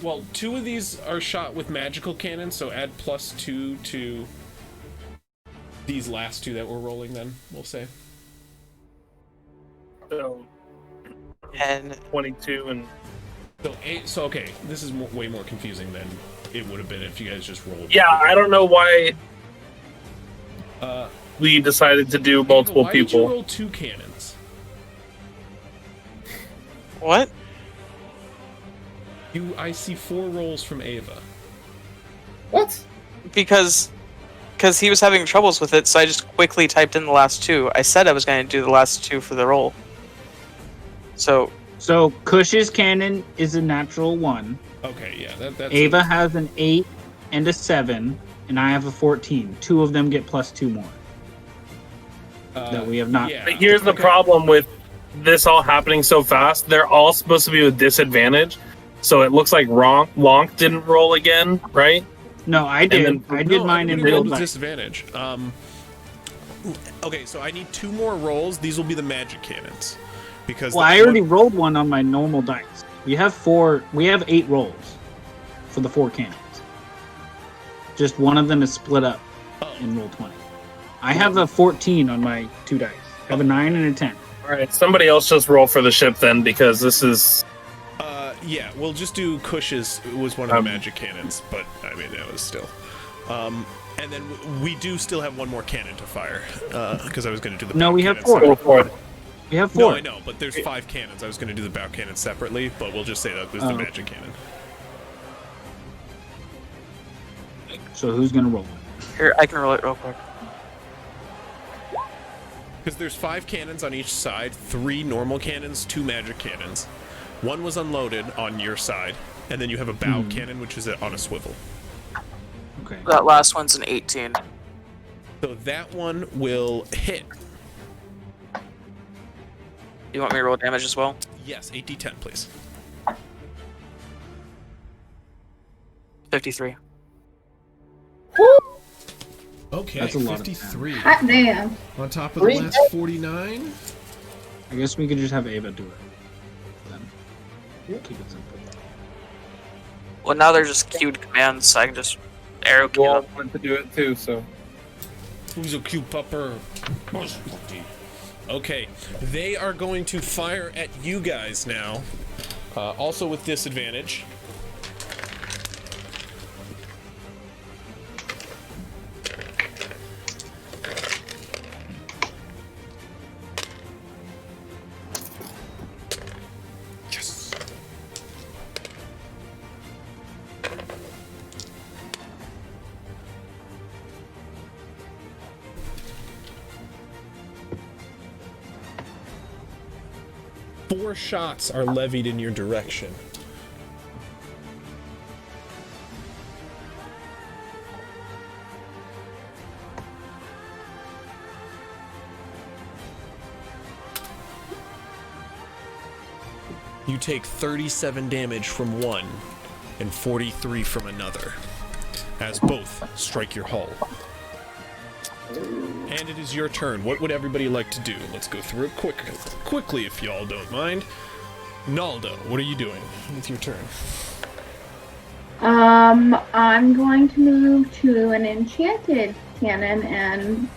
Well, 2 of these are shot with magical cannons, so add +2 to these last 2 that we're rolling. Then we'll say. So 10. 22 and So 8. So okay, this is way more confusing than it would have been if you guys just rolled. yeah, I don't know why Uh, we decided to do multiple why did you people. roll 2 cannons? What? I see 4 rolls from Ava. What? Because he was having troubles with it, so I just quickly typed in the last 2. I said I was going to do the last 2 for the roll. So Cush's cannon is a natural 1. Okay, yeah, that's Ava has an 8 and a 7, and I have a 14. 2 of them get +2 more. That we have not. Yeah. But here's the problem with this all happening so fast. They're all supposed to be with disadvantage. So it looks like Wonk didn't roll again, right? No, I did. then- I did mine in everybody rolled real with dice. disadvantage. Okay, so I need 2 more rolls. These will be the magic cannons. Because Well, I already rolled one on my normal dice. We have 8 rolls for the 4 cannons. Just one of them is split up in roll 20. I have a 14 on my 2 dice. I have a 9 and a 10. All right, somebody else just roll for the ship then, because this is. Yeah, we'll just do Cush's. It was one of the magic cannons, but I mean that was still. And then we do still have 1 more cannon to fire because I was going to do the. No, bow we have cannon 4. separately. Go for it. We have 4. No, I know, but there's 5 cannons. I was going to do the bow cannon separately, but we'll just say that was the magic cannon. So who's gonna roll? here, I can roll it real quick. Because there's 5 cannons on each side, 3 normal cannons, 2 magic cannons. 1 was unloaded on your side, and then you have a bow cannon, which is on a swivel. Okay. That last one's an 18. So that one will hit. You want me to roll damage as well? Yes, 8d10, please. 53. Okay, That's a lot of 53. Hot damn. On top of the last 49. I guess we could just have Ava do it. Then keep it simple. Well, now they're just queued commands, so I can just arrow You queue all them. wanted to do it too, so. Who's a cute pupper? Okay, they are going to fire at you guys now. Also with disadvantage. Yes. Four shots are levied in your direction. You take 37 damage from one and 43 from another, as both strike your hull. And it is your turn. What would everybody like to do? Let's go through it quickly if y'all don't mind. Naldo, what are you doing with your turn? I'm going to move to an enchanted cannon and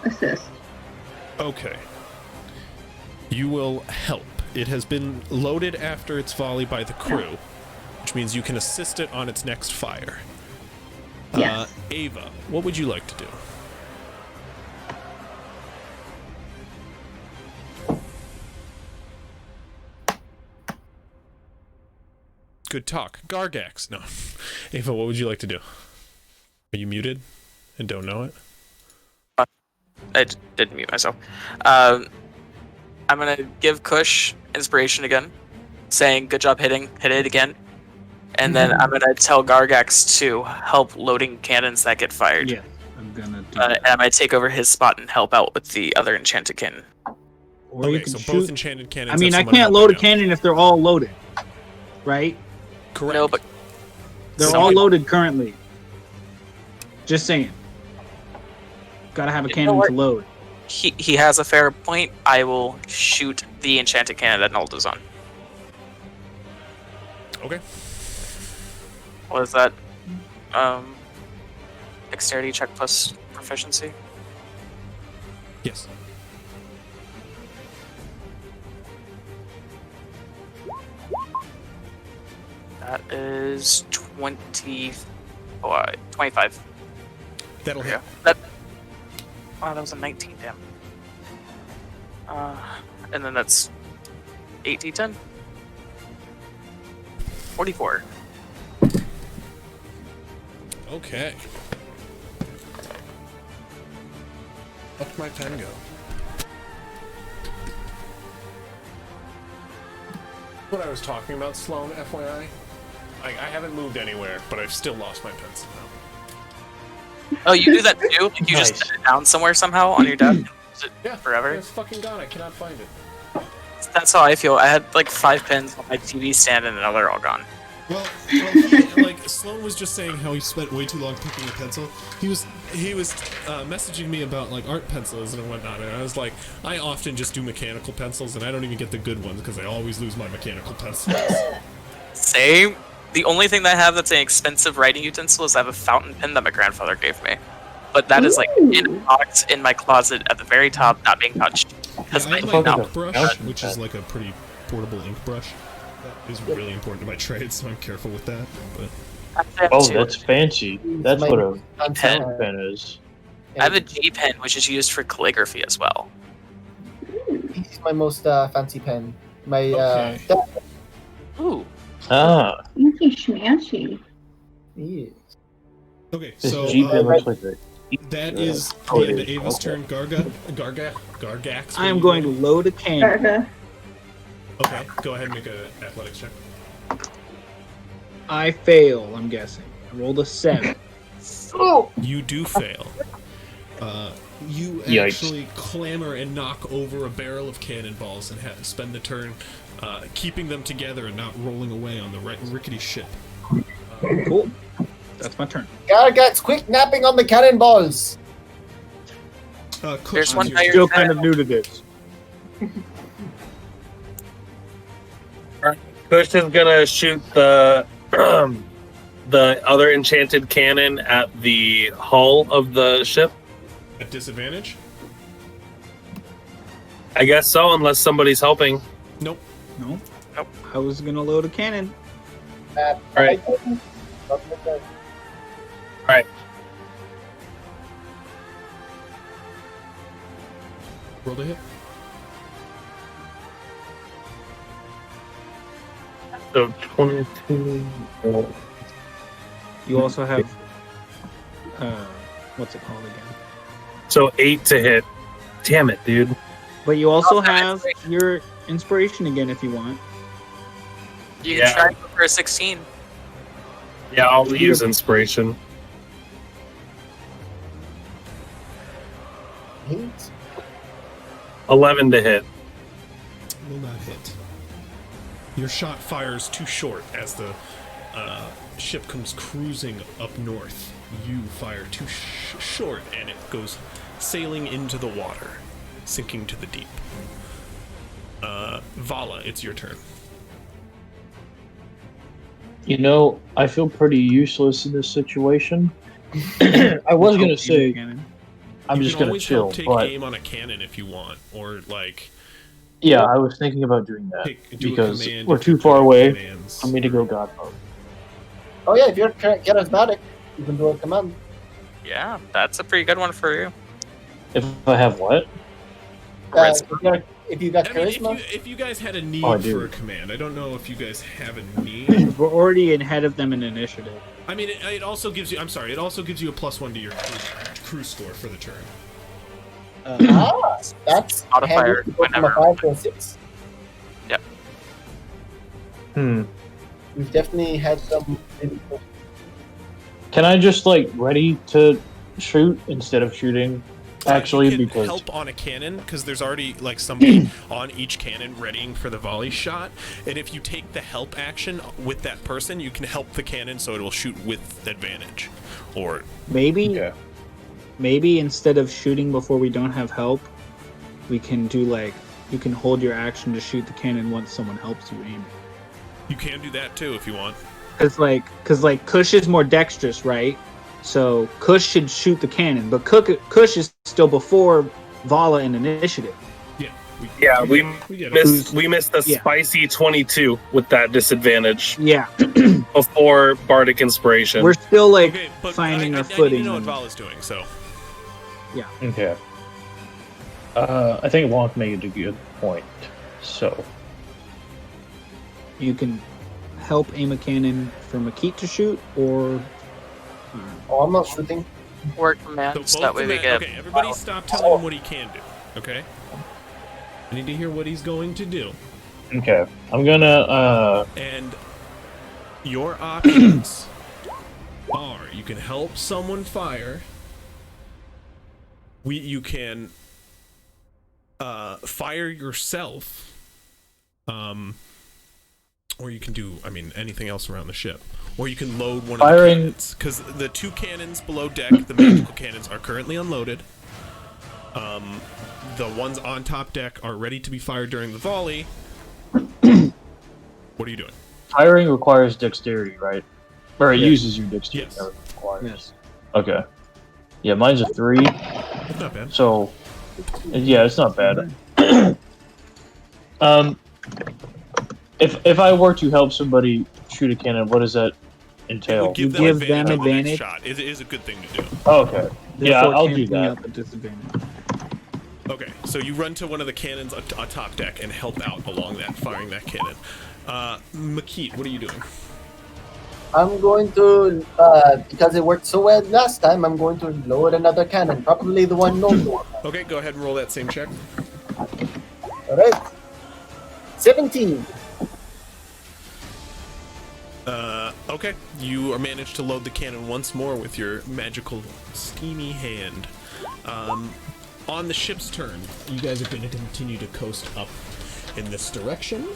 assist. Okay. You will help. It has been loaded after its volley by the crew, which means you can assist it on its next fire. Yes. Ava, what would you like to do? Good talk. Gargax. No. Ava, what would you like to do? Are you muted and don't know it? I did mute myself. I'm gonna give Kush inspiration again, saying "Good job hitting, hit it again," and then I'm gonna tell Gargax to help loading cannons that get fired. Yeah, I'm gonna do And that. I'm gonna take over his spot and help out with the other enchanted cannon. Or you Okay, can so shoot. both enchanted cannons. I mean, have I someone can't load a helping out. cannon if they're all loaded, right? Correct. No, but They're So- all loaded currently. Just saying. Gotta have a You know cannon what? to load. he has a fair point. I will shoot the enchanted cannon that Nolda's on. Okay. What is that? Dexterity check plus proficiency. Yes. That is 25. That'll hit. Wow, that was a 19, damn. And then that's 8d10. 44. Okay. Up my pen go. What I was talking about, Sloan, FYI. I haven't moved anywhere, but I've still lost my pencil now. Oh, you do that too? Like you just Nice. set it down somewhere somehow on your desk? Is it Yeah, forever? It's fucking gone. I cannot find it. That's how I feel. I had like 5 pens on my TV stand and now they're all gone. Well, like Sloan was just saying how he spent way too long picking a pencil. He was messaging me about like art pencils and whatnot, and I was like, I often just do mechanical pencils, and I don't even get the good ones because I always lose my mechanical pencils. Same. The only thing that I have that's an expensive writing utensil is I have a fountain pen that my grandfather gave me. But that is like in a box in my closet at the very top, not being touched. Because Yeah, I have my my now ink brush, Mountain which is pen. like a pretty portable ink brush. That is really important to my trade, so I'm careful with that. But Oh, that's fancy. That's what a pen. fountain pen is. I have a G pen, which is used for calligraphy as well. This is my most fancy pen. My Okay. Ooh. Ah, Fancy schmancy. yes. okay, this so G pen looks like a. that is Oh, the it end of is. Ava's Okay. turn. Gargax. I am going to load a cannon. Garga. Okay, go ahead and make an athletics check. I fail, I'm guessing. I rolled a 7. You do fail. You Yikes. actually clamber and knock over a barrel of cannonballs and spend the turn keeping them together and not rolling away on the rickety ship. Cool. That's my turn. Gargax, quick napping on the cannonballs. Kush, There's it's one your by turn. your Still kind of new to this. Kush is gonna shoot the the other enchanted cannon at the hull of the ship. At disadvantage? I guess so, unless somebody's helping. Nope. No. Nope. I was gonna load a cannon. All right. Roll to hit. So 22. You also have what's it called again? So 8 to hit. Damn it, dude. But you also Oh, that's have great. your inspiration again if you want. You Yeah. can try for a 16. Yeah, I'll use inspiration. 8. 11 to hit. Will not hit. Your shot fires too short as the ship comes cruising up north. You fire too short and it goes sailing into the water, sinking to the deep. Vala, it's your turn. You know, I feel pretty useless in this situation. I was gonna say I'm You just can gonna always chill, help take but aim on a cannon if you want, or like yeah, I was thinking about doing that do a because command we're if too you're far doing away commands. for me to go god mode. Oh yeah, if you're charismatic, you can do a command. Yeah, that's a pretty good one for you. If I have what? Red If you're if you got I mean, charisma, if you guys had a need Oh, I do. for a command, I don't know if you guys have a need. We're already ahead of them in initiative. I mean, it also gives you. I'm sorry. It also gives you a +1 to your crew score for the turn. that's Modifier handy to go from a whenever. 5 to a 6. We've definitely had some. Can I just like ready to shoot instead of shooting? Actually, you can because help on a cannon because there's already like somebody on each cannon readying for the volley shot, and if you take the help action with that person, you can help the cannon so it will shoot with advantage. Or Maybe instead of shooting before we don't have help, we can do like you can hold your action to shoot the cannon once someone helps you aim it. you can do that too if you want. Cause like Kush is more dexterous, right? So Kush should shoot the cannon, but Kush is still before Vala in initiative. Yeah, we get it. missed the Yeah. spicy 22 with that disadvantage Yeah, before Bardic Inspiration. we're still like Okay, but finding I our need to footing. know what and- Val is doing. So okay. I think Wonk made a good point. So You can help aim a cannon for Makit to shoot, or Oh, I'm not shooting. Or So commands. both That way of we them- get. Okay, everybody stop telling him what he can do. Okay. I need to hear what he's going to do. okay, I'm gonna And your options are: you can help someone fire. You can fire yourself. Or you can do, I mean, anything else around the ship. Or you can load one of the Firing- cannons. Because the 2 cannons below deck, the magical cannons, are currently unloaded. The ones on top deck are ready to be fired during the volley. What are you doing? firing requires dexterity, right? Or it uses your dexterity. Yes. Never requires. yes. Okay. Yeah, mine's a 3. That's not bad. So yeah, it's not bad. If I were to help somebody shoot a cannon, what does that It entail? would give them You give advantage them on the next advantage. shot. It is a good thing to do. Oh, okay. Yeah, Therefore I'll do canceling that. out the disadvantage. Okay, so you run to one of the cannons on top deck and help out along that, firing that cannon. Makit, what are you doing? I'm going to, because it worked so well last time, I'm going to load another cannon. Probably the one no more. Okay, go ahead and roll that same check. Alright. 17. Okay, you are managed to load the cannon once more with your magical steamy hand. On the ship's turn, you guys are going to continue to coast up in this direction.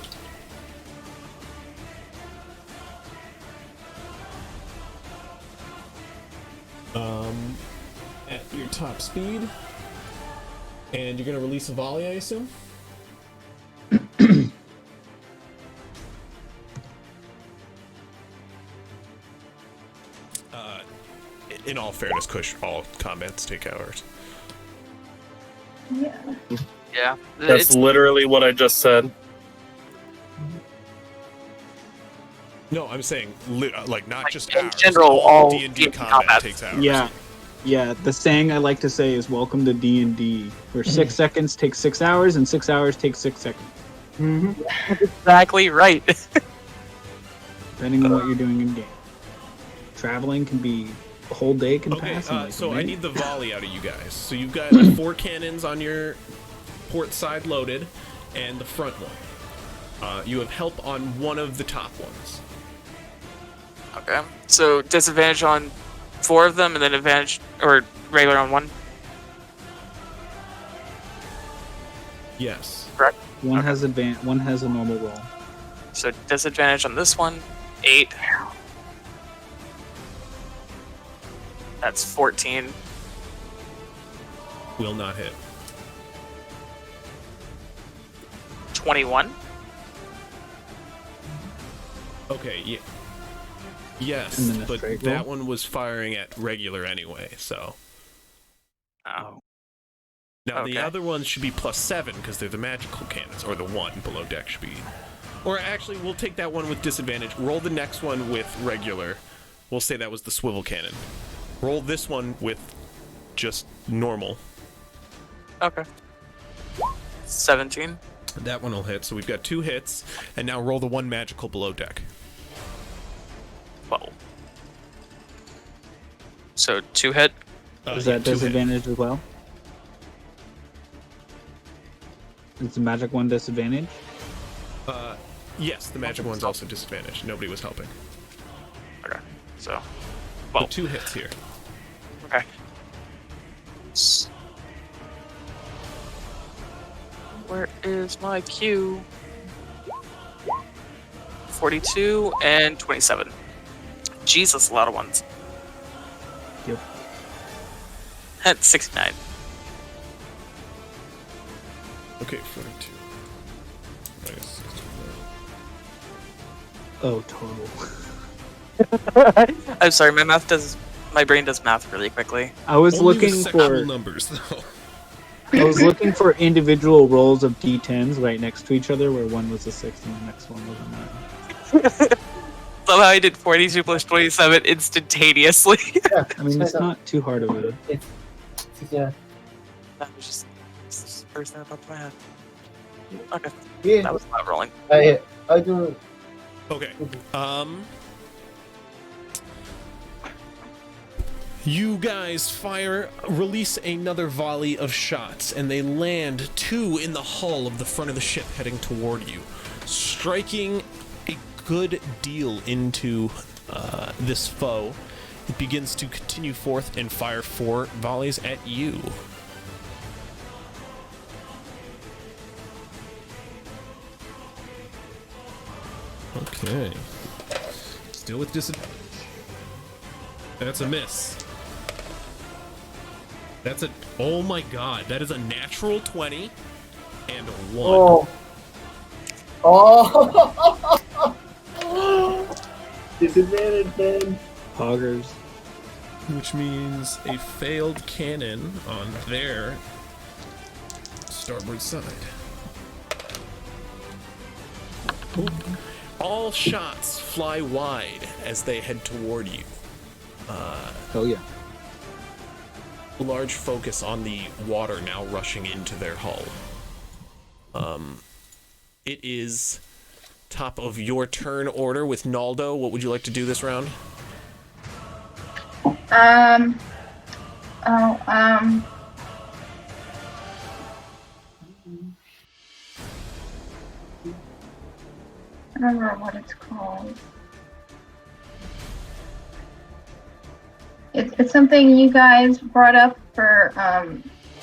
At your top speed. And you're going to release a volley, I assume? In all fairness, Kush, all combats take hours. Yeah. Yeah. That's It's, literally what I just said. No, I'm saying, like, not Like, just in hours. general, all D&D D&D combat combat. takes hours. Yeah. The saying I like to say is "Welcome to D&D," where 6 seconds takes 6 hours and 6 hours takes 6 seconds, exactly right. depending on what you're doing in game. Traveling can be a whole day can Okay, pass. in like a so I minute. need the volley out of you guys. So you've got 4 cannons on your port side loaded, and the front one. You have help on one of the top ones. Okay. So disadvantage on 4 of them, and then advantage or regular on 1. Yes. Correct. One has one has a normal roll. So disadvantage on this one, 8. That's 14. Will not hit. 21. Okay, yeah. Yes, And then a but straight that roll? one was firing at regular anyway, so. Oh. Now the Okay. other ones should be +7 because they're the magical cannons, or the one below deck should be. Or actually, we'll take that one with disadvantage. Roll the next one with regular. We'll say that was the swivel cannon. Roll this one with just normal. Okay. 17. That one will hit. So we've got 2 hits, and now roll the 1 magical below deck. 12. So 2 hit. Is Yeah, that 2 hit. disadvantage as well? Is the magic one disadvantage? Yes, the magic one's also disadvantaged. Nobody was helping. Okay. So, So 2 hits here. okay. Where is my Q? 42 and 27. Jesus, a lot of ones. Yep. At 69. Okay, 42. Minus 69. Oh, total. I'm sorry, my brain does math really quickly. I was Only looking with sexual for numbers, though. I was looking for individual rolls of d10s right next to each other, where one was a 6 and the next one was a 9. Somehow I did 42 plus 27 instantaneously. Yeah, I mean, it's not too hard of a. Yeah. That was just the first thing that popped in my head. Okay, Yeah. that was not rolling. I do. Okay. You guys release another volley of shots, and they land 2 in the hull of the front of the ship heading toward you, striking a good deal into this foe. It begins to continue forth and fire 4 volleys at you. Okay. Still with disadvantage. That's a miss. That's a... Oh my god, that is a natural 20 and a 1. Oh! Disadvantage, man. Poggers. Which means a failed cannon on their starboard side. All shots fly wide as they head toward you. Oh yeah. Large focus on the water now rushing into their hull. It is top of your turn order with Naldo. What would you like to do this round? I don't remember what it's called. It's something you guys brought up for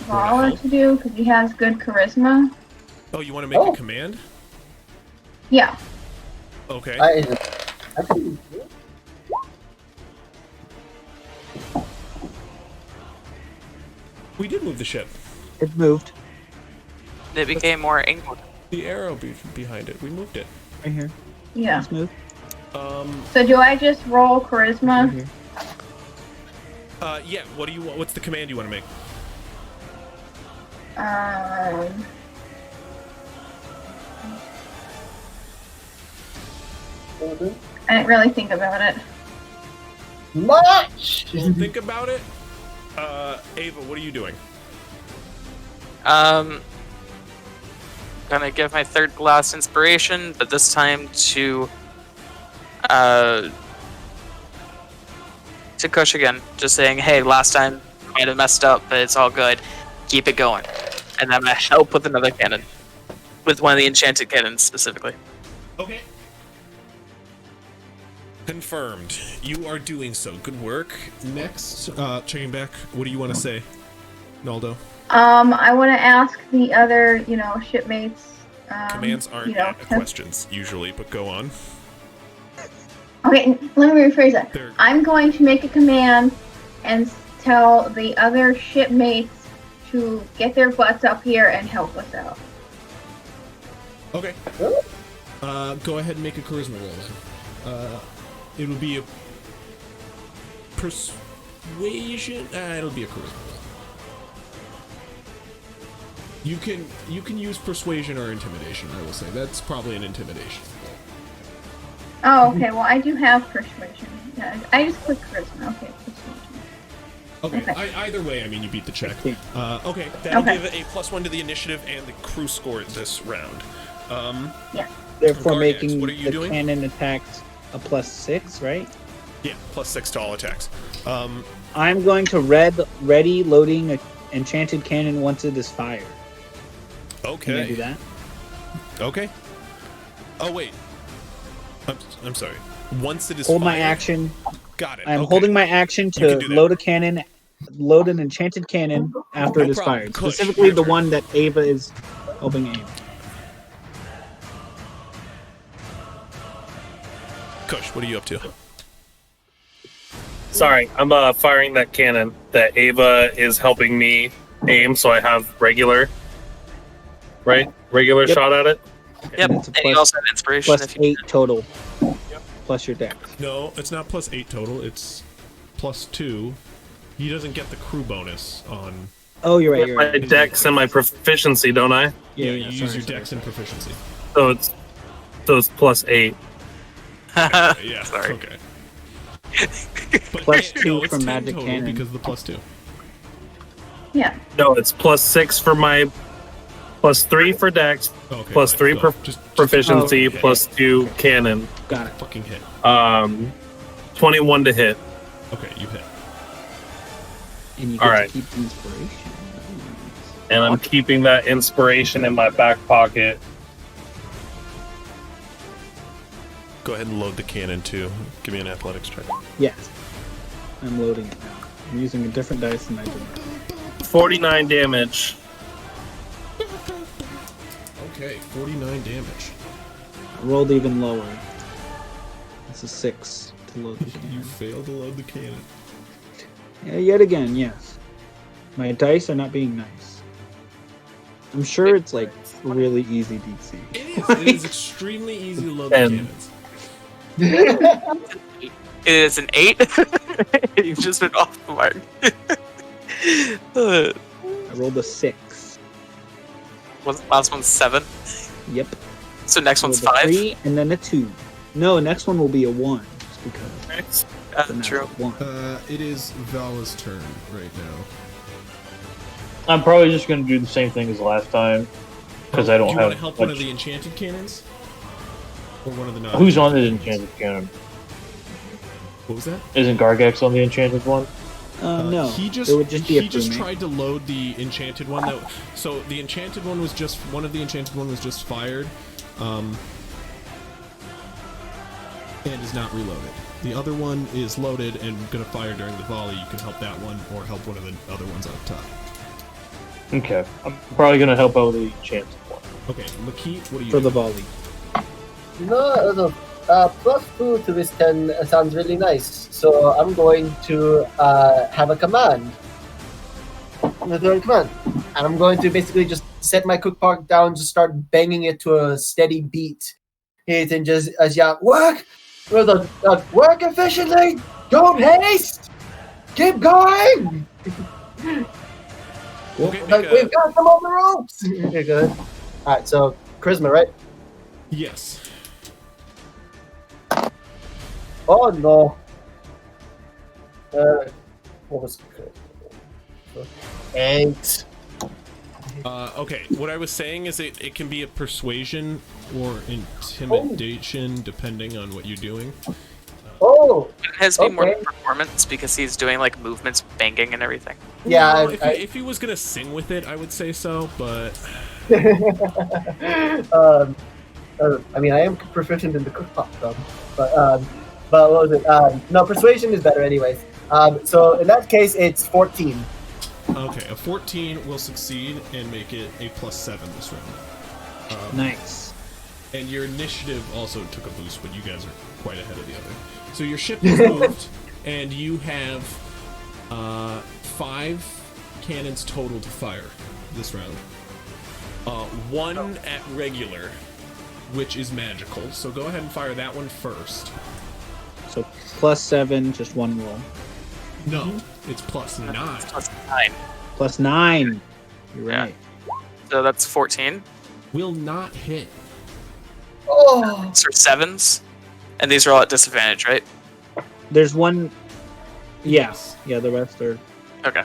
Lawler to do because he has good charisma. Oh, you want to make a command? Yeah. Okay. We did move the ship. It moved. It became more angled. The arrow behind it. We moved it. Right here. Yeah. It's moved. So do I just roll charisma? Right here. Yeah. What do you want? What's the command you want to make? I didn't really think about it. Much. Well, think about it. Ava, what are you doing? Gonna give my third glass inspiration, but this time to Kush again. Just saying, hey, last time I might have messed up, but it's all good. Keep it going. And I'm gonna help with another cannon. With one of the enchanted cannons specifically. Okay. Confirmed. You are doing so. Good work. Next, checking back. What do you want to say, Naldo? I want to ask the other, shipmates. Commands aren't questions usually, but go on. Okay, let me rephrase that. They're- I'm going to make a command and tell the other shipmates to get their butts up here and help us out. Okay. Go ahead and make a charisma roll then. It will be a persuasion. It'll be a charisma roll. You can use persuasion or intimidation. I will say that's probably an intimidation. Oh, okay. Well, I do have persuasion. Yeah, I just clicked charisma. Okay, persuasion. Okay. Okay. Either way, I mean, you beat the check. 16. Okay. That'll Okay. give a +1 to the initiative and the crew score this round. Therefore, Gargax, making what are you the doing? cannon attacks a +6, right? Yeah, +6 to all attacks. I'm going to ready loading a enchanted cannon once it is fired. Okay. Can I do that? Okay. Oh wait. I'm sorry. Once it is Hold my fired- action. Got it. I'm okay. holding my action You to can do that. load an enchanted cannon after No it is problem. fired. Kush, Specifically, your the turn. one that Ava is helping aim. Kush, what are you up to? Sorry, I'm firing that cannon that Ava is helping me aim, so I have regular, right? Regular Yep. shot at it. Yep. And it's a And you plus- also have inspiration Plus if you 8 total. Plus your dex. No, it's not +8 total. It's +2. He doesn't get the crew bonus on. Oh, you're right. You're My right. dex and my proficiency, don't I? Yeah, you sorry, use your sorry, dex and proficiency. So it's +8. Yeah. Sorry. Okay. But Plus yeah, 2 it's from 10 magic total cannon. because of the +2. Yeah. No, it's +6 for my +3 for dex, Okay. +3 fine, so just proficiency, Oh, okay. +2 cannon. Got it. fucking hit. 21 to hit. Okay, you hit. And you All get right. to keep the inspiration. And I'm keeping that inspiration in my back pocket. Go ahead and load the cannon too. Give me an athletics check. Yes. I'm loading it now. I'm using a different dice than I did. 49 damage. Okay, 49 damage. I rolled even lower. It's a 6 to load the You cannon. failed to load the cannon. Yeah, yet again, yes. My dice are not being nice. I'm sure it's like really easy DC. It is extremely easy to load the And- cannons. It is an 8. You've just been off the mark. I rolled a 6. Was last one's 7. Yep. So next I one's rolled a 5. 3 and then a 2. No, next one will be a 1. Just because. Next. So now True. it's 1. It is Vala's turn right now. I'm probably just going to do the same thing as last time because I Do don't you have want to help one of much- the enchanted cannons? Or one of the non Who's on the enchanted cannon? What was that? Isn't Gargax on the enchanted one? No. He just it would just be a he just crewmate. tried to load the enchanted one. So the enchanted one was just one of the enchanted one was just fired, and is not reloaded. The other one is loaded and gonna fire during the volley. You can help that one or help one of the other ones up top. Okay. I'm probably going to help out with the enchanted one. Okay, Makit, what are you For the doing? volley. No, +2 to this 10 sounds really nice. So I'm going to have a command. And I'm going to basically just set my cook park down, just start banging it to a steady beat. And just as work! Work efficiently! Don't haste! Keep going! Okay, We've got them on the ropes! Okay, good. Alright, so charisma, right? yes. Oh no. What was it? 8. Okay, what I was saying is it can be a persuasion or intimidation depending on what you're doing. Oh! It has to be more Okay. performance because he's doing like movements, banging, and everything. Yeah, Well, if he was gonna sing with it, I would say so, but I mean, I am proficient in the cookpot, though. But what was it? No, persuasion is better, anyways. So in that case, it's 14. okay, a 14 will succeed and make it a +7 this round. Nice. And your initiative also took a boost, but you guys are quite ahead of the other. So your ship is moved, and you have 5 cannons total to fire this round. 1 at regular, which is magical. So go ahead and fire that one first. So +7, just 1 roll. No, it's +9. Plus 9. +9. You're Yeah. right. So that's 14. Will not hit. Oh! These are 7s. And these are all at disadvantage, right? There's one. Yeah. Yes. Yeah, the rest are. Okay.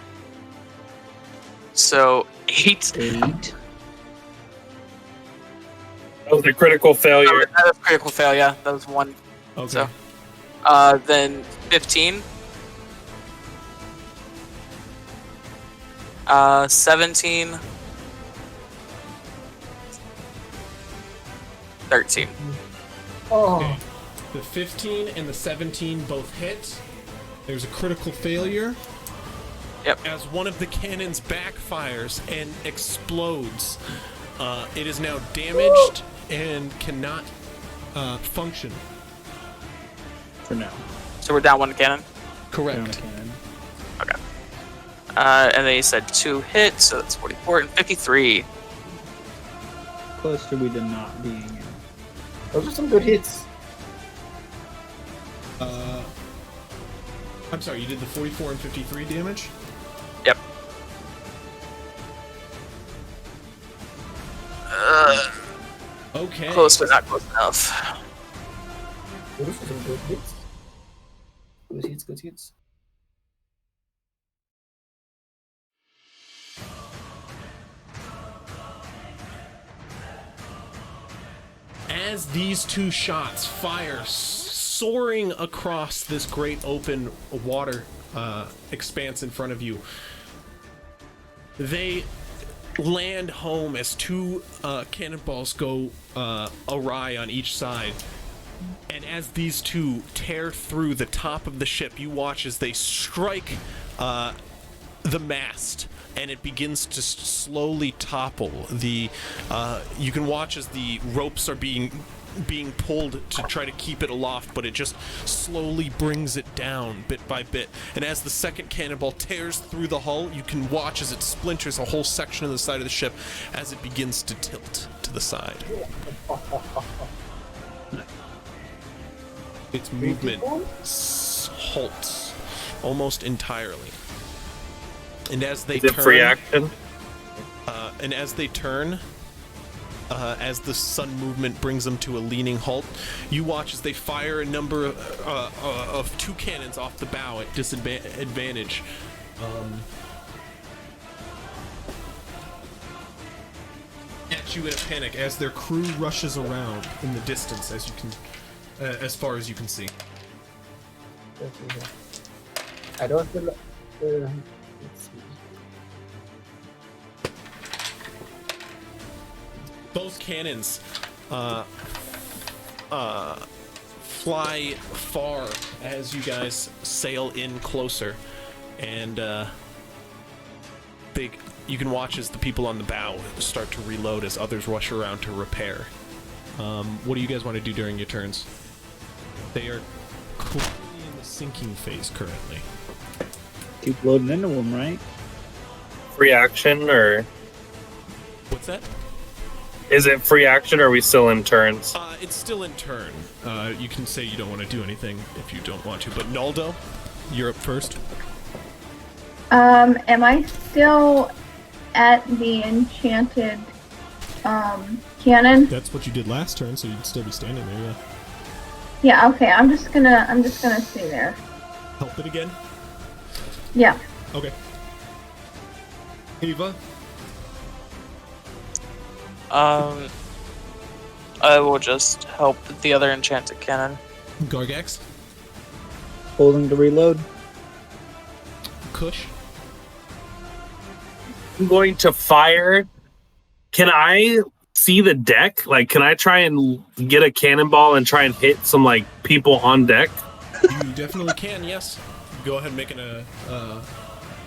So 8. 8. That was a critical failure. That was critical failure. That was 1. Okay. So, then 15. 17. 13. Okay. The 15 and the 17 both hit. There's a critical failure. Yep. As one of the cannons backfires and explodes, it is now damaged and cannot function. For now. So we're down 1 cannon. Correct. Okay. And then you said 2 hits, so that's 44 and 53. Close to we did not being in. Those are some good hits. I'm sorry, you did the 44 and 53 damage? Yep. Okay. Close, but not close enough. Those are some good hits. Good hits, good hits. As these 2 shots fire soaring across this great open water expanse in front of you, they land home as 2 cannonballs go awry on each side. And as these 2 tear through the top of the ship, you watch as they strike the mast, and it begins to slowly topple. You can watch as the ropes are being pulled to try to keep it aloft, but it just slowly brings it down bit by bit. And as the second cannonball tears through the hull, you can watch as it splinters a whole section of the side of the ship as it begins to tilt to the side. Its movement halts almost entirely. And as they Is it turn, free action? And as they turn, as the sun movement brings them to a leaning halt, you watch as they fire a number of 2 cannons off the bow at disadvantage. At you in a panic as their crew rushes around in the distance, as you can, as far as you can see. I don't feel like. Let's see. Both cannons fly far as you guys sail in closer, and you can watch as the people on the bow start to reload as others rush around to repair. What do you guys want to do during your turns? They are clearly in the sinking phase currently. Keep loading into them, right? Free action, or What's that? is it free action, or are we still in turns? It's still in turn. You can say you don't want to do anything if you don't want to, but Naldo, you're up first. Am I still at the enchanted cannon? That's what you did last turn, so you'd still be standing there, yeah. Yeah, okay, I'm just gonna stay there. Help it again? Yeah. Okay. Eva? I will just help the other enchanted cannon. Gargax? Holding to reload. Kush? I'm going to fire. Can I see the deck? Like, can I try and get a cannonball and try and hit some, like, people on deck? You definitely can, yes. Go ahead and make a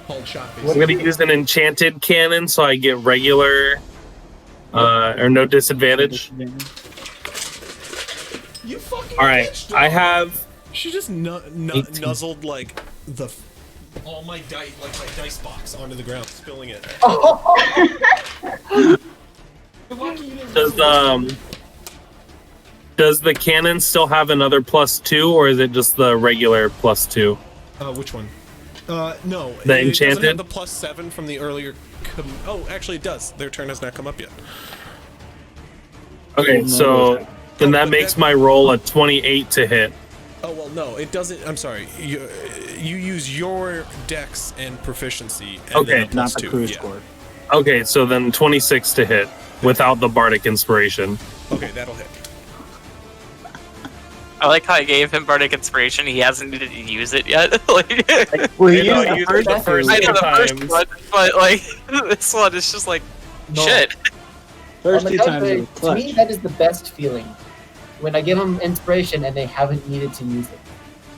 hauled shot, I'm basically. going to use an enchanted cannon so I get regular or no disadvantage. You fucking All right, bitch, I dog. have. She just 18. nuzzled, like, all my dice box onto the ground, spilling it. Does the cannon still have another +2, or is it just the regular +2? Which one? No. The it enchanted? doesn't have the +7 from the earlier. Oh, actually, it does. Their turn has not come up yet. Okay, so then that makes my roll a 28 to hit. Oh well, no, it doesn't. I'm sorry. You use your dex and proficiency. And Okay. then a plus Not the 2. crew Yeah. score. Okay, so then 26 to hit without the bardic inspiration. Okay, that'll hit. I like how I gave him bardic inspiration. He hasn't needed to use it yet. Like, Well, he No, used the use first the first I two. know the first times. one, but like this one is just like shit. First On the two times it contrary, was to me, clutch. that is the best feeling. When I give them inspiration and they haven't needed to use it.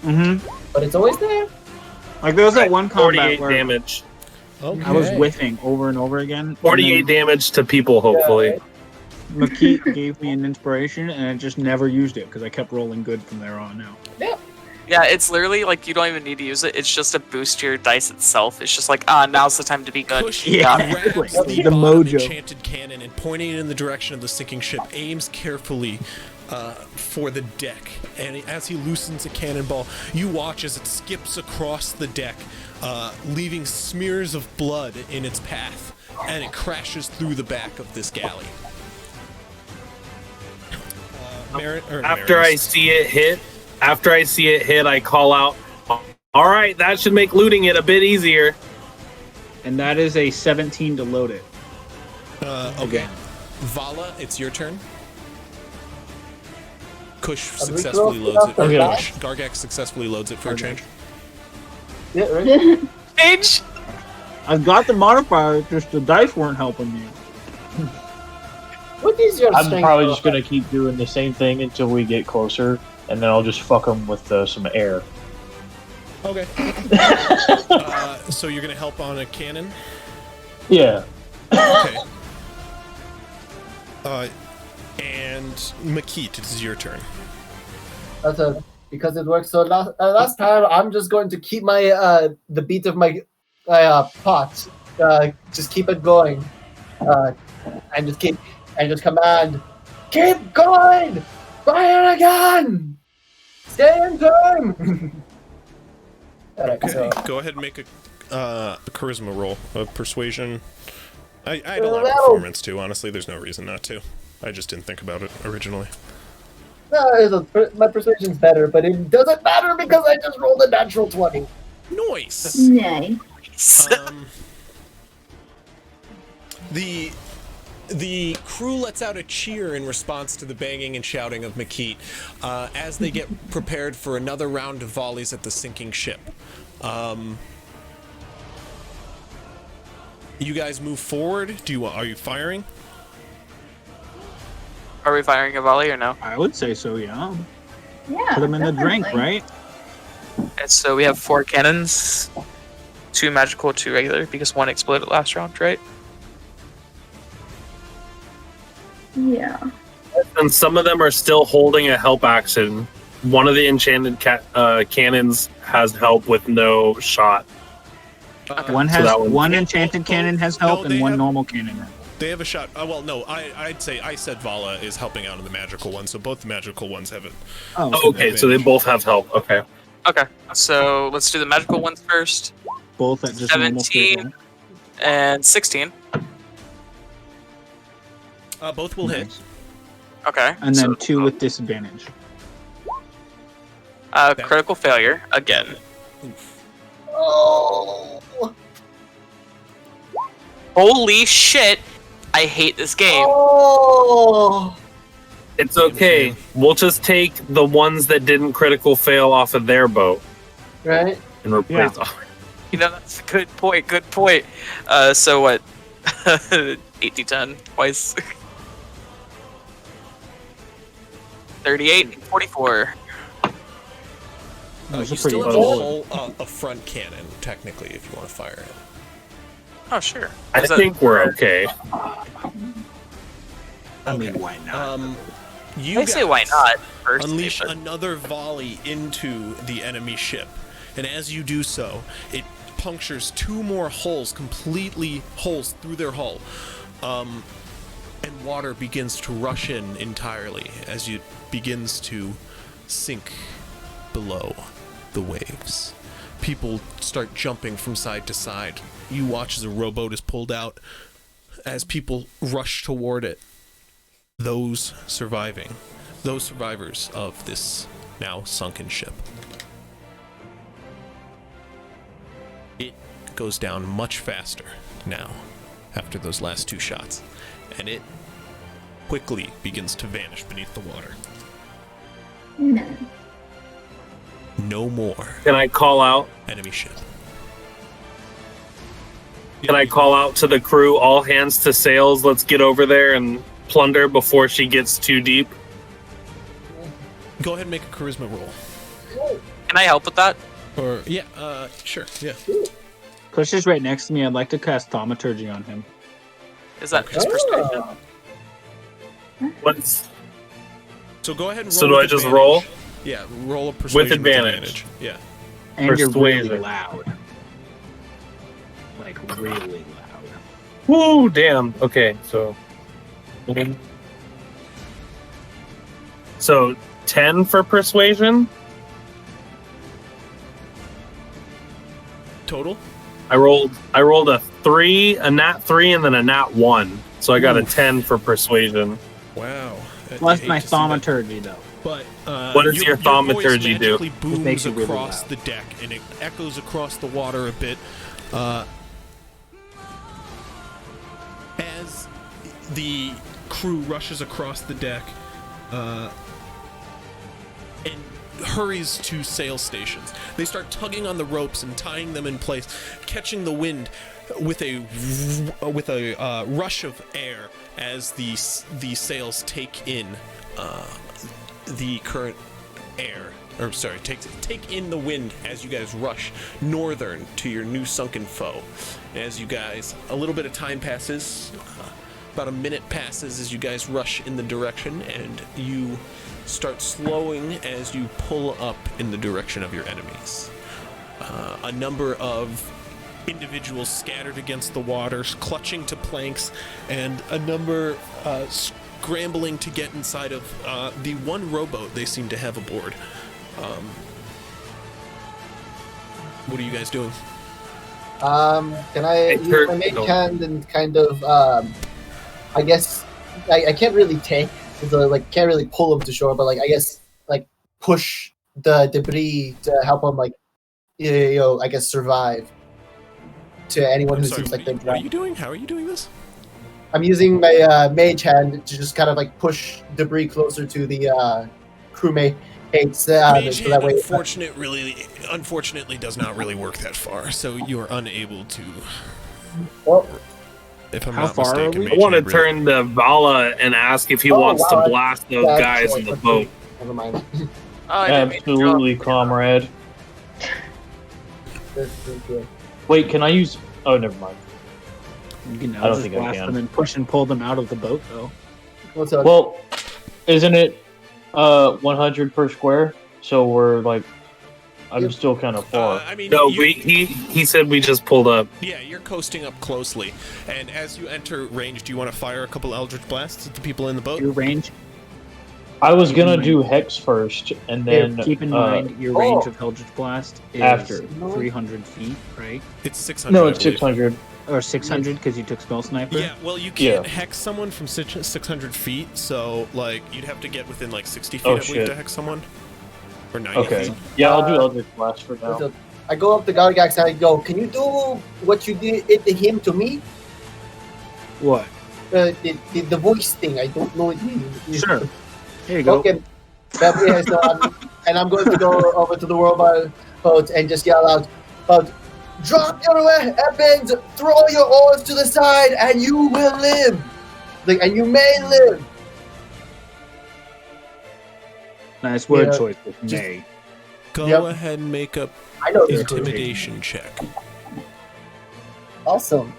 Mm-hmm. But it's always there. Like there was that Right, one 48 combat where damage. Okay. I was whiffing over and over again. and 48 then damage to people, hopefully. right? McKeith gave me an inspiration, and I just never used it because I kept rolling good from there on out. Yeah, it's literally like you don't even need to use it. It's just to boost your dice itself. It's just like now's the time to be good. Push Yeah. grabs Like the, the bottom mojo. enchanted cannon and pointing it in the direction of the sinking ship, aims carefully for the deck. And as he loosens a cannonball, you watch as it skips across the deck, leaving smears of blood in its path, and it crashes through the back of this galley. After I see it hit, I call out, all right, that should make looting it a bit easier. And that is a 17 to load it. Okay. Vala, it's your turn. Kush we successfully close loads it. enough for Or that? Gargax successfully loads it for a change. Yeah, right? Age. I got the modifier, just the dice weren't helping me. What is your I'm strength? probably just gonna keep doing the same thing until we get closer, and then I'll just fuck them with some air. Okay. So you're gonna help on a cannon? Yeah. Okay. And Makit, it is your turn. That's because it worked so last time. I'm just going to keep my the beat of my pot. Just keep it going. And just command. Keep going. Fire again. Stay in time. Alright, Okay. so Go ahead and make a charisma roll of persuasion. I had a lot of Hello. performance too, honestly. There's no reason not to. I just didn't think about it originally. my persuasion's better, but it doesn't matter because I just rolled a natural 20. Nice. Nay. The crew lets out a cheer in response to the banging and shouting of Makit as they get prepared for another round of volleys at the sinking ship. You guys move forward. Are you firing? Are we firing a volley or no? I would say so, yeah. Yeah. Put them in the drink, definitely. right? And so we have 4 cannons, 2 magical, 2 regular, because 1 exploded last round, right? Yeah. And some of them are still holding a help action. One of the enchanted cannons has help with no shot. One So has that one- one enchanted cannon has help, No, they and one have- normal cannon. They have a shot. Well, no, I'd say I said Vala is helping out on the magical one, so both the magical ones have it. Oh, Oh, okay, so they both have help. Okay. Okay, so let's do the magical ones first. both at just normal 17 straight and 16. Both will hit. Nice. Okay. And then so, 2 with disadvantage. critical failure again. Oh, Holy shit! I hate this game. oh. It's okay. We'll just take the ones that didn't critical fail off of their boat Right? and replace You know, that's a good point. Good point. So what? 8d10 twice. 38 and 44. Those You are still pretty have low. a front cannon, technically, if you want to fire it. Oh, sure. I Is that- think we're okay. I mean, why not? You I say why guys not? First, unleash but- another volley into the enemy ship, and as you do so, it punctures 2 more holes through their hull, and water begins to rush in entirely as it begins to sink below the waves. People start jumping from side to side. You watch as a rowboat is pulled out. As people rush toward it, those survivors of this now sunken ship. It goes down much faster now after those last 2 shots, and it quickly begins to vanish beneath the water. No. No more Can I call out? enemy ship. Can I call out to the crew, all hands to sails, let's get over there and plunder before she gets too deep? Go ahead and make a charisma roll. Can I help with that? Or yeah, sure, yeah. Kush is right next to me. I'd like to cast Thaumaturgy on him. Is that just persuasion? What's So go ahead and roll. So do with I just advantage. roll? Yeah, roll a persuasion With advantage. Yeah. And you're really Persuasion. loud. Like, really loud. Woo, damn. Okay, so 10 for persuasion. Total? I rolled a 3, a nat 3, and then a nat 1. So I got a 10 for persuasion. Wow. Plus I my hate to see that. Thaumaturgy, though. But What does your voice thaumaturgy do? magically booms makes it really across loud. the deck, and it echoes across the water a bit. As the crew rushes across the deck and hurries to sail stations, they start tugging on the ropes and tying them in place, catching the wind with a rush of air as the sails take in the current air, or sorry, take in the wind as you guys rush northern to your new sunken foe. As you guys, a little bit of time passes, about a minute passes as you guys rush in the direction, and you start slowing as you pull up in the direction of your enemies. A number of individuals scattered against the water, clutching to planks, and a number scrambling to get inside of the one rowboat they seem to have aboard. What are you guys doing? Can I use my main hand and kind of, I guess, I can't really take, like, can't really pull them to shore, but, like, I guess, like, push the debris to help them, like, I guess, survive to anyone I'm who sorry, seems like they're what are drowned. you doing? How are you doing this? I'm using my mage hand to just kind of, like, push debris closer to the crewmate. Mage So that hand, way, unfortunately, does not really work that far, so you're unable to. well, If I'm How not far are mistaken, we? I Mage want to hand really- turn to Vala and ask if he Oh, wants wow, to blast those that's guys right, in the that's boat. never mind. Oh, I didn't mean to drop. Absolutely, comrade. This is good. Wait, can I use? Oh, never mind. You can I don't just think I blast can. them and push and pull them out of the boat, though. What's up? Well, isn't it 100 per square? So we're like, I'm still kind of far. I mean, No, you- he said we just pulled up. yeah, you're coasting up closely, and as you enter range, do you want to fire a couple Eldritch Blasts at the people in the boat? Your range, I was gonna do hex first, and then keep in mind your range of Eldritch Blast is after. 300 feet, right? It's 600. no, I it's believe. 600. Or 600 because you took Spell Sniper? Yeah, well, you can't Yeah. hex someone from 600 feet, so, like, you'd have to get within, like, 60 feet, Oh, I believe, shit. to hex someone. Or 90 Okay. feet. Yeah, I'll do Eldritch Blast for now. So I go up to Gargax and I go, "Can you do what you did to him to me? What? The voice thing. I don't know it." Sure. Here you go. Okay. I'm going to go over to the robot boat and just yell out, "Drop your weapons, throw your oars to the side, and you will live. Like, and you may live." Nice word Yeah, choice with just- May. Go Yep. ahead and make a I know this. intimidation check. Awesome.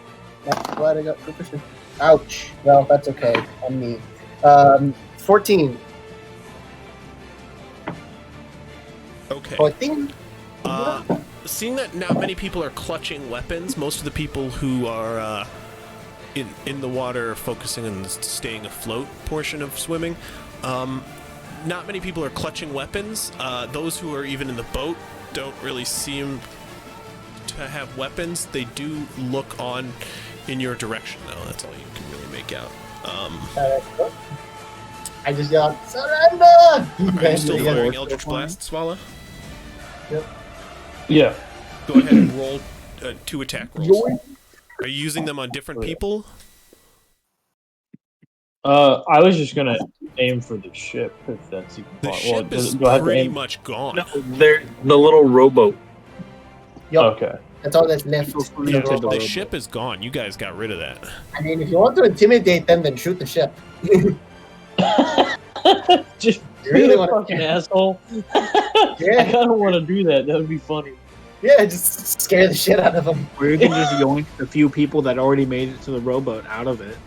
That's glad I got proficient. Ouch. Well, that's okay. On me. 14. Okay. 14? Seeing that not many people are clutching weapons, most of the people who are in the water are focusing on the staying afloat portion of swimming. Not many people are clutching weapons. Those who are even in the boat don't really seem to have weapons. They do look on in your direction, though. That's all you can really make out. I just yelled, surrender! Are you still Yeah. firing Eldritch Blast, Swallow? Yeah. Go ahead and roll 2 attack rolls. Are you using them on different people? I was just gonna aim for the ship, if that's even The possible. ship is do I have to pretty aim? much gone. No, they're the little rowboat. Yup, Okay. that's all that's left. Yeah, to the the robot. ship is gone. You guys got rid of that. I mean, if you want to intimidate them, then shoot the ship. Just You really be a wanna- fucking asshole. I Yeah, kind of want to do that. That would be funny. yeah, just scare the shit out of them. Or you can just yoink the few people that already made it to the rowboat out of it.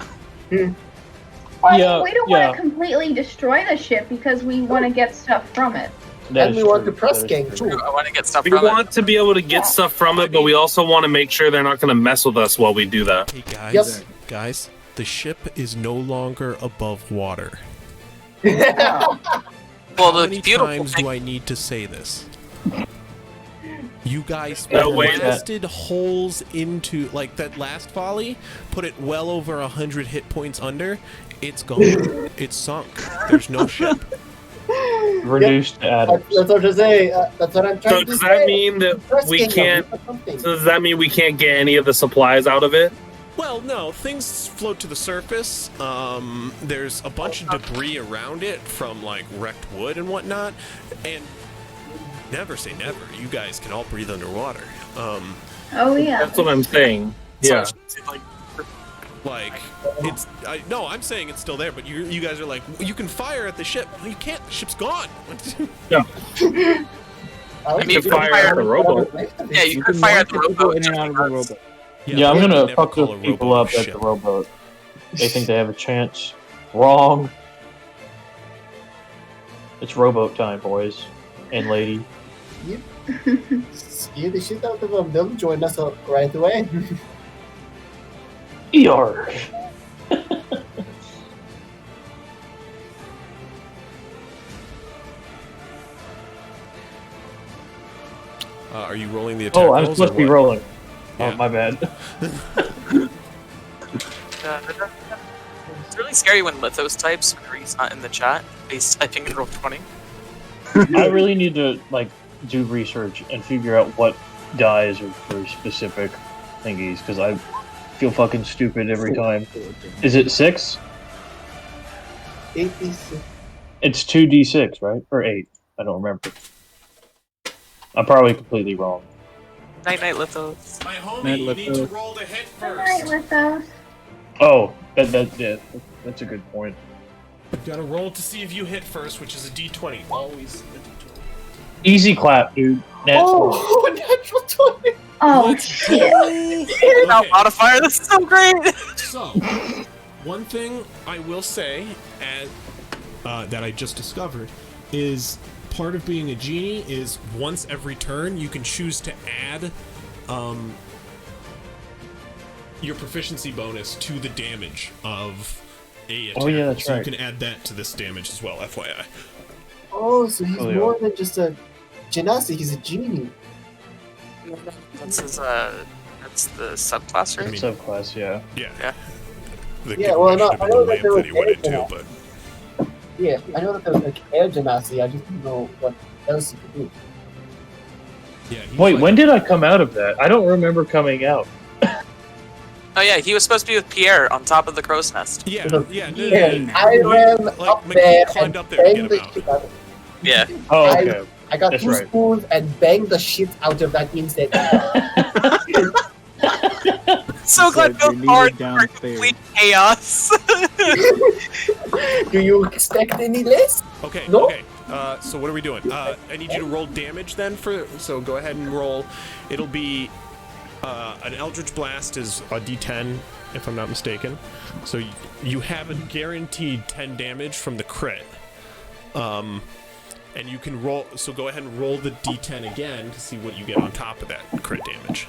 Well, Yeah, we don't yeah. want to completely destroy the ship because we want to get stuff from it. That And is we want true. the press That is gang true. too. I want to get stuff We from it. want to be able to get stuff from it, but we also want to make sure they're not going to mess with us while we do that. Hey guys, Yep. guys, the ship is no longer above water. Well, How the many beautiful times thing. do I need to say this? You guys No way. blasted holes into like that last volley, put it well over 100 hit points under. It's gone. It's sunk. There's no ship. Reduced to atoms. That's what I'm saying. That's what I'm trying So to does say. that mean that Press we gang, can't? or something. So does that mean we can't get any of the supplies out of it? Well, no, things float to the surface. There's a bunch of debris around it from like wrecked wood and whatnot. And never say never. You guys can all breathe underwater. Oh yeah. That's what I'm saying. Yeah. Like it's no, I'm saying it's still there, but you guys are like you can fire at the ship. You can't. The ship's gone. I I mean, You can fire at the rowboat. Yeah, you could can fire at launch the people rowboat. in and out of the rowboat. Yeah, I'm we gonna never fuck call those a people rowboat up a at ship. the rowboat. They think they have a chance. Wrong. It's rowboat time, boys and lady. Scare the shit out of them. They'll join us up right away. ER. Are you rolling the attack Oh, I'm rolls supposed or to be what? rolling. Yeah. Oh, my bad. It's really scary when Lithos types whenever he's not in the chat. He's typing in roll 20. I really need to do research and figure out what dies are for specific thingies because I feel fucking stupid every time. Is it 6? 86. It's 2d6, right? Or 8? I don't remember. I'm probably completely wrong. Night night Lithos. My homie, Ned, you let's need to go. roll the hit Good night first. with us. Oh, that's a good point. You gotta roll to see if you hit first, which is a d20. Always a d20. Easy clap, dude. Nat Oh, natural 20. Oh Let's shit. go. Now Okay, modifier, this is so great! so one thing I will say, that I just discovered, is part of being a genie is once every turn you can choose to add your proficiency bonus to the damage of a attack. Oh, yeah, that's so right. you can add that to this damage as well, FYI. Oh, so he's Oh, yeah. more than just a genasi. He's a genie. That's his, that's the subclass, right? I mean- Subclass, yeah. Yeah. Yeah. The Yeah, well, should no, have I been know the that there lamp that he went was into, anything but Yeah, I know that there was like air genasi. I just didn't know what else he could do. yeah. he's Wait, like- when did I come out of that? I don't remember coming out. Oh yeah, he was supposed to be with Pierre on top of the crow's nest. Yeah, So, yeah. yeah, I ran like, up McGee there climbed and up there to banged get the him out. shit out of him. Yeah. Oh, I- okay. I got That's 2 right. spoons and banged the shit out of that insect. So glad Said Bill you needed Hard for downstairs. complete chaos. Do you expect any less? Okay, No? okay. So what are we doing? I need you to roll damage then so go ahead and roll. It'll be an Eldritch Blast is a D10 if I'm not mistaken. So you have a guaranteed 10 damage from the crit. And you can roll, so go ahead and roll the D10 again to see what you get on top of that crit damage.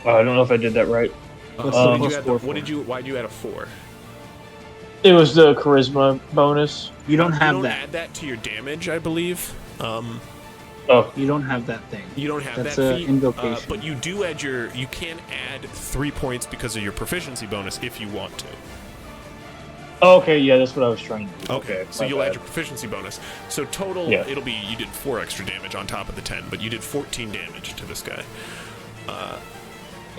I don't know if I did that right. What's So the did you plus add 4 why did you add a 4? It was the charisma bonus. You don't You have don't that. add that to your damage, I believe. You don't have that thing. You don't have That's that a feat, invocation. but you do add you can add 3 points because of your proficiency bonus if you want to. Okay, yeah, that's what I was trying to do. Okay, so my you'll bad. add your proficiency bonus. So total, Yeah. it'll be you did 4 extra damage on top of the 10, but you did 14 damage to this guy.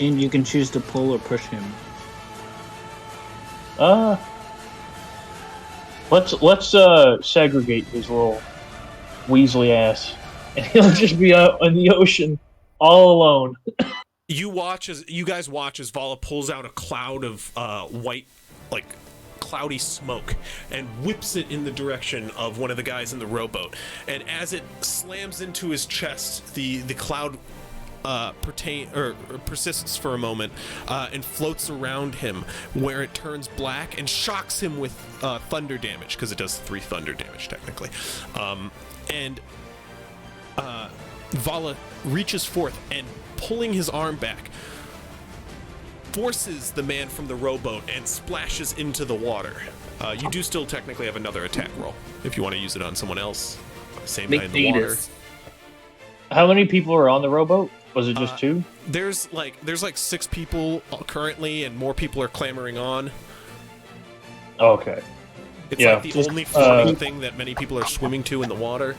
And you can choose to pull or push him. Let's segregate his little Weasley ass, and he'll just be out in the ocean all alone. You guys watch as Vala pulls out a cloud of white, like cloudy smoke, and whips it in the direction of one of the guys in the rowboat. And as it slams into his chest, the cloud persists for a moment and floats around him, where it turns black and shocks him with thunder damage, because it does 3 thunder damage technically. And Vala reaches forth and, pulling his arm back, forces the man from the rowboat and splashes into the water. You do still technically have another attack roll if you want to use it on someone else. Same guy in the water. How many people are on the rowboat? Was it just 2? There's like 6 people currently, and more people are clamoring on. Okay. It's Yeah. like the only floating thing that many people are swimming to in the water.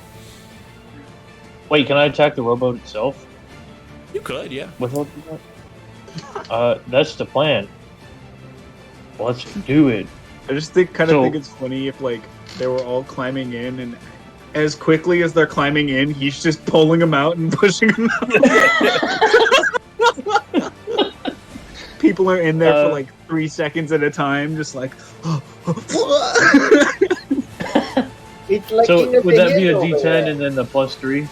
Wait, can I attack the rowboat itself? You could, yeah. Without that? That's the plan. Let's do it. I just think it's funny if like they were all climbing in, and as quickly as they're climbing in, he's just pulling them out and pushing them out. People are in there for like 3 seconds at a time, just like. It's like So King of would the that be a Hill over D10 there. and then the +3?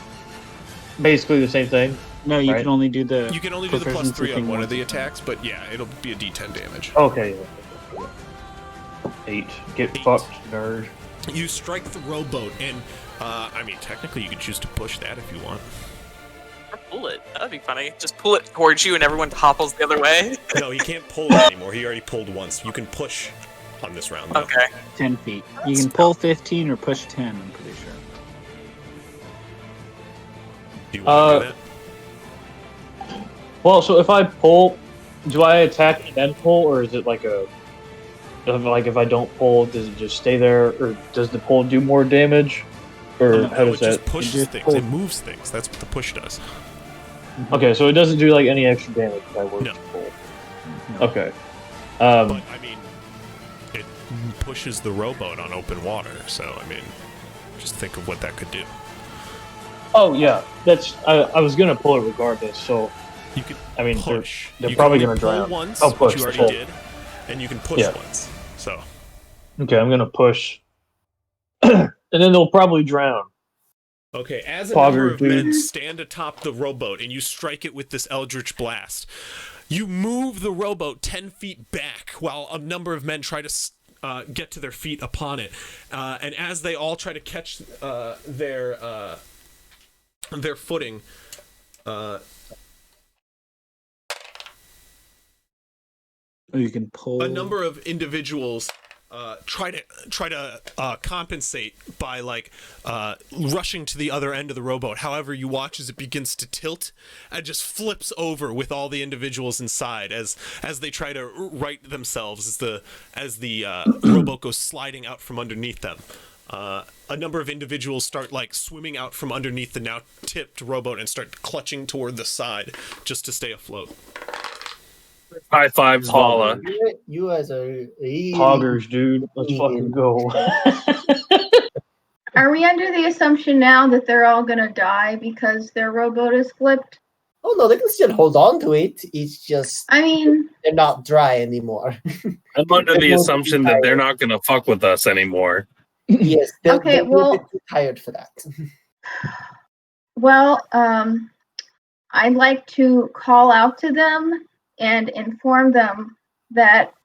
Basically the same thing. No, you Right. can only do the. You can only do the proficiency +3 on thing one of once. the attacks, but yeah, it'll be a D10 damage. Okay. 8. Get 8. fucked, nerd. You strike the rowboat, and I mean, technically, you could choose to push that if you want. Or pull it. That'd be funny. Just pull it towards you and everyone topples the other way. No, he can't pull it anymore. He already pulled once. You can push on this round, though. Okay. 10 feet. You can pull 15 or push 10, I'm pretty sure. Do you want to do that? Well, so if I pull, do I attack and then pull, or is it like like if I don't pull, does it just stay there, or does the pull do more damage, or how No, does it just that? pushes just things. pull. It moves things. That's what the push does. Okay, so it doesn't do like any extra damage if I were No. to pull. No. Okay. But, I mean, it pushes the rowboat on open water, so, I mean, just think of what that could do. Oh yeah, that's. I was gonna pull it regardless. So You could I mean, push. they're You probably can gonna only drown. pull once, I'll push which you the already pull. did, and you can push Yeah. once. So, okay, I'm gonna push, and then they'll probably drown. okay, as a Pogger, number of men dude. stand atop the rowboat and you strike it with this eldritch blast, you move the rowboat 10 feet back while a number of men try to get to their feet upon it. And as they all try to catch their footing, Or you can pull. a number of individuals try to compensate by rushing to the other end of the rowboat. However, you watch as it begins to tilt and just flips over with all the individuals inside as they try to right themselves as the rowboat goes sliding out from underneath them. A number of individuals start swimming out from underneath the now tipped rowboat and start clutching toward the side just to stay afloat. High fives, Vala. You guys are really Poggers, dude. Let's fucking go. Are we under the assumption now that they're all gonna die because their rowboat is flipped? Oh no, they can still hold on to it. It's just I mean, they're not dry anymore. I'm under the assumption that they're not going to fuck with us anymore. Yes. They're, Okay, they're well- a bit too tired for that. well, I'd like to call out to them and inform them that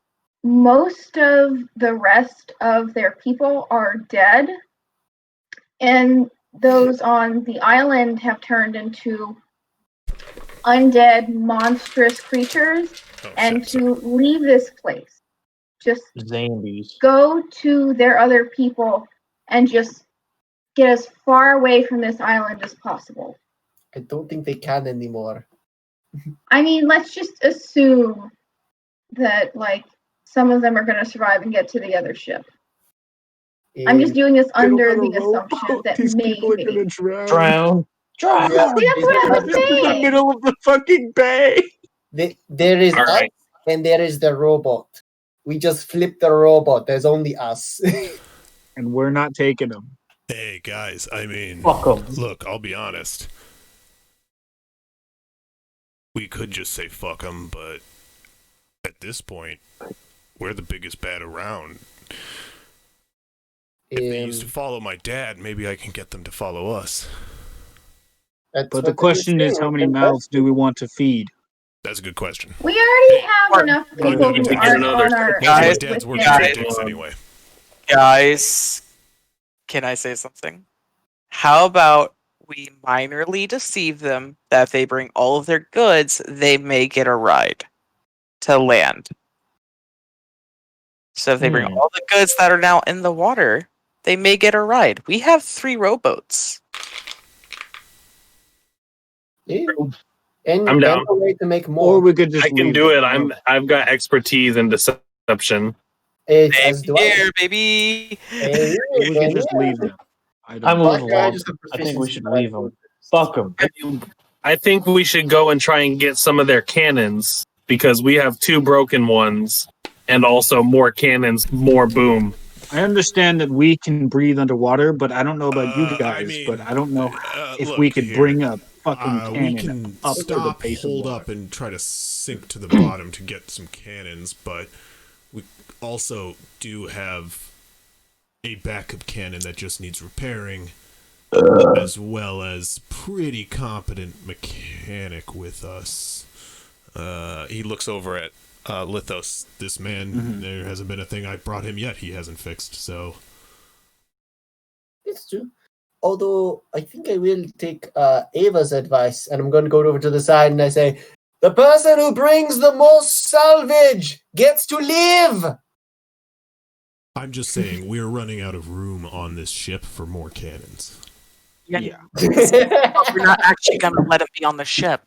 most of the rest of their people are dead, and those on the island have turned into undead, monstrous creatures, Oh, and shit, to leave this place. Just Zambies. go to their other people and just get as far away from this island as possible. I don't think they can anymore. I mean, let's just assume that, some of them are going to survive and get to the other ship. I'm just doing this under the assumption that maybe. Drown. See, that's what I'm In the saying. middle of the fucking bay. There is All us right. and there is the robot. We just flipped the robot. There's only us. And we're not taking them. Hey guys, I mean, Fuck 'em. look, I'll be honest. We could just say fuck them, but at this point, we're the biggest bad around. If they used to follow my dad, maybe I can get them to follow us. But the question is, how many mouths do we want to feed? That's a good question. We already have enough people gonna who take aren't another on our Most of my Guys, dad's with working him. at dicks anyway. Guys, can I say something? How about we minorly deceive them that if they bring all of their goods, they may get a ride to land. So if they bring all the goods that are now in the water, they may get a ride. We have 3 rowboats. And I'm down. a way to make Or more. we could just I can leave do them. it. I've got expertise in deception. As do I. Here, baby. We could just leave them. I'm But moving I along. just have I think we proficiency should in leave them. Fuck them. I think we should go and try and get some of their cannons because we have 2 broken ones and also more cannons, more boom. I understand that we can breathe underwater, but I don't know about you I guys. mean, but I don't know if look we could here. bring a fucking We cannon can up to the stop, base of hold water. up, and try to sink to the bottom to get some cannons, but we also do have a backup cannon that just needs repairing, as well as pretty competent mechanic with us. He looks over at Lithos. This man, there hasn't been a thing I brought him yet he hasn't fixed, so... It's true. Although I think I will take Ava's advice, and I'm going to go over to the side and I say, the person who brings the most salvage gets to live. I'm just saying, we're running out of room on this ship for more cannons. Yeah. We're not actually going to let it be on the ship.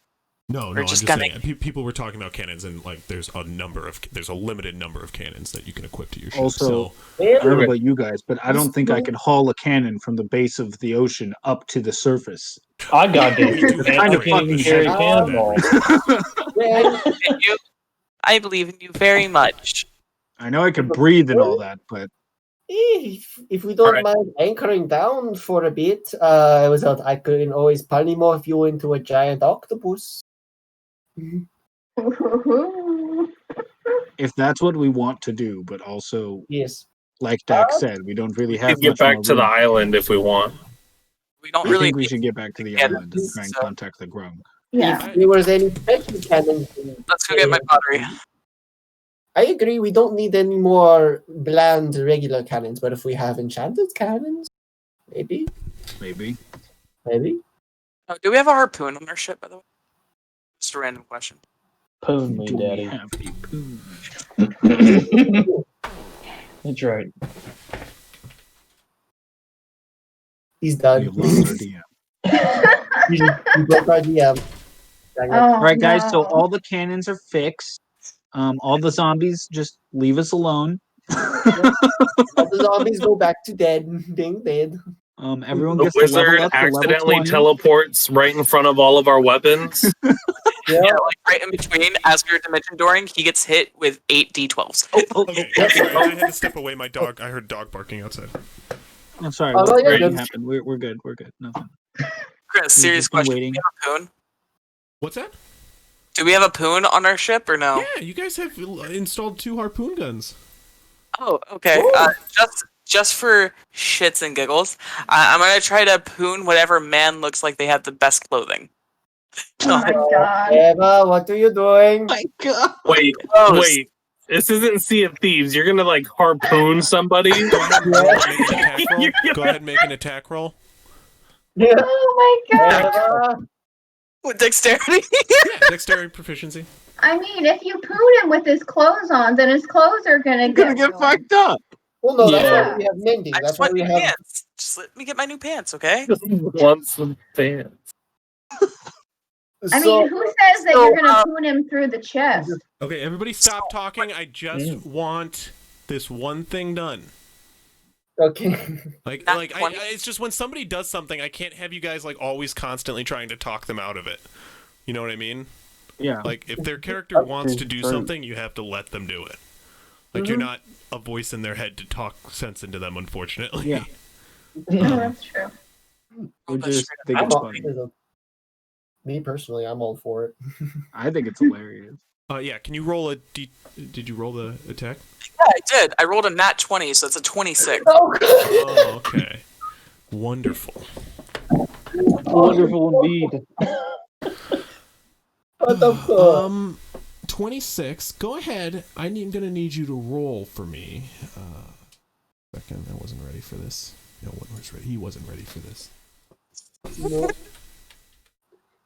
No, We're I'm just just gonna- saying. People were talking about cannons, and like, there's a limited number of cannons that you can equip to your ship. Also, so, I don't know about you guys, but I don't think I can haul a cannon from the base of the ocean up to the surface. I goddamn We do man. have I great can't even machines carry for a that. cannonball. I believe in you very much. I know I could breathe and all that, but If we don't Alright. mind anchoring down for a bit, I can always polymorph you into a giant octopus. if that's what we want to do, but also, Yes. like Dak said, we don't really We have can get much back more to the room. island if we want. We don't I really think we need- should get back to the Yeah, island and try and so- contact the Grung. Yeah. If there was any special cannons, Let's go get my pottery. I agree. We don't need any more bland regular cannons, but if we have enchanted cannons, maybe. Maybe. Oh, do we have a harpoon on our ship, by the way? Just a random question. Poon me, Do we daddy. have a poon? That's right. He's We done. have lost our DM. We broke our DM. Dang it. Oh, All right, guys. So no. all the cannons are fixed. All the zombies just leave us alone. All the zombies go back to dead, being dead. Everyone The gets to level wizard up to level accidentally 20. teleports right in front of all of our weapons. Yeah, like right in between, as we were dimension dooring, he gets hit with 8 d12s. Okay, sorry, I had to step away. My dog. I heard dog barking outside. I'm sorry. Oh, What yeah, didn't good. happen? We're good. We're good. Nothing. Chris, serious just been question. waiting. Do we have a poon? What's that? Do we have a poon on our ship or no? Yeah, you guys have installed 2 harpoon guns. Oh, okay. Just for shits and giggles, I'm gonna try to poon whatever man looks like they have the best clothing. Oh my god. Eva, what are you doing? My God. Wait, Gross. wait. This isn't Sea of Thieves. You're gonna like harpoon somebody? Go ahead and make an attack roll. Go ahead and make an attack roll. Yeah. Oh my god. Eva, With dexterity? Yeah, dexterity proficiency. I mean, if you poon him with his clothes on, then his clothes are gonna You're gonna get ruined. fucked up. well, no, that's Yeah. why we have mending. I That's just why want we new have. pants. Just let me get my new pants, okay? Just wants some fans. I mean, who says that you're gonna tune him through the chest? Okay, everybody stop talking. I just want this one thing done. Okay. It's just when somebody does something, I can't have you guys like always constantly trying to talk them out of it. You know what I mean? Yeah. Like if their character wants to do something, you have to let them do it. Like you're not a voice in their head to talk sense into them, unfortunately. Yeah. That's true. We're just think it's funny. Me personally, I'm all for it. I think it's hilarious. Yeah, can you roll a did you roll the attack? Yeah, I did. I rolled a nat 20, so it's a 26. Oh, okay. Wonderful. Wonderful indeed. What the fuck? 26. Go ahead. I'm gonna need you to roll for me. Second, I wasn't ready for this. No one was ready. He wasn't ready for this. No.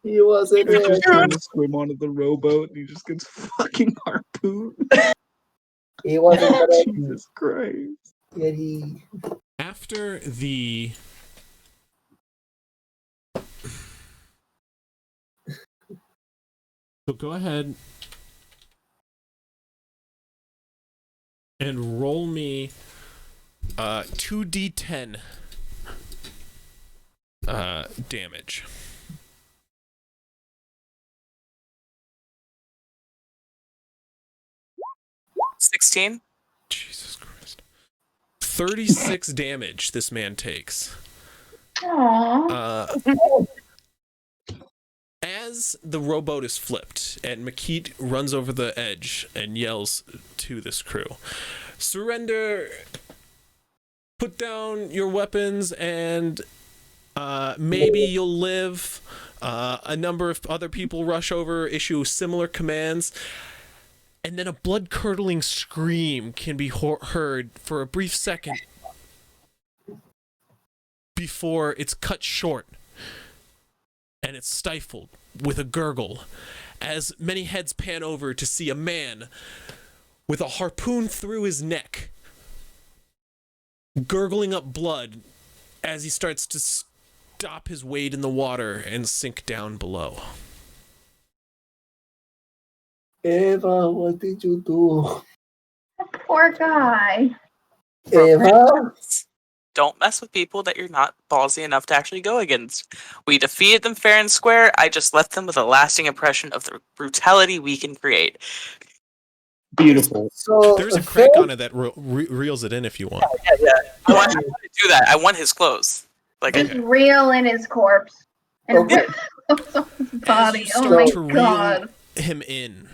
He wasn't He's just trying ready. to swim onto the rowboat and he just gets fucking harpooned. He wasn't ready. Jesus Christ. Yet he. After the So go ahead and roll me 2d10 damage. $16. Jesus Christ. 36 damage this man takes. Aww. As the rowboat is flipped and Makit runs over the edge and yells to this crew, surrender, put down your weapons, and maybe you'll live. A number of other people rush over, issue similar commands, and then a blood-curdling scream can be heard for a brief second before it's cut short and it's stifled with a gurgle as many heads pan over to see a man with a harpoon through his neck gurgling up blood as he starts to stop his weight in the water and sink down below. Eva, what did you do? Poor guy. Eva? Don't mess with people that you're not ballsy enough to actually go against. We defeated them fair and square. I just left them with a lasting impression of the brutality we can create. Beautiful. So There's a crank on it that reels it in if you want. Yeah. I want to do that. I want his clothes. Like, Just reel in his corpse and rip off his body. Oh my god. Him in.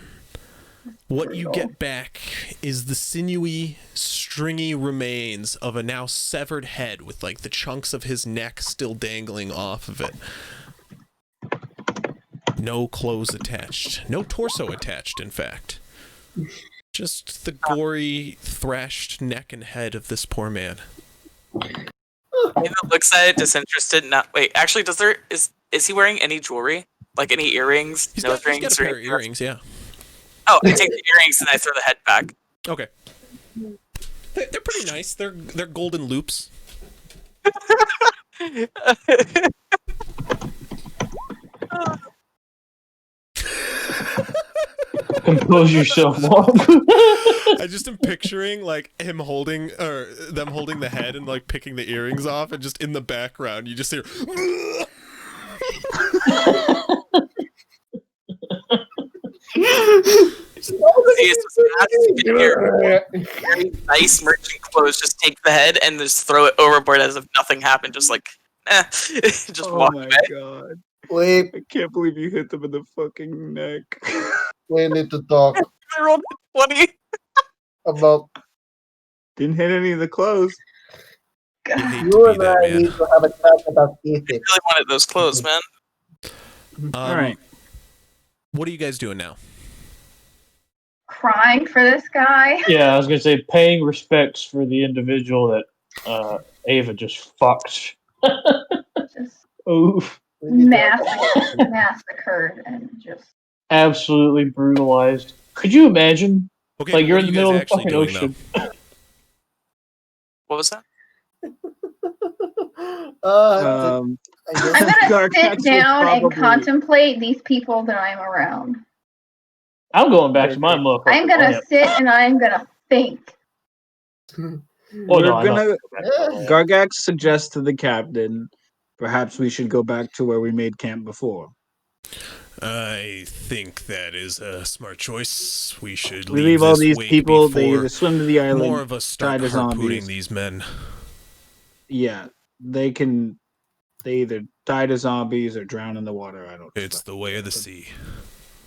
What you get back is the sinewy, stringy remains of a now severed head with like the chunks of his neck still dangling off of it. No clothes attached. No torso attached, in fact. Just the gory, thrashed neck and head of this poor man. Ava looks at it disinterested. Wait, actually, is he wearing any jewelry? Like any earrings? He's nose got rings? a pair of earrings, yeah. Oh, I take the earrings and I throw the head back. Okay. They're pretty nice. They're golden loops. Compose yourself, Mark. I just am picturing like him holding or them holding the head and like picking the earrings off, and just in the background you just hear nice merchant clothes, just take the head and just throw it overboard as if nothing happened, just like just walk away. God. Wait. I can't believe you hit them in the fucking neck. We need to talk I rolled a 20. about Didn't hit any of the clothes. you and I need to have a chat about I ethics. really wanted those clothes, man. All right. What are you guys doing now? Crying for this guy. Yeah, I was gonna say paying respects for the individual that Ava just fucked. Just Oof. massacred and just. Absolutely brutalized. Could you imagine? Okay, Like you're what in are the you middle guys of the actually fucking doing, ocean. What was that? I'm gonna Gargax sit will down and probably- contemplate these people that I'm around. I'm going back to my motherfucking I'm gonna lamp. sit and I'm gonna think. Oh, We're no, I'm not gonna. going back to my lamp. Gargax suggests to the captain, perhaps we should go back to where we made camp before. I think that is a smart choice. We should We leave all this these wake people. They before either swim to the island. more of us start die to harpooning zombies. these men. Yeah, they can. They either die to zombies or drown in the water. I don't. It's the way of the sea.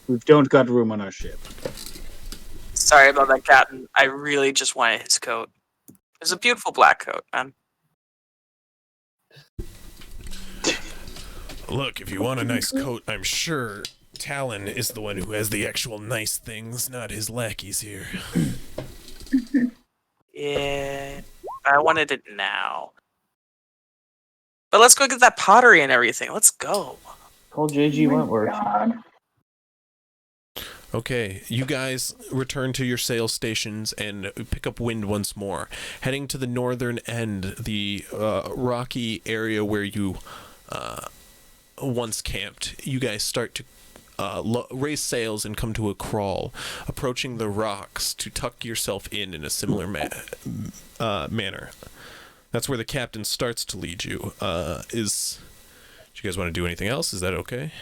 We don't got room on our ship. Sorry about that, Captain. I really just wanted his coat. It's a beautiful black coat, man. Look, if you want a nice coat, I'm sure Talon is the one who has the actual nice things, not his lackeys here. Yeah, I wanted it now. But let's go get that pottery and everything. Let's go. Call JG Wentworth. God. Okay, you guys return to your sail stations and pick up wind once more. Heading to the northern end, the rocky area where you once camped, you guys start to raise sails and come to a crawl, approaching the rocks to tuck yourself in a similar manner. That's where the captain starts to lead you. Do you guys want to do anything else? Is that okay?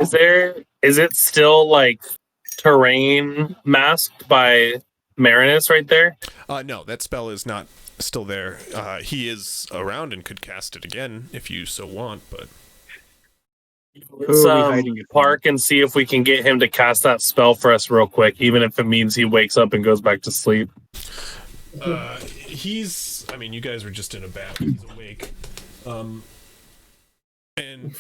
Is it still like terrain masked by Marinus right there? No, that spell is not still there. He is around and could cast it again if you so want, but Let's Who are we hiding it from? park and see if we can get him to cast that spell for us real quick, even if it means he wakes up and goes back to sleep. I mean, you guys were just in a bath. He's awake. And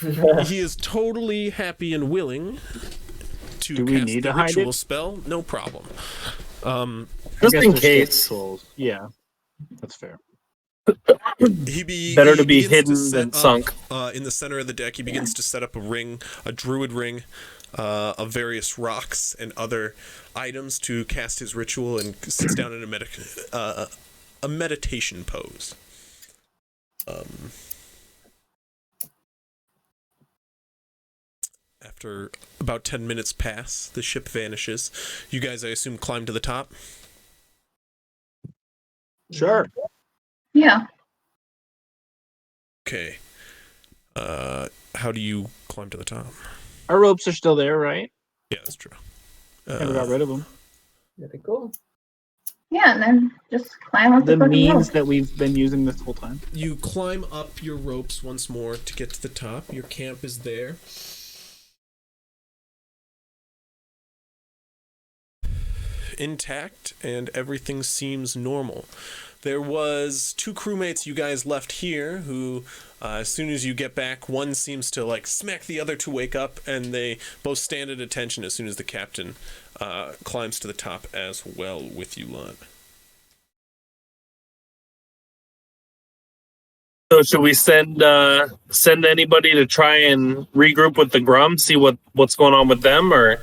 he is totally happy and willing to Do we cast need the to hide ritual it? spell. No problem. Just in there's case. souls. Yeah, that's fair. Better to be begins hidden set than up, sunk. In the center of the deck, he begins to set up a ring, a druid ring, of various rocks and other items to cast his ritual, and sits down in a meditation pose. After about 10 minutes pass, the ship vanishes. You guys, I assume, climb to the top? Sure. Yeah. Okay. How do you climb to the top? Our ropes are still there, right? Yeah, that's true. Never got rid of them. Very cool. Yeah, and then just climb up The the fucking means rope. that we've been using this whole time. You climb up your ropes once more to get to the top. Your camp is there. Intact, and everything seems normal. There was 2 crewmates you guys left here who, as soon as you get back, one seems to like smack the other to wake up, and they both stand at attention as soon as the captain climbs to the top as well with you, Lon. So should we send anybody to try and regroup with the Grum, see what's going on with them, or?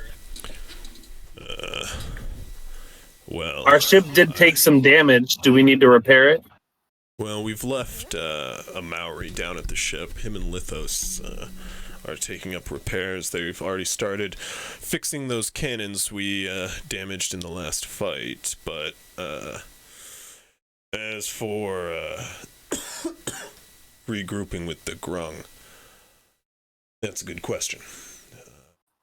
Well, Our ship did take some damage. Do we need to repair it? Well, we've left a Maori down at the ship. Him and Lithos are taking up repairs. They've already started fixing those cannons we damaged in the last fight. But as for regrouping with the Grung, that's a good question.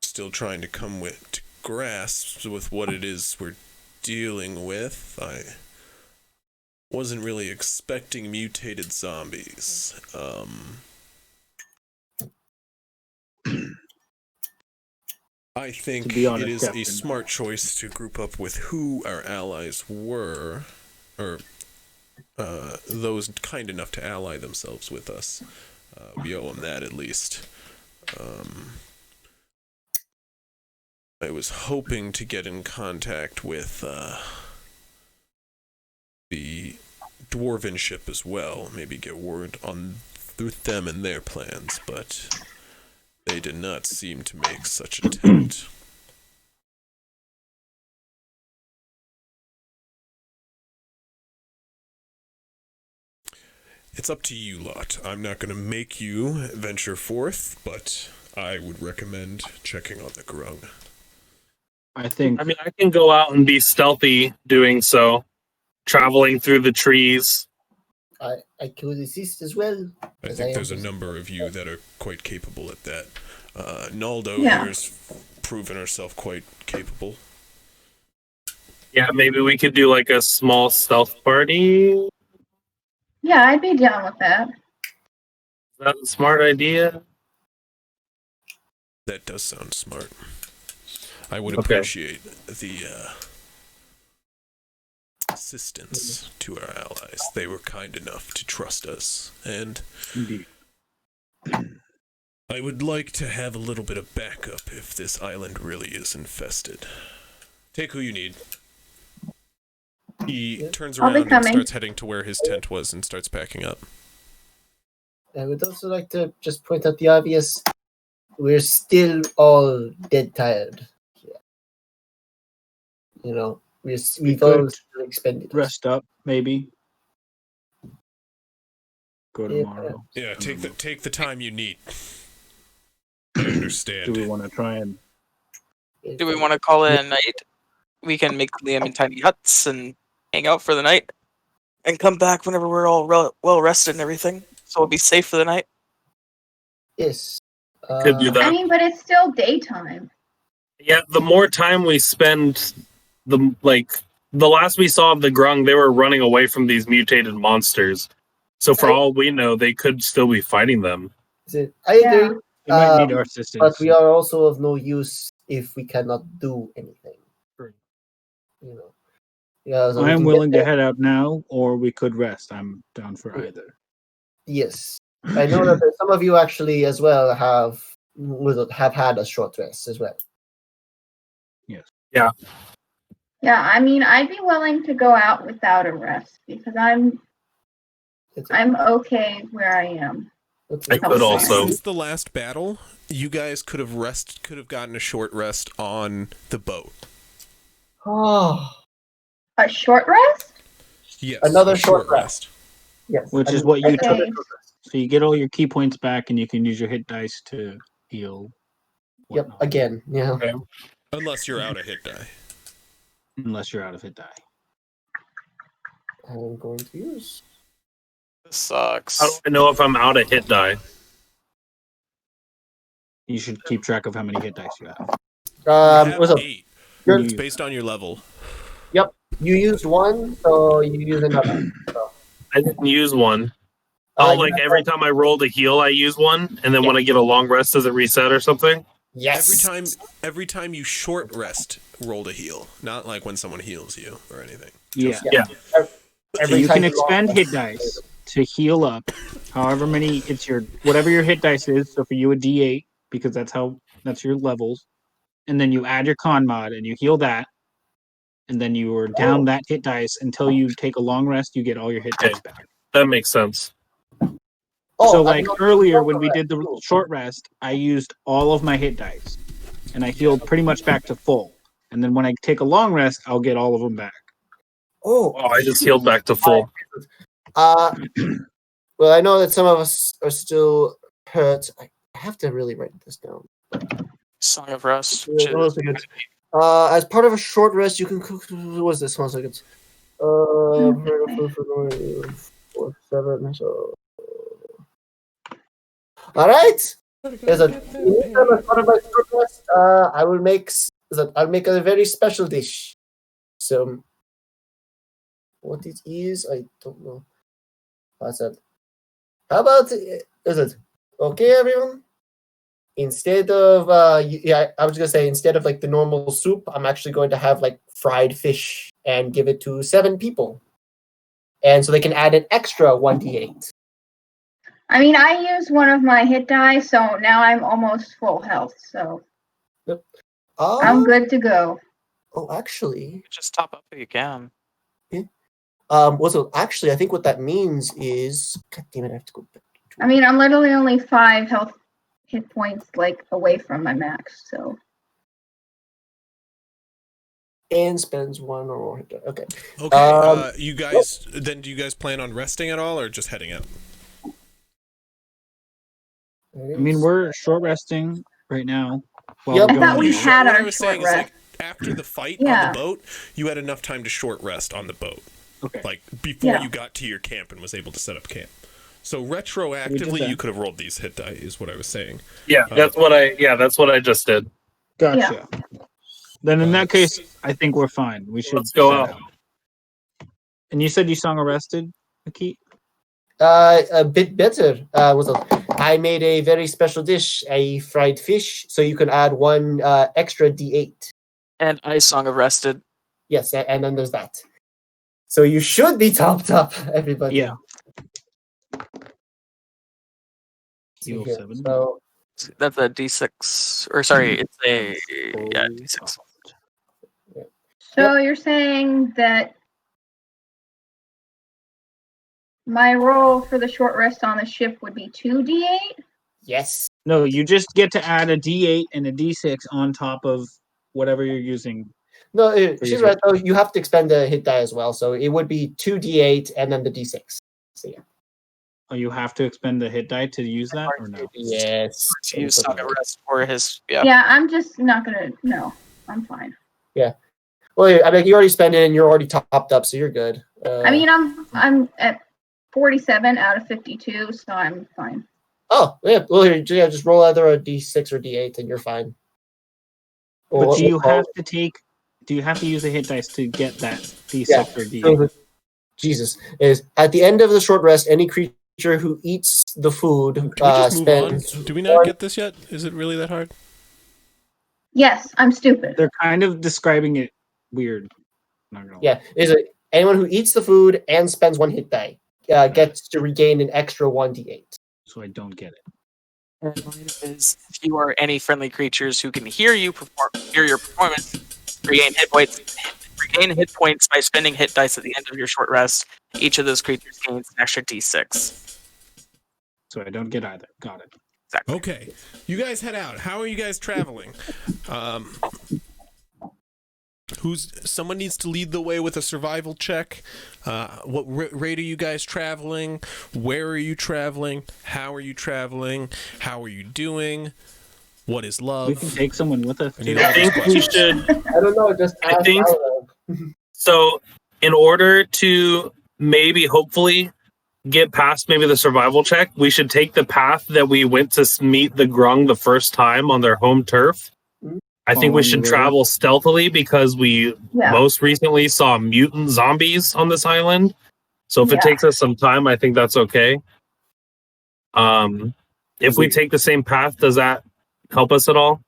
Still trying to come to grasp with what it is we're dealing with. I wasn't really expecting mutated zombies. I think To be honest, it is a Captain. smart choice to group up with who our allies were, or those kind enough to ally themselves with us. We owe them that, at least. I was hoping to get in contact with the Dwarven ship as well, maybe get word on with them and their plans, but they did not seem to make such attempt. It's up to you lot. I'm not going to make you venture forth, but I would recommend checking on the grung. I think. I mean, I can go out and be stealthy doing so, traveling through the trees. I could assist as well. I think there's a number of you that are quite capable at that. Naldo Yeah. here's proven herself quite capable. Yeah, maybe we could do like a small stealth party. Yeah, I'd be down with that. Is that a smart idea? That does sound smart. I would Okay. appreciate the assistance to our allies. They were kind enough to trust us, and Indeed. I would like to have a little bit of backup if this island really is infested. Take who you need. He turns I'll be around and coming. starts heading to where his tent was and starts packing up. I would also like to just point out the obvious. We're still all dead tired. Yeah. You know, we've all could still expended. Rest up, maybe. Go Yeah. tomorrow. Yeah, take the time you need. I understand. Do we want to try and? Do we want to call it a night? We can make Liam in tiny huts and hang out for the night, and come back whenever we're all well rested and everything, so we'll be safe for the night. Yes. Could do I that. mean, but it's still daytime. Yeah, the more time we spend, the last we saw of the grung, they were running away from these mutated monsters. So for all we know, they could still be fighting them. I agree. We might need our assistance. But we are also of no use if we cannot do anything. True. You know. Yeah, so we I am can willing get to there. head out now, or we could rest. I'm down for either. Yes. I know that some of you actually as well have had a short rest as well. Yes. Yeah. Yeah, I mean, I'd be willing to go out without a rest because I'm okay where I am. I could also. Since the last battle, you guys could have gotten a short rest on the boat. Oh. A short rest? Yes. Another a short rest. Yes. Which is what you took. So you get all your key points back, and you can use your hit dice to heal. Yep. Again. Yeah. Okay. Unless you're out of hit die. Unless you're out of hit die. I'm going to use. This sucks. How do I know if I'm out of hit die? You should keep track of how many hit dice you have. You have What's up? 8. You're- It's based on your level. Yep. You used one, so you use another. So. I didn't use one. Oh, you like have every time I roll to heal, I use one, and then when I get a long rest, does it reset or something? Yes. Every time you short rest, roll to heal. Not like when someone heals you or anything. Yeah. Yeah. So Every you time can you roll- expend hit dice to heal up, however many whatever your hit dice is. So for you, a D8 because that's your levels, and then you add your con mod and you heal that, and then you are down that hit dice until you take a long rest. You get all your hit dice back. That makes sense. Oh, So I'm like not- earlier when we did the short rest, I used all of my hit dice, and I healed pretty much back to full. And then when I take a long rest, I'll get all of them back. Oh, I just healed back to full. Well, I know that some of us are still hurt. I have to really write this down. Song of Rest. Yeah, hold on a second. As part of a short rest, you can cook. What is this? 1 second. 4, 7. So. All right. As part of my short rest, I'll make a very special dish. So, what it is, I don't know. What's that? How about is it okay, everyone? Instead of I was gonna say instead of like the normal soup, I'm actually going to have like fried fish and give it to 7 people, and so they can add an extra 1d8. I mean, I used one of my hit die, so now I'm almost full health, so I'm good to go. Oh, actually, Just top up if you can. so actually, I think what that means is, God damn it, I have to go back. I mean, I'm literally only 5 health hit points like away from my max, so and spends 1 or more hit die. Okay. Okay. You guys. Then, do you guys plan on resting at all, or just heading out? I mean, we're short resting right now. while Yep. we're I thought going we to- had What I our was short saying is, rest. like, after the fight Yeah. on the boat, you had enough time to short rest on the boat. Okay. Like before Yeah. you got to your camp and was able to set up camp. So retroactively, that. you could have rolled these hit die, is what I was saying. Yeah, that's what I just did. Gotcha. Then in that case, I think we're fine. We should Let's go set out. And you said you sung Arrested, Akit? A bit better. I made a very special dish, a fried fish, so you can add 1 extra D8. And I song Arrested. Yes, and then there's that. So you should be topped up, everybody. Yeah. See Heal here. 7. So That's a D6. Or sorry, it's a D6. So you're saying that my roll for the short rest on the ship would be 2d8? yes. No, you just get to add a D8 and a D6 on top of whatever you're using. No, your she's right though. You have to expend the hit die as well, so it would be 2d8 and then the d6. So yeah. Oh, you have to expend the hit die to use that, or no? Yes. To use song Arrest for his Yeah, I'm just not gonna. No, I'm fine. Well, I mean, you already spent it and you're already topped up, so you're good. I mean, I'm at 47 out of 52, so I'm fine. Oh, yeah. Well, here, yeah, just roll either a d6 or d8, and you're fine. But Or- do you or- have to take? Do you have to use a hit dice to get that D6 Yeah. or D8? So Jesus is at the end of the short rest. Any creature who eats the food Can we just move on? spends. Do we not get this yet? Is it really that hard? Yes, I'm stupid. They're kind of describing it weird. Not gonna lie. Yeah, is it anyone who eats the food and spends 1 hit die gets to regain an extra 1d8. So I don't get it. And mine is if you are any friendly creatures who can hear your performance, regain hit points by spending hit dice at the end of your short rest. Each of those creatures gains an extra D6. So I don't get either. Got it. Exactly. Okay, you guys head out. How are you guys traveling? Someone needs to lead the way with a survival check. What rate are you guys traveling? Where are you traveling? How are you traveling? How are you doing? What is love? We can take someone with us. I need too. all I these think we questions. should. I don't know. Just I ask think- out loud. So, in order to maybe, hopefully, get past maybe the survival check, we should take the path that we went to meet the Grung the first time on their home turf. I think we Following should the river. travel stealthily because we Yeah. most recently saw mutant zombies on this island. So if it Yeah. takes us some time, I think that's okay. If we take the same path, does that help us at all?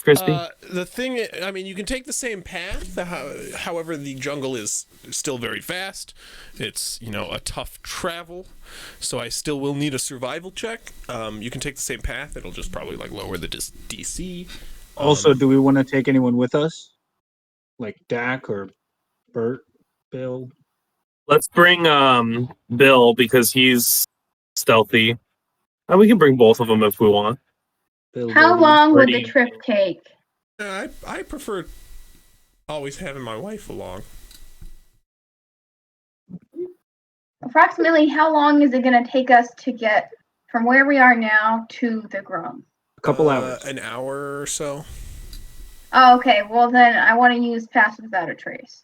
Crispy? The thing, I mean, you can take the same path. However, the jungle is still very vast. It's, a tough travel. So I still will need a survival check. You can take the same path. It'll just probably lower the DC. Also, do we want to take anyone with us? Like Dak or Bert, Bill? Let's bring Bill because he's stealthy. And we can bring both of them if we want. Bill How Brody? long would the Brady. trip take? I prefer always having my wife along. Approximately how long is it going to take us to get from where we are now to the Grum? A couple hours. An hour or so. Oh, okay. Well, then I want to use Pass Without a Trace.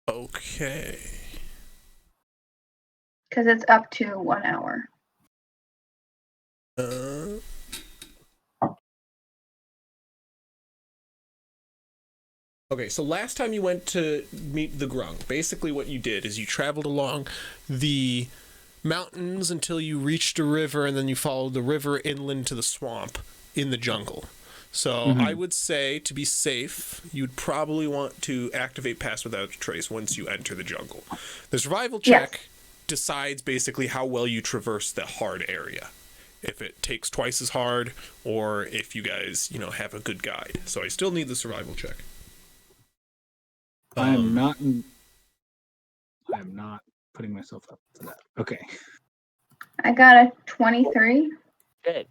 Okay. Because it's up to 1 hour. Okay, so last time you went to meet the Grung, basically what you did is you traveled along the mountains until you reached a river, and then you followed the river inland to the swamp in the jungle. So I would say, to be safe, you'd probably want to activate Pass Without a Trace once you enter the jungle. The survival check decides basically how well you traverse the hard area. If it takes twice as hard, or if you guys, have a good guide. So I still need the survival check. I am not putting myself up for that. Okay. I got a 23. Good.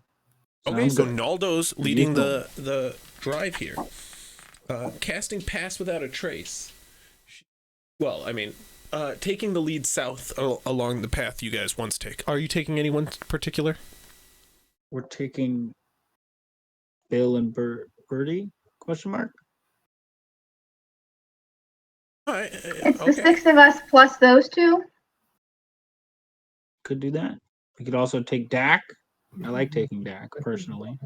Okay, Sounds so good. Naldo's leading the drive here. casting Pass Without a Trace. Well, I mean, taking the lead south along the path you guys once take. Are you taking anyone particular? We're taking Bill and Birdie? Question mark. All right, It's the 6 of us plus those 2. Could do that. We could also take Dak. I like taking Dak personally.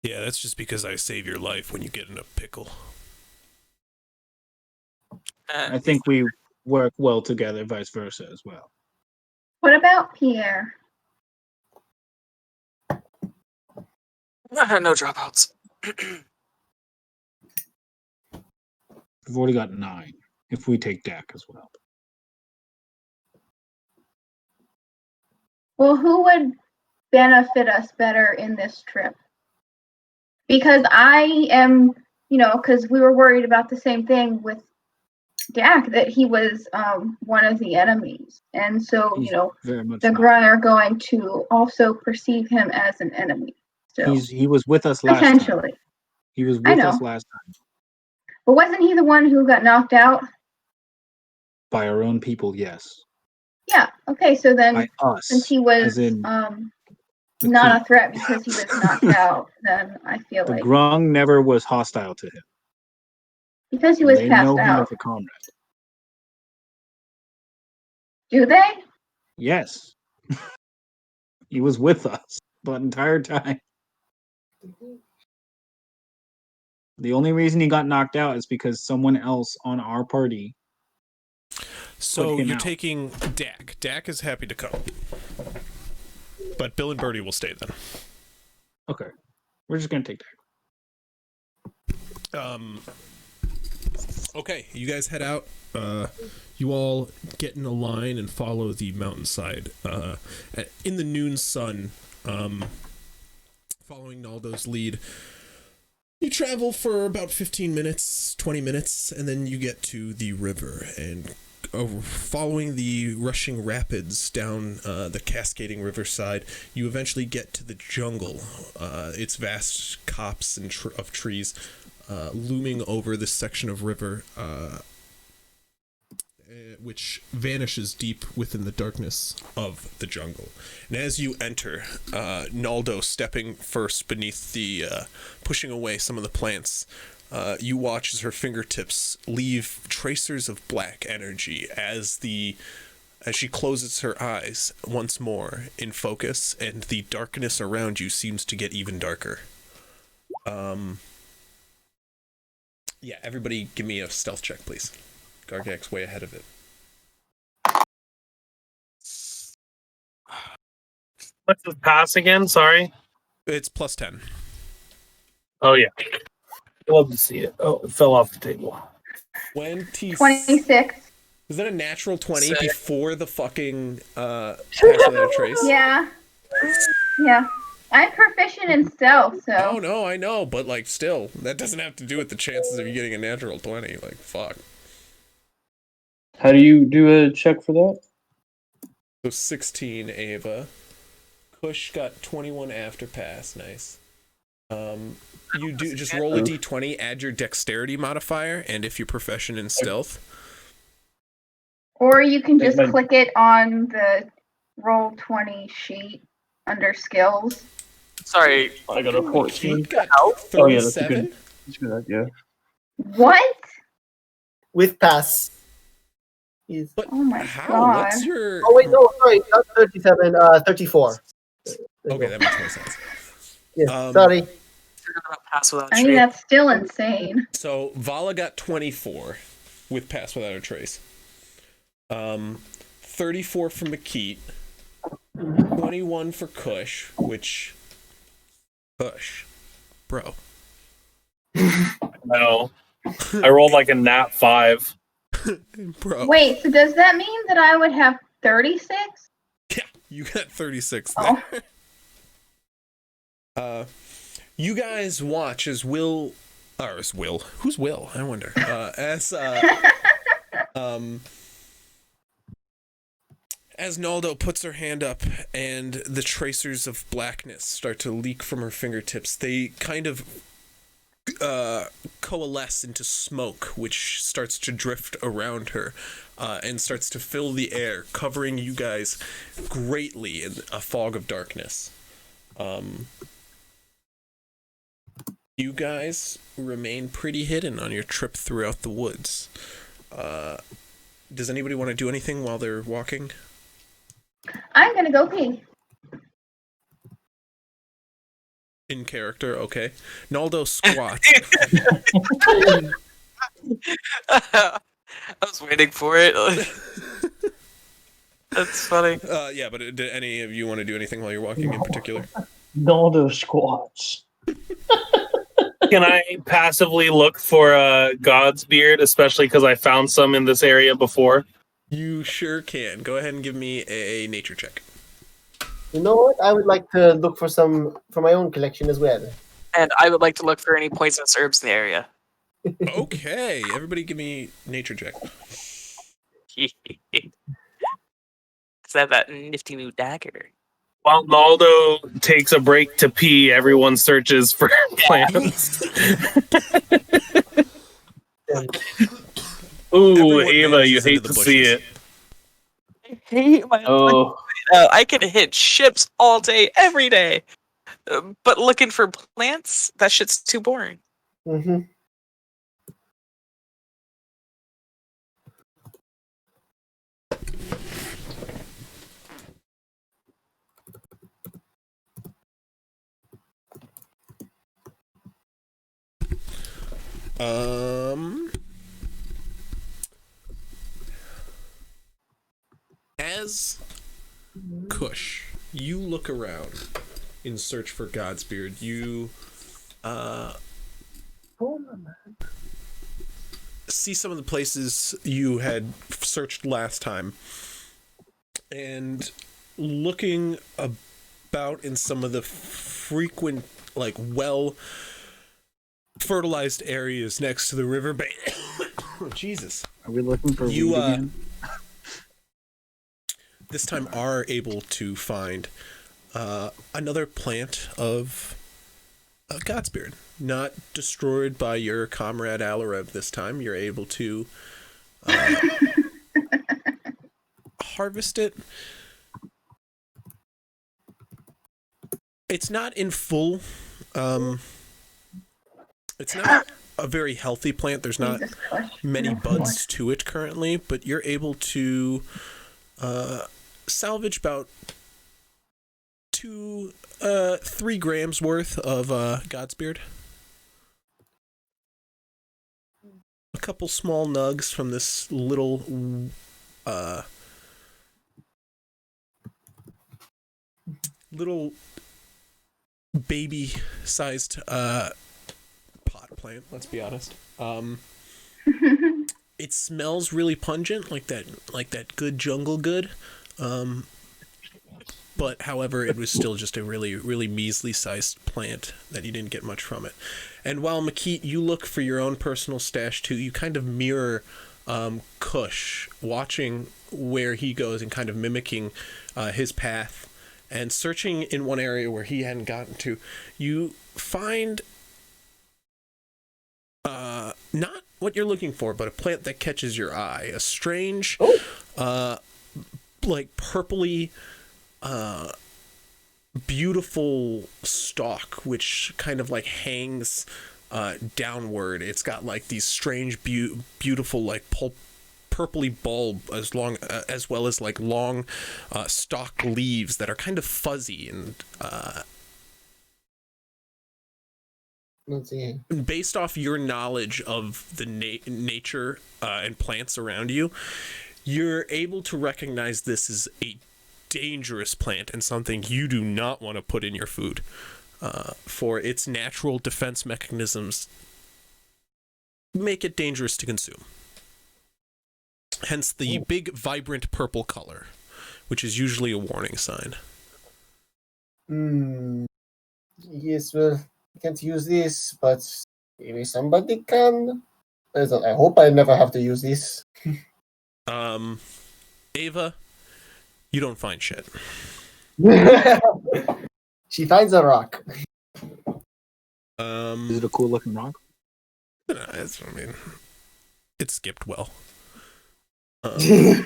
Yeah, that's just because I save your life when you get in a pickle. I think we work well together, vice versa as well. What about Pierre? No dropouts. We've already got 9. If we take Dak as well. Well, who would benefit us better in this trip? Because I am, because we were worried about the same thing with Dak, that he was one of the enemies. And so, Very much the not. Grung are going to also perceive him as an enemy. So He was with us last time. potentially. He was I with know. us last time. But wasn't he the one who got knocked out? By our own people, yes. Yeah. Okay, so then By us. since he was as in not a threat because he was knocked out, then I feel the like Grung never was hostile to him. because he was They passed know him out. as a comrade. Do they? Yes. He was with us the entire time. The only reason he got knocked out is because someone else on our party. So him you're out. taking Dak. Dak is happy to come. But Bill and Birdie will stay then. Okay. We're just going to take that. Okay, you guys head out. You all get in a line and follow the mountainside. In the noon sun, following Naldo's lead, you travel for about 15 minutes, 20 minutes, and then you get to the river. And following the rushing rapids down the cascading riverside, you eventually get to the jungle. Its vast copse of trees looming over this section of river, which vanishes deep within the darkness of the jungle. And as you enter, Naldo stepping first beneath the, pushing away some of the plants, you watch as her fingertips leave tracers of black energy as she closes her eyes once more in focus, and the darkness around you seems to get even darker. Yeah, everybody give me a stealth check, please. Gargak's way ahead of it. What's the pass again? Sorry. It's plus 10. Oh, yeah. I'd love to see it. Oh, it fell off the table. 26. Is that a natural 20 Sick. before the fucking Pass Without a Trace? Yeah. Yeah. I'm proficient in stealth, so. Oh, no, I know, but, like, still, that doesn't have to do with the chances of you getting a natural 20. Like, fuck. How do you do a check for that? So 16, Ava. Kush got 21 after pass. Nice. You do just roll a d20, add your dexterity modifier, and if you're proficient in stealth. Or you can just click it on the roll 20 sheet under skills. Sorry. I got a 14. Oh, yeah, that's a good idea. What? With pass. But oh my how? god. What's your... Oh wait, no, sorry, not 37, 34. Okay, that makes more sense. Yeah, sorry. Pass without I mean, that's still insane. So Vala got 24 with Pass Without a Trace. 34 for Makit. 21 for Kush, which... Kush. Bro. No. I rolled like a nat 5. Bro. Wait, so does that mean that I would have 36? Yeah, you got 36 Oh. there. You guys watch as Will... Or as Will? Who's Will? I wonder. As Naldo puts her hand up and the tracers of blackness start to leak from her fingertips, they kind of coalesce into smoke, which starts to drift around her and starts to fill the air, covering you guys greatly in a fog of darkness. You guys remain pretty hidden on your trip throughout the woods. Does anybody want to do anything while they're walking? I'm gonna go pee. In character, okay. Naldo squats. I was waiting for it. That's funny. Yeah, but did any of you want to do anything while you're walking in particular? Naldo squats. Can I passively look for God's beard, especially because I found some in this area before? You sure can. Go ahead and give me a nature check. You know what? I would like to look for some for my own collection as well. And I would like to look for any poisonous herbs in the area. Okay, everybody give me nature check. Is that nifty new dagger? While Naldo takes a break to pee, everyone searches for plants. Ooh, Everyone Ava, vanishes you into hate the to see bushes. it. I hate my life. I can hit ships all day, every day. But looking for plants, that shit's too boring. Mm-hmm. As Kush, you look around in search for Godsbeard. You see some of the places you had searched last time, and looking about in some of the frequent, like, well fertilized areas next to the riverbank. Oh, Jesus. Are we looking for You, weed again? This time are able to find another plant of Godsbeard. Not destroyed by your comrade Alareb this time. You're able to harvest it. It's not in full. It's not a very healthy plant. There's not many buds to it currently, but you're able to salvage about 3 grams worth of Godsbeard. A couple small nugs from this little little baby-sized pot plant. Let's be honest. It smells really pungent, like that good jungle good. But however, it was still just a really, really measly sized plant that you didn't get much from it. And while Makit, you look for your own personal stash too, you kind of mirror Kush, watching where he goes and kind of mimicking his path and searching in one area where he hadn't gotten to. You find not what you're looking for, but a plant that catches your eye. A strange, like purpley, beautiful stalk, which kind of like hangs downward. It's got like these strange, beautiful, like purpley bulb as well as like long stalk leaves that are kind of fuzzy and based off your knowledge of the nature and plants around you, you're able to recognize this as a dangerous plant and something you do not want to put in your food, for its natural defense mechanisms make it dangerous to consume. Hence the big, vibrant purple color, which is usually a warning sign. Yes, well, I can't use this, but maybe somebody can. I hope I never have to use this. Ava, You don't find shit. She finds a rock. Is it a cool looking rock? I mean, it skipped well. He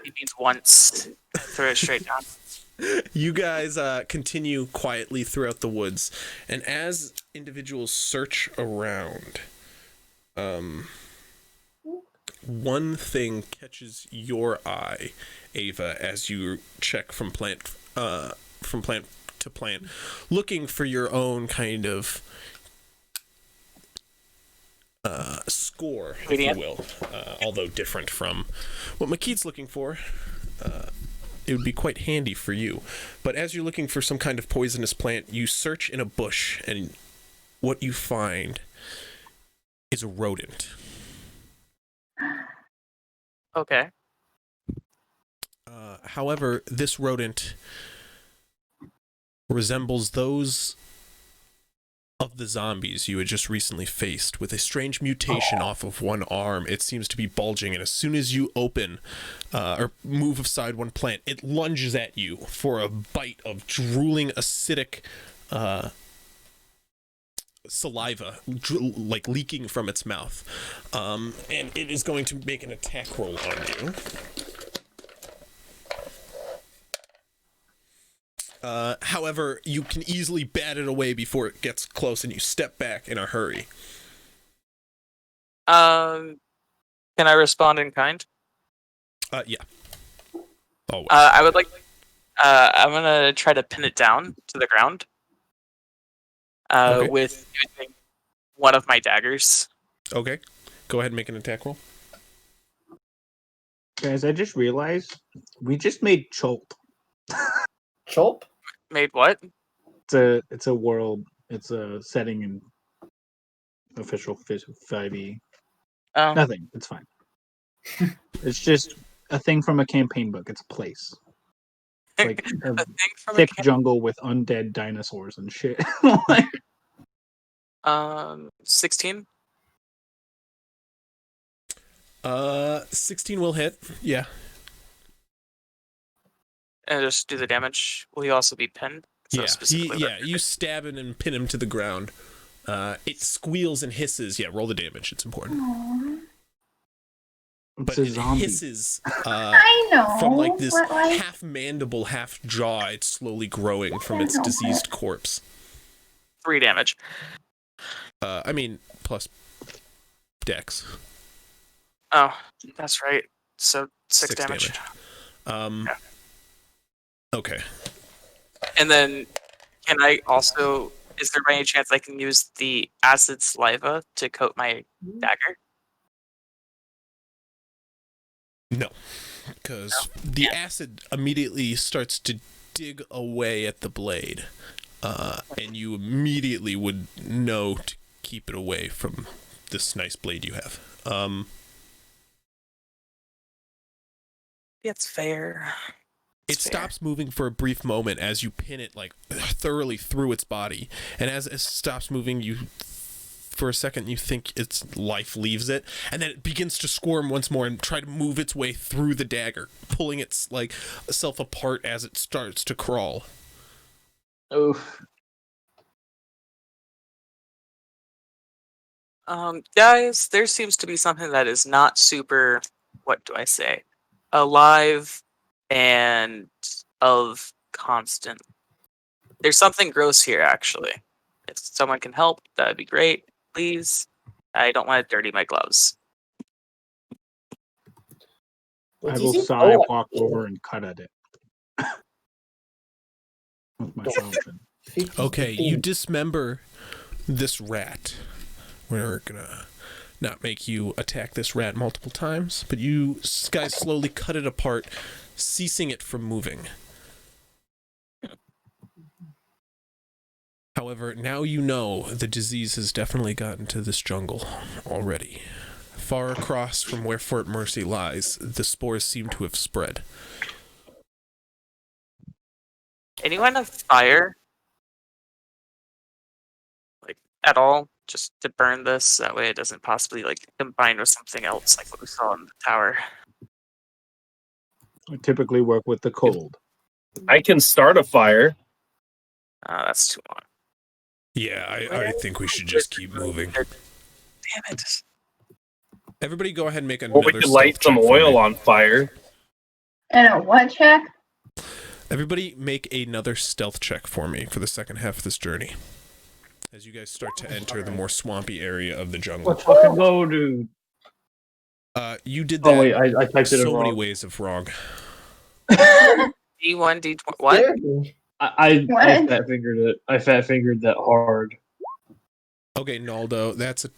means once. Throw it straight down. You guys continue quietly throughout the woods, and as individuals search around, one thing catches your eye, Ava, as you check from plant to plant, looking for your own kind of score, if you will, although different from what Makeet's looking for. It would be quite handy for you. But as you're looking for some kind of poisonous plant, you search in a bush, and what you find is a rodent. Okay. However, this rodent resembles those of the zombies you had just recently faced, with a strange mutation off of one arm. It seems to be bulging, and as soon as you open or move aside one plant, it lunges at you for a bite of drooling, acidic saliva, like leaking from its mouth. And it is going to make an attack roll on you. However, you can easily bat it away before it gets close, and you step back in a hurry. Can I respond in kind? Yeah. Always. I would like. I'm gonna try to pin it down to the ground. Okay. With using one of my daggers. Okay. Go ahead and make an attack roll. Guys, I just realized we just made Chult. Chulp? Made what? It's a world. It's a setting in official 5e. Oh. Nothing. It's fine. It's just a thing from a campaign book. It's a place. Like a thing from thick jungle with undead dinosaurs and shit. 16. 16 will hit. Yeah. And just do the damage. Will he also be pinned? So You stab him and pin him to the ground. It squeals and hisses. Yeah, roll the damage. It's important. Aww. But a it zombie. hisses I know. from like this but, like, half mandible, half jaw. It's slowly growing from its diseased corpse. 3 damage. I mean, plus dex. Oh, that's right. So 6 damage. Yeah. Okay. And then, can I also? Is there by any chance I can use the acid saliva to coat my dagger? No, because the acid immediately starts to dig away at the blade, and you immediately would know to keep it away from this nice blade you have. That's fair. It stops moving for a brief moment as you pin it like thoroughly through its body, and as it stops moving, for a second you think its life leaves it, and then it begins to squirm once more and try to move its way through the dagger, pulling its like self apart as it starts to crawl. Oof. Guys, there seems to be something that is not super. What do I say? Alive and of constant. There's something gross here, actually. If someone can help, that'd be great. Please. I don't want to dirty my gloves. I will sigh, walk over, and cut at it. With my fountain. Okay, you dismember this rat. We're gonna not make you attack this rat multiple times, but you guys slowly cut it apart, ceasing it from moving. However, now you know the disease has definitely gotten to this jungle already. Far across from where Fort Mercy lies, the spores seem to have spread. Anyone have fire? Like, at all? Just to burn this, that way it doesn't possibly, like, combine with something else, like what we saw in the tower. I typically work with the cold. I can start a fire. That's too long. Yeah, I think we should just keep moving. Damn it. Everybody go ahead and make another Or we could light stealth some check for oil me. on fire. And a what check? Everybody make another stealth check for me for the second half of this journey. As you guys start to enter the more swampy area of the jungle. Let's fucking go, dude. You did that Oh wait, I typed it in so many wrong. ways of wrong. D1, D20. What? I What? fat fingered it. I fat fingered that hard. Okay, Naldo, that's a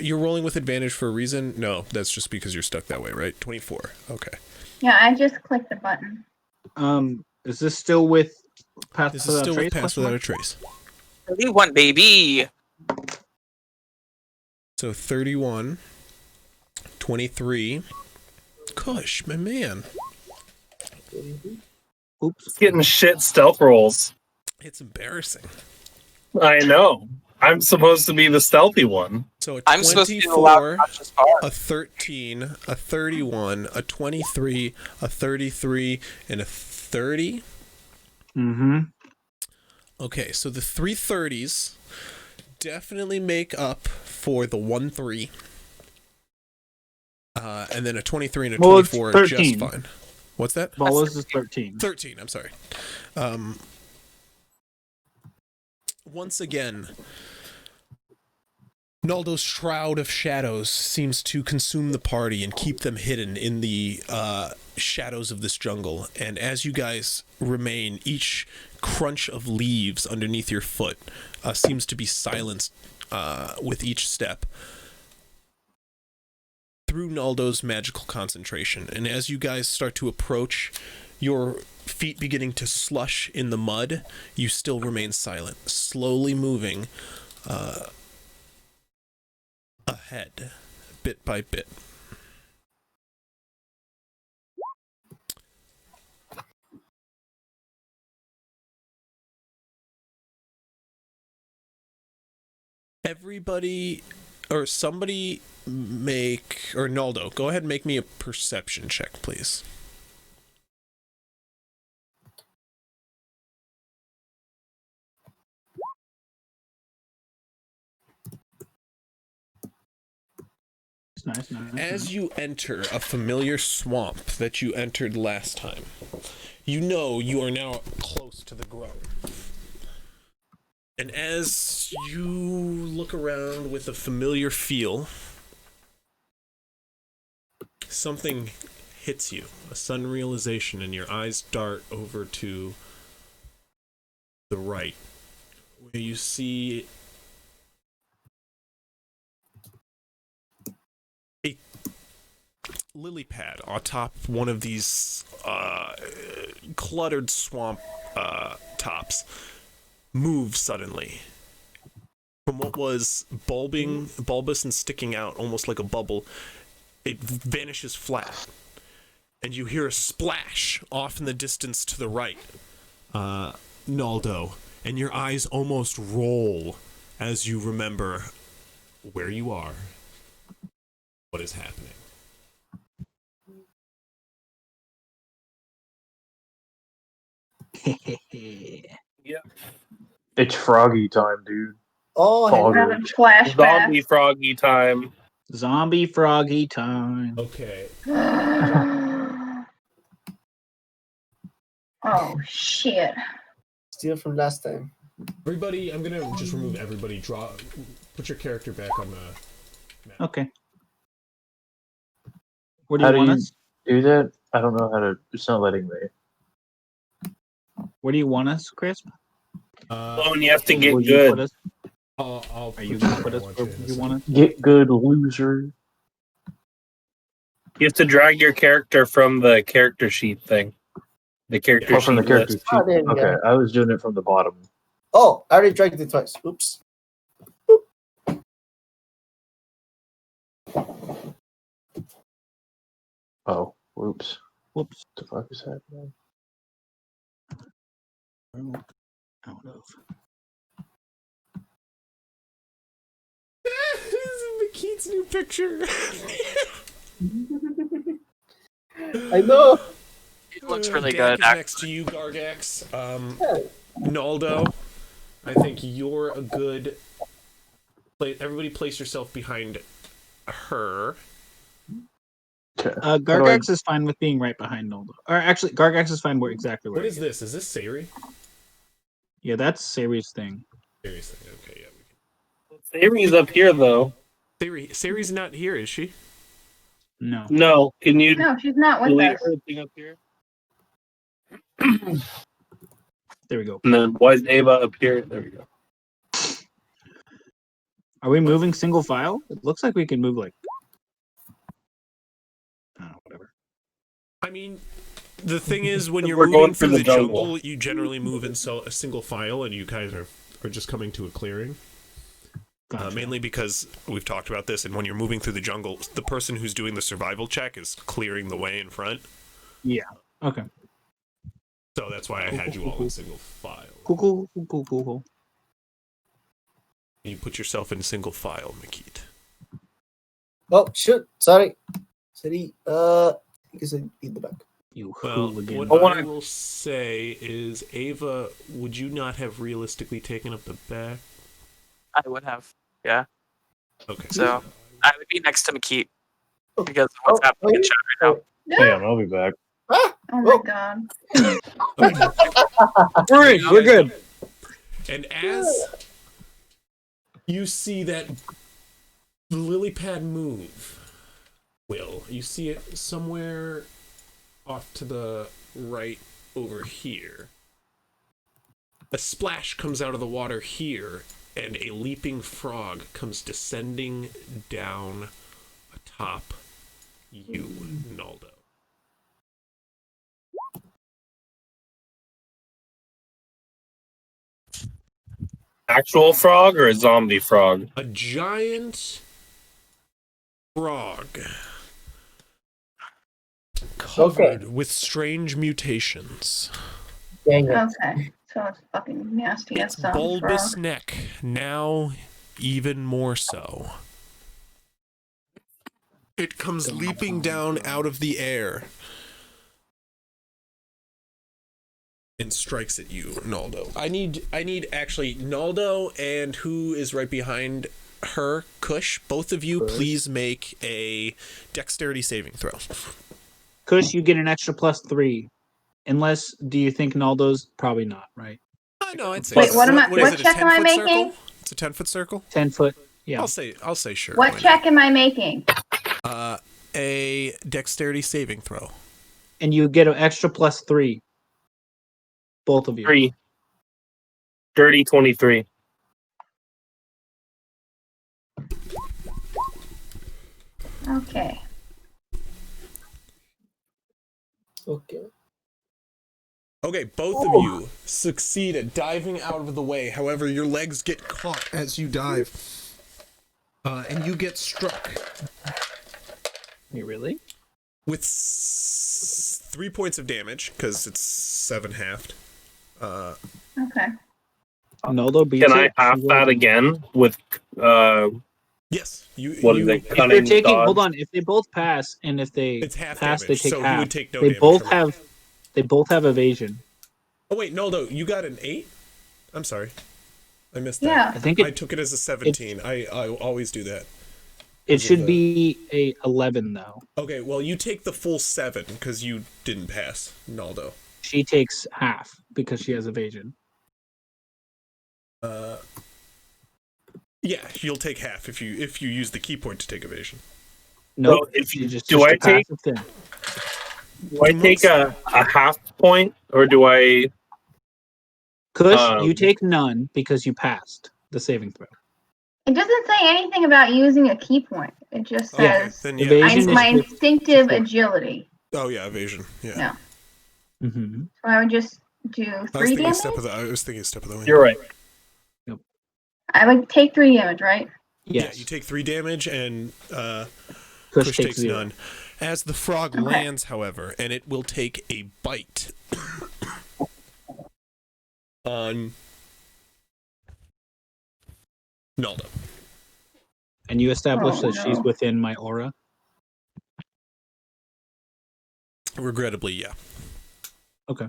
you're rolling with advantage for a reason? No, that's just because you're stuck that way, right? 24. Okay. Yeah, I just clicked the button. Is this still with Path This is Without still Trace? with Pass question Without a mark? Trace. 31, baby. So 31, 23. Kush, my man. Oops. Getting shit stealth rolls. It's embarrassing. I know. I'm supposed to be the stealthy one. So a I'm supposed to be the loud, 24, conscious bar. a 13, a 31, a 23, a 33, and a 30. Mm-hmm. Okay, so the 3 30s definitely make up for the 1 3. And then a 23 and a Well, it's 24 are just 13. fine. What's that? Bolas is 13. 13, I'm sorry. Once again, Naldo's shroud of shadows seems to consume the party and keep them hidden in the shadows of this jungle. And as you guys remain, each crunch of leaves underneath your foot seems to be silenced with each step through Naldo's magical concentration. And as you guys start to approach, your feet beginning to slush in the mud, you still remain silent, slowly moving ahead, bit by bit. Everybody, or somebody make, or Naldo, go ahead and make me a perception check, please. Nice. As you enter a familiar swamp that you entered last time, you know you are now close to the grove. And as you look around with a familiar feel, something hits you, a sudden realization, and your eyes dart over to the right, where you see a lily pad atop one of these cluttered swamp tops move suddenly. From what was bulbous and sticking out almost like a bubble, it vanishes flat. And you hear a splash off in the distance to the right, Naldo, and your eyes almost roll as you remember where you are, what is happening. Yep. It's froggy time, dude. Oh, Frog. Having flashbacks. Zombie froggy time. Zombie froggy time. Okay. Oh shit. steal from last time. Everybody, I'm gonna just remove everybody. Put your character back on the map. Okay. Where do How you do want you us? do that? I don't know how to. It's not letting me. Where do you want us, Chris? Oh, and you have to get Will you put good. us? I'll Are you gonna put us where you want us? Get good, loser. You have to drag your character from the character sheet thing. The character Oh, from the sheet character list. sheet. Oh, there you Okay, go. I was doing it from the bottom. Oh, I already dragged it twice. Oops. Oh, whoops. Whoops. What the fuck is happening? Out of. This is McKeith's new picture. I know. Looks really Dak good. is next to you, Gargax. Naldo, I think you're a good. Everybody, place yourself behind her. Gargax is fine with being right behind Noldo. Or actually, Gargax is fine where exactly where. What is this? Is this Sayri? Yeah, that's Sayri's thing. Sayri's thing. Okay, yeah. Sayri's up here though. Sayri's not here, is she? No. No. Can you? No, she's not with delete us. her thing up here? There we go. And then why is Ava up here? There we go. Are we moving single file? It looks like we can move like. Whatever. I mean, the thing is, when you're We're moving going through through the the jungle, jungle. you generally move in a single file, and you guys are just coming to a clearing. Gotcha. Mainly because we've talked about this, and when you're moving through the jungle, the person who's doing the survival check is clearing the way in front. Yeah. Okay. So that's why I had you all in single file. Cool. You put yourself in single file, Makit. Oh shoot! Sorry. City. I guess I need the back. You Well, hooligan. what I will say is, Ava, would you not have realistically taken up the back? I would have. Yeah. Okay. So I would be next to Makit because of what's happening in chat right now. Hang on, I'll be back. Oh my god. We're good. And as you see that lily pad move, Will, you see it somewhere off to the right over here. A splash comes out of the water here, and a leaping frog comes descending down atop you, Naldo. Actual frog or a zombie frog? A giant frog covered with strange mutations. Dang it. Okay. So it's fucking nasty as some Bulbous frog. neck, now even more so. It comes leaping down out of the air and strikes at you, Naldo. I need actually Naldo and who is right behind her, Kush. Both of you, please make a dexterity saving throw. Kush, you get an extra +3. Unless, do you think Naldo's probably not, right? No, I'd say. Wait, what am I? is What it, a check am I 10-foot making? circle? It's a 10-foot circle. 10 foot. Yeah. I'll say sure. What why check am I making? not? A dexterity saving throw. And you get an extra +3. Both of you. 3. Dirty 23. Okay. Okay. Okay, both of you succeed at diving out of the way. However, your legs get caught as you dive, and you get struck You really? with 3 points of damage because it's 7 halved. Okay. Naldo beats Can I it. half that again with Yes, what is it? If they're Cunning taking, dodge? hold on. If they both pass, and if they It's half pass, damage, they take so half. he would take no they damage both from it. have. They both have evasion. Oh wait, Naldo, you got an 8? I'm sorry, I missed that. Yeah. I think I took it as a 17. I always do that. it should be a 11 though. Okay, well you take the full 7 because you didn't pass, Naldo. She takes half because she has evasion. Yeah, you'll take half if you use the key point to take evasion. No, So if you you- just do push I the take- passive thing. Do I take a half point or do I? Kush, you take none because you passed the saving throw. It doesn't say anything about using a key point. It just Okay, says then yeah. Evasion my is instinctive support. agility. Oh yeah, evasion. Yeah. Yeah. Mm-hmm. So I would just do I was 3 thinking damage. I was thinking step of the wind. You're right. I would take 3 damage, right? Yes. Yeah, you take 3 damage and Kush Kush takes takes 0. none. As the frog Okay. lands, however, and it will take a bite on Naldo. And you establish Oh, that she's no. within my aura. Regrettably, yeah. Okay.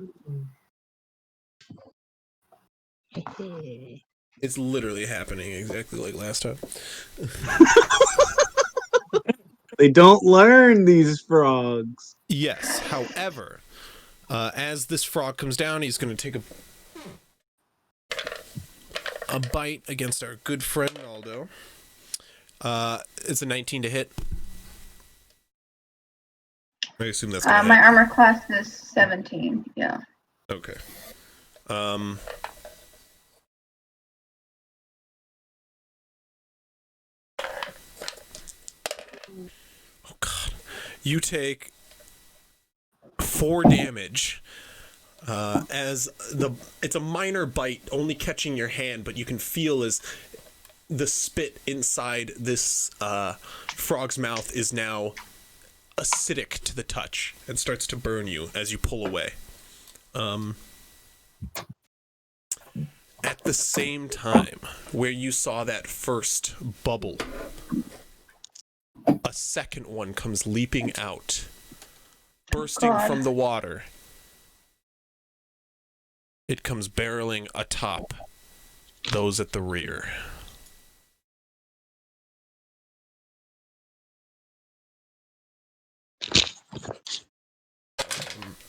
It's literally happening exactly like last time. They don't learn, these frogs. Yes. However, as this frog comes down, he's going to take a bite against our good friend Naldo. It's a 19 to hit. I assume that's gonna my hit. armor class is 17. Yeah. Okay. Oh God! You take 4 damage. As it's a minor bite, only catching your hand, but you can feel as the spit inside this frog's mouth is now acidic to the touch and starts to burn you as you pull away. At the same time, where you saw that first bubble, a second one comes leaping out, bursting from the water. It comes barreling atop those at the rear.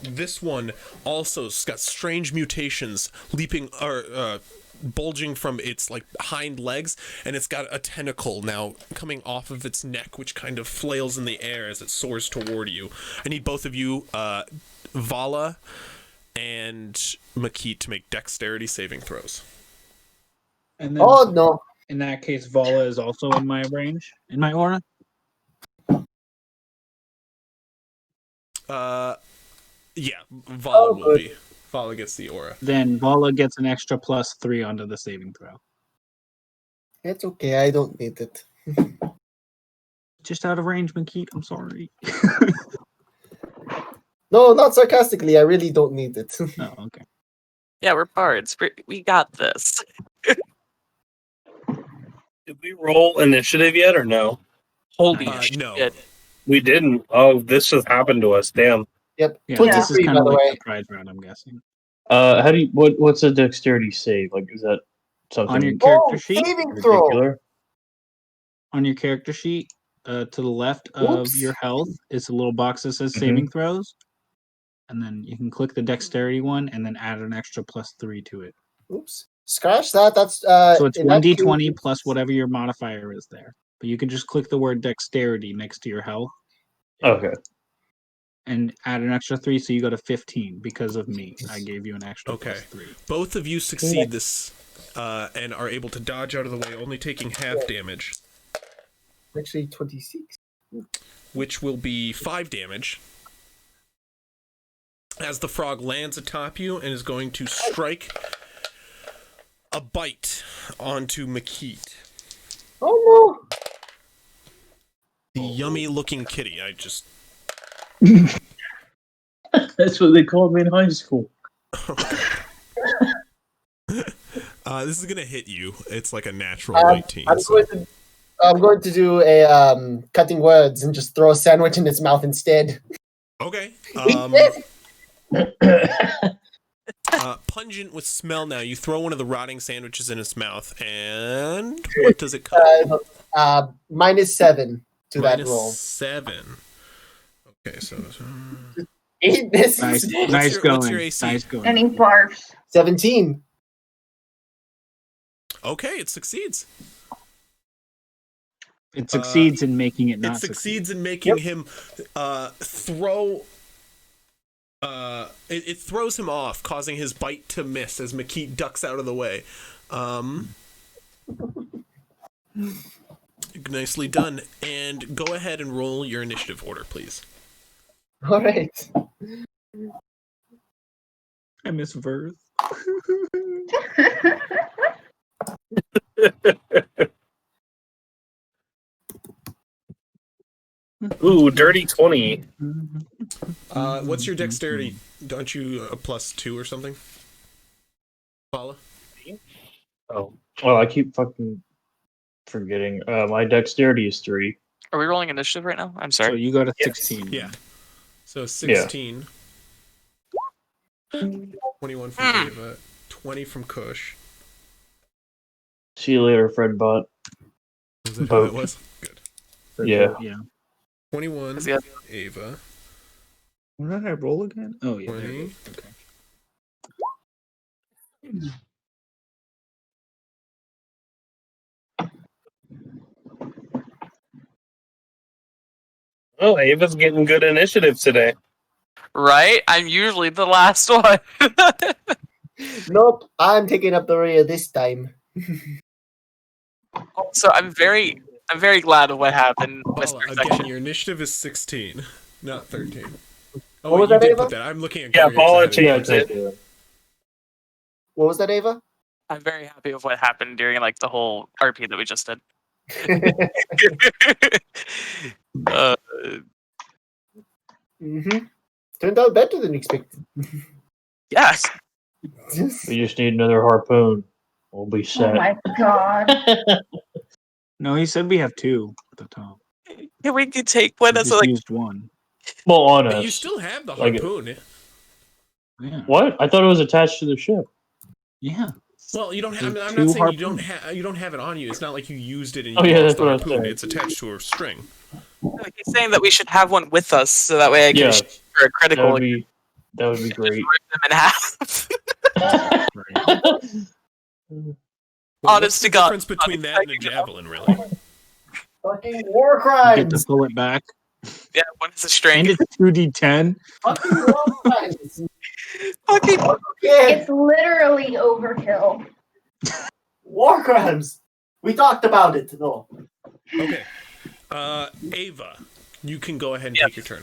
This one also got strange mutations leaping or bulging from its like hind legs, and it's got a tentacle now coming off of its neck, which kind of flails in the air as it soars toward you. I need both of you, Vala and Makit, to make dexterity saving throws. And then, Oh no! in that case, Vala is also in my range, in my aura. Yeah, Vala will be. Vala gets the aura. Then Vala gets an extra +3 onto the saving throw. It's okay. I don't need it. Just out of range, Makit. I'm sorry. No, not sarcastically. I really don't need it. Oh, okay. Yeah, we're bards. We got this. Did we roll initiative yet or no? Holy no. shit. We didn't. Oh, this just happened to us. Damn. Yep. Yeah, 23, this is kind by of the like way. the prize round, I'm guessing. How do you what's a dexterity save? Like, is that something On your character Oh, sheet, saving throw. particular? on your character sheet, to the left of Oops. your health is a little box that says saving throws, and then you can click the dexterity one and then add an extra +3 to it. Oops. Scratch that. That's So it's in that 1d20 case- plus whatever your modifier is there. But you can just click the word dexterity next to your health Okay. and add an extra 3, so you go to 15 because of me. I gave you an extra Okay. +3. Both of you succeed this and are able to dodge out of the way, only taking half damage, Actually, 26. which will be 5 damage. As the frog lands atop you and is going to strike a bite onto Makit. Oh no! The yummy-looking kitty. I just... That's what they called me in high school. This is gonna hit you. It's like a natural 19. I'm going to do a cutting words and just throw a sandwich in its mouth instead. Okay. Pungent with smell now. You throw one of the rotting sandwiches in its mouth, and what does it cut? -7 to that roll. -7. Okay, so... 8 Nice, nice your- going. what's your AC? Nice going. And he barfs. 17. Okay, it succeeds. It succeeds in making it not It succeeds in making him throw... It throws him off, causing his bite to miss as Makit ducks out of the way. Nicely done. And go ahead and roll your initiative order, please. All right. I miss Verth. Ooh, dirty 20. What's your dexterity? Don't you a +2 or something? Paula? Oh, I keep fucking forgetting. My dexterity is 3. Are we rolling initiative right now? I'm So sorry. you go to 16. Yeah. So 16. 21 from Ava. 20 from Kush. See you later, Fred Bot. Was that how it was? Good. Yeah. Yeah. 21 Is the Ava. What did I roll again? Oh yeah. there 20. it is. Okay. Oh, Ava's getting good initiative today. Right? I'm usually the last one. Nope, I'm taking up the rear this time. So I'm very glad of what happened. Paula, again, your initiative is 16, not 13. Oh, What wait, was you that, did Ava? put that. I'm looking at Yeah, Corey Paula X ahead of changed you. it. What was that, Ava? I'm very happy with what happened during like the whole RP that we just did. Turned out better than expected. Yes. We just need another harpoon. We'll be Oh set. my god. No, he said we have two at the top. Yeah, we could take one We as just like used one. Well, on But us. you still have the Like- harpoon. Yeah. What? I thought it was attached to the ship. Yeah. Well, you don't. I'm There's not two saying you don't harpoons. have. You don't have it on you. It's not like you used it and you Oh, yeah, lost that's the what I was harpoon. saying. It's attached to a string. he's saying that we should have one with us so that way I can Yeah. shoot for a That critical would be great. rip them in half. Well, Honest what's to the God. difference between that and a javelin, really? Fucking war You crimes! get to pull it back. Yeah, one is a string. And it's 2d10. Fucking war crimes! Fucking Yeah, It's literally overkill. war crimes! We talked about it, though. Okay. Ava, you can go ahead and take your turn.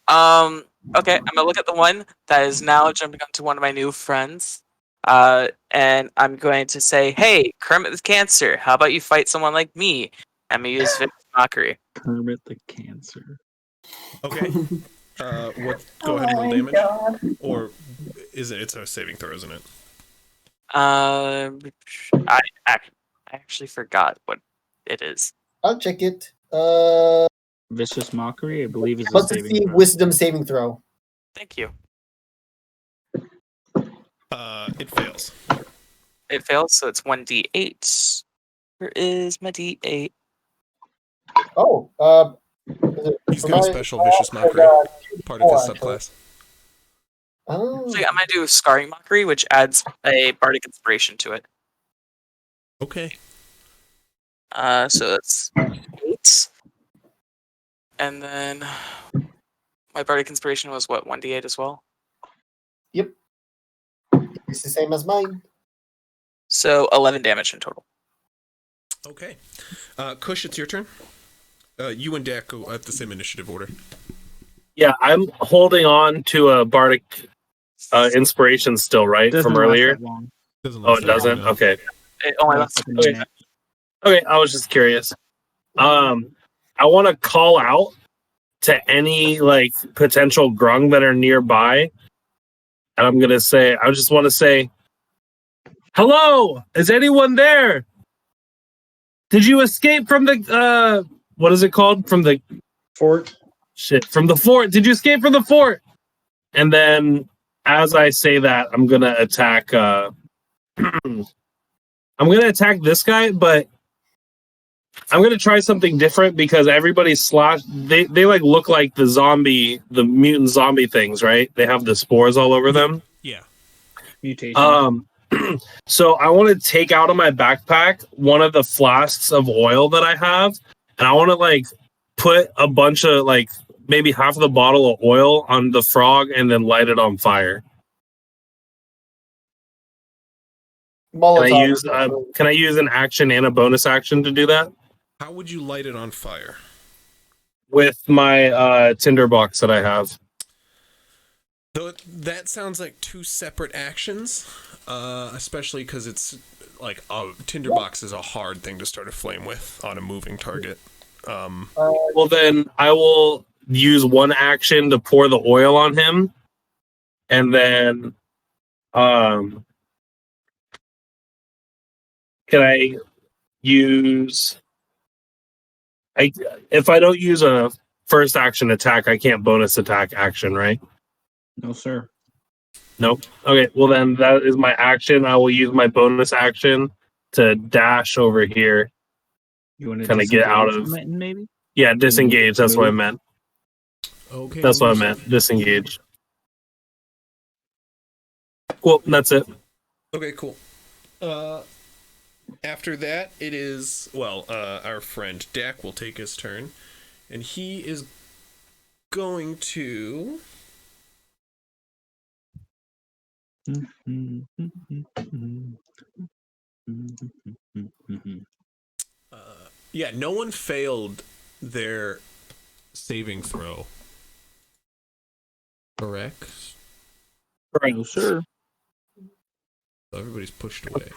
Okay, I'm gonna look at the one that is now jumping onto one of my new friends. And I'm going to say, hey, Kermit the Cancer, how about you fight someone like me? I'm gonna use Vicious Mockery. Kermit the Cancer. Okay. What? Go ahead and roll damage. Or is it? It's a saving throw, isn't it? I actually forgot what it is. I'll check it. Vicious Mockery, I believe, is a Let's saving see, throw. wisdom saving throw. Thank you. It fails. It fails, so it's 1d8. Where is my d8? Oh, He's got a special vicious mockery, part of his subclass. Oh. Actually, I'm gonna do Scarring Mockery, which adds a Bardic Inspiration to it. Okay. So that's 8. And then my Bardic Inspiration was what, 1d8 as well? Yep. It's the same as mine. So 11 damage in total. Okay. Kush, it's your turn. You and Dak go at the same initiative order. Yeah, I'm holding on to a bardic inspiration still, right? Doesn't From last earlier. that long. Oh, it doesn't? Okay. It only Lasts lasts like a minute. Okay, I was just curious. I want to call out to any like potential grung that are nearby, and I'm gonna say, I just want to say, hello, is anyone there? Did you escape from the what is it called? From the fort? Shit, from the fort. Did you escape from the fort? And then as I say that, I'm gonna attack I'm gonna attack this guy, but I'm gonna try something different because everybody's they like look like the mutant zombie things, right? They have the spores all over them. Yeah. Mutation. So I want to take out of my backpack one of the flasks of oil that I have, and I want to like put a bunch of like maybe half of the bottle of oil on the frog and then light it on fire. Can I use an action and a bonus action to do that? How would you light it on fire? With my tinderbox that I have. Though that sounds like two separate actions, especially because it's like a tinderbox is a hard thing to start a flame with on a moving target. Well, then I will use one action to pour the oil on him, and then can I use? If I don't use a first action attack, I can't bonus attack action, right? No, sir. Nope. Okay, well then that is my action. I will use my bonus action to dash over here. You want to Kind of get out of maybe? Yeah, disengage. That's what I meant. Okay. That's what I move meant. Disengage. Cool. That's it. Okay, cool. After that, it is, our friend Dak will take his turn, and he is going to... yeah, no one failed their saving throw. Correct? No, sir. So everybody's pushed away.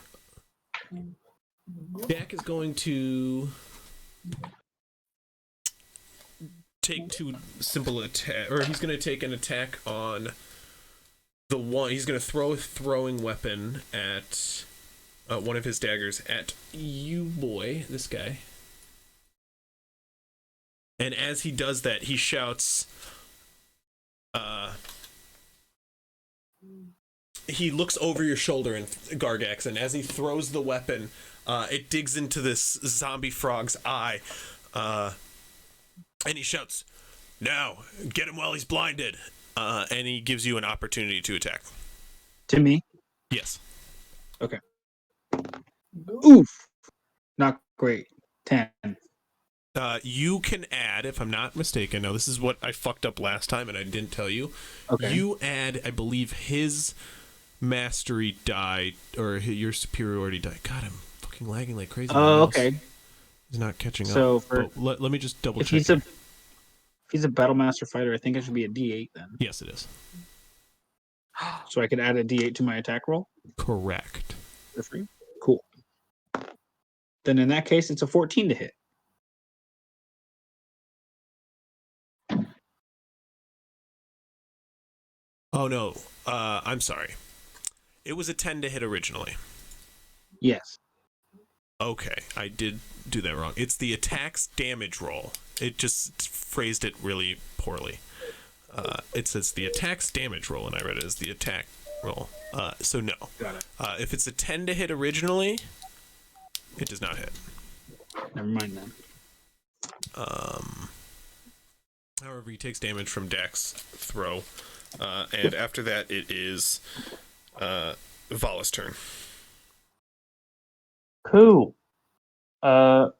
Dak is going to take two simple attack, or he's going to take an attack on the one. He's going to throw a throwing weapon at one of his daggers at you, boy, this guy. And as he does that, he shouts. He looks over your shoulder, and Gargax, and as he throws the weapon, it digs into this zombie frog's eye, and he shouts, "Now, get him while he's blinded!" And he gives you an opportunity to attack. To me? Yes. Okay. Oof. Not great. 10. You can add, if I'm not mistaken, now this is what I fucked up last time and I didn't tell you. Okay. You add, I believe, his mastery die, or your superiority die. God, I'm fucking lagging like crazy. Oh, okay. He's not catching So up. for Let me just double if check. If he's a battle master fighter, I think it should be a D8 then. Yes, it is. So I could add a D8 to my attack roll? Correct. For free? Cool. Then in that case, it's a 14 to hit. Oh, no. I'm sorry. It was a 10 to hit originally. Yes. Okay, I did do that wrong. It's the attack's damage roll. It just phrased it really poorly. It says the attack's damage roll, and I read it as the attack roll. So no. Got it. If it's a 10 to hit originally, it does not hit. Never mind then. However, he takes damage from Dak's throw. And after that, it is Vala's turn. Cool. Can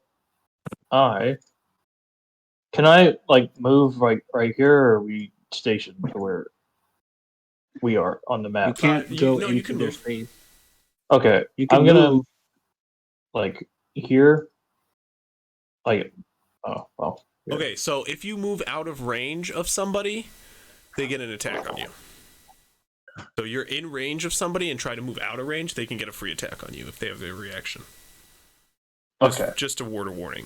I move right here, or are we stationed to where we are on the map? You can't go into you can their move. space. Okay, You can I'm gonna move. here. Oh well. Yeah. Okay, so if you move out of range of somebody, they get an attack on you. So you're in range of somebody and try to move out of range, they can get a free attack on you if they have their reaction. Okay. Just a word of warning.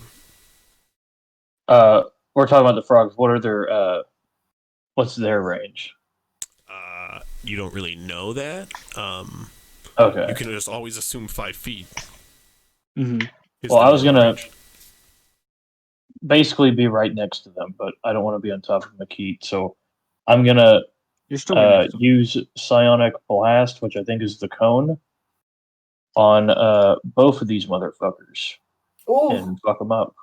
We're talking about the frogs. What are their what's their range? You don't really know that. Okay. You can just always assume 5 feet. Mm-hmm. Well, I was gonna basically be right next to them, but I don't want to be on top of Makeet, so I'm gonna use Psionic Blast, which I think is the cone, on both of these motherfuckers. Ooh. And fuck them up.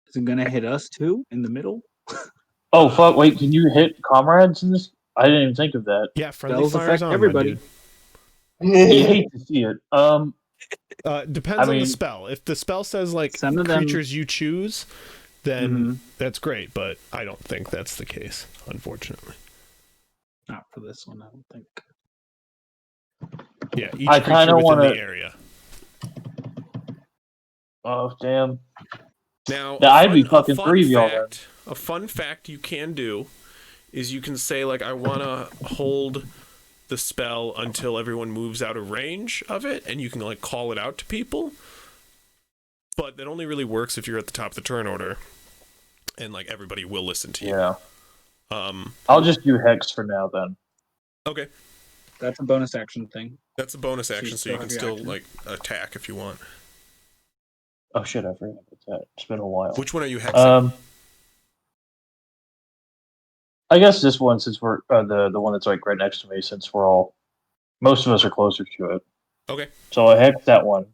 Is it gonna hit us too in the middle? Oh fuck! Wait, can you hit comrades in this? I didn't even think of that. Yeah, friendly Spells fire's affect on, everybody. You hate to see it. Depends on the spell. If the spell says some of them- creatures you choose, then Mm-hmm. that's great. But I don't think that's the case, unfortunately. Not for this one, I don't think. Yeah, each I creature kinda within wanna- the area. Oh damn! Now, Yeah, I'd be fucking 3 of y'all then. A fun fact you can do is you can say, I want to hold the spell until everyone moves out of range of it, and you can, call it out to people. But that only really works if you're at the top of the turn order, and, everybody will listen to you. Yeah. I'll just do Hex for now then. Okay. That's a bonus action thing. That's a bonus action, so you can still still, have your attack if you want. Oh shit! I forgot about that. It's been a while. Which one are you hexing? I guess this one, since we're the one that's right next to me, since we're all Most of us are closer to it. Okay. So I hex that one,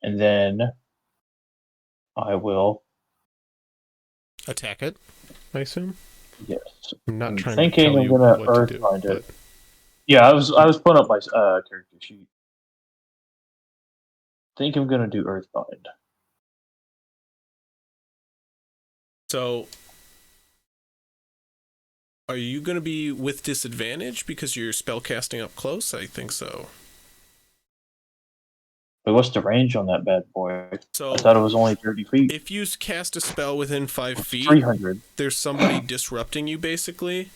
and then I will attack it, I assume. Yes. I'm not I'm trying thinking to tell I'm you gonna what to earth do, bind it. but Yeah, I was putting up my character sheet. Think I'm gonna do Earthbind. so are you going to be with disadvantage because you're spellcasting up close? I think so. But what's the range on that bad boy? So I thought it was only 30 feet. if you cast a spell within 5 feet, 300. there's somebody disrupting you basically.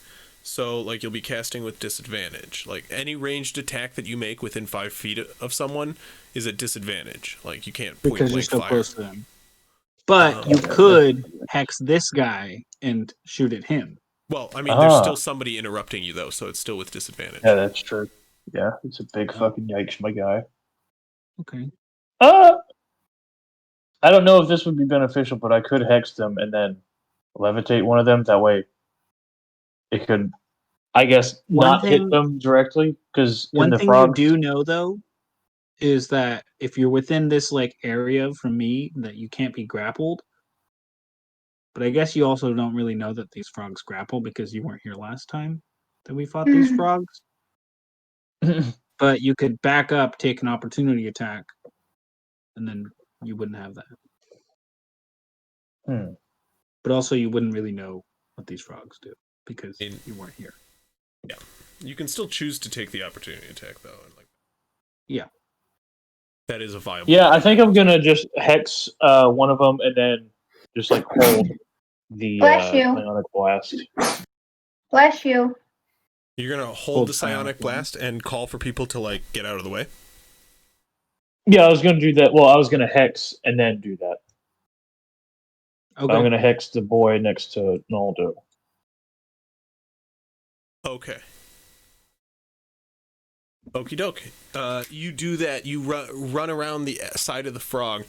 So like you'll be casting with disadvantage. Like any ranged attack that you make within 5 feet of someone is at disadvantage. Like you can't point Because you're blank so fire. close to them. But you could hex this guy and shoot at him. Well, I mean, there's still somebody interrupting you though, so it's still with disadvantage. Yeah, that's true. Yeah, it's a big fucking yikes, my guy. Okay. I don't know if this would be beneficial, but I could hex them and then levitate one of them. That way, it could, I guess, not hit them directly. Because one the thing frogs, you do know though is that if you're within this like area from me, that you can't be grappled. But I guess you also don't really know that these frogs grapple because you weren't here last time that we fought these frogs. But you could back up, take an opportunity attack, and then you wouldn't have that. But also, you wouldn't really know what these frogs do because you weren't here. Yeah, you can still choose to take the opportunity attack though. And like, yeah, that is a viable. Yeah, I think I'm gonna just hex one of them and then just like hold the Bless you. psionic blast. Bless you. You're gonna hold the psionic blast and call for people to like get out of the way. Yeah, I was gonna do that. Well, I was gonna hex and then do that. Okay. I'm gonna hex the boy next to Naldo. Okay. Okie doke. You do that. You run around the side of the frog,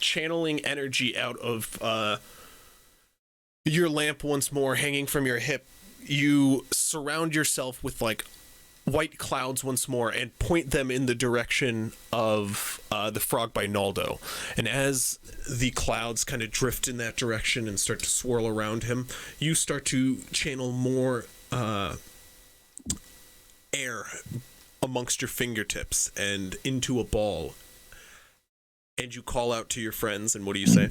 channeling energy out of your lamp once more, hanging from your hip. You surround yourself with like white clouds once more and point them in the direction of the frog by Naldo. And as the clouds kind of drift in that direction and start to swirl around him, you start to channel more air amongst your fingertips and into a ball. And you call out to your friends, and what do you say?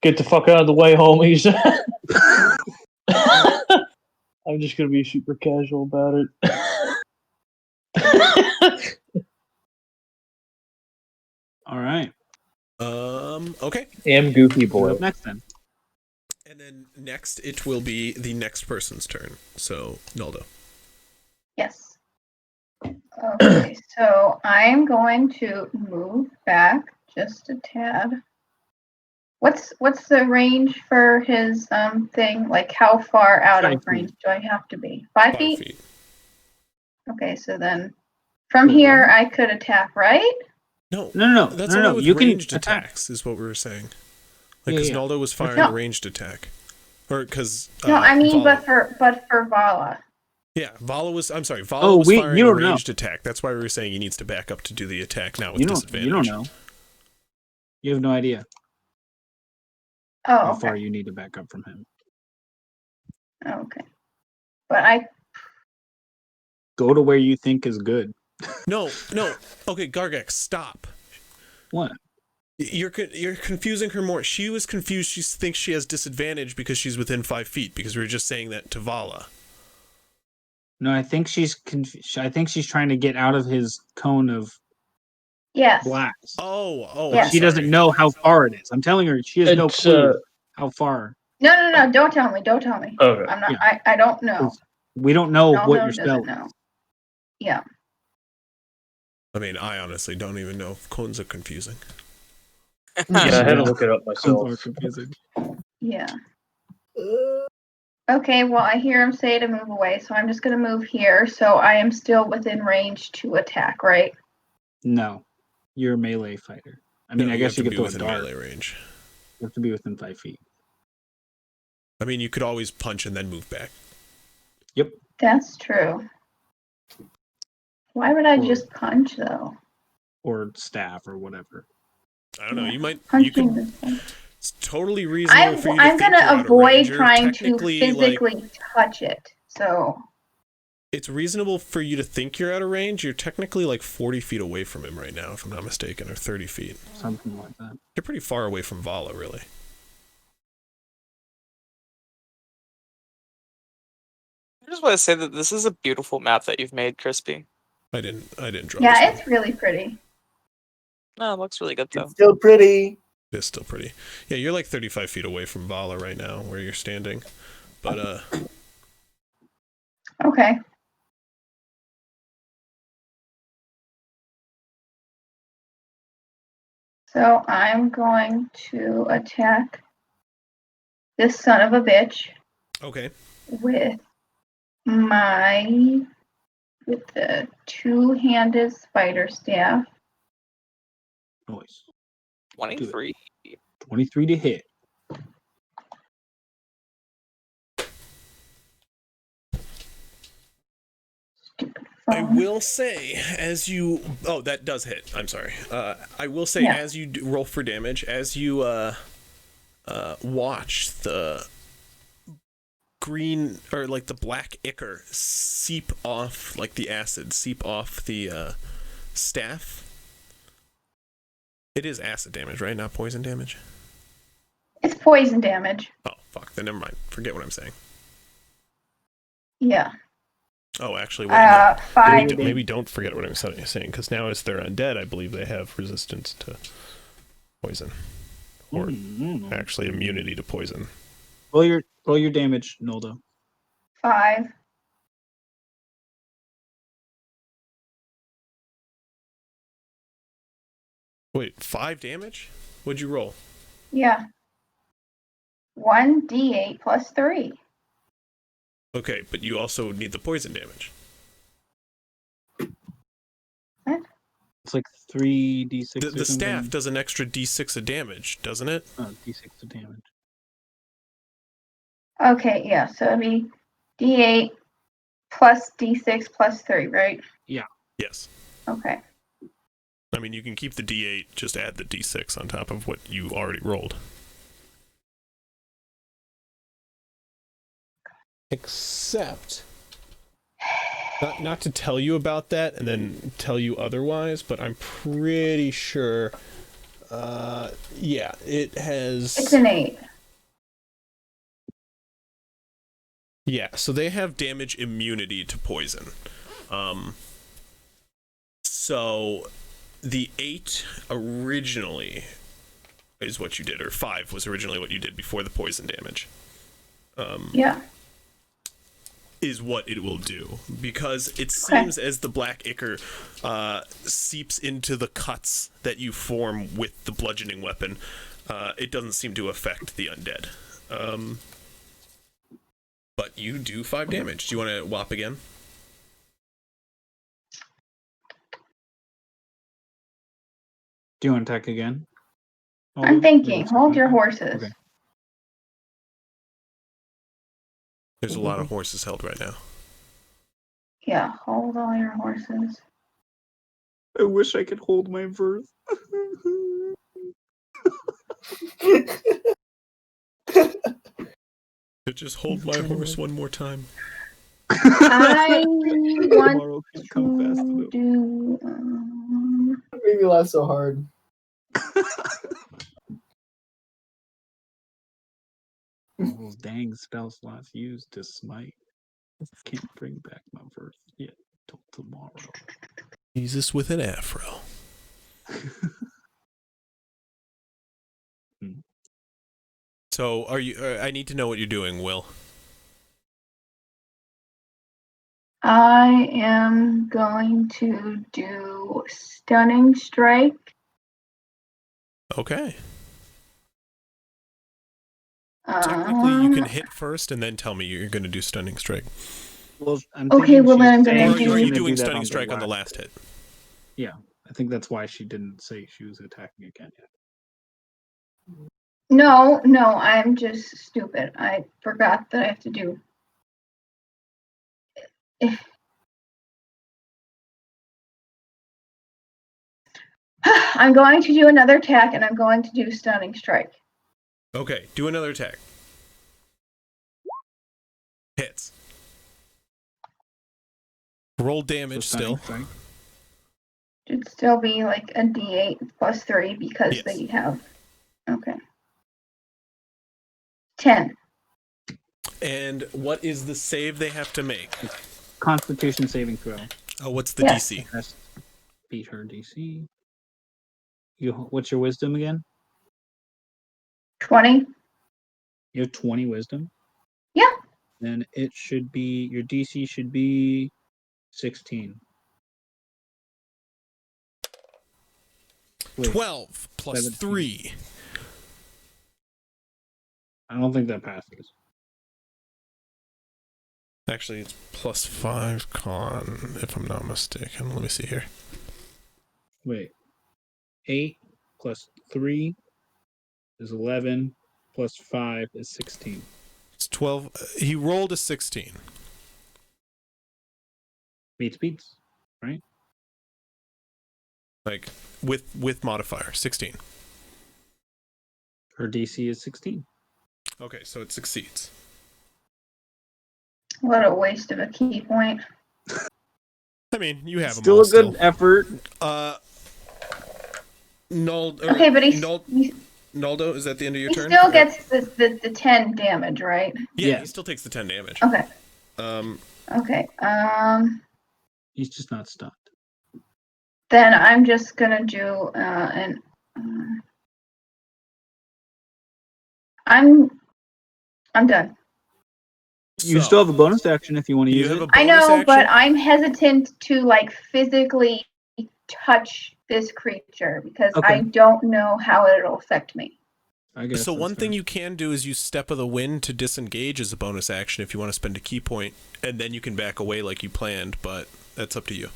Get the fuck out of the way, homies. I'm just gonna be super casual about it. All right. Okay. Am Goofy Boy. Up next then. And then next, it will be the next person's turn. So, Naldo. Yes. Okay, so I'm going to move back just a tad. What's the range for his thing? Like how far out 5 of range feet. do I have to be? 5 feet? 5 feet. Okay, so then from here I could attack, right? No. No. That's no, only no. with You can ranged attack. attacks, is what we were saying. Like, Yeah, because yeah. Naldo was firing No. a ranged attack. Or because. No, I mean, Vala. but for Vala. Yeah, Vala was. I'm sorry, Vala was firing you a don't know. ranged attack. That's why we were saying he needs to back up to do the attack now with You disadvantage. don't know. You have no idea Oh, how okay. far you need to back up from him. Okay. But I Go to where you think is good. No. Okay, Gargex, stop. What? You're confusing her more. She was confused. She thinks she has disadvantage because she's within 5 feet. Because we were just saying that to Vala. No, I think she's I think she's trying to get out of his cone of yes. blast. Oh. Yeah. I'm She doesn't sorry. know how far it is. I'm telling her she has no It's, clue how far. No, don't tell me. Don't tell me. Okay. I'm not Yeah. I don't know. We don't know Naldo what your doesn't spell is. know. Yeah. I mean, I honestly don't even know if cones are confusing. Yeah, I had to look it up Cones are myself. confusing. Yeah. Okay, well, I hear him say to move away, so I'm just going to move here. So I am still within range to attack, right? No, you're a melee fighter. I mean, No, I guess you have could to be throw a within dart. melee range. You have to be within 5 feet. I mean, you could always punch and then move back. Yep. That's true. Why would I Or- just punch though? or staff or whatever. I don't know. You might. You Punching can. this thing. It's totally reasonable for you to I'm think you're gonna out of avoid range. You're trying to technically, physically touch it. So it's reasonable for you to think you're out of range. You're technically like 40 feet away from him right now, if I'm not mistaken, or 30 feet. Something like that. You're pretty far away from Vala, really. I just want to say that this is a beautiful map that you've made, Crispy. I didn't draw this yeah, one. it's really pretty. No, it looks really good though. It's still pretty. It's still pretty. Yeah, you're like 35 feet away from Vala right now, where you're standing. But Okay. So I'm going to attack this son of a bitch okay. with the two-handed spider staff. Noise. 23. 23 to hit. I will say, as you... Oh, that does hit. I'm sorry. I will say, Yeah. as you roll for damage, as you watch the green, or like the black ichor seep off, like the acid, seep off the staff. It is acid damage, right? Not poison damage? It's poison damage. Oh, fuck. Then never mind. Forget what I'm saying. Yeah. Oh, actually, wait, no. 5. Maybe don't forget what I'm saying, because now as they're undead, I believe they have resistance to poison. Or actually immunity to poison. Roll your damage, Noldo. 5. Wait, 5 damage? What'd you roll? Yeah. 1d8 plus 3. Okay, but you also need the poison damage. It's like 3d6. The staff does an extra d6 of damage, doesn't it? Oh, d6 of damage. Okay, yeah, so it'd be d8 plus d6 plus 3, right? Yeah. Yes. Okay. I mean, you can keep the d8, just add the d6 on top of what you already rolled. Except, not to tell you about that and then tell you otherwise, but I'm pretty sure, yeah, it has... It's an 8. Yeah, so they have damage immunity to poison. So the 8 originally is what you did, or 5 was originally what you did before the poison damage. Yeah. Is what it will do, because it seems as the black ichor seeps into the cuts that you form with the bludgeoning weapon, it doesn't seem to affect the undead. But you do 5 damage. Do you want to whop again? Do you want to attack again? I'm thinking. Hold your horses. Okay. There's a lot of horses held right now. Yeah, hold all your horses. I wish I could hold my verse. Just hold my horse one more time. I Tomorrow want can't come fast to enough. do... Made me laugh so hard. All those dang spell slots used to smite. Can't bring back my verse yet till tomorrow. Jesus with an afro. So, are you? I need to know what you're doing, Will. I am going to do Stunning Strike. Okay. Technically, you can hit first and then tell me you're going to do Stunning Strike. Well, I'm Okay, thinking well, then I'm she's gonna saying Or she's are you gonna doing do that Stunning Strike on the last hit? Yeah, I think that's why she didn't say she was attacking again yet. No, I'm just stupid. I forgot that I have to do. I'm going to do another attack, and I'm going to do Stunning Strike. Okay, do another attack. Hits. Roll damage still. Should still be like a D8 plus 3 because Yes. they have. Okay. 10. And what is the save they have to make? Constitution saving throw. Oh, what's the Yes. DC? That's beat her DC. What's your wisdom again? 20. You have 20 wisdom. Yeah. Then it should be your DC should be 16. Wait, 12 plus 17. 3. I don't think that passes. Actually, it's plus 5 con, if I'm not mistaken. Let me see here. Wait. 8 plus 3 is 11 plus 5 is 16. It's 12. He rolled a 16. Beats, right? Like, with modifier, 16. Her DC is 16. Okay, so it succeeds. What a waste of a key point. I mean, you have Still them all a good effort. Okay, but Naldo, is that the end of your he turn? still gets the 10 damage, right? Yeah, he still takes the 10 damage. Okay. Um, Okay. He's just not stunned. Then I'm just gonna do I'm done. You still have a bonus action if you want to use it. I know, but I'm hesitant to like physically touch this creature because Okay. I don't know how it'll affect me. I guess So that's one thing fair. you can do is use Step of the Wind to disengage as a bonus action if you want to spend a key point, and then you can back away like you planned, but that's up to you.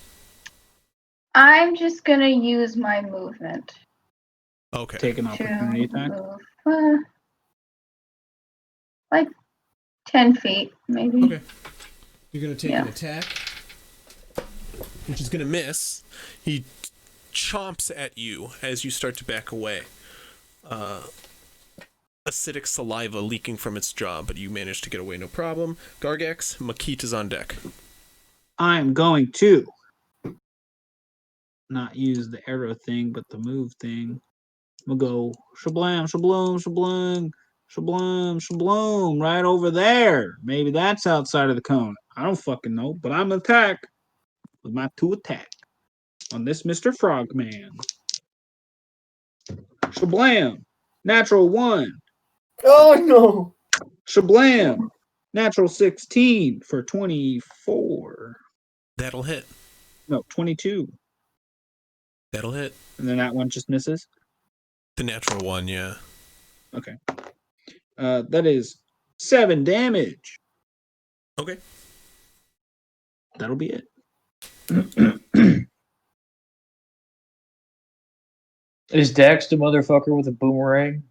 I'm just gonna use my movement Okay. Take an to opportunity attack. move like 10 feet, maybe. Okay. You're going to take Yeah. an attack, which is going to miss. He chomps at you as you start to back away. Acidic saliva leaking from its jaw, but you manage to get away no problem. Gargax, Makit is on deck. I'm going to not use the arrow thing, but the move thing. We'll go shablam, shabloom, shabloom, shabloom, shabloom, right over there. Maybe that's outside of the cone. I don't fucking know, but I'm attack with my 2 attack on this Mr. Frogman. Shablam, natural 1. Oh no! Shablam, natural 16 for 24. That'll hit. No, 22. That'll hit. And then that one just misses. The natural one, yeah. Okay. That is 7 damage. Okay. That'll be it. Is Dax the motherfucker with a boomerang?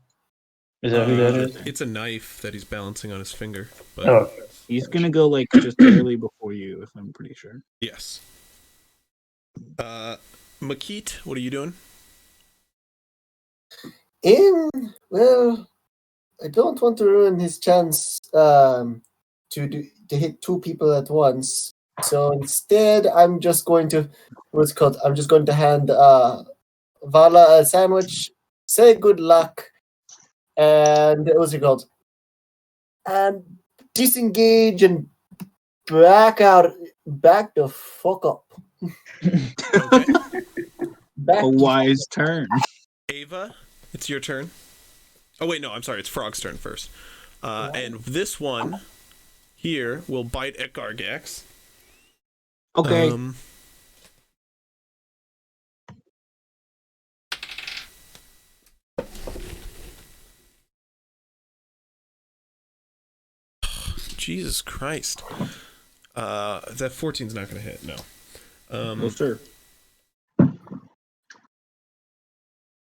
Is that who that is? It's a knife that he's balancing on his finger. But Oh. He's gonna go like just barely before you, if I'm pretty sure. yes. Makit, what are you doing? Well, I don't want to ruin his chance to hit 2 people at once. So instead, I'm just going to I'm just going to hand Vala a sandwich, say good luck, and and disengage and back the fuck up. Okay. Back A wise turn. Ava, it's your turn. Oh, wait, no, I'm sorry. It's Frog's turn first. And this one here will bite at Gargax. Okay. Jesus Christ. That 14's not going to hit, no. Well, sure.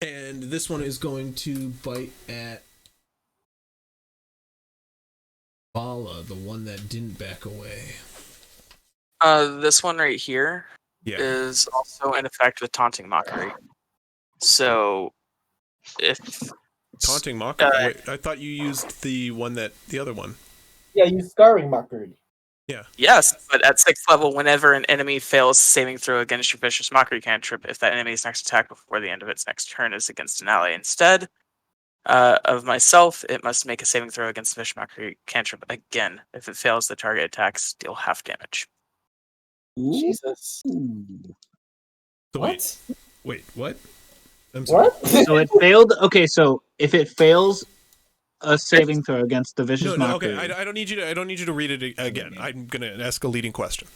And this one is going to bite at Vala, the one that didn't back away. This one right here is Yeah. also in effect with taunting mockery. So if Taunting mockery. Wait, I thought you used the other one. Yeah, use Scarring Mockery. Yeah. yes, but at 6th level, whenever an enemy fails saving throw against your Vicious Mockery cantrip, if that enemy's next attack before the end of its next turn is against an ally instead of myself, it must make a saving throw against the Vicious Mockery cantrip again. If it fails, the target attacks deal half damage. Jesus. So What? wait, what? I'm sorry. What? So it failed. Okay, so if it fails a saving throw against the Vicious No, Mockery. okay. I don't need you to. I don't need you to read it again. I'm gonna ask a leading question.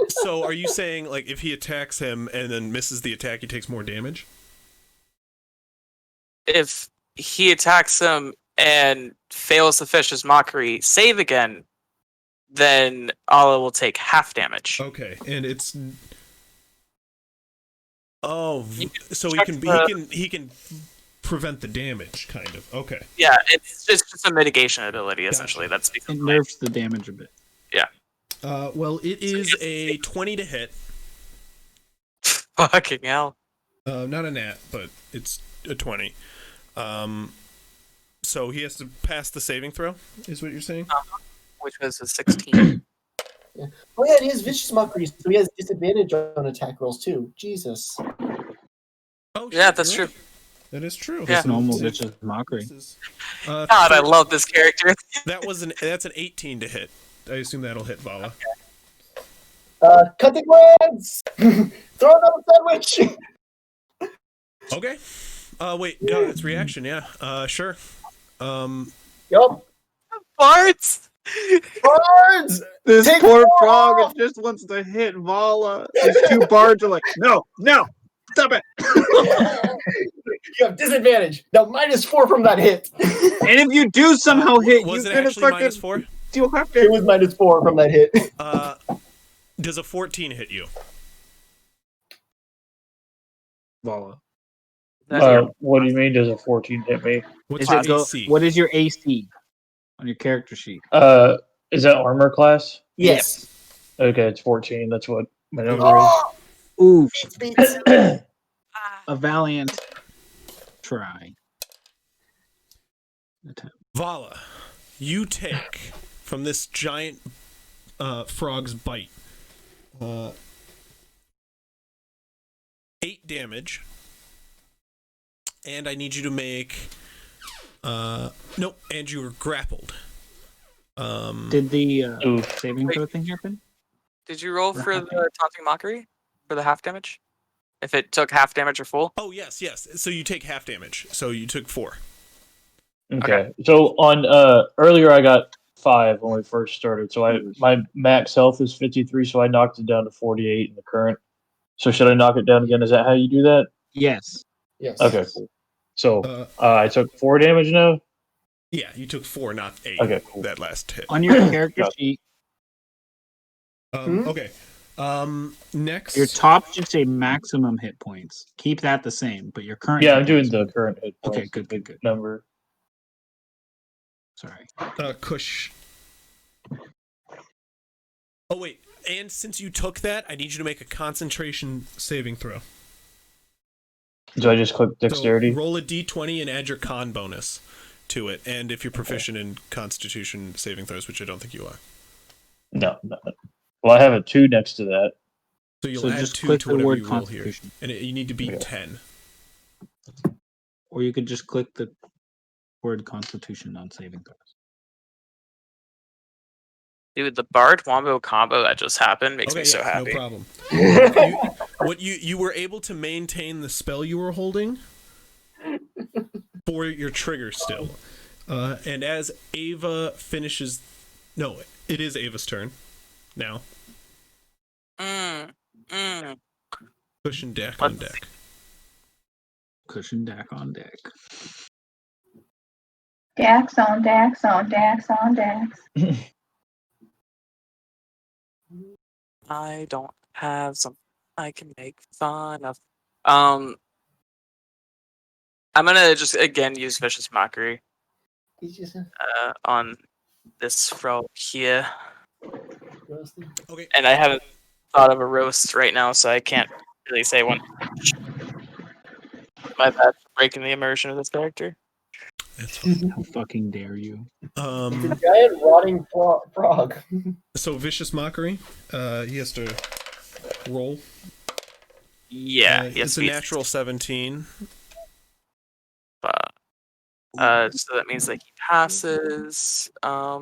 So are you saying like if he attacks him and then misses the attack, he takes more damage? If he attacks him and fails the Vicious Mockery save again, then Allah will take half damage. Okay, and it's so check he can prevent the damage, kind of. Okay. Yeah, it's just a mitigation ability essentially. That's it nerfs the damage a bit. Yeah. Well, it is a 20 to hit. Fucking hell. Not a nat, but it's a 20. So he has to pass the saving throw, is what you're saying? Which was a 16. Yeah. Oh yeah, he has Vicious Mockery, so he has disadvantage on attack rolls too. Jesus. Oh, yeah, that's true. That is true. Yeah. Normal Vicious Mockery. God, I love this character. That's an 18 to hit. I assume that'll hit Vala. Cutting words! Throw another sandwich! Okay. Wait, no, it's reaction, yeah. Sure. Yup. Bards! Bards! This Take poor more frog off! it just wants to hit Vala. These two bards are like, no, stop it. You have disadvantage. Now -4 from that hit. And if you do somehow hit, Was you're it gonna actually fucking -4? you'll have to. It was -4 from that hit. Does a 14 hit you? Vala. What do you mean? Does a 14 hit me? What's Is your it go, AC? what is your AC on your character sheet? Is that armor class? Yes. Okay, it's 14. That's what my number Oh! Ooh, It's a valiant try. Vala, you take from this giant frog's bite 8 damage, and I need you to make nope, and you were grappled. Did the saving throw thing happen? Did you roll for the Taunting Mockery? For the half damage? If it took half damage or full? Oh, yes. So you take half damage. So you took 4. Okay. So on earlier I got 5 when we first started. So my max health is 53, so I knocked it down to 48 in the current. So should I knock it down again? Is that how you do that? Yes. Yes. Okay, cool. So I took 4 damage now? Yeah, you took 4, not 8. Okay, cool. That last hit. On your character sheet, Okay. Next. your top should say maximum hit points. Keep that the same, but your current. Yeah, hit I'm doing points- the current hit points. Okay, good. Number. Sorry. Kush. Oh, wait. And since you took that, I need you to make a concentration saving throw. Do I just click dexterity? So roll a d20 and add your con bonus to it. And if you're proficient in constitution saving throws, which I don't think you are. No. Well, I have a 2 next to that. So you'll So add just 2 click to the whatever word you roll here. constitution. And you need to beat 10. Or you could just click the word constitution on saving throws. Dude, the Bard Wombo combo that just happened makes me so happy. No problem. you were able to maintain the spell you were holding for your trigger still. And as Ava finishes... No, it is Ava's turn now. Cushion deck on deck. Cushion deck on deck. Dax on Dax on Dax on Dax. I don't have something I can make fun of. I'm gonna just again use Vicious Mockery on this fro here. Okay. And I haven't thought of a roast right now, so I can't really say one. My bad for breaking the immersion of this character. It's fine. How fucking dare you? It's a giant rotting frog. So vicious mockery. He has to roll. Yeah, it's a natural 17. So that means that he passes. Yeah,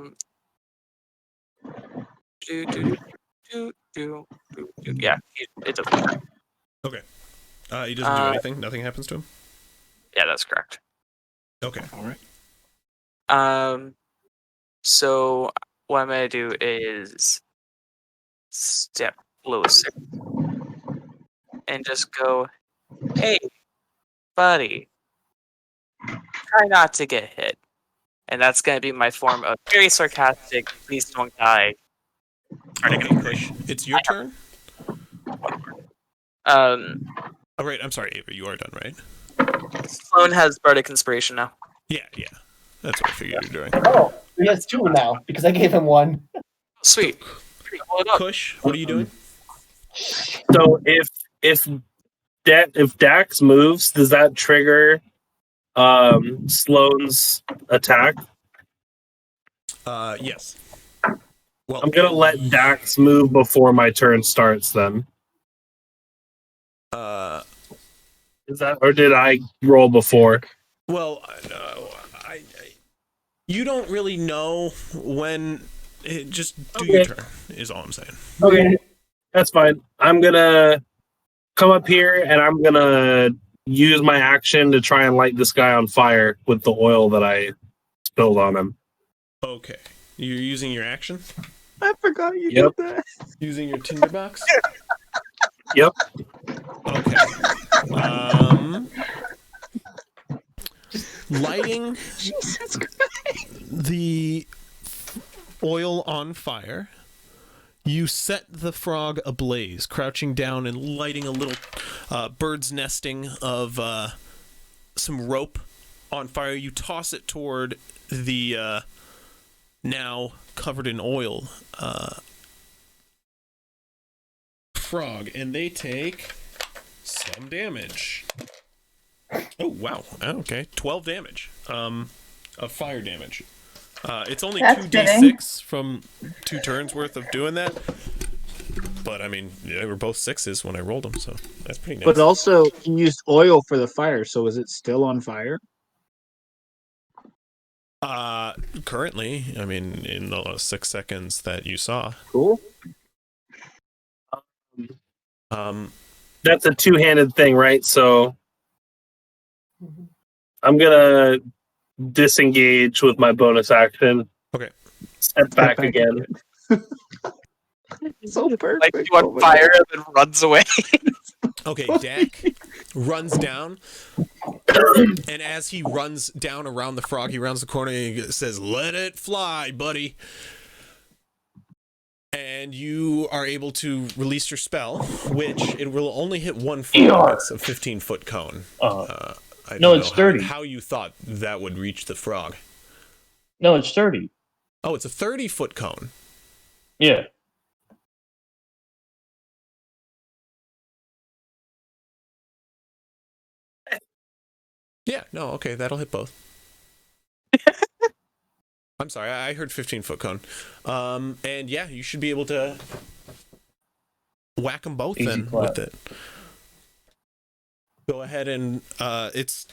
it doesn't. Okay. He doesn't do anything. Nothing happens to him. Yeah, that's correct. Okay. All right. So what I'm gonna do is step closer and just go, "Hey, buddy, try not to get hit." And that's gonna be my form of very sarcastic. Please don't die. It's your turn. Oh, right. I'm sorry, Ava. You are done, right? Sloan has Bardic Inspiration now. Yeah. That's what I figured you were doing. Oh, he has 2 now because I gave him 1. Sweet. Kush, what are you doing? So if Dax moves, does that trigger Sloane's attack? Yes. Well, I'm gonna let Dax move before my turn starts. Then is that, or did I roll before? Well, you don't really know when. Just do your turn. Is all I'm saying. Okay, that's fine. I'm gonna come up here and I'm gonna use my action to try and light this guy on fire with the oil that I spilled on him. Okay, you're using your action. I forgot you did that. Using your tinderbox. Yep. Okay. Lighting the oil on fire, you set the frog ablaze, crouching down and lighting a little bird's nesting of some rope on fire. You toss it toward the now covered in oil frog, and they take some damage. Oh, wow. Okay. 12 damage of fire damage. It's only That's 2d6 from 2 turns worth of doing that. But, I mean, they were both 6s when I rolled them, so that's pretty nice. But also, you used oil for the fire, so is it still on fire? Currently, I mean, in the 6 seconds that you saw. Cool. That's a two-handed thing, right? So I'm gonna disengage with my bonus action. Okay. Step back again. So perfect. Like you on fire and then runs away. Okay, Dak runs down, and as he runs down around the frog, he rounds the corner and he says, "Let it fly, buddy." And you are able to release your spell, which it will only hit one frog. It's a 15-foot cone. I don't No, know it's 30. How you thought that would reach the frog? No, it's 30. Oh, it's a 30-foot cone. Yeah. Yeah, no, okay, that'll hit both. I'm sorry, I heard 15-foot cone. And yeah, you should be able to whack them both then with it. Go ahead and it's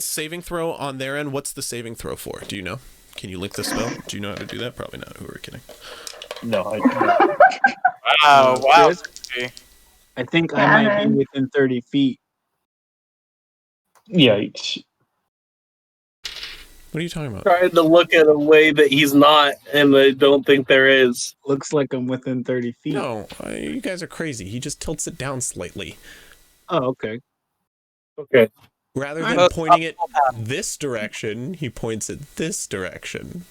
saving throw on their end. What's the saving throw for? Do you know? Can you link the spell? Do you know how to do that? Probably not. Who are we kidding? No, I Wow. I think I might be within 30 feet. Yikes. What are you talking about? Trying to look at a way that he's not, and I don't think there is. Looks like I'm within 30 feet. No, you guys are crazy. He just tilts it down slightly. Oh, okay. Okay. Rather than pointing it this direction, he points it this direction.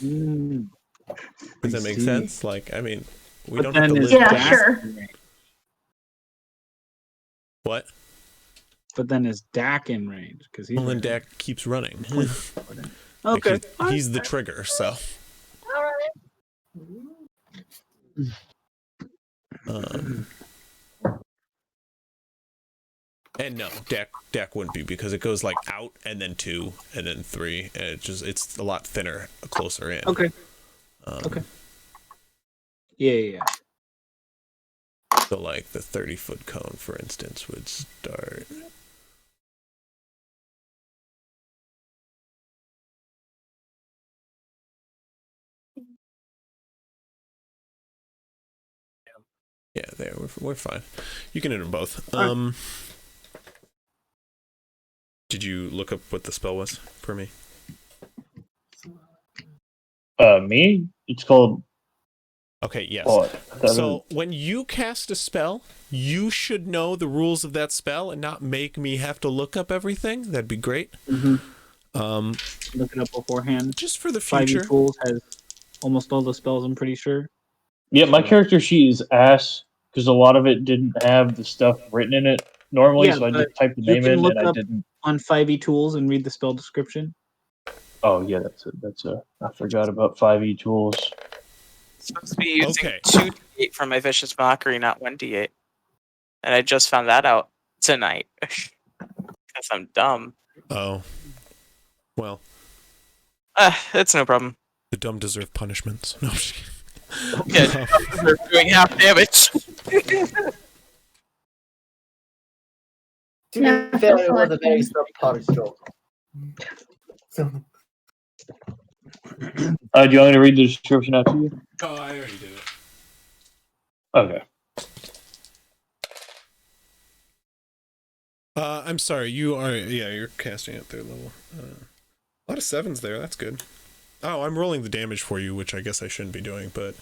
Does that make sense? Like, I mean, we don't have to live. Yeah, sure. What? But then is Dak in range? Because he's then Dak keeps running. Okay. Like he's the trigger, so. And no, Dak wouldn't be because it goes like out and then 2 and then 3 and it's a lot thinner closer in. Okay. Okay. Yeah. So like the 30-foot cone, for instance, would start. Yeah, there we're fine. You can hit them both. Did you look up what the spell was for me? Me? It's called. Okay, yes. So when you cast a spell, you should know the rules of that spell and not make me have to look up everything. That'd be great. Look it up beforehand. Just for the future. 5e Tools has almost all the spells, I'm pretty sure. Yeah, my character sheet is ass because a lot of it didn't have the stuff written in it normally, so I just typed the name in and I didn't. On 5e Tools and read the spell description. Oh yeah, that's a. I forgot about 5e Tools. Supposed to be using 2d8 for my Vicious Mockery, not 1d8. And I just found that out tonight. Because I'm dumb. Oh. Well. It's no problem. The dumb deserve punishments. No, I'm just kidding. Yeah, they're doing half damage. To be fair, it was a very subpar joke. So. Do you want me to read the description out to you? Oh, I already did it. Okay. I'm sorry. You're casting at 3rd level. A lot of 7s there. That's good. Oh, I'm rolling the damage for you, which I guess I shouldn't be doing, but.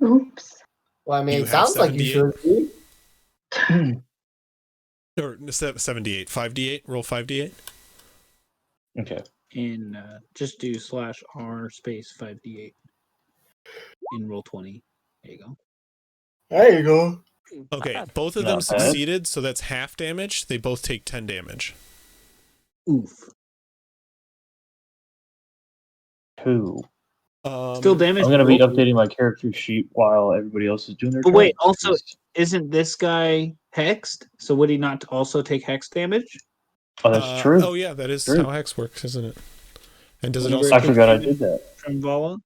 Oops. Well, I mean, it sounds like you should be. Or 78. 5d8. Roll 5d8. Okay. And just do /R space 5d8 in roll 20. There you go. There you go. Okay, both of them succeeded, so that's half damage. They both take 10 damage. Oof. Cool. Still damage. I'm gonna be updating my character sheet while everybody else is doing their. But wait, also, isn't this guy hexed? So would he not also take hex damage? Oh, that's true. Oh yeah, that is how hex works, isn't it? And does it also? I forgot I did that. From Vala.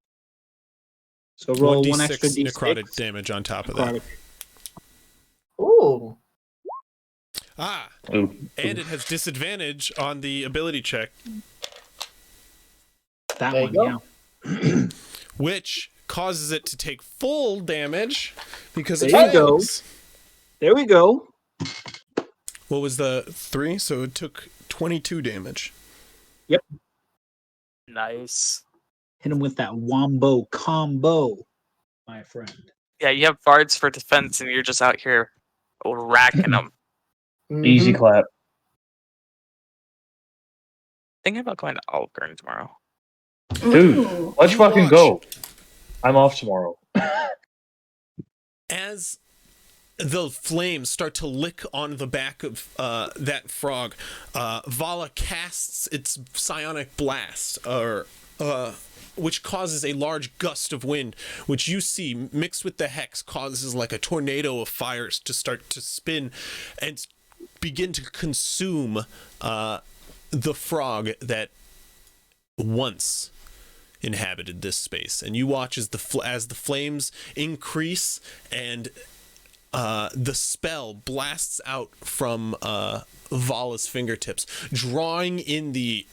So roll 1d6 one extra d6 necrotic damage on top of that. Ooh. Ah. Ooh. And it has disadvantage on the ability check. That There one, you yeah. Which causes it to take full damage because it There you go. fails. There we go. What was the 3? So it took 22 damage. Yep. Nice. Hit him with that wombo combo, my friend. Yeah, you have bards for defense, and you're just out here racking them. Easy clap. Thinking about going to Olive Garden tomorrow. Dude, let's fucking go. I'm off tomorrow. As the flames start to lick on the back of that frog, Vala casts its psionic blast, which causes a large gust of wind, which you see mixed with the hex causes like a tornado of fires to start to spin and begin to consume the frog that once inhabited this space. And you watch as the flames increase and the spell blasts out from Vala's fingertips, drawing in the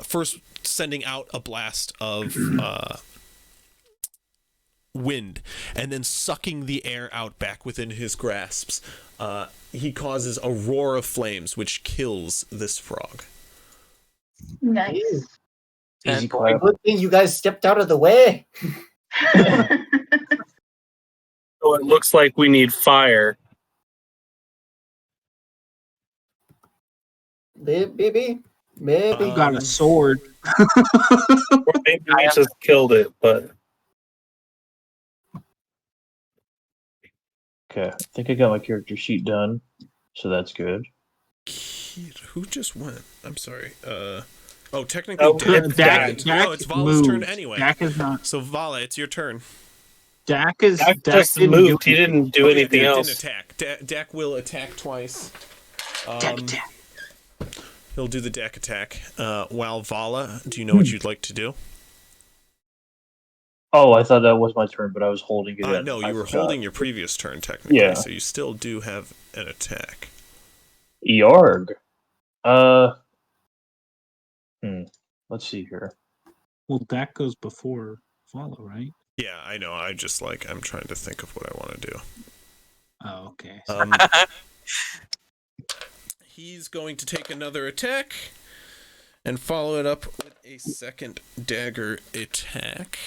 first sending out a blast of wind and then sucking the air out back within his grasps. He causes a roar of flames which kills this frog. Nice. Easy clap. Good thing you guys stepped out of the way. So it looks like we need fire. Maybe. You got a sword. Or maybe I just killed it, but Okay, I think I got my character sheet done, so that's good. Who just went? I'm sorry. Technically, Dak no, it's Vala's moved. turn anyway. Dak is not. So Vala, it's your turn. Dak is Dak Dak just didn't moved. do He didn't do Oh, anything yeah, Dak else. didn't attack. Dak will attack twice. Dak. He'll do the Dak attack. While Vala, do you know what you'd like to do? Oh, I thought that was my turn, but I was holding it in. No, I you were forgot. holding your previous turn, technically, Yeah. so you still do have an attack. Yarg. Let's see here. Well, Dak goes before follow, right? Yeah, I know. I'm trying to think of what I want to do. Oh, okay. He's going to take another attack and follow it up with a second dagger attack.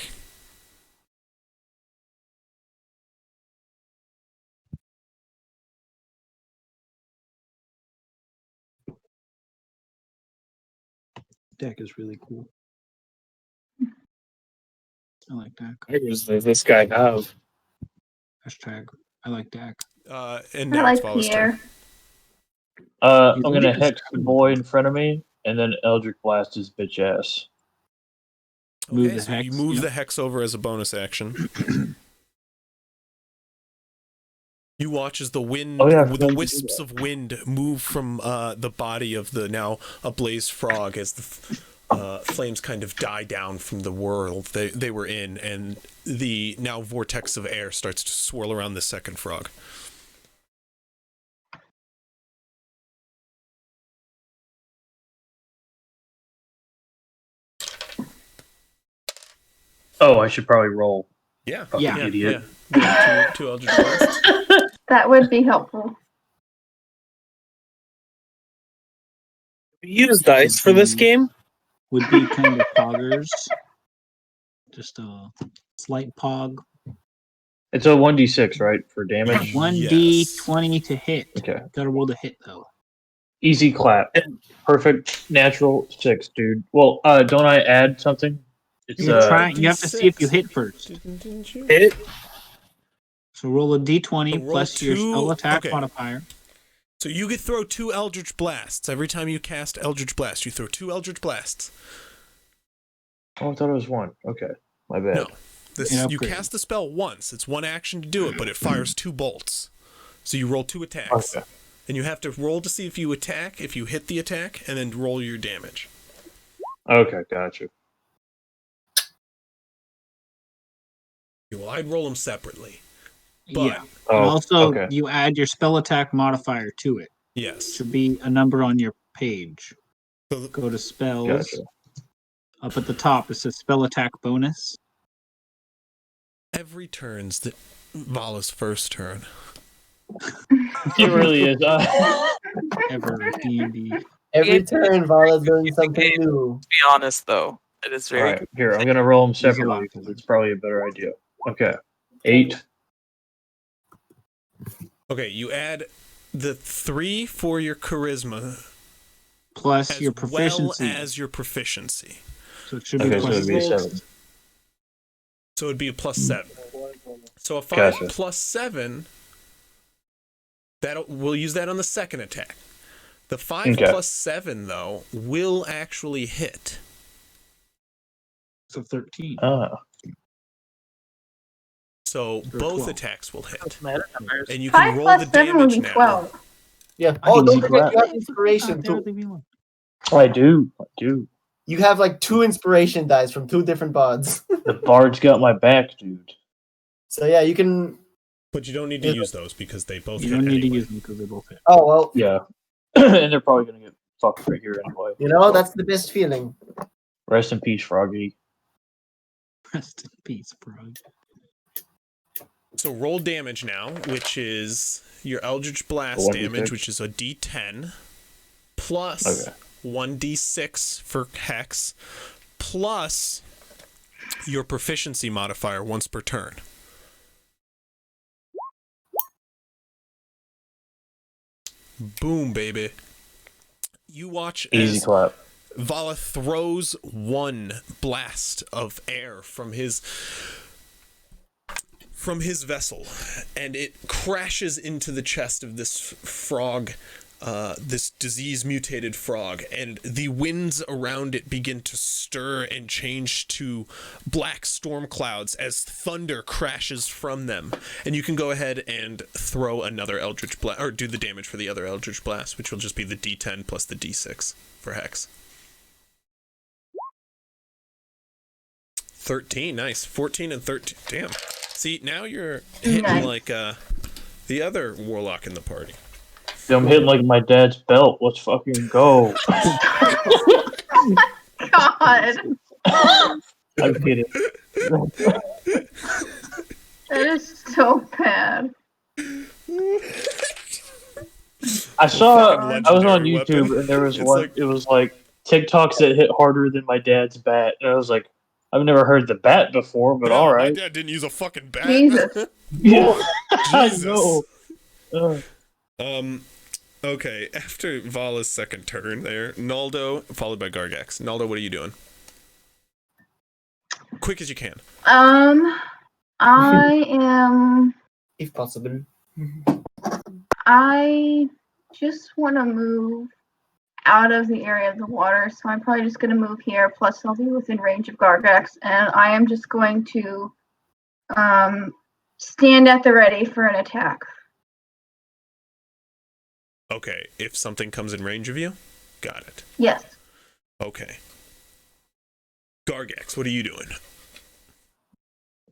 Dak is really cool. I like Dak. Daggers does this guy have? Hashtag I like Dak. And I now like it's Vala's Pierre. I'm You gonna like this hex the boy in front of me, and then Eldritch Blast his bitch ass. Move Okay, the so hex, you move yeah. the hex over as a bonus action. You watch as the wind, Oh, yeah, I the forgot to do wisps of wind move from the body of the now ablaze frog as the flames kind of die down from the world they were in, and the now vortex of air starts to swirl around the second frog. Oh, I should probably roll. Yeah, Yeah. Idiot. Yeah. Two Eldritch Blasts. That would be helpful. We use dice for this game. Would be kind of poggers. Just a slight pog. It's a 1d6, right, for damage? 1d20 to hit. Okay. Gotta roll the hit though. Easy clap. Perfect natural 6, dude. Well, don't I add something? It's You're trying. You have to see if you hit first. Didn't you? Hit. So roll a d20 Roll plus your two- spell attack okay. modifier. So you could throw 2 Eldritch Blasts. Every time you cast Eldritch Blast, you throw 2 Eldritch Blasts. Oh, I thought it was 1. Okay. My bad. No. Yeah, You upgrade. cast the spell once. It's one action to do it, but it fires 2 bolts. So you roll 2 attacks. Okay. And you have to roll to see if you attack, if you hit the attack, and then roll your damage. Okay, gotcha. Well, I'd roll them separately. But, Yeah. Oh, And also, okay. you add your spell attack modifier to it. yes. Should be a number on your page. So Go to spells. Gotcha. Up at the top, it says spell attack bonus. every turn's Vala's first turn. It really is. Ever D&D. Every turn, Vala's doing something new. To be honest, though, it is very. Alright, here, I'm gonna roll them There's a separately lot. because it's probably a better idea. Okay. 8. Okay, you add the 3 for your charisma Plus as your proficiency. well as your proficiency. So it should be Okay, so plus it'd be a rolled- 7. So it'd be a plus 7. So a 5 Gotcha. plus 7, we'll use that on the second attack. The 5 Okay. plus 7, though, will actually hit. so 13. Ah. So Or both 12. attacks will hit. Meta numbers. And you can 5 roll plus the 7 would damage be now. 12. Yeah. I Oh, can don't see forget that. you have inspiration too. I do. You have like 2 inspiration dice from 2 different bards. The bard's got my back, dude. So yeah, you can. But you don't need to use those because they both You hit don't need to anyway. use them because they both hit. Oh well, Yeah. And they're probably gonna get fucked right here anyway. you know that's the best feeling. Rest in peace, Froggy. Rest in peace, bro. So roll damage now, which is your Eldritch Blast 1d6. damage, which is a D10, plus Okay. 1d6 for Hex, plus your proficiency modifier once per turn. Boom, baby. You watch Easy as clap. Vala throws one blast of air from his vessel, and it crashes into the chest of this frog, this disease-mutated frog, and the winds around it begin to stir and change to black storm clouds as thunder crashes from them. And you can go ahead and throw another Eldritch Blast, or do the damage for the other Eldritch Blast, which will just be the D10 plus the D6 for Hex. 13, nice. 14 and 13. Damn. See, now you're hitting like the other warlock in the party. I'm hitting like my dad's belt. Let's fucking go. God. I'm kidding. That is so bad. I was on YouTube and there was one. It was like TikToks that hit harder than my dad's bat, and I was like, I've never heard the bat before, but all right. My dad didn't use a fucking bat. Jesus. Yeah, I Jesus. know. Okay, after Vala's second turn there, Naldo, followed by Gargax. Naldo, what are you doing? Quick as you can. I am... If possible. I just want to move out of the area of the water, so I'm probably just going to move here, plus I'll be within range of Gargax, and I am just going to stand at the ready for an attack. Okay, if something comes in range of you? Got it. Yes. Okay. Gargax, what are you doing?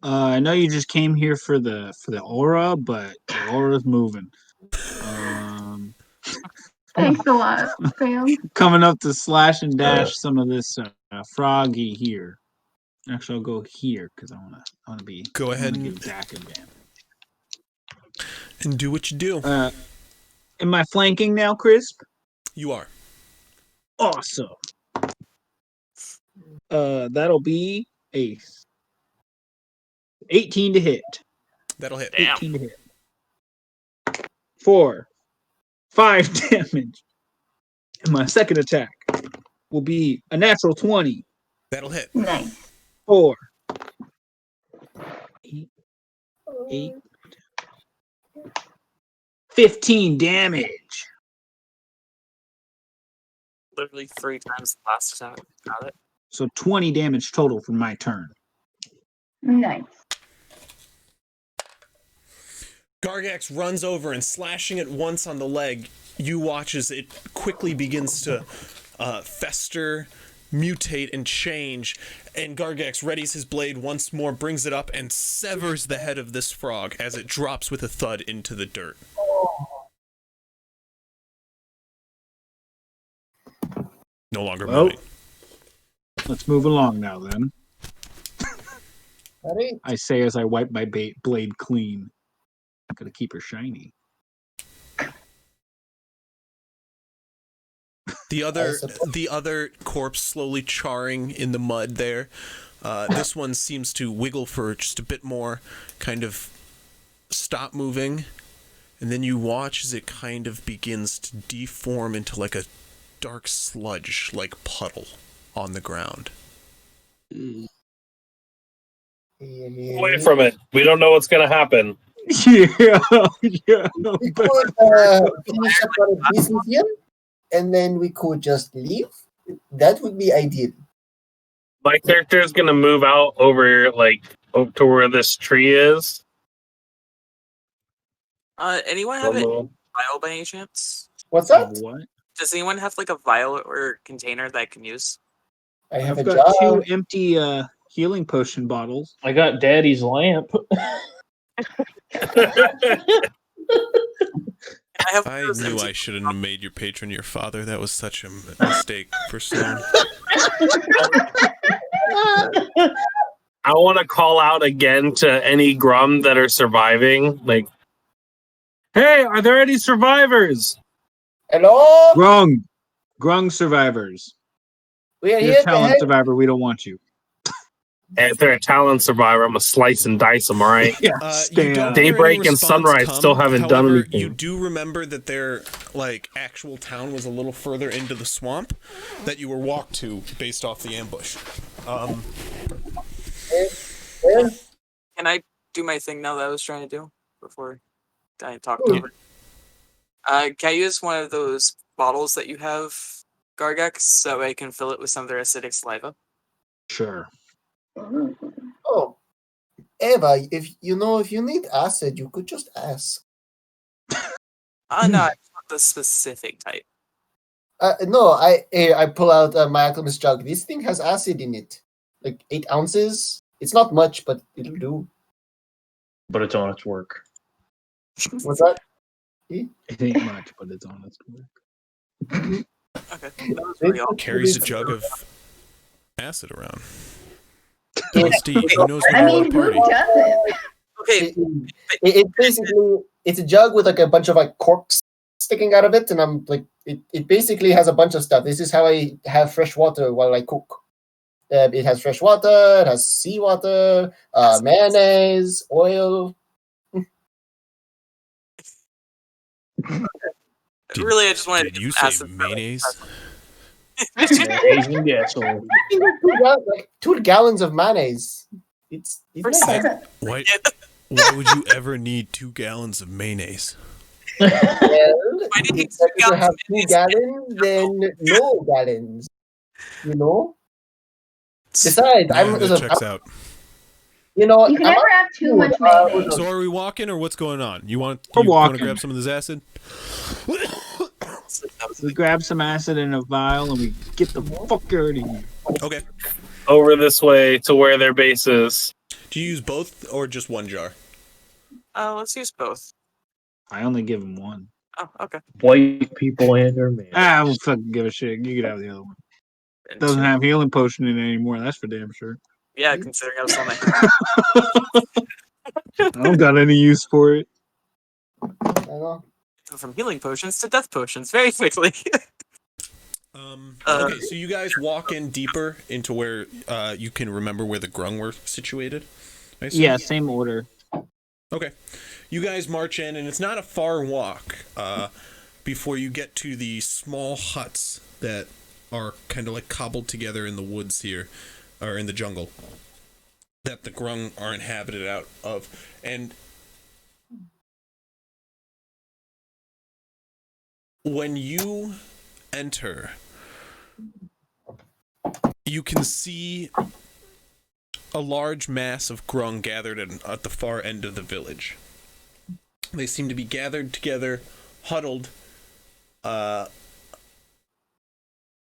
I know you just came here for the aura, but the aura's moving. Thanks a lot, Sam. Coming up to slash and dash some of this froggy here. Actually, I'll go here because I wanna be. Go ahead and and give Dak advantage. And do what you do. Am I flanking now, Crisp? You are. Awesome. That'll be a 18 to hit. That'll hit. 18 to hit. 5 damage. And my second attack will be a natural 20. That'll hit. Nice. 4. 8. 15 damage. Literally 3 times the last attack. Got it. So 20 damage total for my turn. Nice. Gargax runs over and slashing it once on the leg. You watch as it quickly begins to fester, mutate, and change. And Gargax readies his blade once more, brings it up, and severs the head of this frog as it drops with a thud into the dirt. No longer moving. Let's move along now, then. Ready? I say as I wipe my blade clean. I'm gonna keep her shiny. The other corpse slowly charring in the mud there. This one seems to wiggle for just a bit more, kind of stop moving, and then you watch as it kind of begins to deform into like a dark sludge, like puddle on the ground. Away from it. We don't know what's going to happen. Yeah. We could finish up our business here, and then we could just leave. That would be ideal. My character is going to move out over, like, to where this tree is. Anyone have a vial by any chance? What's that? What? Does anyone have like a vial or container that I can use? I've got 2 empty healing potion bottles. I got Daddy's lamp. I knew I shouldn't have made your patron your father. That was such a mistake for Sloan. I want to call out again to any Grum that are surviving. Like, hey, are there any survivors? Hello? Grung survivors. We are You're here a talent survivor. We don't want you. And if they're a talent survivor, I'm going to slice and dice them, all right? You don't hear Daybreak any and Sunrise response still come. haven't done However, anything. You do remember that their actual town was a little further into the swamp that you were walked to based off the ambush. Can I do my thing now that I was trying to do before I talked over? Can I use one of those bottles that you have, Gargax, so I can fill it with some of their acidic saliva? Sure. Oh, Eva, if you need acid, you could just ask. No, I want the specific type. No, I pull out my alchemist jug. This thing has acid in it, like 8 ounces. It's not much, but it'll do. But it's on its work. What's that? It ain't much, but it's on its work. Okay. That was really all. Carries a jug of acid around. Steve, who knows I when mean, you're at a who party? doesn't? Okay. It basically it's a jug with like a bunch of like corks sticking out of it, and I'm like, it basically has a bunch of stuff. This is how I have fresh water while I cook. It has fresh water, it has seawater, mayonnaise, oil. Really, I just wanted to Did you get some say acid. mayonnaise? Asian gasoline. 2 gallons of mayonnaise. It's nice. Why would you ever need 2 gallons of mayonnaise? Well, Why did you it's better to gallons have of 2 mayonnaise? gallons than no gallons. You know. Besides, Yeah, that checks out. You know, You can I'm never not have too food, much mayonnaise. So are we walking or what's going on? You want We're to walking. grab some of this acid? We grab some acid in a vial and we get the fuck out of here. Okay. Over this way to where their base is. Do you use both or just one jar? Let's use both. I only give him one. Oh, okay. White people and their man. I don't fucking give a shit. You get out of the other one. And Doesn't two. have healing potion in it anymore. That's for damn sure. Yeah, considering I was on that. I don't got any use for it. I know. From healing potions to death potions very quickly. Okay, so you guys walk in deeper into where you can remember where the Grung were situated? I assume? Yeah, same order. Okay. You guys march in, and it's not a far walk before you get to the small huts that are kind of like cobbled together in the woods here, or in the jungle, that the Grung are inhabited out of. And when you enter, you can see a large mass of Grung gathered at the far end of the village. They seem to be gathered together, huddled,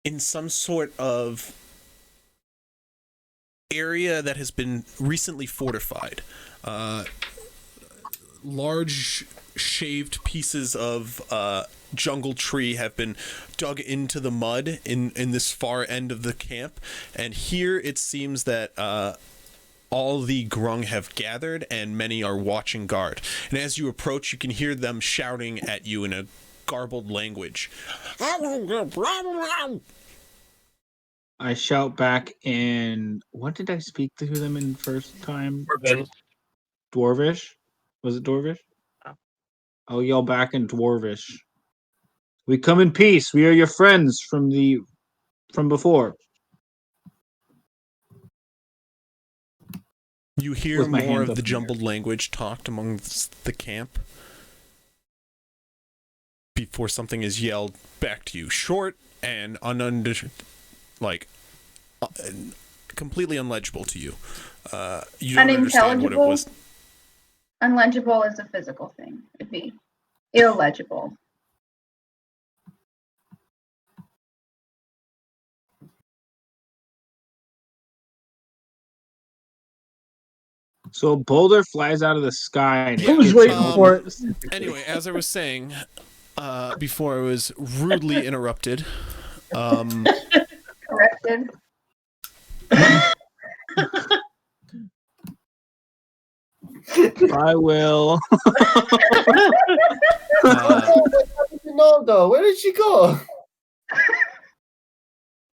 in some sort of area that has been recently fortified. Large shaved pieces of jungle tree have been dug into the mud in this far end of the camp, and here it seems that all the Grung have gathered and many are watching guard. And as you approach, you can hear them shouting at you in a garbled language. I shout back in. What did I speak to them in first time? Dwarvish? Was it Dwarvish? I'll yell back in Dwarvish. We come in peace. We are your friends from before. You hear With my more hands of up the in the air. jumbled language talked amongst the camp before something is yelled back to you. Short and completely unlegible to you. You don't understand what it Unintelligible? was. Unlegible is a physical thing. It'd be illegible. So a boulder flies out of the sky. And Yeah, it I was hits waiting him. for Anyway, as I was saying, before I was rudely interrupted, Corrected. I will. Ronaldo, where did she go?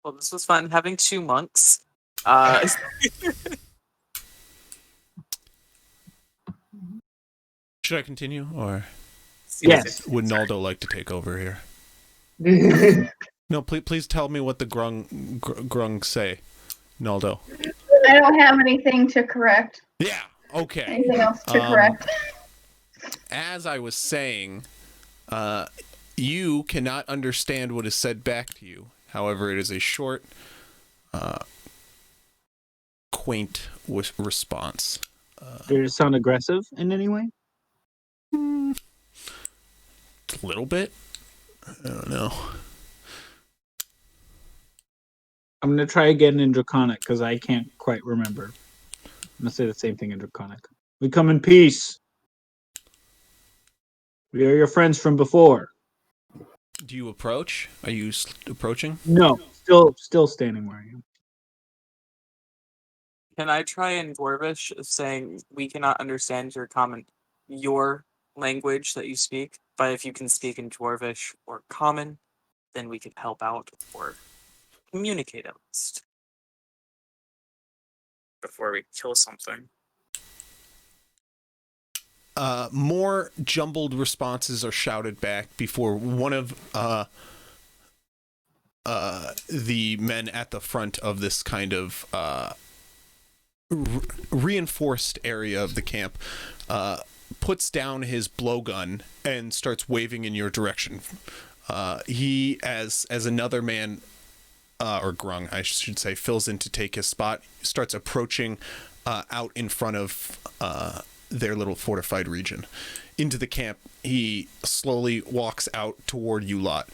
Well, this was fun having 2 monks. should I continue, or Yes. would Naldo like to take over here? No, please tell me what the Grung say, Naldo. I don't have anything to correct. Yeah. Okay. Anything else to correct? As I was saying, You cannot understand what is said back to you. However, it is a short, quaint response. Did it sound aggressive in any way? A little bit. I don't know. I'm gonna try again in Draconic because I can't quite remember. I'm gonna say the same thing in Draconic. We come in peace. We are your friends from before. Do you approach? Are you approaching? No, still standing where I am. Can I try in Dwarvish saying we cannot understand your language that you speak, but if you can speak in Dwarvish or Common, then we could help out or communicate at least before we kill something. More jumbled responses are shouted back before one of the men at the front of this kind of reinforced area of the camp puts down his blowgun and starts waving in your direction. He, as another man, or Grung, I should say, fills in to take his spot, starts approaching out in front of their little fortified region. Into the camp, he slowly walks out toward you lot.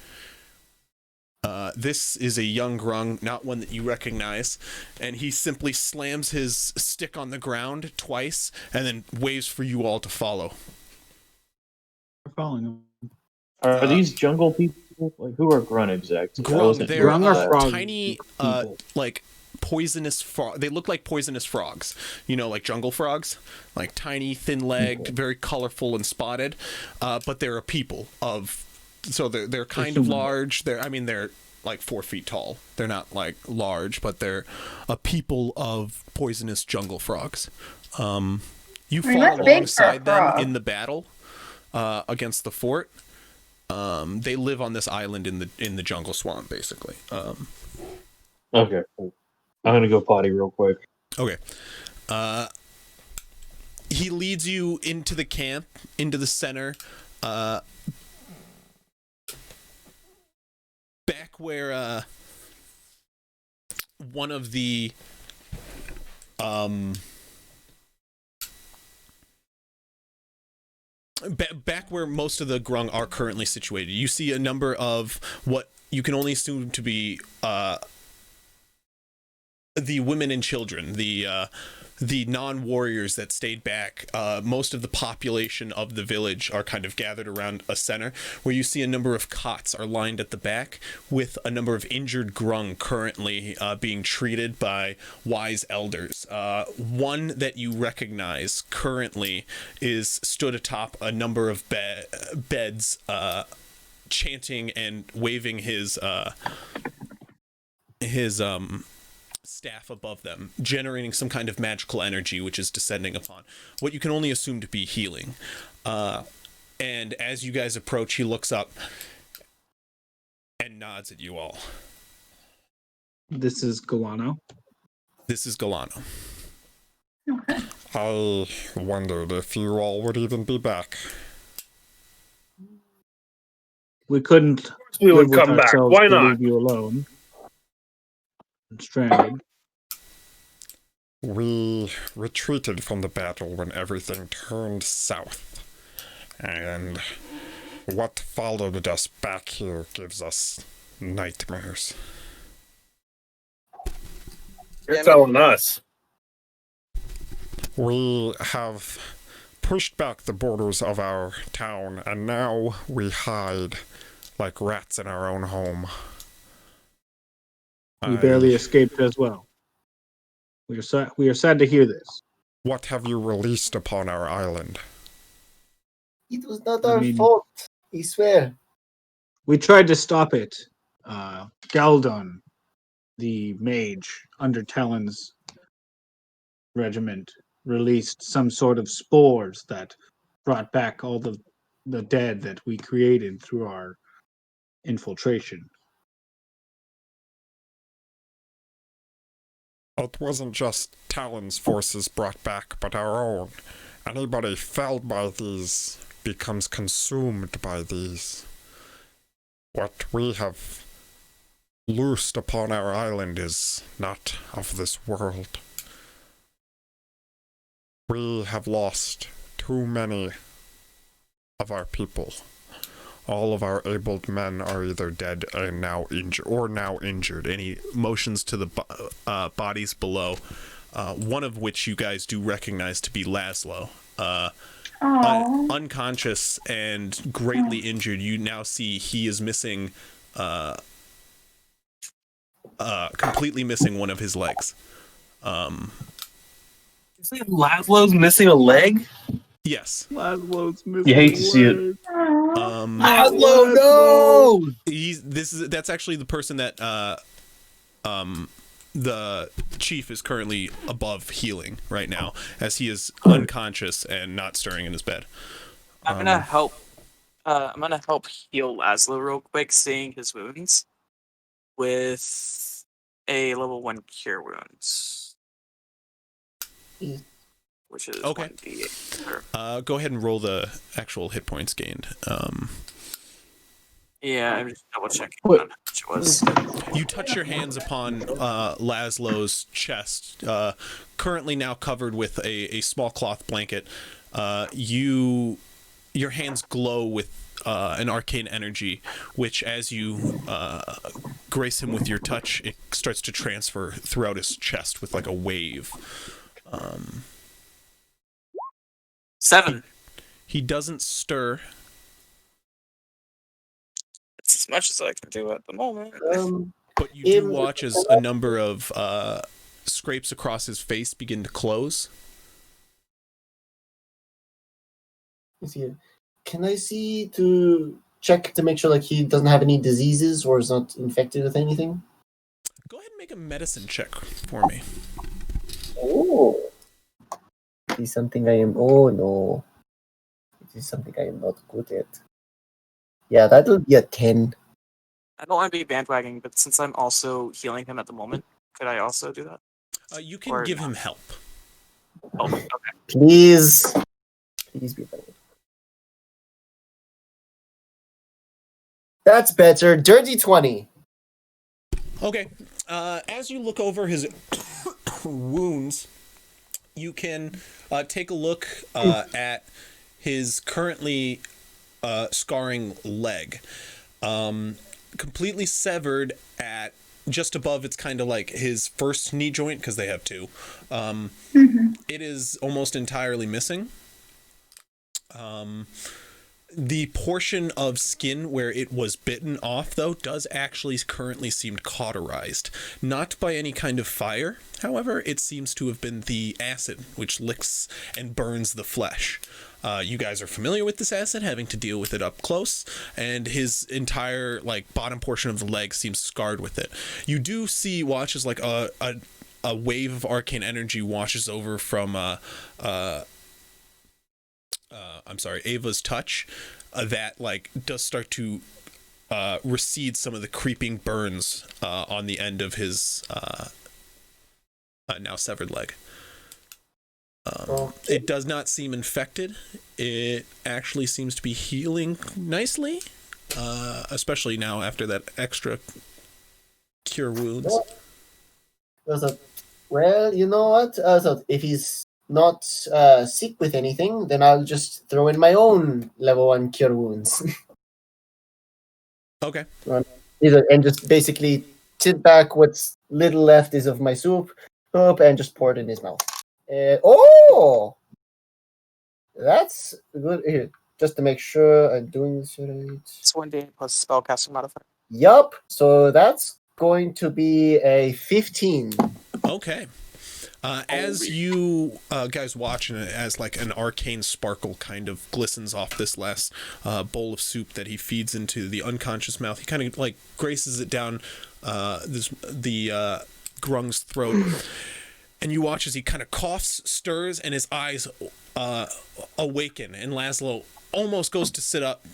This is a young Grung, not one that you recognize, and he simply slams his stick on the ground twice and then waves for you all to follow. We're following him. Are these jungle people? Like, who are Grung exactly? They're frog tiny, like poisonous frog. They look like poisonous frogs. You know, like jungle frogs, like tiny, thin-legged, very colorful and spotted. But they're a people of. So they're kind of large. They're like 4 feet tall. They're not like large, but they're a people of poisonous jungle frogs. You fought alongside them in the battle against the fort. They live on this island in the jungle swamp, basically. Okay, cool. I'm gonna go potty real quick. Okay. He leads you into the camp, into the center. Back where one of the back where most of the Grung are currently situated, you see a number of what you can only assume to be the women and children, the non-warriors that stayed back. Most of the population of the village are kind of gathered around a center where you see a number of cots are lined at the back with a number of injured Grung currently being treated by wise elders. One that you recognize currently is stood atop a number of beds, chanting and waving his staff above them, generating some kind of magical energy which is descending upon what you can only assume to be healing. And as you guys approach, he looks up and nods at you all. This is Galano. This is Galano. Okay. I wondered if you all would even be back. We couldn't. We would live with come back. ourselves Why to not? Leave you alone. Stranded. We retreated from the battle when everything turned south. And what followed us back here gives us nightmares. You're telling us. We have pushed back the borders of our town, and now we hide like rats in our own home. We barely escaped as well. We are sad to hear this. What have you released upon our island? It was not our fault, I swear. We tried to stop it. Galdon, the mage under Talon's regiment, released some sort of spores that brought back all the dead that we created through our infiltration. It wasn't just Talon's forces brought back, but our own. Anybody felled by these becomes consumed by these. What we have loosed upon our island is not of this world. We have lost too many of our people. All of our abled men are either dead and now injured. Any motions to the bodies below, one of which you guys do recognize to be Laszlo. Unconscious and greatly injured. You now see he is missing, completely missing one of his legs. You say Laszlo's missing a leg? Yes. Laszlo's missing. You hate to see it. Laszlo, no! That's actually the person that the chief is currently above healing right now, as he is unconscious and not stirring in his bed. I'm gonna help. I'm gonna help heal Laszlo real quick, seeing his wounds with a level 1 cure wounds, which is okay. 1d8. Go ahead and roll the actual hit points gained. Yeah, I'm just double checking on how much it was. You touch your hands upon Laszlo's chest, currently now covered with a small cloth blanket. Your hands glow with an arcane energy, which as you grace him with your touch, it starts to transfer throughout his chest with like a wave. 7. He doesn't stir. It's as much as I can do at the moment. But you do watch as a number of scrapes across his face begin to close. Can I see to check to make sure like he doesn't have any diseases or is not infected with anything? Go ahead and make a medicine check for me. Oh. It is something I am... Oh, no. It is something I am not good at. Yeah, that'll be a 10. I don't want to be bandwagoning, but since I'm also healing him at the moment, could I also do that? You can give him help. Oh, okay. Please. Please be better. That's better. Dirty 20. Okay. As you look over his wounds, you can take a look at his currently scarring leg. Completely severed at just above, it's kind of like his first knee joint, because they have two. It is almost entirely missing. The portion of skin where it was bitten off, though, does actually currently seem cauterized. Not by any kind of fire, however, it seems to have been the acid, which licks and burns the flesh. You guys are familiar with this acid, having to deal with it up close, and his entire, like, bottom portion of the leg seems scarred with it. You do see, watch as, like, a wave of arcane energy washes over from, Ava's touch, that like does start to recede some of the creeping burns on the end of his now severed leg. It does not seem infected. It actually seems to be healing nicely, especially now after that extra cure wounds. Well, you know what? So if he's not sick with anything, then I'll just throw in my own level 1 cure wounds. Okay. And just basically tip back what's little left is of my soup and just pour it in his mouth. That's good. Here, just to make sure I'm doing this right. It's 1d8 plus spellcasting modifier. Yup. So that's going to be a 15. Okay. As you guys watch, and as like an arcane sparkle kind of glistens off this last bowl of soup that he feeds into the unconscious mouth, he kind of like graces it down the Grung's throat, and you watch as he kind of coughs, stirs, and his eyes awaken, and Laszlo almost goes to sit up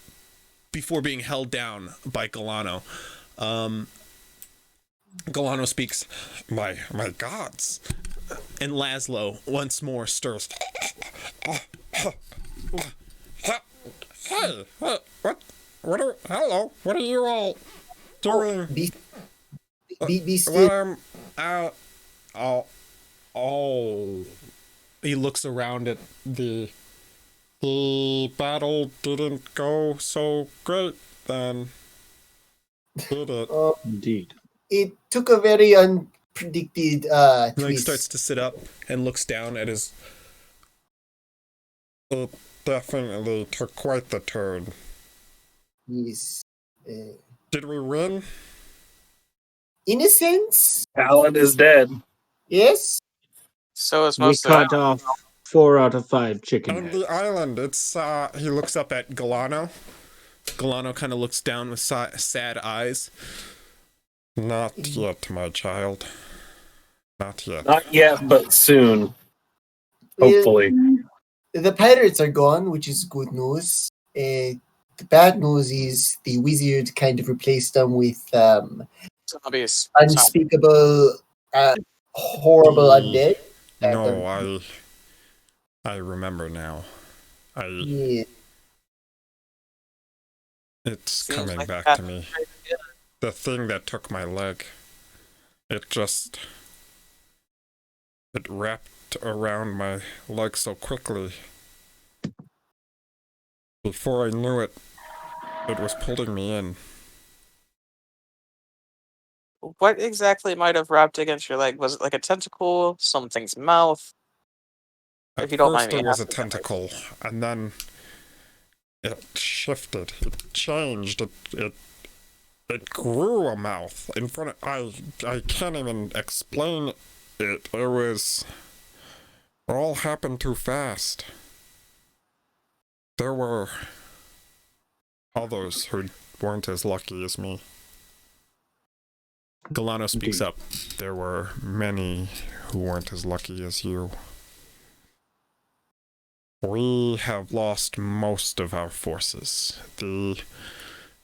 before being held down by Galano. Galano speaks, my gods. And Laszlo once more stirs. Hey, what? Hello, what are you all doing? Be still. Well, oh. He looks around at the battle didn't go so great then, did it? Indeed. It took a very unpredicted He twist. starts to sit up and looks down at his. It definitely took quite the turn. Yes. Did we win? In a sense, Alan is dead. yes. So it's We most cut off 4 out of 5 chicken On heads. the island, it's He looks up at Galano. Galano kind of looks down with sad eyes. not yet, my child. Not yet. Not yet, but soon. Hopefully. The pirates are gone, which is good news. The bad news is the wizard kind of replaced them with zombies. unspeakable, horrible undead. No, I remember now. Yeah. It's Seems coming like back that- to me. The thing that took my leg. It wrapped around my leg so quickly. Before I knew it, it was pulling me in. What exactly might have wrapped against your leg? Was it like a tentacle, something's mouth? At If you don't first mind me it was a asking. tentacle, and then it shifted. It changed. It grew a mouth in front of. I can't even explain it. It all happened too fast. There were others who weren't as lucky as me. Galano speaks up. There were many who weren't as lucky as you. We have lost most of our forces. The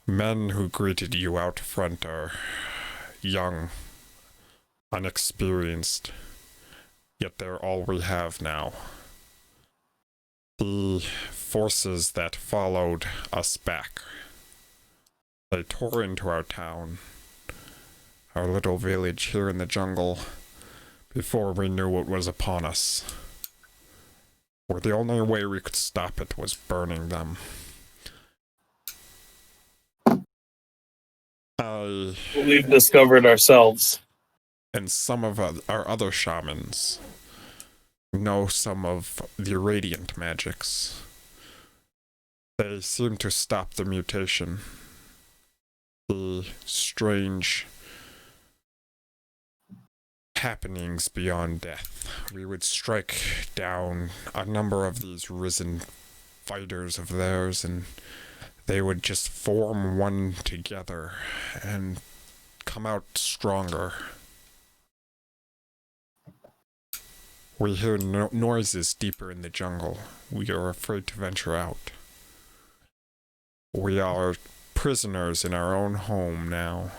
men who greeted you out front are young, unexperienced, yet they're all we have now. The forces that followed us back, they tore into our town, our little village here in the jungle, before we knew what was upon us. Or the only way we could stop it was burning them. We've discovered ourselves. And some of our other shamans know some of the radiant magics. They seem to stop the mutation. The strange happenings beyond death. We would strike down a number of these risen fighters of theirs, and they would just form one together and come out stronger. We hear noises deeper in the jungle. We are afraid to venture out. We are prisoners in our own home now.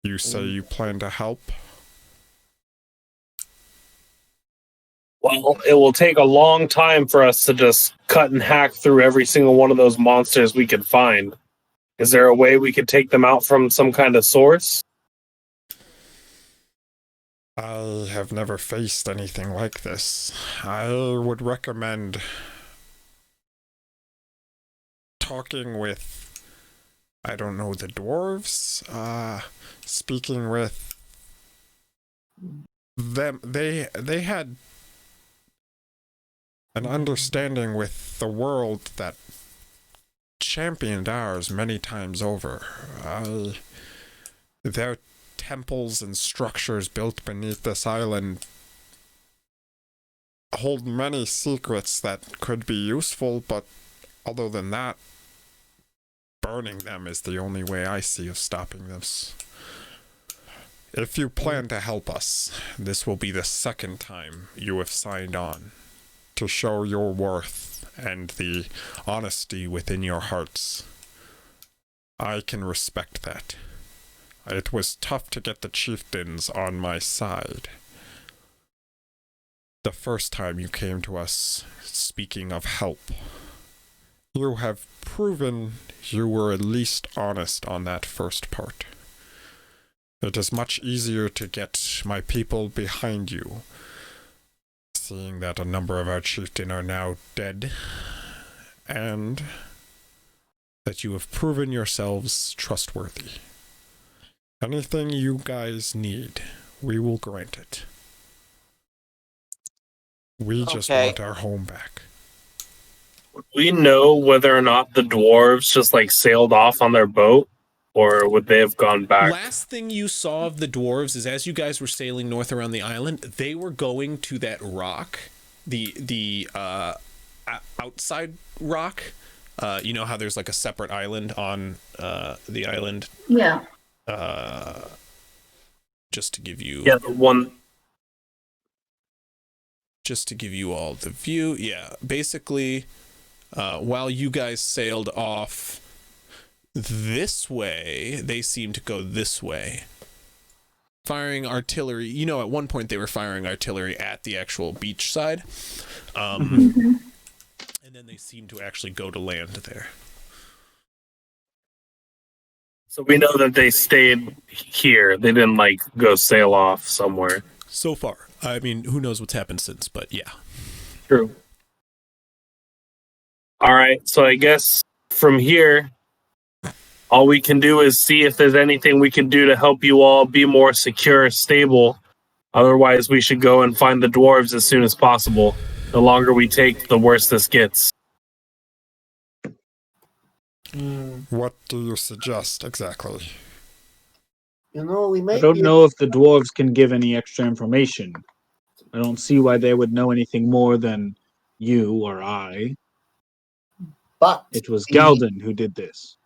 You say you plan to help? Well, it will take a long time for us to just cut and hack through every single one of those monsters we could find. Is there a way we could take them out from some kind of source? I have never faced anything like this. I would recommend talking with, I don't know, the dwarves? Speaking with them. They had an understanding with the world that championed ours many times over. Their temples and structures built beneath this island hold many secrets that could be useful, but other than that, burning them is the only way I see of stopping this. If you plan to help us, this will be the second time you have signed on to show your worth and the honesty within your hearts. I can respect that. It was tough to get the chieftains on my side. the first time you came to us speaking of help. You have proven you were at least honest on that first part. It is much easier to get my people behind you, seeing that a number of our chieftain are now dead, and that you have proven yourselves trustworthy. Anything you guys need, we will grant it. We just want our home back. We know whether or not the dwarves just like sailed off on their boat, or would they have gone back? Last thing you saw of the dwarves is as you guys were sailing north around the island, they were going to that rock, the outside rock. You know how there's like a separate island on the island? Yeah. Just to give you... Yeah, the one... Just to give you all the view. Yeah, basically, while you guys sailed off this way, they seemed to go this way. Firing artillery. You know, at one point they were firing artillery at the actual beach side. And then they seemed to actually go to land there. So we know that they stayed here. They didn't like go sail off somewhere. So far. I mean, who knows what's happened since, but yeah. True. All right, so I guess from here, all we can do is see if there's anything we can do to help you all be more secure, stable. Otherwise, we should go and find the dwarves as soon as possible. The longer we take, the worse this gets. What do you suggest exactly? You know, we may I don't know if the dwarves can give any extra information. I don't see why they would know anything more than you or I. But it was Galden who did this.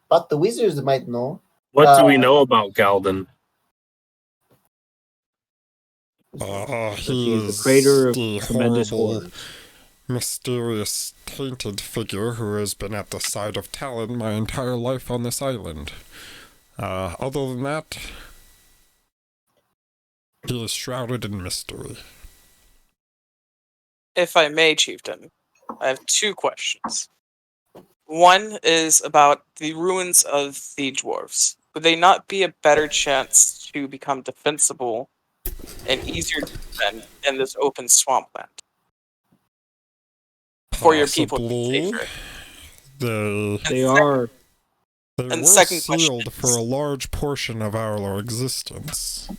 But the wizards might know. What do we know about Galden? He is the creator of the tremendous horrible, horrors. mysterious, tainted figure who has been at the side of Talon my entire life on this island. Other than that, he is shrouded in mystery. If I may, Chieftain, I have two questions. One is about the ruins of the dwarves. Would they not be a better chance to become defensible and easier to defend in this open swampland? For your people to be safer. They are. They And were second question sealed for a large portion of our existence.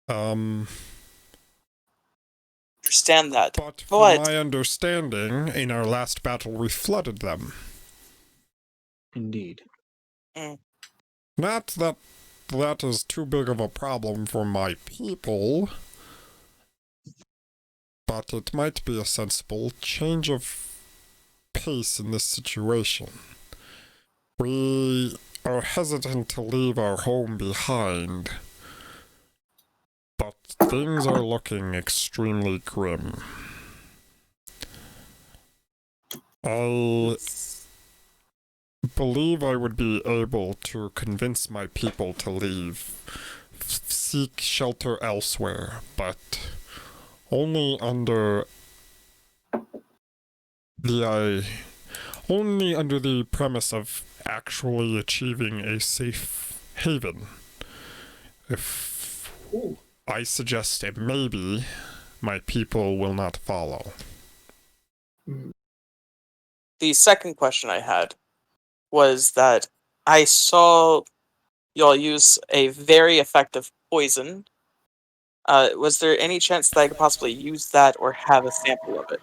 Understand that. But from my understanding, in our last battle, we flooded them. Indeed. Not that that is too big of a problem for my people, but it might be a sensible change of pace in this situation. We are hesitant to leave our home behind, but things are looking extremely grim. I believe I would be able to convince my people to leave, seek shelter elsewhere, but only under the premise of actually achieving a safe haven. If I suggest a maybe, my people will not follow. The second question I had was that I saw y'all use a very effective poison. Was there any chance that I could possibly use that or have a sample of it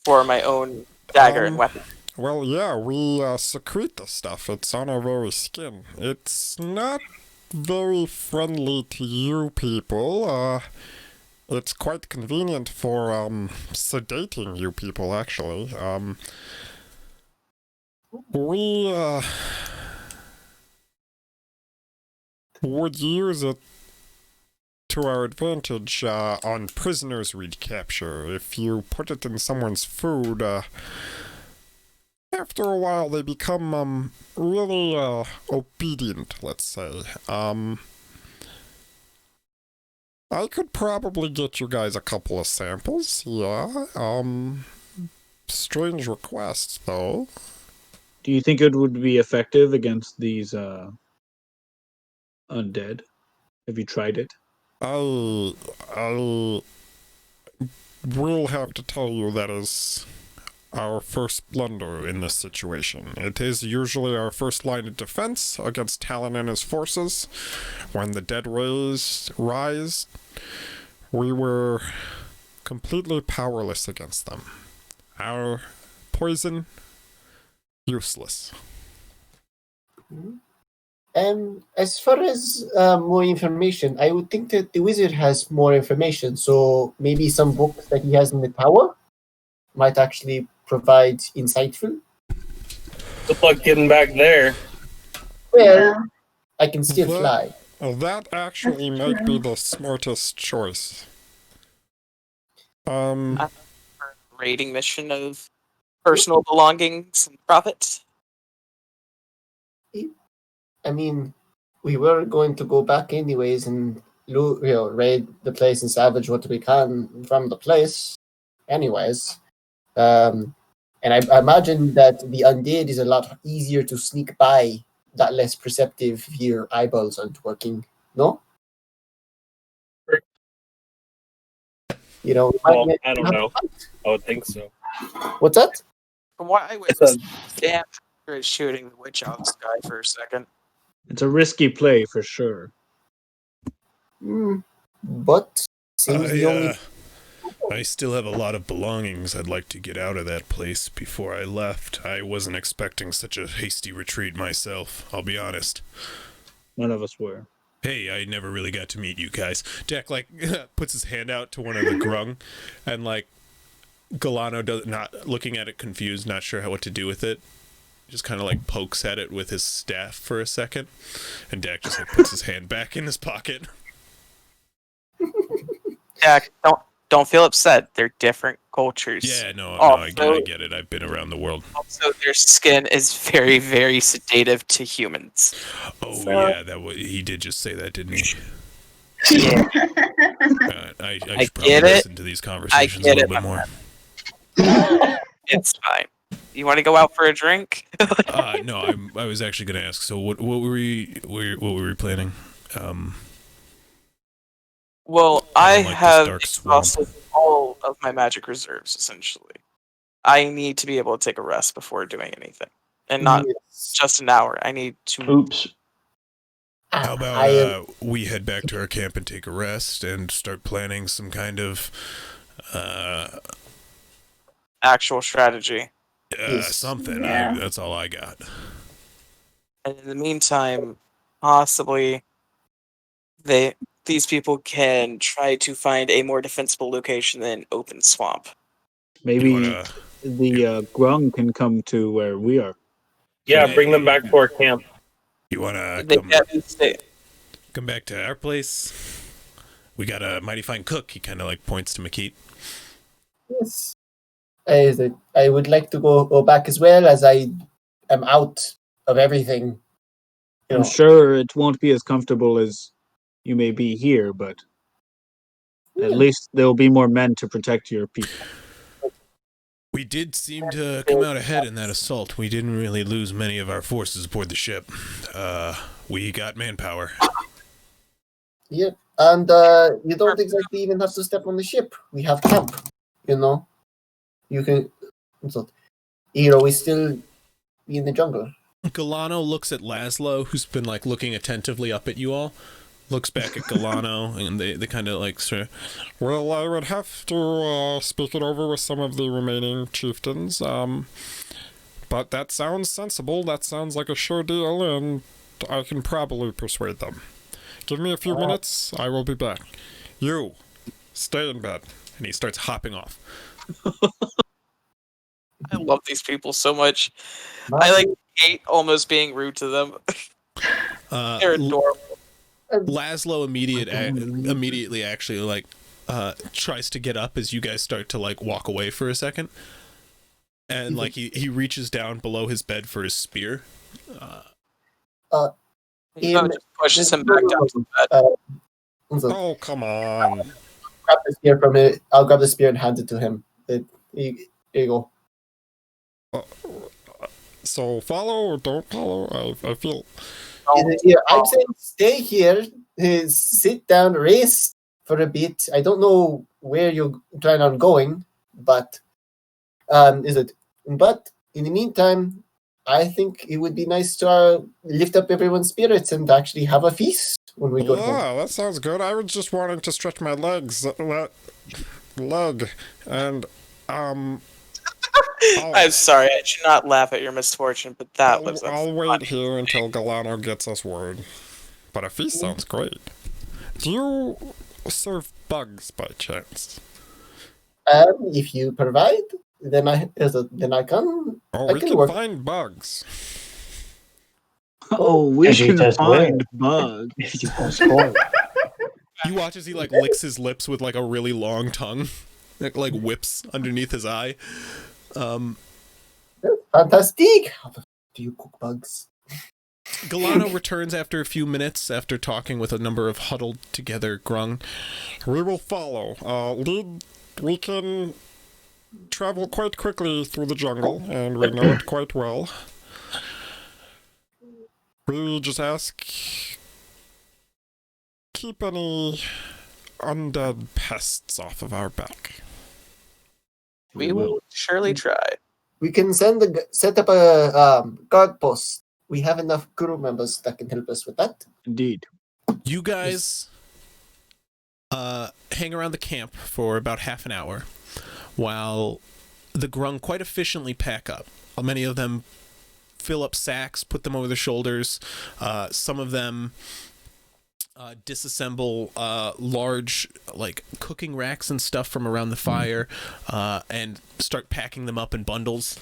for my own dagger and weapon? Well, yeah, we secrete the stuff. It's on our very skin. It's not very friendly to you people. It's quite convenient for sedating you people, actually. We would use it to our advantage on prisoners we'd capture. If you put it in someone's food, after a while they become really obedient, let's say. I could probably get you guys a couple of samples, yeah. Strange request, though. Do you think it would be effective against these undead? Have you tried it? I will have to tell you that is our first blunder in this situation. It is usually our first line of defense against Talon and his forces. When the dead rise, we were completely powerless against them. Our poison, useless. As far as more information, I would think that the wizard has more information. So maybe some books that he has in the tower might actually provide insightful. Good luck getting back there. Well, I can still fly. That actually might be the smartest choice. Raiding mission of personal belongings and profits. I mean, we were going to go back anyways and raid the place and salvage what we can from the place anyways. And I imagine that the undead is a lot easier to sneak by, that less perceptive if your eyeballs aren't working, no? You know, well, I don't know. I would think so. What's that? From what I was damn sure shooting the witch out of the sky for a second. It's a risky play for sure. But seems the only. I still have a lot of belongings I'd like to get out of that place before I left. I wasn't expecting such a hasty retreat myself, I'll be honest. None of us were. Hey, I never really got to meet you guys. Jack, puts his hand out to one of the grung, and, Galano not looking at it confused, not sure what to do with it. Just kind of, pokes at it with his staff for a second, and Dak just, puts his hand back in his pocket. Dak, don't feel upset. They're different cultures. Yeah, no, I get it. I've been around the world. Also, their skin is very, very sedative to humans. Oh, yeah, he did just say that, didn't he? Yeah. I should probably listen to these conversations a little bit more. It's fine. You want to go out for a drink? No, I was actually going to ask. So, what were we planning? Well, I have exhausted all of my magic reserves, essentially. I need to be able to take a rest before doing anything. And not just an hour. I need to... Oops. How about we head back to our camp and take a rest and start planning some kind of... actual strategy. Something. Yeah. That's all I got. And in the meantime, possibly... These people can try to find a more defensible location than open swamp. Maybe the grung can come to where we are. Yeah, bring them back to our camp. You want to come back to our place? We got a mighty fine cook. He kind of points to Makit. Yes. I would like to go back as well, as I am out of everything. I'm sure it won't be as comfortable as you may be here, but at least there will be more men to protect your people. We did seem to come out ahead in that assault. We didn't really lose many of our forces aboard the ship. We got manpower. Yeah, and you don't exactly even have to step on the ship. We have camp, You can... we still be in the jungle. Galano looks at Laszlo, who's been looking attentively up at you all. Looks back at Galano, and they kind of say, well, I would have to speak it over with some of the remaining chieftains, but that sounds sensible. That sounds like a sure deal, and I can probably persuade them. Give me a few minutes, I will be back. You, stay in bed. And he starts hopping off. I love these people so much. I hate almost being rude to them. They're adorable. Laszlo immediately actually tries to get up as you guys start to walk away for a second, and he reaches down below his bed for his spear. Just pushes him back down to the bed. So Oh, come on. grab the spear from it. I'll grab the spear and hand it to him. Here you go. So follow or don't follow? I feel. Yeah, I'm saying stay here, sit down, rest for a bit. I don't know where you plan on going, but But in the meantime, I think it would be nice to lift up everyone's spirits and actually have a feast when we go home. Yeah, that sounds good. I was just wanting to stretch my legs. Leg. And, I'm sorry, I should not laugh at your misfortune, but that was. I'll wait here until Galano gets us word. But a feast sounds great. Do you serve bugs by chance? If you provide, then I can. Oh, I we can can work. find bugs. Oh, we As you can test find well. bugs. If you can score. You watch as he like licks his lips with like a really long tongue, like whips underneath his eye. Fantastic. How the do you cook bugs? Galano returns after a few minutes after talking with a number of huddled together grung. We will follow. We can travel quite quickly through the jungle, and we know it quite well. We just ask, keep any undead pests off of our back. We will surely try. We can set up a guard post. We have enough crew members that can help us with that. Indeed. You guys hang around the camp for about half an hour while the grung quite efficiently pack up. Many of them fill up sacks, put them over their shoulders. Some of them disassemble large like cooking racks and stuff from around the fire and start packing them up in bundles.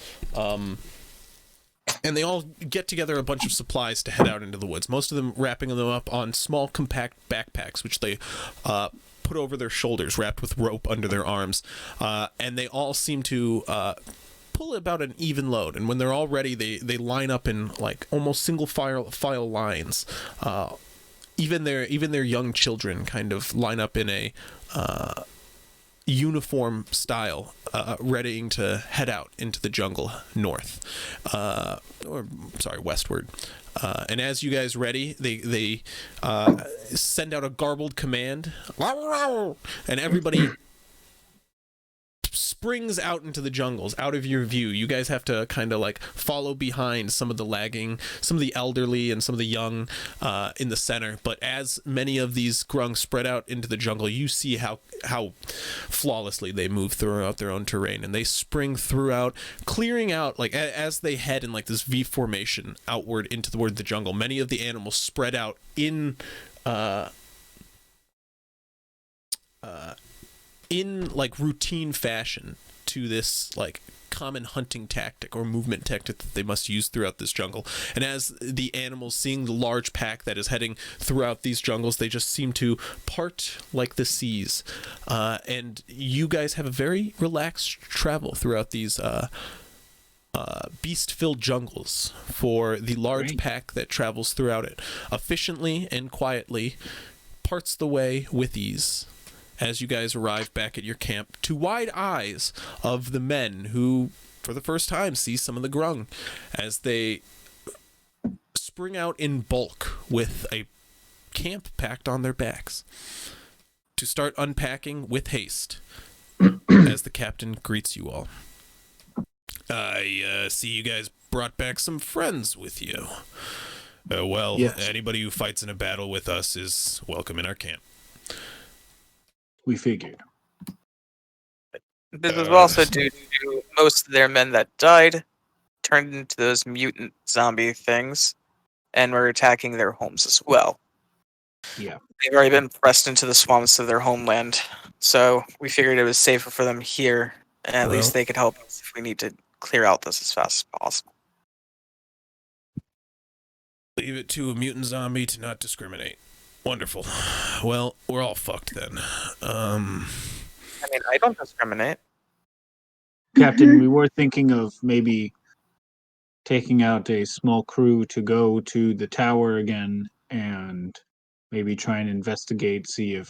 And they all get together a bunch of supplies to head out into the woods. Most of them wrapping them up on small, compact backpacks, which they put over their shoulders, wrapped with rope under their arms. And they all seem to pull about an even load. And when they're all ready, they line up in like almost single file lines. Even their young children kind of line up in a uniform style, readying to head out into the jungle north, westward. And as you guys ready, they send out a garbled command, and everybody springs out into the jungles, out of your view. You guys have to kind of like follow behind some of the elderly and some of the young in the center. But as many of these grung spread out into the jungle, you see how flawlessly they move throughout their own terrain, and they spring throughout, clearing out like as they head in like this V formation outward toward the jungle. Many of the animals spread out in like routine fashion to this like common hunting tactic or movement tactic that they must use throughout this jungle. And as the animals, seeing the large pack that is heading throughout these jungles, they just seem to part like the seas. And you guys have a very relaxed travel throughout these beast-filled jungles for the large pack that travels throughout it efficiently and quietly, parts the way with ease. As you guys arrive back at your camp, to wide eyes of the men who, for the first time, see some of the grung as they spring out in bulk with a camp packed on their backs to start unpacking with haste as the captain greets you all. I see you guys brought back some friends with you. Yes. Anybody who fights in a battle with us is welcome in our camp. We figured. This was also due to most of their men that died turned into those mutant zombie things and were attacking their homes as well. Yeah. They've already been pressed into the swamps of their homeland, so we figured it was safer for them here, and at least they could help us if we need to clear out this as fast as possible. Leave it to a mutant zombie to not discriminate. Wonderful. Well, we're all fucked then. I mean, I don't discriminate. Captain, we were thinking of maybe taking out a small crew to go to the tower again and maybe try and investigate, see if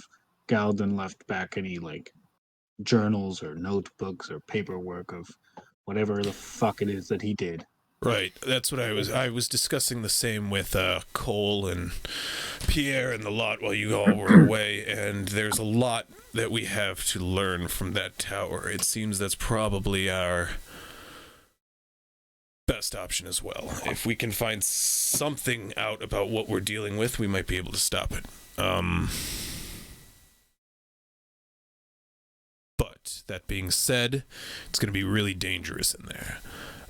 Galden left back any like journals or notebooks or paperwork of whatever the fuck it is that he did. Right, that's what I was discussing the same with Cole and Pierre and the lot while you all were away, and there's a lot that we have to learn from that tower. It seems that's probably our best option as well. If we can find something out about what we're dealing with, we might be able to stop it. But that being said, it's going to be really dangerous in there.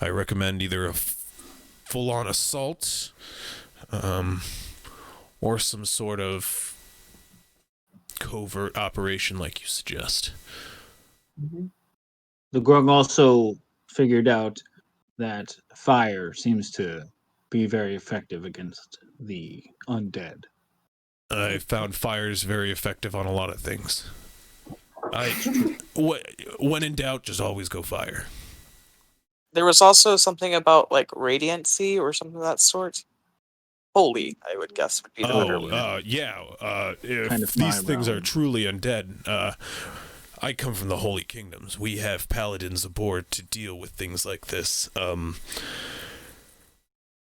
I recommend either a full-on assault, or some sort of covert operation like you suggest. The Grung also figured out that fire seems to be very effective against the undead. I found fires very effective on a lot of things. When in doubt, just always go fire. There was also something about like radiancy or something of that sort. Holy, I would guess would be the better word. If Kind of these my things realm. are truly undead, I come from the Holy Kingdoms. We have paladins aboard to deal with things like this.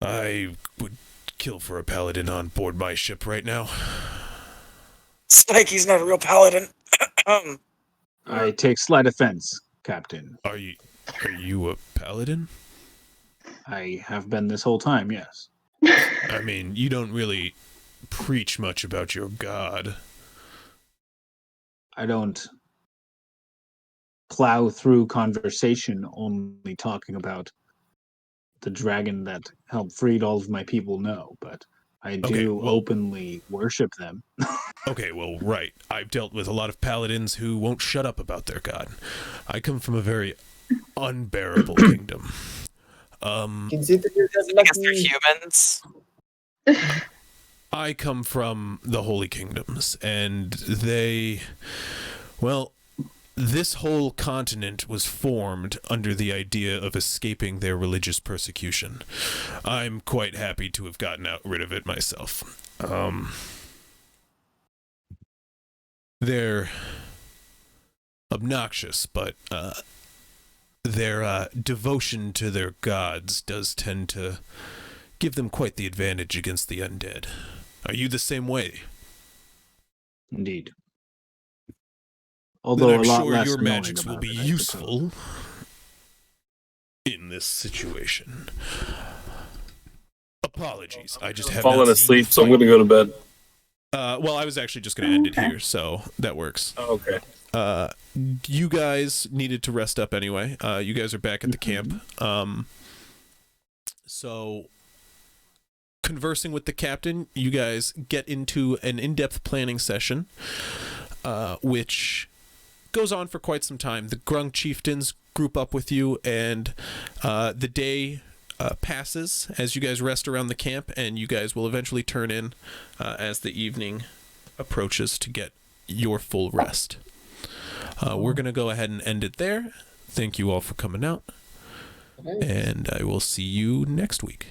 I would kill for a paladin on board my ship right now. Spiky's not a real paladin. I take slight offense, Captain. Are you a paladin? I have been this whole time, yes. I mean, you don't really preach much about your god. I don't plow through conversation only talking about the dragon that helped freed all of my people, no, but I do openly worship them. Okay, well, right. I've dealt with a lot of paladins who won't shut up about their god. I come from a very unbearable kingdom. Consider yourself I guess they're lucky. humans. I come from the Holy Kingdoms, and this whole continent was formed under the idea of escaping their religious persecution. I'm quite happy to have gotten rid of it myself. They're obnoxious, but their devotion to their gods does tend to give them quite the advantage against the undead. Are you the same way? Indeed. Then Although I'm a lot sure less your knowing magics will about be it, I useful in this situation. Apologies, I just have Falling not seen asleep, the so I'm fight. going to go to bed. Well, I was actually just going to end it here, so that works. Okay. You guys needed to rest up anyway. You guys are back at the camp. So, conversing with the captain, you guys get into an in-depth planning session, which goes on for quite some time. The Grung chieftains group up with you, and the day passes as you guys rest around the camp, and you guys will eventually turn in as the evening approaches to get your full rest. We're going to go ahead and end it there. Thank you all for coming out, and I will see you next week.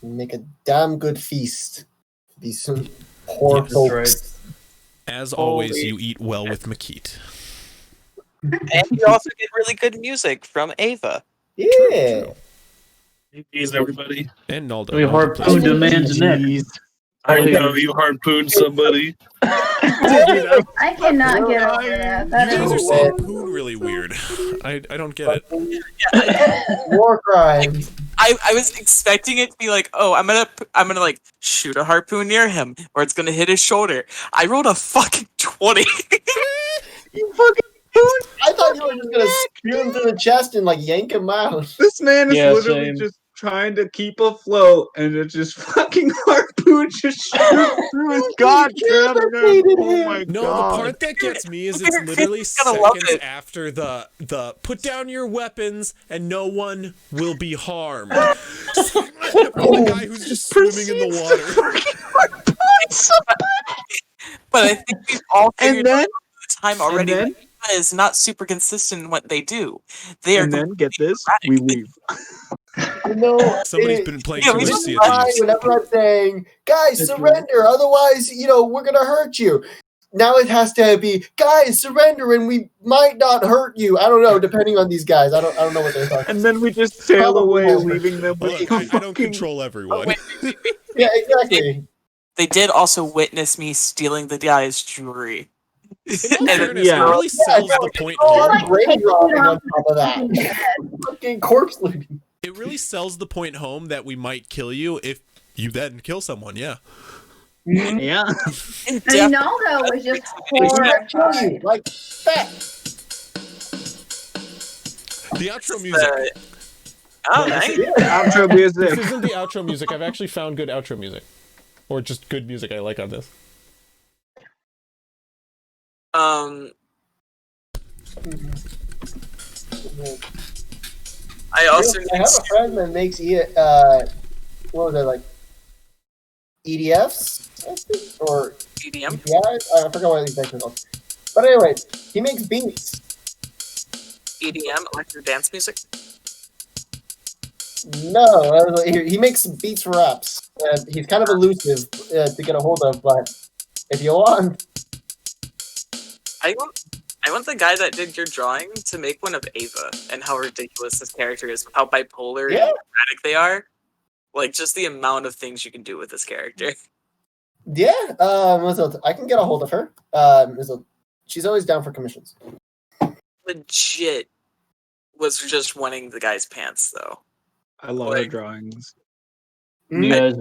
Make a damn good feast. These poor Yes. folks. As always, you eat well with Makit. And you also get really good music from Ava. Yeah. Peace, everybody. And Naldo. We harpooned a man's neck. I know you harpooned somebody. I cannot get over that. That You guys are is saying poon really weird. I don't get it. War crimes. I was expecting it to be like, oh, I'm gonna like shoot a harpoon near him, or it's gonna hit his shoulder. I rolled a fucking 20. You fucking poon. I thought you were just gonna spear him through the chest and like yank him out. This man is Yeah, literally same. just trying to keep afloat, and it just fucking harpoon just shoots through his goddamn neck. Oh my No, god! the part that gets me is it's literally gonna love seconds it. after the put down your weapons and no one will be harmed. The guy who's just swimming in the water. But I think we've all figured then- out the time already. and then- that is not super consistent in what they do. They are And then get this, erratic. we leave. You know, Somebody's been playing Yeah, too we much just Sea of why Thieves. whenever I'm saying, guys, That's surrender, otherwise, we're gonna hurt you. Now it has to be, guys, surrender, and we might not hurt you. I don't know, depending on these guys. I don't know what they're talking. And then we just sail Probably away, won't. leaving them with Look, the I don't fucking- control everyone. Yeah, exactly. They did also witness me stealing the guy's jewelry. In all And fairness, yeah. it really sells the point home. Oh, brain taking rotting off on top of that. fucking head. Fucking corpse looting. It really sells the point home that we might kill you if you then kill someone. Yeah. Yeah. And Naldo was just horrified. Like that. The outro music. Oh, No, nice. Outro This music. isn't the outro music. I've actually found good outro music. Or just good music I like on this. I also I have a friend that makes what was it, like EDFs, I think? Or EDM. yeah, I forgot what these things are called. But anyway, he makes beats. EDM, electric dance music. No, he makes beats for raps. He's kind of elusive to get a hold of, but if you want, I want the guy that did your drawing to make one of Ava and how ridiculous this character is, how bipolar and dramatic they are. Like, just the amount of things you can do with this character. yeah, I can get a hold of her. She's always down for commissions. Legit was just wanting the guy's pants, though. I love her drawings. You guys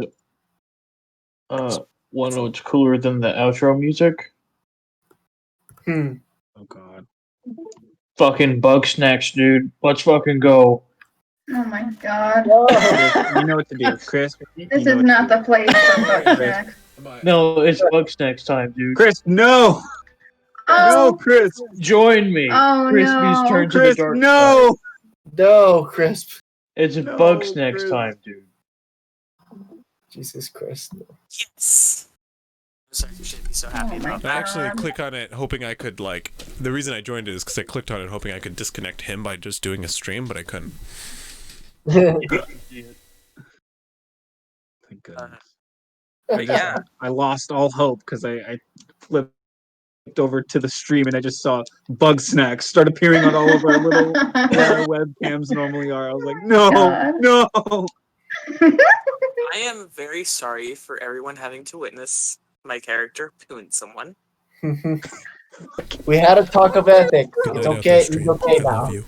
want to know what's cooler than the outro music? Hmm. Oh god. Fucking Bug Snacks, dude. Let's fucking go. Oh my god. You know what to do, Chris. This is not the place for Buck Snacks. No, it's Bug Snacks time, dude. Chris, no! Oh. No, Chris! Join me. Oh, Crispy's no. turn to Chris, the dark no! side. No, Crisp. It's No, Bug Snacks Chris. time, dude. Jesus Christ. Yes! I'm sorry, you should be so happy Oh my about I that. actually click on it hoping I could, like... The reason I joined it is because I clicked on it hoping I could disconnect him by just doing a stream, but I couldn't. Thank goodness. But yeah, I lost all hope because I flipped over to the stream and I just saw Bug Snacks start appearing on all of our little where our webcams normally are. I was like, no, God. no. I am very sorry for everyone having to witness my character pooing someone. We had a talk of ethics. Good It's night, okay. After It's Stream. okay I now. love you.